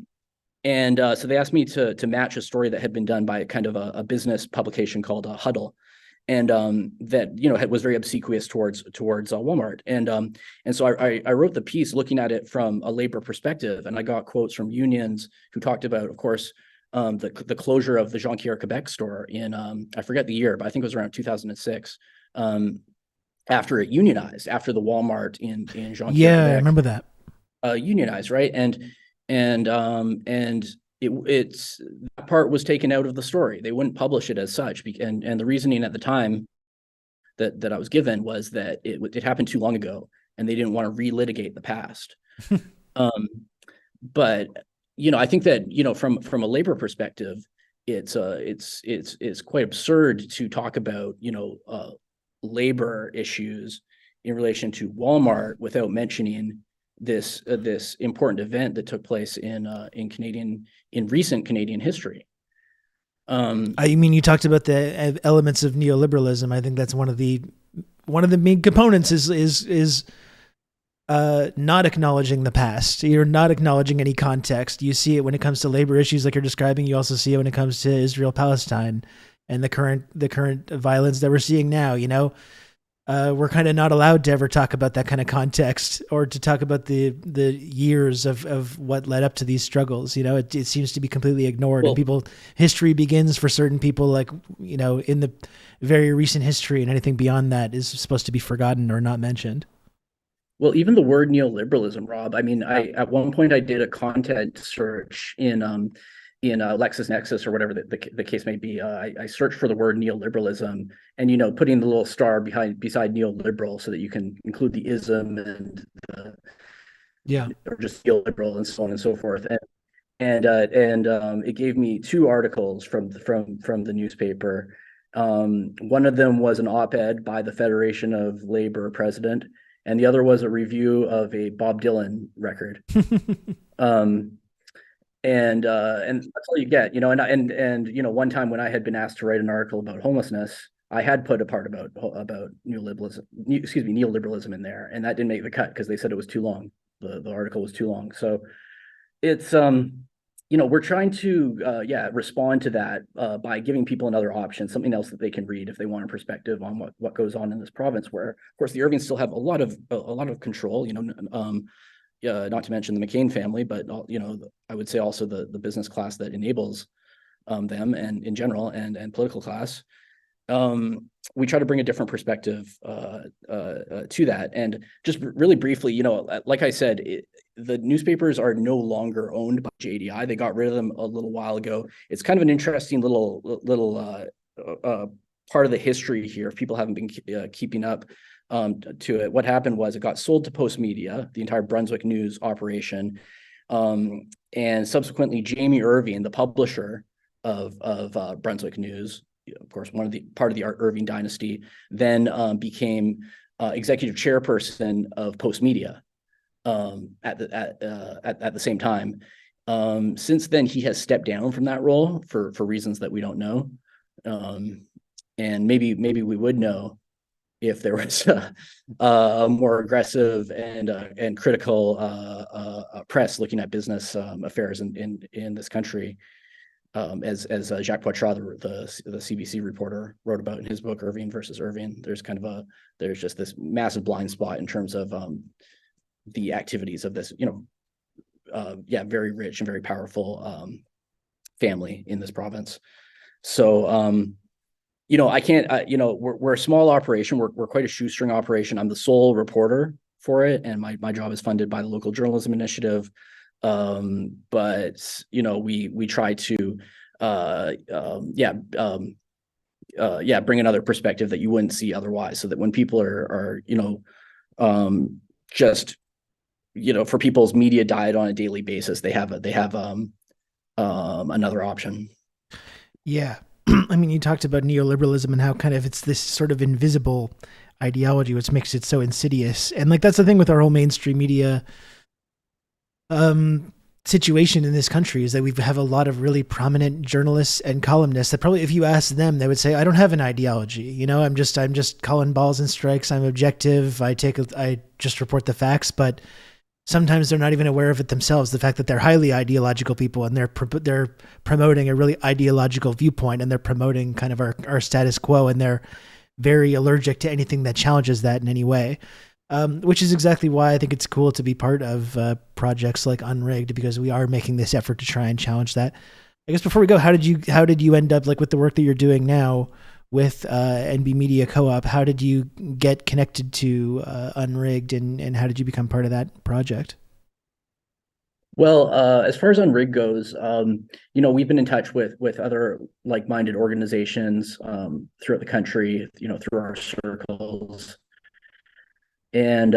they asked me to match a story that had been done by kind of a business publication called Huddle, and that was very obsequious towards Walmart, and so I wrote the piece looking at it from a labor perspective, and I got quotes from unions who talked about, of course, the closure of the Jonquière Quebec store in I forget the year, but I think it was around 2006. After it unionized, after the Walmart in Jonquière, Quebec, I remember that. Unionized, right? And it's that part was taken out of the story. They wouldn't publish it as such, and the reasoning at the time that I was given was that it happened too long ago, and they didn't want to relitigate the past. But I think that from a labor perspective, it's quite absurd to talk about labor issues in relation to Walmart without mentioning this important event that took place in recent Canadian history. I mean, you talked about the elements of neoliberalism. I think that's one of the main components is not acknowledging the past. You're not acknowledging any context. You see it when it comes to labor issues like you're describing. You also see it when it comes to Israel-Palestine and the current violence that we're seeing now. We're kind of not allowed to ever talk about that kind of context or to talk about the years of what led up to these struggles. It seems to be completely ignored. Well, and history begins for certain people, like, in the very recent history, and anything beyond that is supposed to be forgotten or not mentioned. Well, even the word neoliberalism, Rob, I mean, at one point I did a content search in LexisNexis or whatever the case may be. I searched for the word neoliberalism, and putting the little star beside neoliberal so that you can include the ism and or just neoliberal and so on and so forth. And it gave me 2 articles from the newspaper. One of them was an op-ed by the Federation of Labor president, and the other was a review of a Bob Dylan record. And that's all you get, and one time when I had been asked to write an article about homelessness, I had put a part about neoliberalism in there, and that didn't make the cut because they said it was too long. The article was too long. So it's we're trying to respond to that by giving people another option, something else that they can read if they want a perspective on what goes on in this province, where of course the Irvings still have a lot of control. not to mention the McCain family, but I would say also the business class that enables them, and in general, and political class. We try to bring a different perspective to that. And just really briefly, like I said, the newspapers are no longer owned by JDI. They got rid of them a little while ago. It's kind of an interesting little part of the history here. If people haven't been keeping up to it, what happened was it got sold to Post Media, the entire Brunswick News operation, and subsequently Jamie Irving, the publisher of Brunswick News, of course, part of the Irving dynasty, then became executive chairperson of Post Media at the same time. Since then, he has stepped down from that role for reasons that we don't know, and maybe we would know if there was a more aggressive and critical press looking at business affairs in this country. As Jacques Poitras, the CBC reporter, wrote about in his book Irving versus Irving, there's just this massive blind spot in terms of the activities of this very rich and very powerful family in this province. So I can't we're a small operation. We're quite a shoestring operation. I'm the sole reporter for it, and my job is funded by the local journalism initiative. But we try to bring another perspective that you wouldn't see otherwise, so that when people are just for people's media diet on a daily basis, they have another option. Yeah. I mean, you talked about neoliberalism and how kind of it's this sort of invisible ideology, which makes it so insidious. And that's the thing with our whole mainstream media situation in this country, is that we have a lot of really prominent journalists and columnists that probably, if you ask them, they would say, I don't have an ideology. I'm just calling balls and strikes. I'm objective. I just report the facts, but sometimes they're not even aware of it themselves. The fact that they're highly ideological people, and they're promoting a really ideological viewpoint, and they're promoting kind of our status quo, and they're very allergic to anything that challenges that in any way. Which is exactly why I think it's cool to be part of projects like Unrigged, because we are making this effort to try and challenge that. I guess before we go, how did you end up with the work that you're doing now with NB Media Co-op? How did you get connected to Unrigged, and how did you become part of that project? Well, as far as Unrigged goes, we've been in touch with other like-minded organizations throughout the country, through our circles. And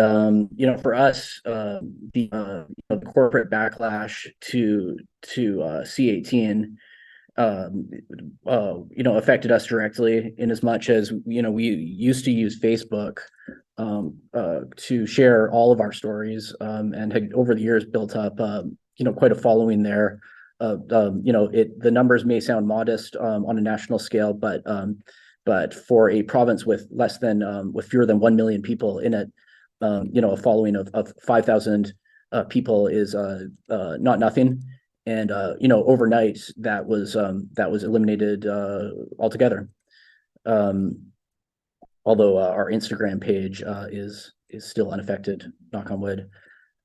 for us, the corporate backlash to C18, affected us directly, in as much as we used to use Facebook to share all of our stories, and had over the years built up quite a following there. The numbers may sound modest on a national scale, but for a province with fewer than 1 million people in it, a following of 5,000 people is not nothing. And overnight that was eliminated altogether. Although our Instagram page is still unaffected, knock on wood.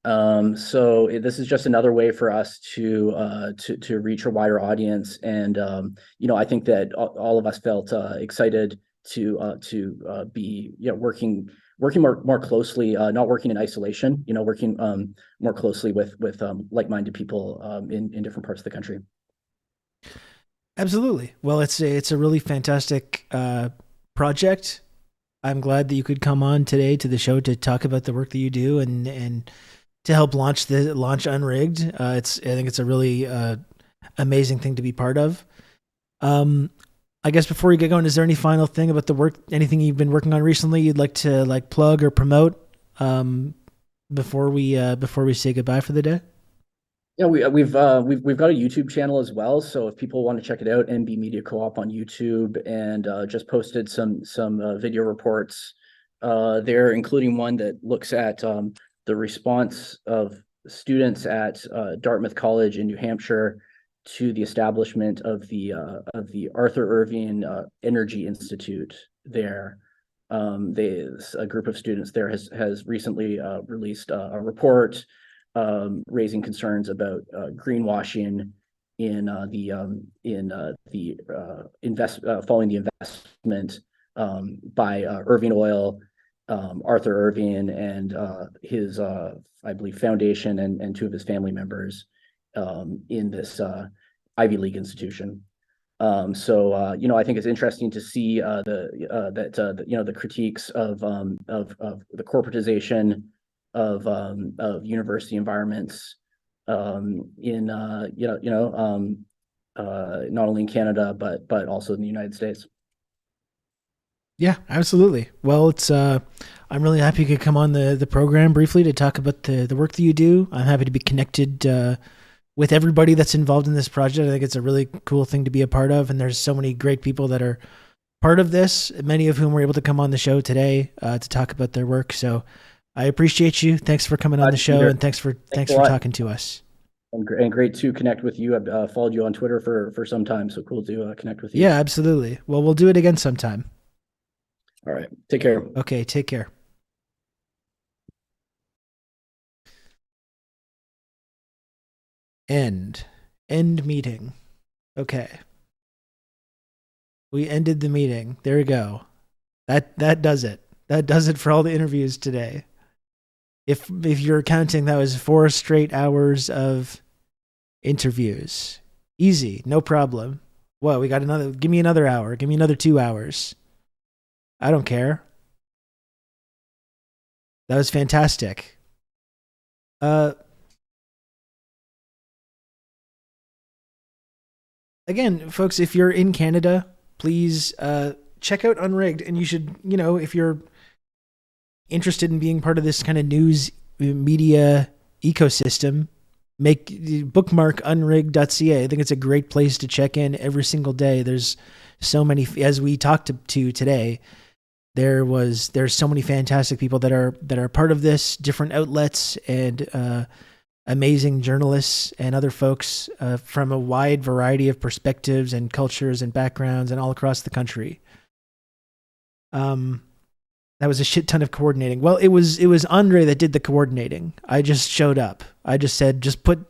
So this is just another way for us to reach a wider audience, and I think that all of us felt excited to be working more closely, not working in isolation. Working more closely with like-minded people in different parts of the country. Absolutely. Well, it's a really fantastic project. I'm glad that you could come on today to the show to talk about the work that you do and to help launch Unrigged. I think it's a really amazing thing to be part of. I guess before you get going, is there any final thing about the work, anything you've been working on recently you'd like to plug or promote before we say goodbye for the day? Yeah, we've got a YouTube channel as well. So if people want to check it out, NB Media Co-op on YouTube, and just posted some video reports there, including one that looks at the response of students at Dartmouth College in New Hampshire to the establishment of the Arthur Irving Energy Institute there. A group of students there has recently released a report raising concerns about greenwashing in following the investment by Irving Oil, Arthur Irving, and his I believe foundation and two of his family members in this Ivy League institution. I think it's interesting to see the critiques of the corporatization of university environments in not only in Canada but also in the United States. Yeah, absolutely. Well, it's I'm really happy you could come on the program briefly to talk about the work that you do. I'm happy to be connected with everybody that's involved in this project. I think it's a really cool thing to be a part of, and there's so many great people that are part of this, many of whom were able to come on the show today to talk about their work. So I appreciate you. Thanks for coming on the show, and thanks for talking to us. And great to connect with you. I've followed you on Twitter for some time, so cool to connect with you. Yeah, absolutely. Well, we'll do it again sometime. All right. Take care. Okay, take care. End meeting. Okay. We ended the meeting. There we go. That does it. That does it for all the interviews today. If you're counting, that was 4 straight hours of interviews. Easy, no problem. Whoa, we got another. Give me another hour. Give me another 2 hours. I don't care. That was fantastic. Again, folks, if you're in Canada, please check out Unrigged, and you should, if you're interested in being part of this kind of news media ecosystem, bookmark unrigged.ca. I think it's a great place to check in every single day. There's so many, as we talked to today, there's so many fantastic people that are part of this, different outlets and amazing journalists and other folks from a wide variety of perspectives and cultures and backgrounds and all across the country. That was a shit ton of coordinating. Well, it was Andre that did the coordinating. I just showed up. I just said, just put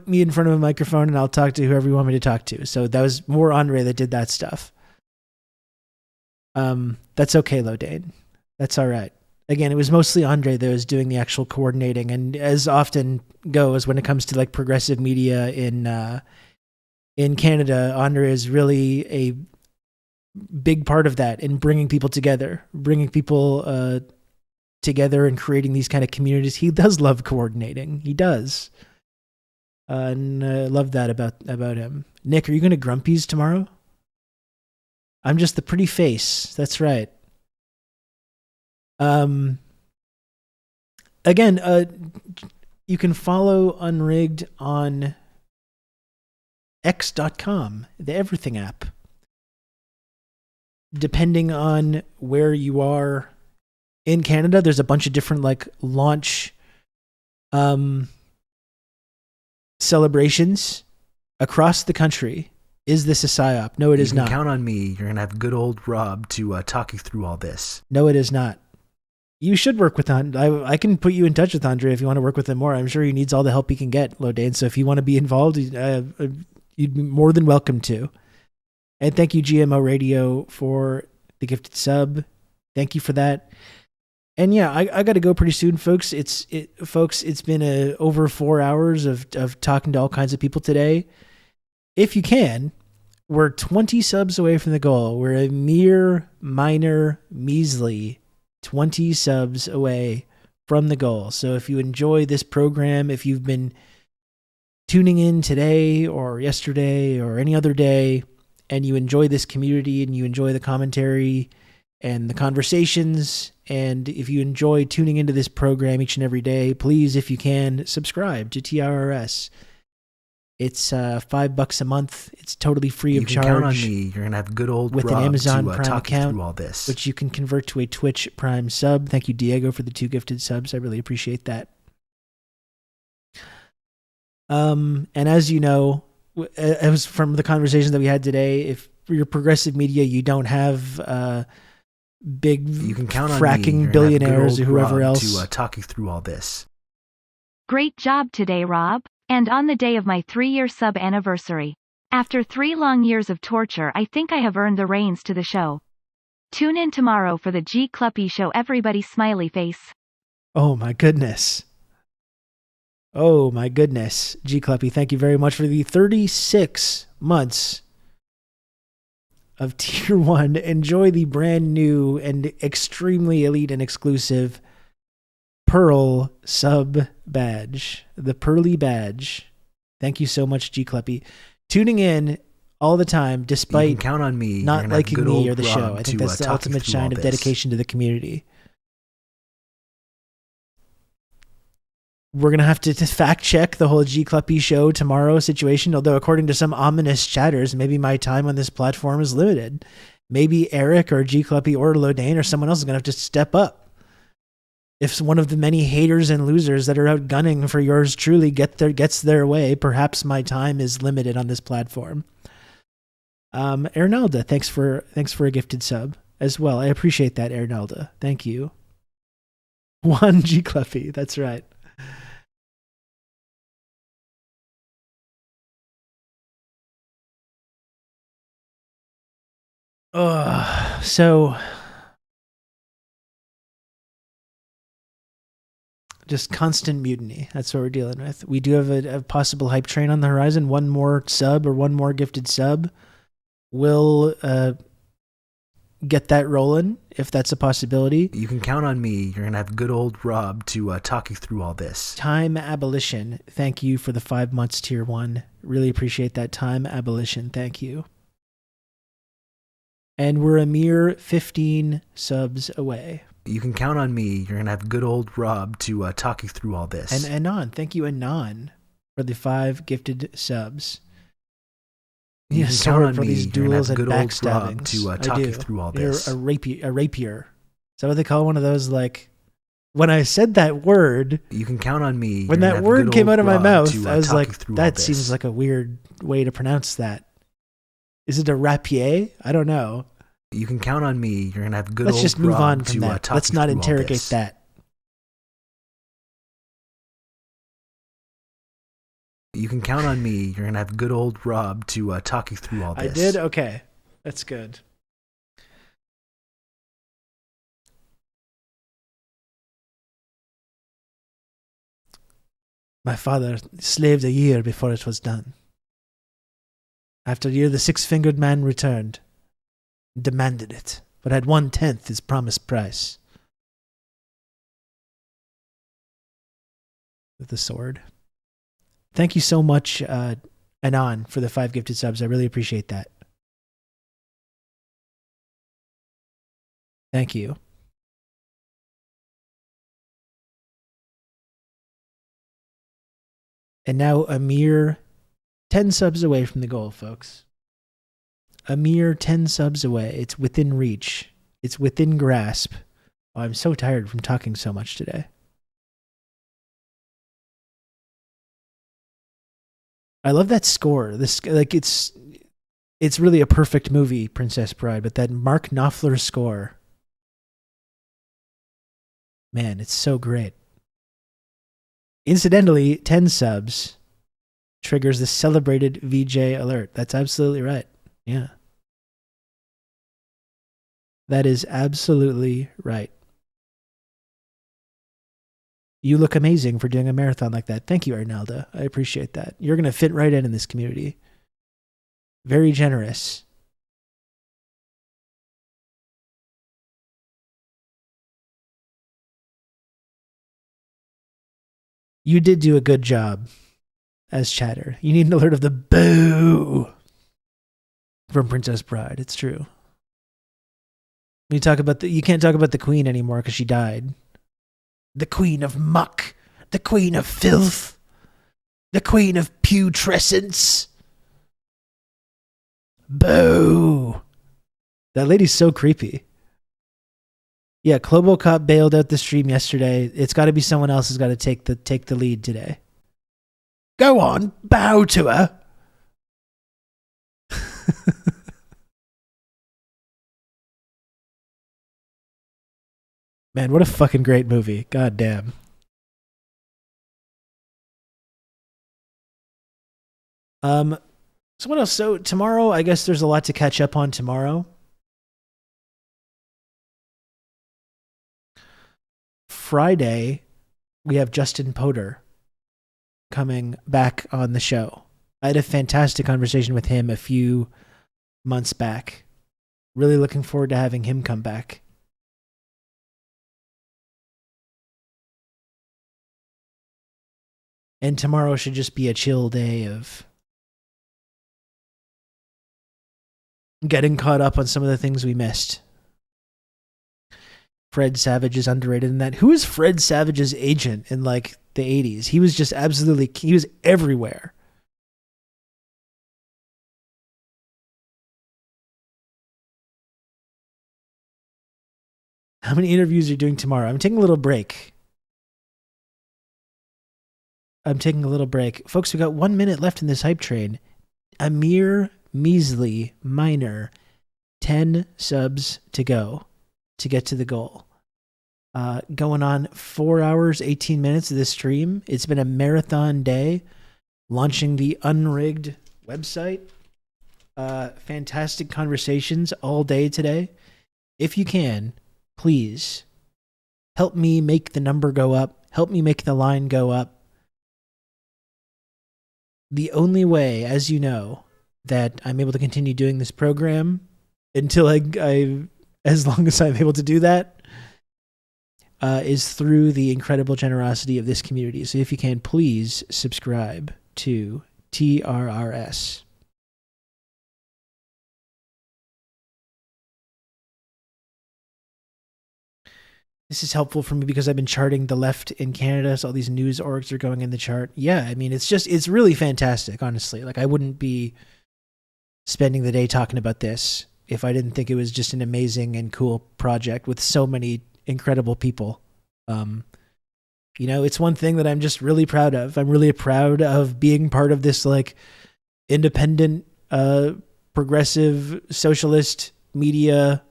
me in front of a microphone and I'll talk to whoever you want me to talk to. So that was more Andre that did that stuff. That's okay, Lodane. That's all right. Again, it was mostly Andre that was doing the actual coordinating, and as often goes when it comes to like progressive media in Canada, Andre is really a big part of that in bringing people together and creating these kind of communities. He does love coordinating. He does. And I love that about him. Nick, are you going to Grumpy's tomorrow? I'm just the pretty face. That's right. Again, you can follow Unrigged on x.com, the everything app. Depending on where you are in Canada, there's a bunch of different like launch celebrations across the country. Is this a PSYOP? No, it is not. You can count on me. You're going to have good old Rob to talk you through all this. No, it is not. You should work with Andre. I can put you in touch with Andre if you want to work with him more. I'm sure he needs all the help he can get, Lodane. So if you want to be involved, you'd be more than welcome to. And thank you, GMO Radio, for the gifted sub. Thank you for that. And yeah, I got to go pretty soon, folks. It's been over 4 hours of talking to all kinds of people today. If you can, we're 20 subs away from the goal. We're a mere minor, measly 20 subs away from the goal. So if you enjoy this program, if you've been tuning in today or yesterday or any other day, and you enjoy this community and you enjoy the commentary and the conversations, and if you enjoy tuning into this program each and every day, please, if you can, subscribe to TRRS. It's $5 a month. It's totally free of charge. You can count on me. You're gonna have good old with Rob an Amazon to Prime talk you account, through all this. which you can convert to a Twitch Prime sub. Thank you, Diego, for the 2 gifted subs. I really appreciate that. And as you know, it was from the conversation that we had today, if you're progressive media, you don't have big you can count on fracking me. billionaires or whoever Rob else to talk you through all this. Great job today, Rob. And on the day of my 3-year sub anniversary. After 3 long years of torture, I think I have earned the reins to the show. Tune in tomorrow for the G Cluppy Show. Everybody smiley face. Oh my goodness. Oh my goodness. G Cluppy, thank you very much for the 36 months of Tier 1. Enjoy the brand new and extremely elite and exclusive Pearl sub badge. The Pearly badge. Thank you so much, G Cluppy. Tuning in all the time, despite you can count on me. not liking me or the show. Rob I think to, that's the talk you ultimate through sign all of this. dedication to the community. We're going to have to fact check the whole G Cluppy show tomorrow situation, although according to some ominous chatters, maybe my time on this platform is limited. Maybe Eric or G Cluppy or Lodane or someone else is going to have to step up. If one of the many haters and losers that are out gunning for yours truly gets their way, perhaps my time is limited on this platform. Ernalda, thanks for a gifted sub as well. I appreciate that, Ernalda. Thank you. One G Cluffy, that's right. So just constant mutiny. That's what we're dealing with. We do have a possible hype train on the horizon. One more sub or one more gifted sub will get that rolling, if that's a possibility. You can count on me. You're going to have good old Rob to talk you through all this. Time Abolition, thank you for the 5 months Tier 1. Really appreciate that. Time Abolition, thank you. And we're a mere 15 subs away. You can count on me. You're going to have good old Rob to talk you through all this. And Anon, thank you Anon for the 5 gifted subs. You can count on for me. these duels and backstabbings. To talk you through all this. You're a rapier. Is that what they call one of those? Like, when I said that word, you can count on me. When that word came out of my mouth, I was like, that seems like a weird way to pronounce that. Is it a rapier? I don't know. You can count on me. You're gonna have good. Let's old just move Rob on from to, that. Let's not interrogate that. You can count on me. You're gonna have good old Rob to talk you through all this. I did? Okay. That's good. My father slaved a year before it was done. After a year, the 6-fingered man returned, demanded it, but had 1/10 his promised price. With the sword. Thank you so much, Anon, for the 5 gifted subs. I really appreciate that. Thank you. And now a mere 10 subs away from the goal, folks. A mere 10 subs away. It's within reach. It's within grasp. Oh, I'm so tired from talking so much today. I love that score. This, like, it's really a perfect movie, Princess Bride, but that Mark Knopfler score, man, it's so great. Incidentally, 10 subs triggers the celebrated VJ alert. That's absolutely right. Yeah. That is absolutely right. You look amazing for doing a marathon like that. Thank you, Arnalda. I appreciate that. You're going to fit right in this community. Very generous. You did do a good job as chatter. You need an alert of the boo from Princess Bride. It's true. You can't talk about the queen anymore because she died. The queen of muck. The queen of filth. The queen of putrescence. Boo. That lady's so creepy. Yeah, Clobocop bailed out the stream yesterday. It's got to be someone else who's got to take the lead today. Go on, bow to her. Man, what a fucking great movie. God damn. So what else? So tomorrow, I guess there's a lot to catch up on tomorrow. Friday, we have Justin Potter coming back on the show. I had a fantastic conversation with him a few months back. Really looking forward to having him come back. And tomorrow should just be a chill day of getting caught up on some of the things we missed. Fred Savage is underrated in that. Who is Fred Savage's agent in like the 80s? He was just absolutely, he was everywhere. How many interviews are you doing tomorrow? I'm taking a little break. Folks, we got 1 minute left in this hype train. A mere measly, minor 10 subs to go to get to the goal. Going on 4 hours, 18 minutes of this stream. It's been a marathon day. Launching the Unrigged website. Fantastic conversations all day today. If you can, please help me make the number go up. Help me make the line go up. The only way, as you know, that I'm able to continue doing this program until I as long as I'm able to do that, is through the incredible generosity of this community. So if you can, please subscribe to TRRS. This is helpful for me because I've been charting the left in Canada, so all these news orgs are going in the chart. Yeah, I mean, it's really fantastic, honestly. Like, I wouldn't be spending the day talking about this if I didn't think it was just an amazing and cool project with so many incredible people. You know, it's one thing that I'm just really proud of. I'm really proud of being part of this, like, independent, progressive, socialist media,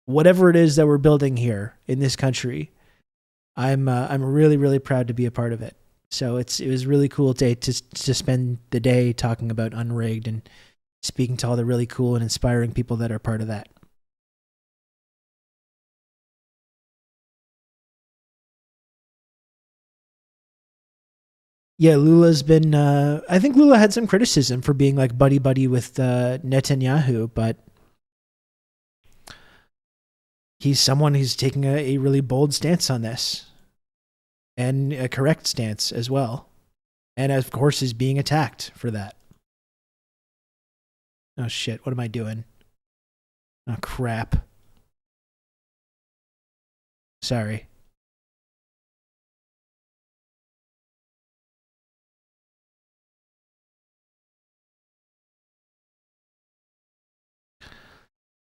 whatever it is that we're building here in this country. I'm really, really proud to be a part of it. So it was really cool to spend the day talking about Unrigged and speaking to all the really cool and inspiring people that are part of that. Yeah, Lula's been, I think Lula had some criticism for being like buddy-buddy with Netanyahu, but he's someone who's taking a really bold stance on this. And a correct stance as well. And of course is being attacked for that. Oh shit, what am I doing? Oh crap. Sorry.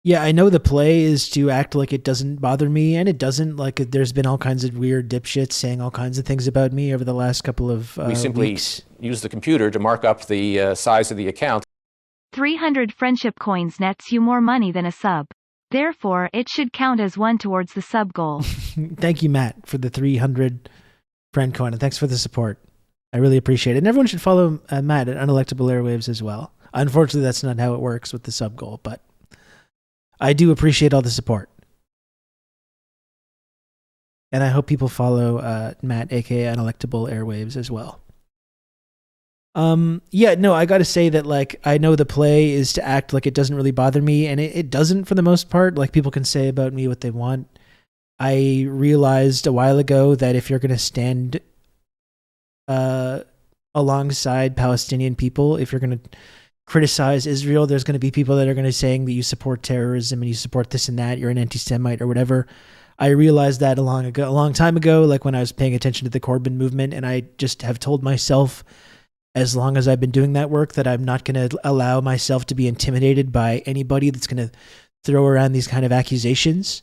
Yeah, I know the play is to act like it doesn't bother me, and it doesn't. Like, there's been all kinds of weird dipshits saying all kinds of things about me over the last couple of we simply weeks. Use the computer to mark up the size of the account. 300 friendship coins nets you more money than a sub. Therefore, it should count as one towards the sub goal. Thank you, Matt, for the 300 friend coin, and thanks for the support. I really appreciate it. And everyone should follow Matt at Unelectable Airwaves as well. Unfortunately, that's not how it works with the sub goal, but I do appreciate all the support. And I hope people follow Matt, aka Unelectable Airwaves, as well. Yeah, no, I gotta say that, like, I know the play is to act like it doesn't really bother me, and it doesn't for the most part. Like, people can say about me what they want. I realized a while ago that if you're gonna stand alongside Palestinian people, if you're gonna criticize Israel, there's going to be people that are going to saying that you support terrorism and you support this and that, you're an anti-Semite or whatever. I realized that a long time ago, like when I was paying attention to the Corbyn movement, and I just have told myself, as long as I've been doing that work, that I'm not going to allow myself to be intimidated by anybody that's going to throw around these kind of accusations.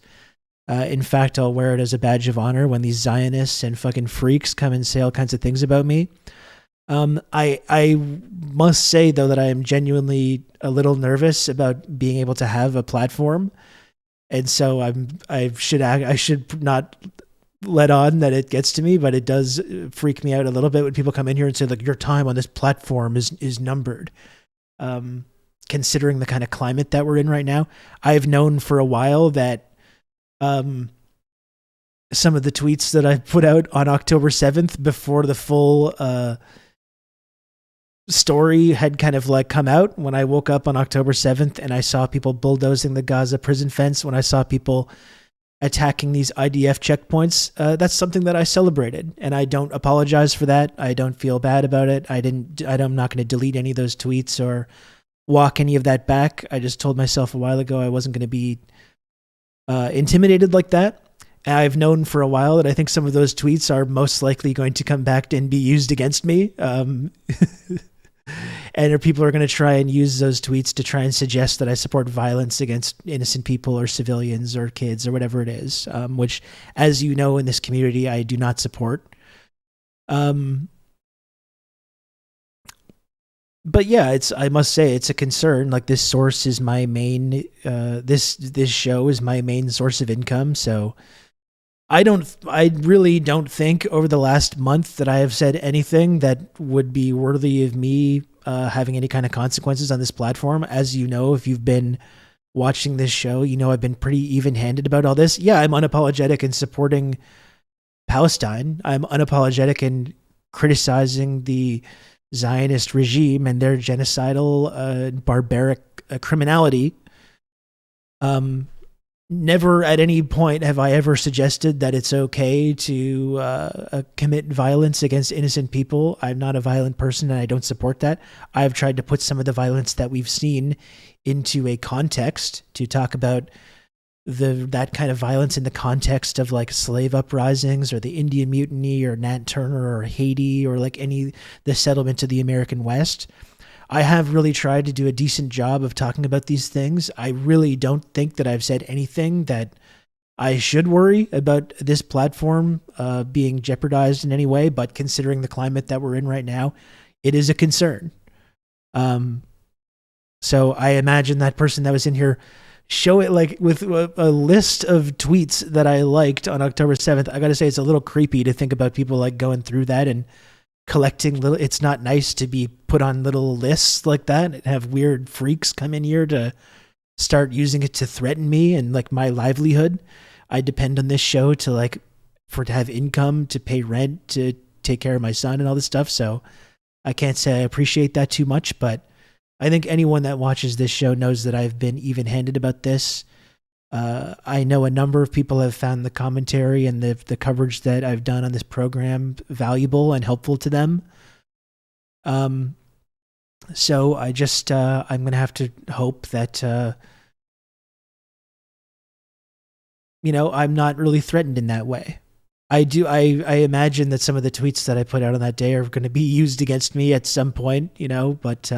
In fact, I'll wear it as a badge of honor when these Zionists and fucking freaks come and say all kinds of things about me. I must say, though, that I am genuinely a little nervous about being able to have a platform, and so I should not let on that it gets to me, but it does freak me out a little bit when people come in here and say like your time on this platform is numbered. Considering the kind of climate that we're in right now, I've known for a while that some of the tweets that I put out on October 7th before the full story had kind of like come out, when I woke up on October 7th and I saw people bulldozing the Gaza prison fence, when I saw people attacking these IDF checkpoints, that's something that I celebrated, and I don't apologize for that. I don't feel bad about it. I'm not going to delete any of those tweets or walk any of that back. I just told myself a while ago I wasn't going to be intimidated like that. And I've known for a while that I think some of those tweets are most likely going to come back and be used against me. And people are going to try and use those tweets to try and suggest that I support violence against innocent people or civilians or kids or whatever it is, which, as you know, in this community, I do not support. But yeah, I must say it's a concern. Like, this source is my main, this show is my main source of income. So I really don't think over the last month that I have said anything that would be worthy of me having any kind of consequences on this platform. As you know, if you've been watching this show, you know I've been pretty even-handed about all this. Yeah, I'm unapologetic in supporting Palestine. I'm unapologetic in criticizing the Zionist regime and their genocidal, barbaric criminality. Never at any point have I ever suggested that it's okay to commit violence against innocent people. I'm not a violent person and I don't support that. I've tried to put some of the violence that we've seen into a context, to talk about that kind of violence in the context of like slave uprisings or the Indian Mutiny or Nat Turner or Haiti or like the settlement of the American West. I have really tried to do a decent job of talking about these things. I really don't think that I've said anything that I should worry about this platform being jeopardized in any way, but considering the climate that we're in right now, it is a concern. So I imagine that person that was in here, show it like with a list of tweets that I liked on October 7th. I got to say, it's a little creepy to think about people like going through that and collecting little. It's not nice to be put on little lists like that and have weird freaks come in here to start using it to threaten me and like my livelihood. I depend on this show to have income, to pay rent, to take care of my son and all this stuff. So I can't say I appreciate that too much, but I think anyone that watches this show knows that I've been even-handed about this. I know a number of people have found the commentary and the coverage that I've done on this program valuable and helpful to them. So I just, I'm going to have to hope that, I'm not really threatened in that way. I imagine that some of the tweets that I put out on that day are going to be used against me at some point, but,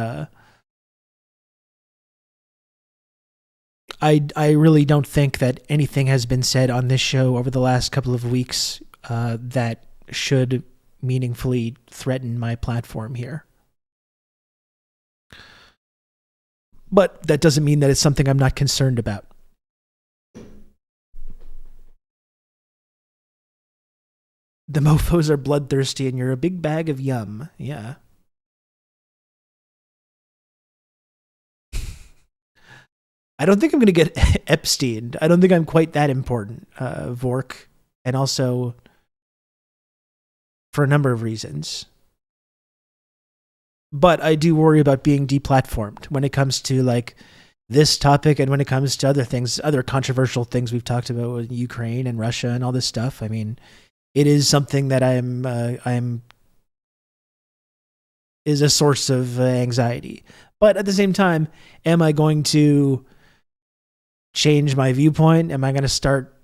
I really don't think that anything has been said on this show over the last couple of weeks that should meaningfully threaten my platform here. But that doesn't mean that it's something I'm not concerned about. The mofos are bloodthirsty and you're a big bag of yum. Yeah. I don't think I'm going to get Epsteined. I don't think I'm quite that important, Vork. And also for a number of reasons. But I do worry about being deplatformed when it comes to like this topic and when it comes to other things, other controversial things we've talked about with Ukraine and Russia and all this stuff. I mean, it is something that is a source of anxiety. But at the same time, am I going to change my viewpoint? Am I going to start,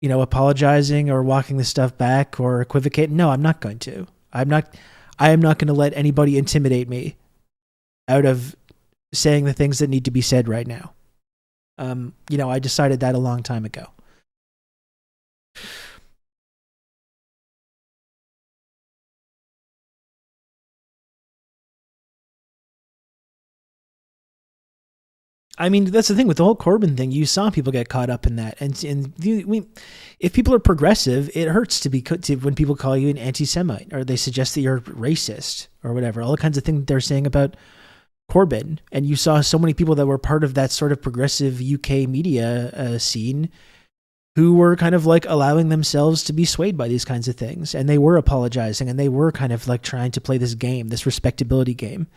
apologizing or walking this stuff back or equivocating? No, I'm not going to. I am not going to let anybody intimidate me out of saying the things that need to be said right now. I decided that a long time ago. I mean, that's the thing with the whole Corbyn thing. You saw people get caught up in that, and if people are progressive, it hurts when people call you an anti-Semite or they suggest that you're racist or whatever. All the kinds of things they're saying about Corbyn, and you saw so many people that were part of that sort of progressive UK media scene who were kind of like allowing themselves to be swayed by these kinds of things, and they were apologizing, and they were kind of like trying to play this game, this respectability game.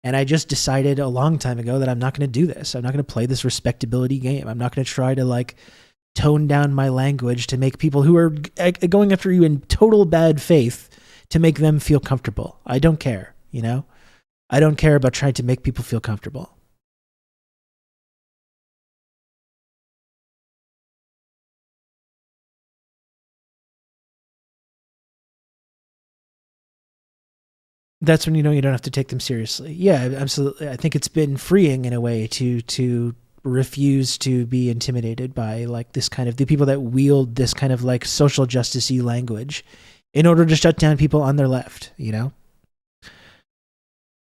And I just decided a long time ago that I'm not going to do this. I'm not going to play this respectability game. I'm not going to try to like tone down my language to make people who are going after you in total bad faith to make them feel comfortable. I don't care, you know? I don't care about trying to make people feel comfortable. That's when you know you don't have to take them seriously. Yeah, absolutely. I think it's been freeing in a way to refuse to be intimidated by like this kind of the people that wield this kind of like social justice-y language in order to shut down people on their left, you know?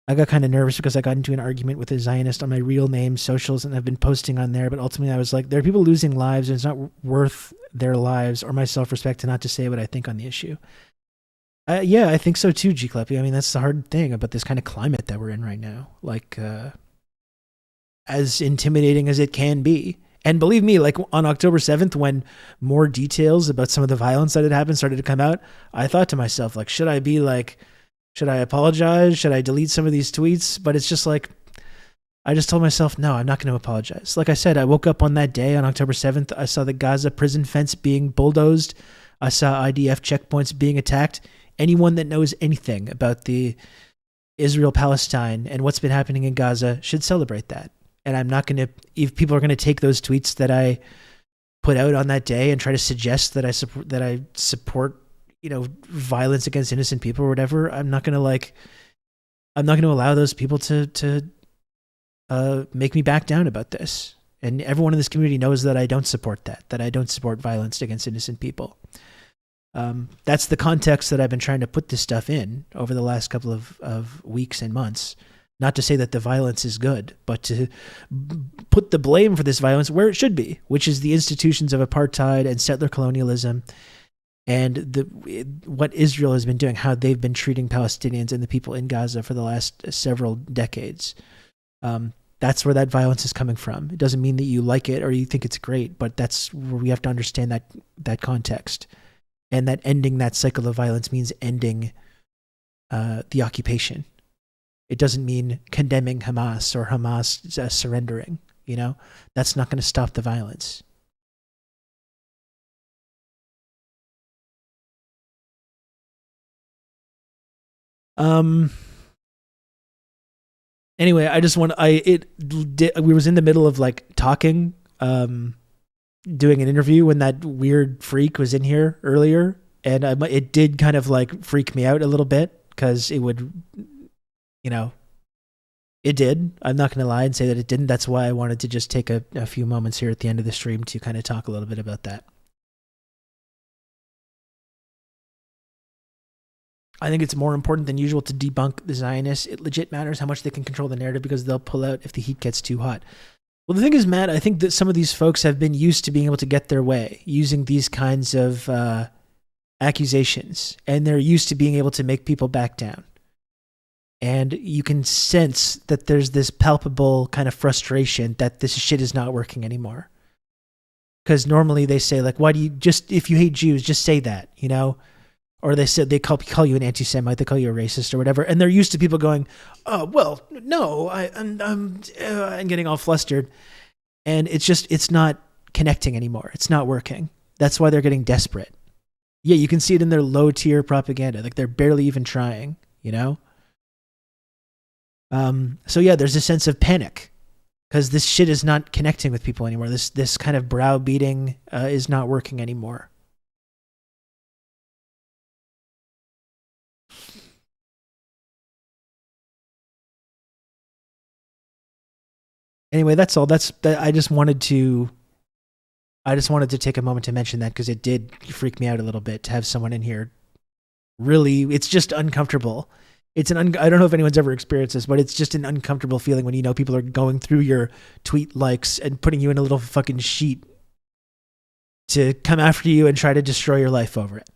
I got kind of nervous because I got into an argument with a Zionist on my real name socials, and I've been posting on there, but ultimately I was like, there are people losing lives, and it's not worth their lives or my self-respect to not to say what I think on the issue. Yeah, I think so too, G Kleppy. I mean, that's the hard thing about this kind of climate that we're in right now. Like, as intimidating as it can be. And believe me, like on October 7th, when more details about some of the violence that had happened started to come out, I thought to myself, like, should I apologize? Should I delete some of these tweets? But it's just like, I just told myself, no, I'm not going to apologize. Like I said, I woke up on that day on October 7th. I saw the Gaza prison fence being bulldozed. I saw IDF checkpoints being attacked. Anyone that knows anything about the Israel-Palestine and what's been happening in Gaza should celebrate that. And I'm not going to, if people are going to take those tweets that I put out on that day and try to suggest that I support, you know, violence against innocent people or whatever, I'm not going to allow those people to make me back down about this. And everyone in this community knows that I don't support that I don't support violence against innocent people. That's the context that I've been trying to put this stuff in over the last couple of weeks and months. Not to say that the violence is good, but to put the blame for this violence where it should be, which is the institutions of apartheid and settler colonialism and what Israel has been doing, how they've been treating Palestinians and the people in Gaza for the last several decades. That's where that violence is coming from. It doesn't mean that you like it or you think it's great, but that's where we have to understand that context. And that ending that cycle of violence means ending the occupation. It doesn't mean condemning Hamas or Hamas surrendering. You know, that's not going to stop the violence. Anyway, we was in the middle of like talking, doing an interview when that weird freak was in here earlier, and it did kind of like freak me out a little bit because it would, you know, it did. I'm not going to lie and say that it didn't. That's why I wanted to just take a few moments here at the end of the stream to kind of talk a little bit about that. I think it's more important than usual to debunk the Zionists. It legit matters how much they can control the narrative because they'll pull out if the heat gets too hot. Well, the thing is, Matt, I think that some of these folks have been used to being able to get their way using these kinds of accusations, and they're used to being able to make people back down. And you can sense that there's this palpable kind of frustration that this shit is not working anymore. Because normally they say, like, why do you just, if you hate Jews, just say that, you know? Or they said they call you an anti-Semite, they call you a racist or whatever, and they're used to people going, "Oh, well, no, I'm getting all flustered," and it's not connecting anymore. It's not working. That's why they're getting desperate. Yeah, you can see it in their low-tier propaganda, like they're barely even trying, you know. So yeah, there's a sense of panic because this shit is not connecting with people anymore. This kind of browbeating is not working anymore. Anyway, that's all. I just wanted to take a moment to mention that because it did freak me out a little bit to have someone in here. Really, it's just uncomfortable. It's I don't know if anyone's ever experienced this, but it's just an uncomfortable feeling when you know people are going through your tweet likes and putting you in a little fucking sheet to come after you and try to destroy your life over it.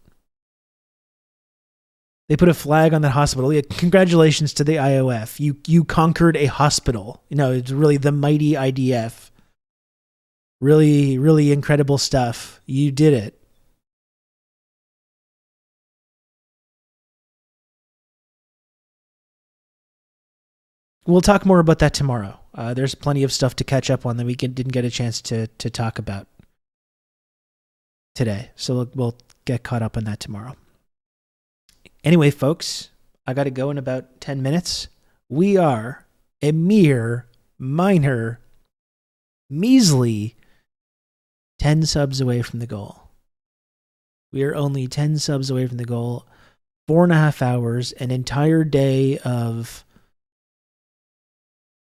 They put a flag on that hospital. Yeah, congratulations to the IOF. You conquered a hospital. You know, it's really the mighty IDF. Really, really incredible stuff. You did it. We'll talk more about that tomorrow. There's plenty of stuff to catch up on that we didn't get a chance to talk about today. So we'll get caught up on that tomorrow. Anyway, folks, I got to go in about 10 minutes. We are a mere, minor, measly 10 subs away from the goal. We are only 10 subs away from the goal. 4.5 hours, an entire day of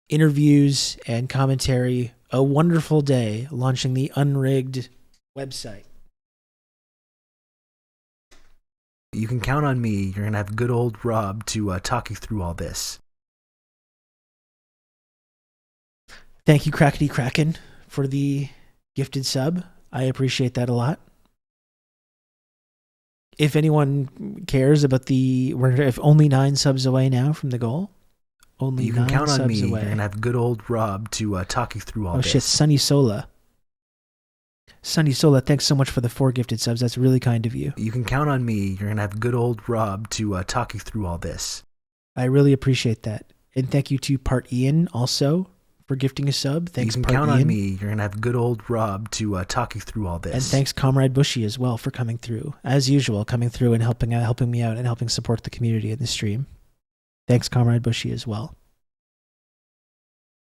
interviews and commentary. A wonderful day launching the Unrigged website. You can count on me. You're going to have good old Rob to talk you through all this. Thank you, Crackety Kraken, for the gifted sub. I appreciate that a lot. If anyone cares about we're only 9 subs away now from the goal. Only you 9 can count on subs me. away. You're going to have good old Rob to talk you through all this. Oh shit, Sunny Sola. Sunny Sola, thanks so much for the 4 gifted subs. That's really kind of you. You can count on me. You're going to have good old Rob to talk you through all this. I really appreciate that. And thank you to Part Ian also for gifting a sub. Thanks, you can Part count Ian. on me. You're going to have good old Rob to talk you through all this. And thanks, Comrade Bushy, as well, for coming through. As usual, coming through and helping me out and helping support the community in the stream. Thanks, Comrade Bushy, as well.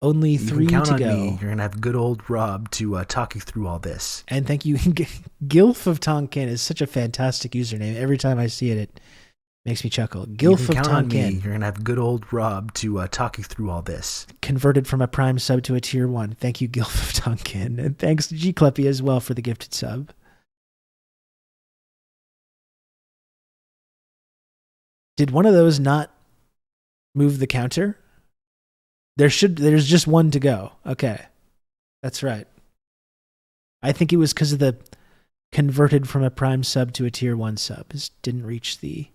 Only 3 to go. Me. You're going to have good old Rob to talk you through all this. And thank you. Gilf of Tonkin is such a fantastic username. Every time I see it, it makes me chuckle. Gilf of Tonkin. You're going to have good old Rob to talk you through all this. Converted from a Prime sub to a Tier 1. Thank you, Gilf of Tonkin. And thanks to G Cluppy as well for the gifted sub. Did one of those not move the counter? There's just one to go. Okay. That's right. I think it was because of the converted from a Prime sub to a Tier 1 sub. It didn't reach the...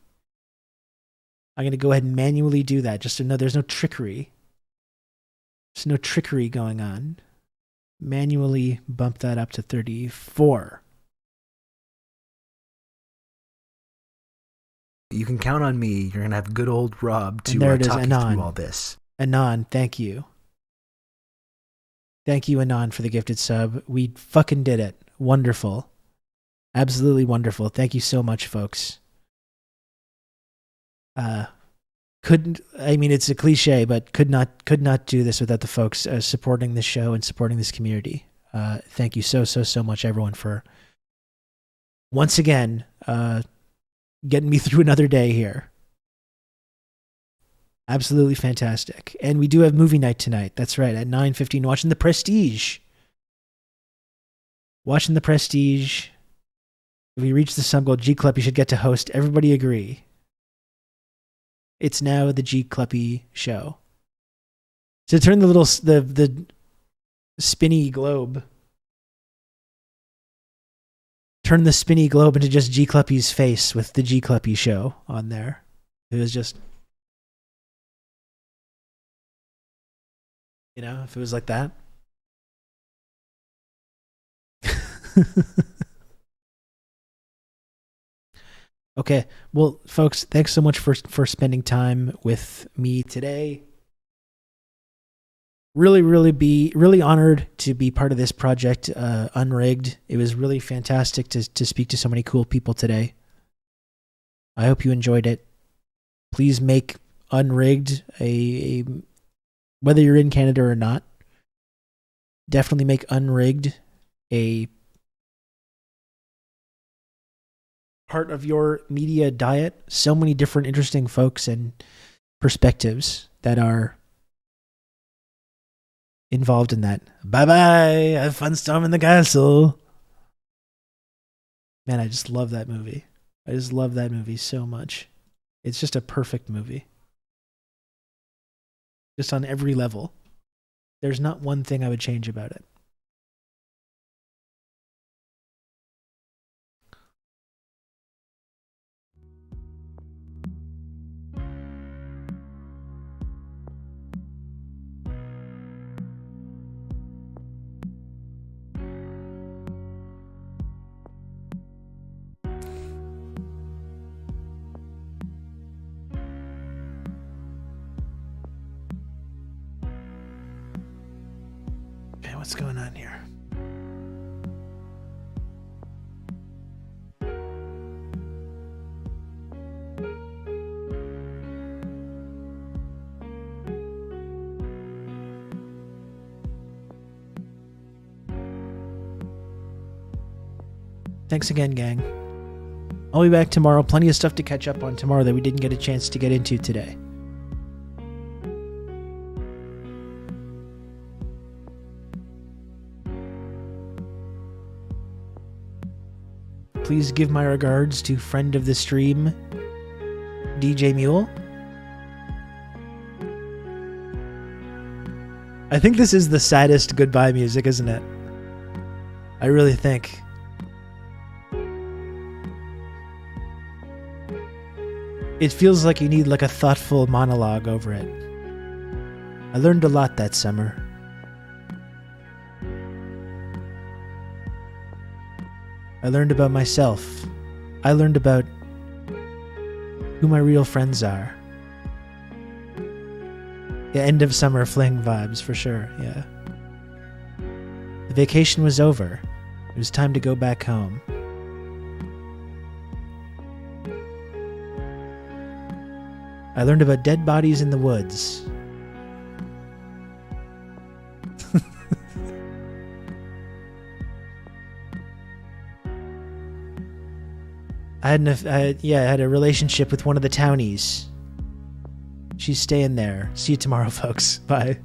I'm going to go ahead and manually do that just to know there's no trickery. There's no trickery going on. Manually bump that up to 34. You can count on me. You're going to have good old Rob to talk you through all this. Anon, thank you. Thank you, Anon, for the gifted sub. We fucking did it. Wonderful. Absolutely wonderful. Thank you so much, folks. It's a cliche, but could not do this without the folks supporting the show and supporting this community. Thank you so much, everyone, for once again getting me through another day here. Absolutely fantastic. And we do have movie night tonight. That's right, at 9:15, watching The Prestige. Watching The Prestige. If we reach the sub goal, G Club, you should get to host. Everybody agree. It's now the G Cluppy show. So turn the spinny globe. Turn the spinny globe into just G Cluppy's face with the G Cluppy show on there. It was just... You know, if it was like that. Okay. Well, folks, thanks so much for spending time with me today. Really honored to be part of this project, Unrigged. It was really fantastic to speak to so many cool people today. I hope you enjoyed it. Please make Unrigged a whether you're in Canada or not, definitely make Unrigged a part of your media diet. So many different interesting folks and perspectives that are involved in that. Bye-bye. Have fun storming the castle. Man, I just love that movie. I just love that movie so much. It's just a perfect movie. just on every level. There's not one thing I would change about it. What's going on here? Thanks again, gang. I'll be back tomorrow. Plenty of stuff to catch up on tomorrow that we didn't get a chance to get into today. Please give my regards to friend of the stream, DJ Mule. I think this is the saddest goodbye music, isn't it? I really think. It feels like you need like a thoughtful monologue over it. I learned a lot that summer. I learned about myself. I learned about who my real friends are. The end of summer fling vibes for sure, yeah. The vacation was over. It was time to go back home. I learned about dead bodies in the woods. I had a relationship with one of the townies. She's staying there. See you tomorrow, folks. Bye.